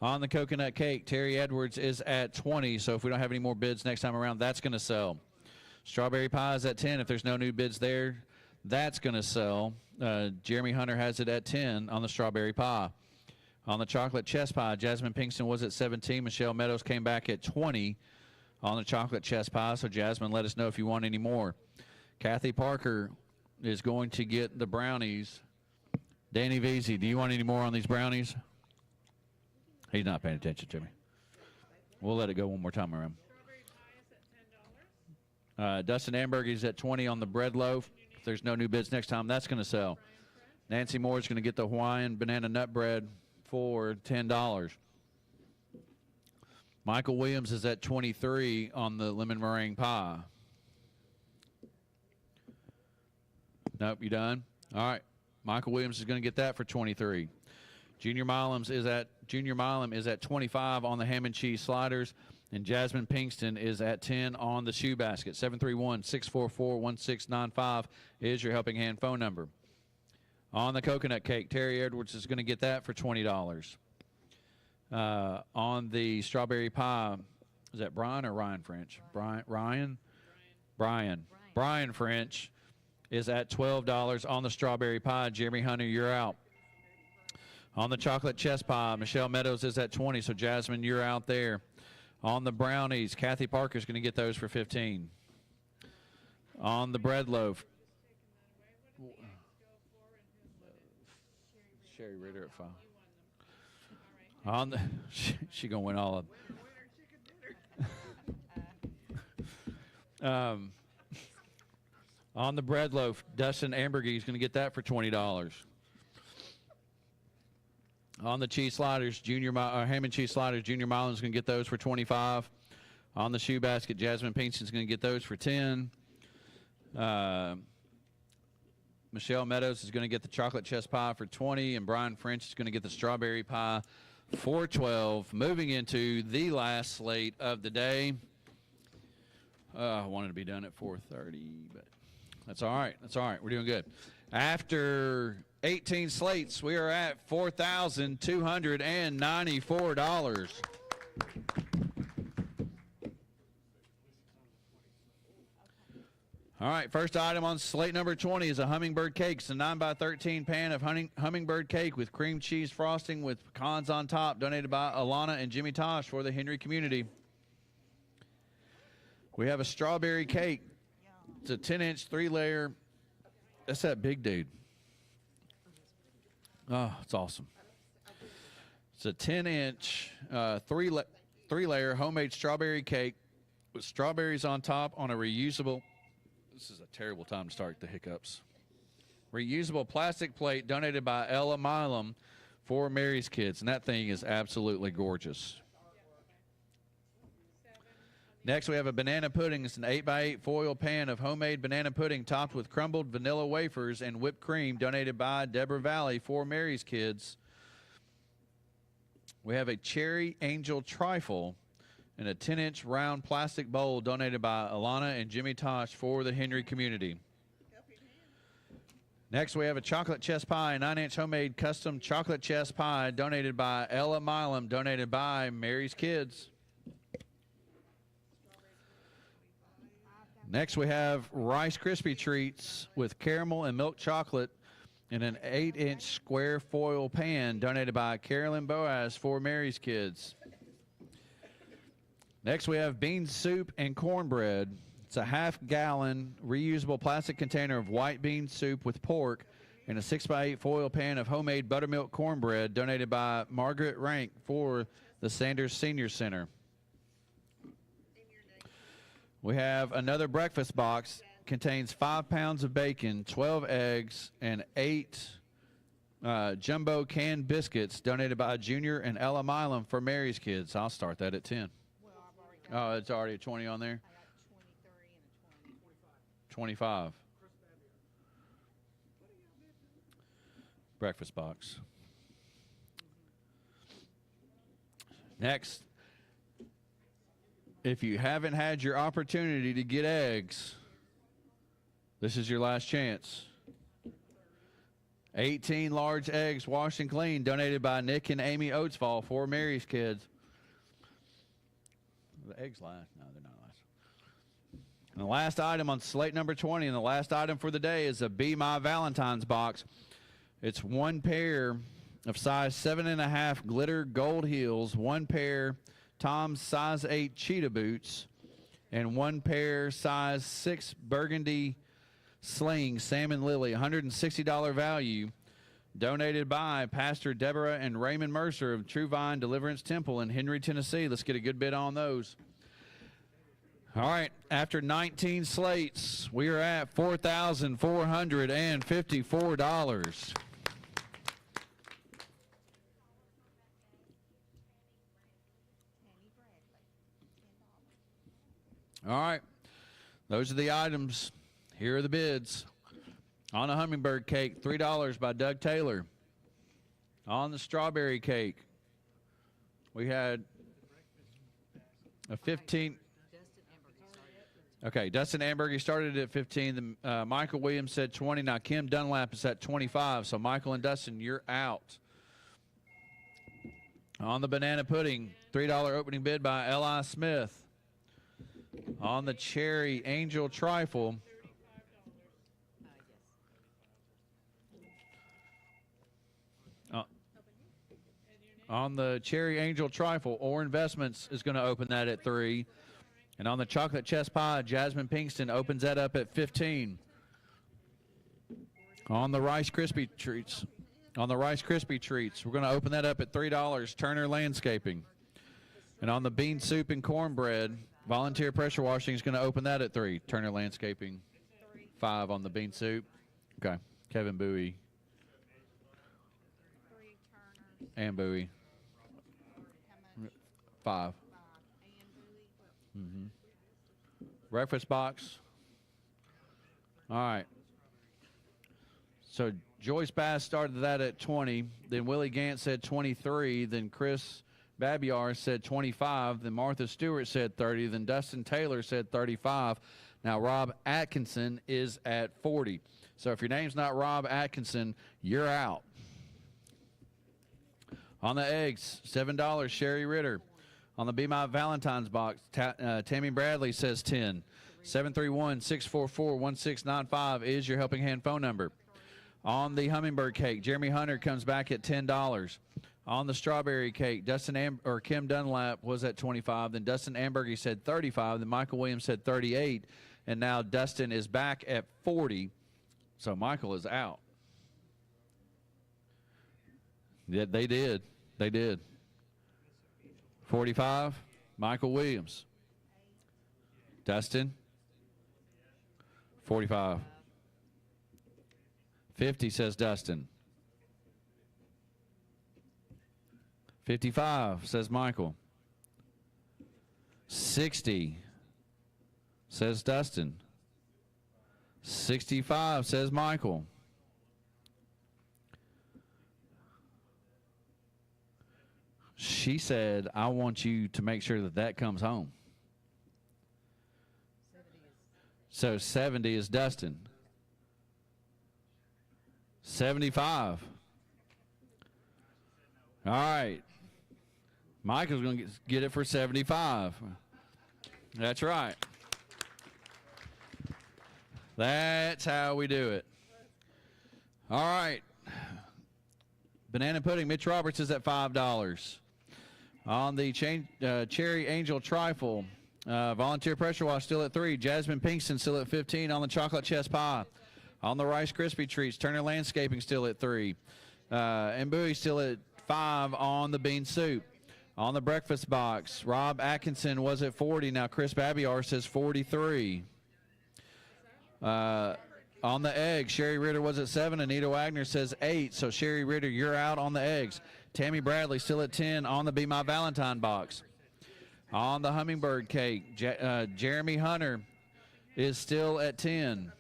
[SPEAKER 1] On the coconut cake, Terry Edwards is at 20. So if we don't have any more bids next time around, that's going to sell. Strawberry pie is at 10. If there's no new bids there, that's going to sell. Jeremy Hunter has it at 10 on the strawberry pie. On the chocolate chess pie, Jasmine Pinkston was at 17. Michelle Meadows came back at 20 on the chocolate chess pie. So Jasmine, let us know if you want any more. Kathy Parker is going to get the brownies. Danny Veazey, do you want any more on these brownies? He's not paying attention to me. We'll let it go one more time around. Dustin Amberg is at 20 on the bread loaf. If there's no new bids next time, that's going to sell. Nancy Moore is going to get the Hawaiian banana nut bread for $10. Michael Williams is at 23 on the lemon meringue pie. Nope, you done? All right. Michael Williams is going to get that for 23. Junior Milam is at 25 on the ham and cheese sliders, and Jasmine Pinkston is at 10 on the shoe basket. 731-644-1695 is your Helping Hand phone number. On the coconut cake, Terry Edwards is going to get that for $20. On the strawberry pie, is that Brian or Ryan French? Brian French is at $12 on the strawberry pie. Jeremy Hunter, you're out. On the chocolate chess pie, Michelle Meadows is at 20, so Jasmine, you're out there. On the brownies, Kathy Parker's going to get those for 15. On the bread loaf, Sherry Ritter at 5. On the, she going to win all of them. On the bread loaf, Dustin Ambergy is going to get that for $20. On the cheese sliders, ham and cheese sliders, Junior Milam is going to get those for $25. On the shoe basket, Jasmine Pinkston is going to get those for $10. Michelle Meadows is going to get the chocolate chess pie for $20, and Brian French is going to get the strawberry pie for $12. Moving into the last slate of the day. I wanted to be done at 4:30, but that's all right. That's all right. We're doing good. After 18 slates, we are at $4,294. All right, first item on slate number 20 is a hummingbird cake. It's a 9x13 pan of hummingbird cake with cream cheese frosting with pecans on top, donated by Alana and Jimmy Tosh for the Henry community. We have a strawberry cake. It's a 10-inch, 3-layer. That's that big dude. Oh, it's awesome. It's a 10-inch, 3-layer homemade strawberry cake with strawberries on top on a reusable. This is a terrible time to start the hiccups. Reusable plastic plate donated by Ella Milam for Mary's Kids, and that thing is absolutely gorgeous. Next, we have a banana pudding. It's an 8x8 foil pan of homemade banana pudding topped with crumbled vanilla wafers and whipped cream, donated by Deborah Valley for Mary's Kids. We have a cherry angel trifle in a 10-inch round plastic bowl, donated by Alana and Jimmy Tosh for the Henry community. Next, we have a chocolate chess pie, a 9-inch homemade custom chocolate chess pie, donated by Ella Milam, donated by Mary's Kids. Next, we have Rice Krispie Treats with caramel and milk chocolate in an 8-inch square foil pan, donated by Carolyn Boaz for Mary's Kids. Next, we have bean soup and cornbread. It's a half-gallon reusable plastic container of white bean soup with pork, and a 6x8 foil pan of homemade buttermilk cornbread donated by Margaret Rank for the Sanders Senior Center. We have another breakfast box. Contains 5 pounds of bacon, 12 eggs, and 8 jumbo canned biscuits donated by Junior and Ella Milam for Mary's kids. I'll start that at 10. Oh, it's already a 20 on there? 25. Breakfast box. Next, if you haven't had your opportunity to get eggs, this is your last chance. 18 large eggs washed and clean, donated by Nick and Amy Oatsfall for Mary's kids. The eggs last? No, they're not last. And the last item on slate number 20, and the last item for the day is a Be My Valentine's box. It's 1 pair of size 7.5 glitter gold heels, 1 pair Tom's size 8 cheetah boots, and 1 pair size 6 burgundy sling salmon lily, $160 value, donated by Pastor Deborah and Raymond Mercer of True Vine Deliverance Temple in Henry, Tennessee. Let's get a good bid on those. All right, after 19 slates, we are at $4,454. All right, those are the items. Here are the bids. On a hummingbird cake, $3 by Doug Taylor. On the strawberry cake, we had a 15. Okay, Dustin Amberg, he started at 15. Michael Williams said 20. Now Kim Dunlap is at 25. So Michael and Dustin, you're out. On the banana pudding, $3 opening bid by L.I. Smith. On the cherry angel trifle, on the cherry angel trifle, Orr Investments is going to open that at 3. And on the chocolate chess pie, Jasmine Pinkston opens that up at 15. On the Rice Krispie treats, we're going to open that up at $3, Turner Landscaping. And on the bean soup and cornbread, Volunteer Pressure Washing is going to open that at 3, Turner Landscaping. 5 on the bean soup. Okay, Kevin Bowie. And Bowie. 5. Breakfast box. All right. So Joyce Bass started that at 20. Then Willie Gant said 23. Then Chris Babiar said 25. Then Martha Stewart said 30. Then Dustin Taylor said 35. Now Rob Atkinson is at 40. So if your name's not Rob Atkinson, you're out. On the eggs, $7, Sherry Ritter. On the Be My Valentine's box, Tammy Bradley says 10. 731-644-1695 is your Helping Hand phone number. On the hummingbird cake, Jeremy Hunter comes back at $10. On the strawberry cake, Kim Dunlap was at 25. Then Dustin Ambergy said 35. Then Michael Williams said 38. And now Dustin is back at 40. So Michael is out. Yeah, they did. 45, Michael Williams. Dustin, 45. 50 says Dustin. 55 says Michael. 60 says Dustin. 65 says Michael. She said, I want you to make sure that that comes home. So 70 is Dustin. 75. All right. Michael's going to get it for 75. That's right. That's how we do it. All right. Banana pudding, Mitch Roberts is at $5. On the cherry angel trifle, Volunteer Pressure Wash still at 3. Jasmine Pinkston still at 15 on the chocolate chess pie. On the Rice Krispie Treats, Turner Landscaping still at 3. And Bowie still at 5 on the bean soup. On the breakfast box, Rob Atkinson was at 40. Now Chris Babiar says 43. On the eggs, Sherry Ritter was at 7. Anita Wagner says 8. So Sherry Ritter, you're out on the eggs. Tammy Bradley still at 10 on the Be My Valentine box. On the hummingbird cake, Jeremy Hunter is still at 10.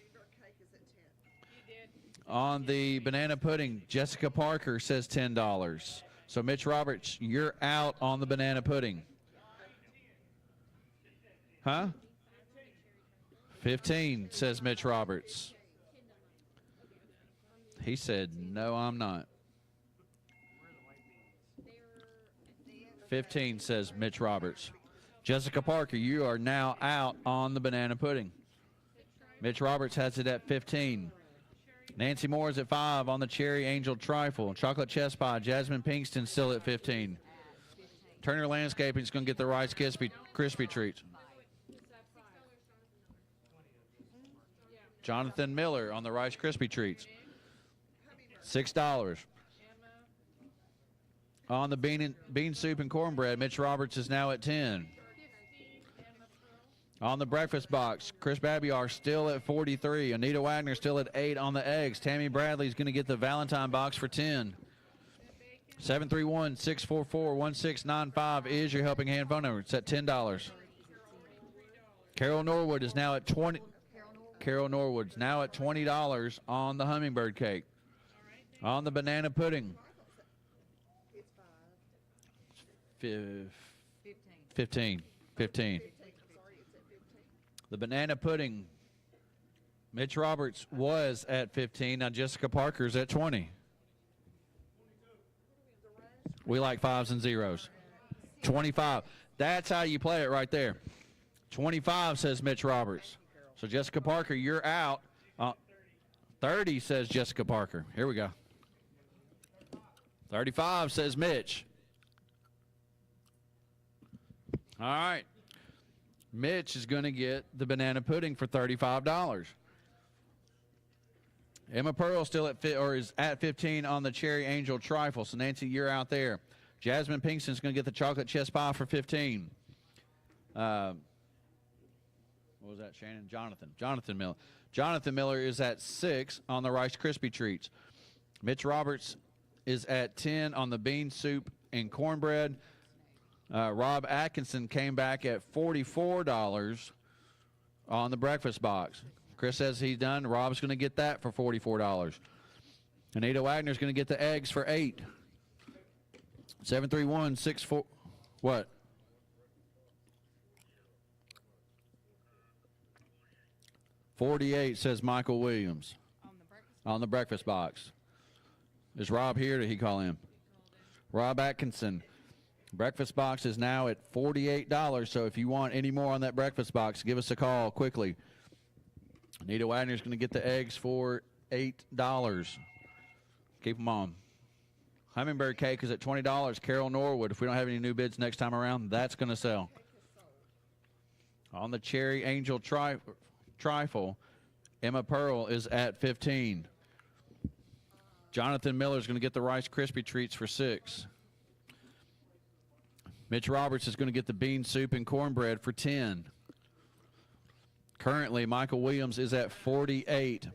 [SPEAKER 1] On the banana pudding, Jessica Parker says $10. So Mitch Roberts, you're out on the banana pudding. Huh? 15, says Mitch Roberts. He said, no, I'm not. 15, says Mitch Roberts. Jessica Parker, you are now out on the banana pudding. Mitch Roberts has it at 15. Nancy Moore is at 5 on the Cherry Angel Trifle. Chocolate Chess Pie, Jasmine Pinkston still at 15. Turner Landscaping is going to get the Rice Krispie Treats. Jonathan Miller on the Rice Krispie Treats. $6. On the bean soup and cornbread, Mitch Roberts is now at 10. On the breakfast box, Chris Babiar still at 43. Anita Wagner still at 8 on the eggs. Tammy Bradley is going to get the Valentine box for 10. 731-644-1695 is your helping hand phone number. It's at $10. Carol Norwood is now at 20. Carol Norwood's now at $20 on the hummingbird cake. On the banana pudding. 15. The banana pudding, Mitch Roberts was at 15. Now Jessica Parker's at 20. We like 5s and 0s. 25. That's how you play it right there. 25, says Mitch Roberts. So Jessica Parker, you're out. 30, says Jessica Parker. Here we go. 35, says Mitch. All right. Mitch is going to get the banana pudding for $35. Emma Pearl still is at 15 on the Cherry Angel Trifle. So Nancy, you're out there. Jasmine Pinkston's going to get the chocolate chess pie for 15. What was that, Shannon? Jonathan Miller. Jonathan Miller is at 6 on the Rice Krispie Treats. Mitch Roberts is at 10 on the bean soup and cornbread. Rob Atkinson came back at $44 on the breakfast box. Chris says he's done. Rob's going to get that for $44. Anita Wagner's going to get the eggs for 8. 731-64. What? $48, says Michael Williams on the breakfast box. Is Rob here? Did he call him? Rob Atkinson. Breakfast box is now at $48, so if you want any more on that breakfast box, give us a call quickly. Anita Wagner's going to get the eggs for $8. Keep them on. Hummingbird cake is at $20. Carol Norwood, if we don't have any new bids next time around, that's going to sell. On the Cherry Angel Trifle, Emma Pearl is at 15. Jonathan Miller is going to get the Rice Krispie Treats for 6. Mitch Roberts is going to get the bean soup and cornbread for 10. Currently, Michael Williams is at 48.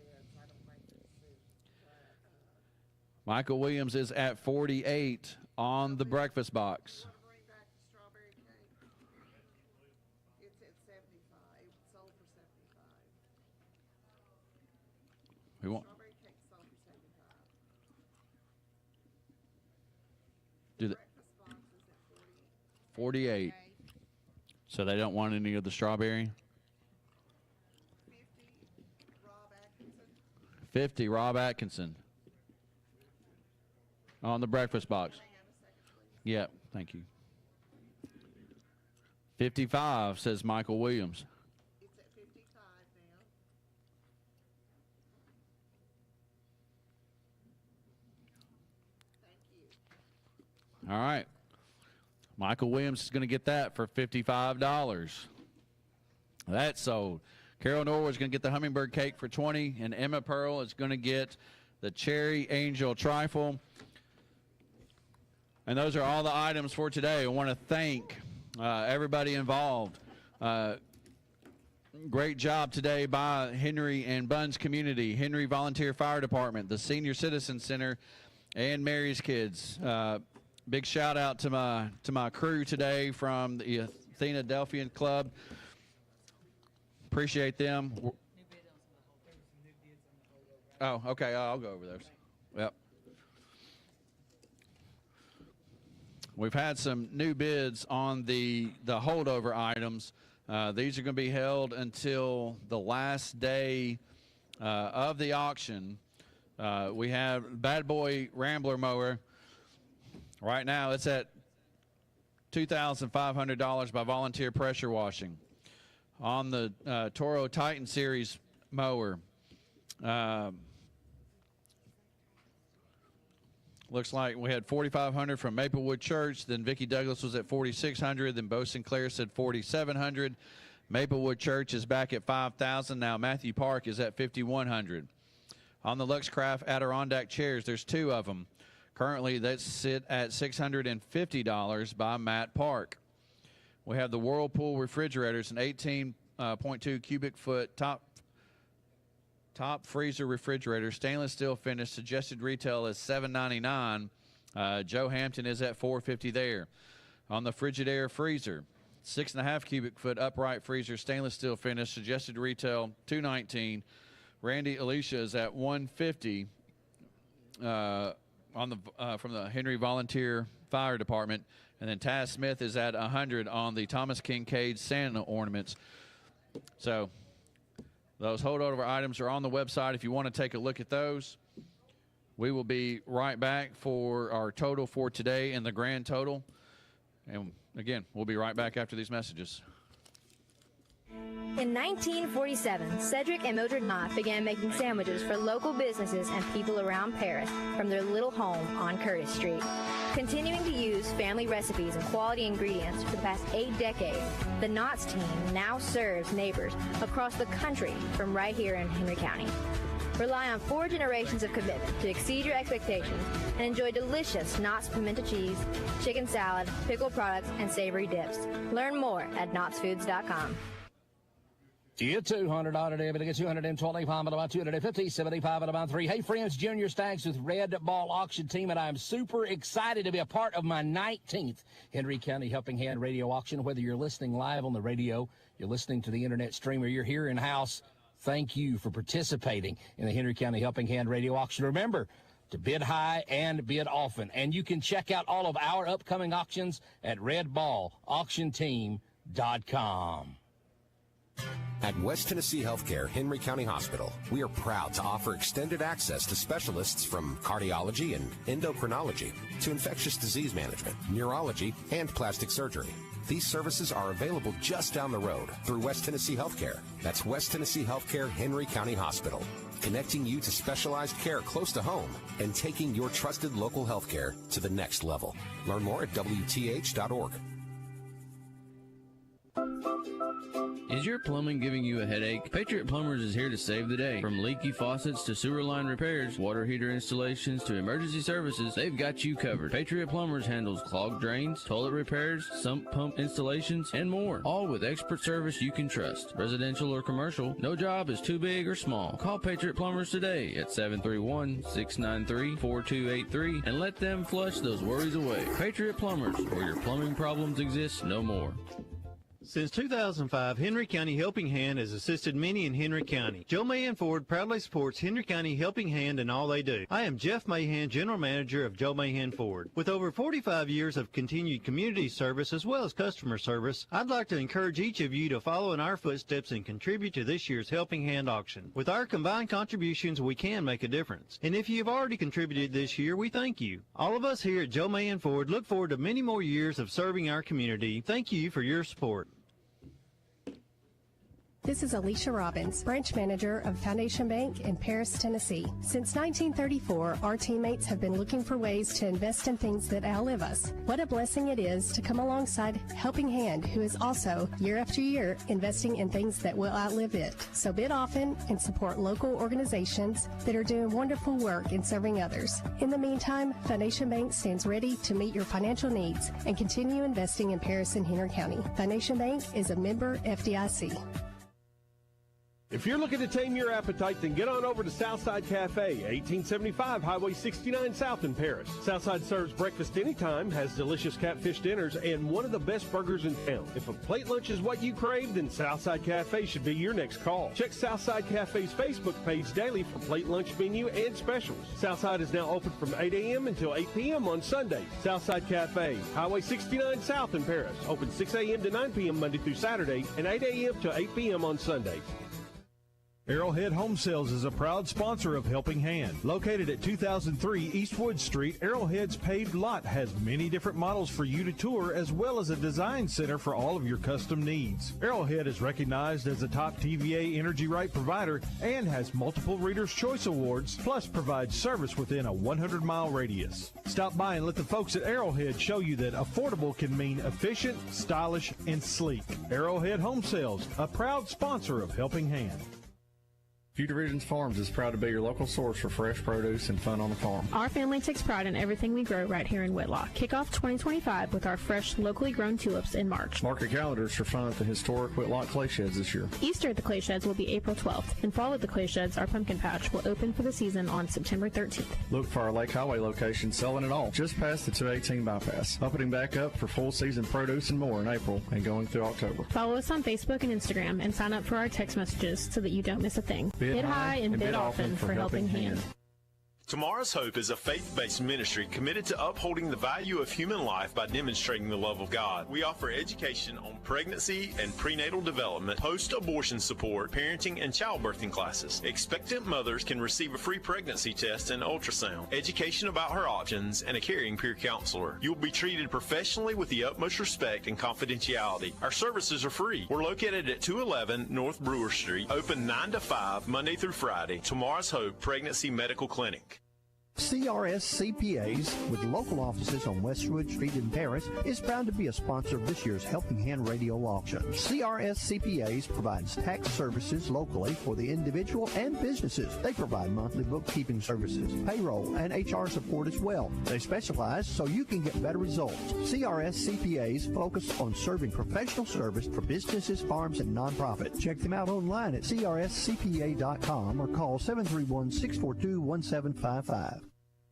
[SPEAKER 1] Michael Williams is at 48 on the breakfast box. We want. Do the 48. So they don't want any of the strawberry? 50, Rob Atkinson. On the breakfast box. Yep, thank you. 55, says Michael Williams.
[SPEAKER 7] It's at 55 now. Thank you.
[SPEAKER 1] All right. Michael Williams is going to get that for $55. That's sold. Carol Norwood is going to get the hummingbird cake for $20, and Emma Pearl is going to get the cherry angel trifle. And those are all the items for today. I want to thank everybody involved. Great job today by Henry and Buns Community, Henry Volunteer Fire Department, the Senior Citizen Center, and Mary's Kids. Big shout out to my crew today from the Athena Delphian Club. Appreciate them. Oh, okay. I'll go over those. Yep. We've had some new bids on the holdover items. These are going to be held until the last day of the auction. We have Bad Boy Rambler mower. Right now it's at $2,500 by Volunteer Pressure Washing. On the Toro Titan Series mower, looks like we had $4,500 from Maplewood Church. Then Vicki Douglas was at $4,600. Then Bo Sinclair said $4,700. Maplewood Church is back at $5,000. Now Matthew Park is at $5,100. On the Luxcraft Adirondack chairs, there's two of them. Currently, they sit at $650 by Matt Park. We have the Whirlpool refrigerators, an 18.2 cubic foot top freezer refrigerator, stainless steel finish. Suggested retail is $799. Joe Hampton is at $450 there. On the Frigidaire freezer, 6.5 cubic foot upright freezer, stainless steel finish. Suggested retail $219. Randy Alicia is at $150 from the Henry Volunteer Fire Department. And then Taz Smith is at $100 on the Thomas Kincaid Santa ornaments. So those holdover items are on the website if you want to take a look at those. We will be right back for our total for today and the grand total. And again, we'll be right back after these messages.
[SPEAKER 7] In 1947, Cedric and Mildred Knott began making sandwiches for local businesses and people around Paris from their little home on Curtis Street. Continuing to use family recipes and quality ingredients for the past 8 decades, the Knott's team now serves neighbors across the country from right here in Henry County. Rely on 4 generations of commitment to exceed your expectations and enjoy delicious Knott's pimento cheese, chicken salad, pickle products, and savory dips. Learn more at knottsfoods.com.
[SPEAKER 11] Get $200 debit to get $225 at about $250, $75 at about $3. Hey, friends, Junior Staggs with Red Ball Auction Team, and I'm super excited to be a part of my 19th Henry County Helping Hand Radio Auction. Whether you're listening live on the radio, you're listening to the internet stream, or you're here in-house, thank you for participating in the Henry County Helping Hand Radio Auction. Remember to bid high and bid often, and you can check out all of our upcoming auctions at redballauctionteam.com.
[SPEAKER 15] At West Tennessee Healthcare, Henry County Hospital, we are proud to offer extended access to specialists from cardiology and endocrinology to infectious disease management, neurology, and plastic surgery. These services are available just down the road through West Tennessee Healthcare. That's West Tennessee Healthcare, Henry County Hospital, connecting you to specialized care close to home and taking your trusted local healthcare to the next level. Learn more at WTH.org.
[SPEAKER 21] Is your plumbing giving you a headache? Patriot Plumbers is here to save the day. From leaky faucets to sewer line repairs, water heater installations to emergency services, they've got you covered. Patriot Plumbers handles clogged drains, toilet repairs, sump pump installations, and more. All with expert service you can trust. Residential or commercial, no job is too big or small. Call Patriot Plumbers today at 731-693-4283 and let them flush those worries away. Patriot Plumbers, where your plumbing problems exist no more.
[SPEAKER 12] Since 2005, Henry County Helping Hand has assisted many in Henry County. Joe Mahan Ford proudly supports Henry County Helping Hand in all they do. I am Jeff Mahan, General Manager of Joe Mahan Ford. With over 45 years of continued community service as well as customer service, I'd like to encourage each of you to follow in our footsteps and contribute to this year's Helping Hand auction. With our combined contributions, we can make a difference. And if you've already contributed this year, we thank you. All of us here at Joe Mahan Ford look forward to many more years of serving our community. Thank you for your support.
[SPEAKER 5] This is Alicia Robbins, branch manager of Foundation Bank in Paris, Tennessee. Since 1934, our teammates have been looking for ways to invest in things that outlive us. What a blessing it is to come alongside Helping Hand, who is also, year after year, investing in things that will outlive it. So bid often and support local organizations that are doing wonderful work in serving others. In the meantime, Foundation Bank stands ready to meet your financial needs and continue investing in Paris and Henry County. Foundation Bank is a member FDIC.
[SPEAKER 2] If you're looking to tame your appetite, then get on over to Southside Cafe, 1875 Highway 69 South in Paris. Southside serves breakfast anytime, has delicious catfish dinners, and one of the best burgers in town. If a plate lunch is what you crave, then Southside Cafe should be your next call. Check Southside Cafe's Facebook page daily for plate lunch menu and specials. Southside is now open from 8 a.m. until 8 p.m. on Sundays. Southside Cafe, Highway 69 South in Paris. Open 6 a.m. to 9 p.m. Monday through Saturday, and 8 a.m. to 8 p.m. on Sundays. Arrowhead Home Sales is a proud sponsor of Helping Hand. Located at 2003 Eastwood Street, Arrowhead's paved lot has many different models for you to tour, as well as a design center for all of your custom needs. Arrowhead is recognized as a top TVA Energy Right provider and has multiple Reader's Choice Awards, plus provides service within a 100-mile radius. Stop by and let the folks at Arrowhead show you that affordable can mean efficient, stylish, and sleek. Arrowhead Home Sales, a proud sponsor of Helping Hand.
[SPEAKER 13] Few Divisions Farms is proud to be your local source for fresh produce and fun on the farm.
[SPEAKER 4] Our family takes pride in everything we grow right here in Whitlock. Kick off 2025 with our fresh, locally grown tulips in March.
[SPEAKER 13] Mark your calendars for fun at the historic Whitlock Clay Sheds this year.
[SPEAKER 4] Easter at the Clay Sheds will be April 12th, and Fall at the Clay Sheds, our pumpkin patch, will open for the season on September 13th.
[SPEAKER 13] Look for our Lake Highway location selling it all, just past the 218 bypass. Opening back up for full season produce and more in April and going through October.
[SPEAKER 4] Follow us on Facebook and Instagram and sign up for our text messages so that you don't miss a thing.
[SPEAKER 13] Bid
[SPEAKER 4] high and bid often for Helping Hand.
[SPEAKER 14] Tomorrow's Hope is a faith-based ministry committed to upholding the value of human life by demonstrating the love of God. We offer education on pregnancy and prenatal development, post-abortion support, parenting, and childbirthing classes. Expectant mothers can receive a free pregnancy test and ultrasound, education about her options, and a caring peer counselor. You will be treated professionally with the utmost respect and confidentiality. Our services are free. We're located at 211 North Brewer Street, open 9 to 5, Monday through Friday. Tomorrow's Hope Pregnancy Medical Clinic.
[SPEAKER 3] CRS CPAs, with local offices on Westwood Street in Paris, is proud to be a sponsor of this year's Helping Hand radio auction. CRS CPAs provides tax services locally for the individual and businesses. They provide monthly bookkeeping services, payroll, and HR support as well. They specialize so you can get better results. CRS CPAs focus on serving professional service for businesses, farms, and nonprofits. Check them out online at crscpa.com or call 731-642-1755.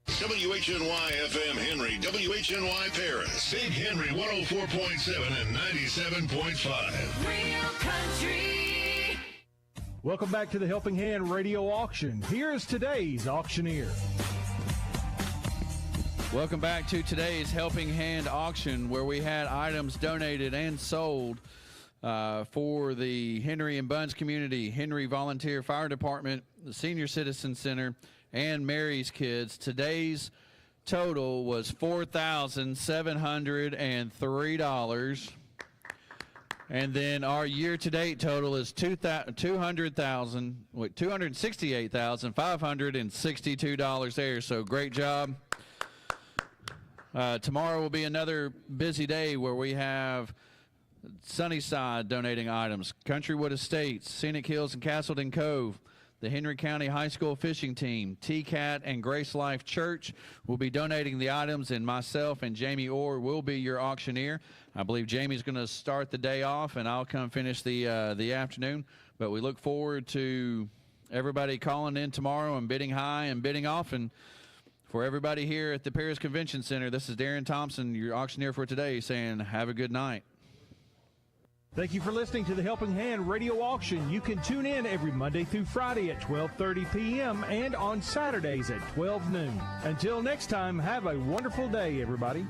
[SPEAKER 20] WHNY-FM Henry, WHNY Paris, Big Henry 104.7 and 97.5.
[SPEAKER 6] Real country.
[SPEAKER 2] Welcome back to the Helping Hand radio auction. Here is today's auctioneer.
[SPEAKER 1] Welcome back to today's Helping Hand auction, where we had items donated and sold for the Henry and Buns community, Henry Volunteer Fire Department, the Senior Citizen Center, and Mary's Kids. Today's total was $4,703. And then our year-to-date total is $268,562 there. So great job. Tomorrow will be another busy day where we have Sunnyside donating items, Countrywood Estates, Scenic Hills and Castleton Cove, the Henry County High School fishing team, TCAT, and Grace Life Church will be donating the items, and myself and Jamie Orr will be your auctioneer. I believe Jamie's going to start the day off, and I'll come finish the afternoon. But we look forward to everybody calling in tomorrow and bidding high and bidding off. And for everybody here at the Paris Convention Center, this is Darren Thompson, your auctioneer for today, saying have a good night.
[SPEAKER 2] Thank you for listening to the Helping Hand radio auction. You can tune in every Monday through Friday at 12:30 p.m. and on Saturdays at 12 noon. Until next time, have a wonderful day, everybody.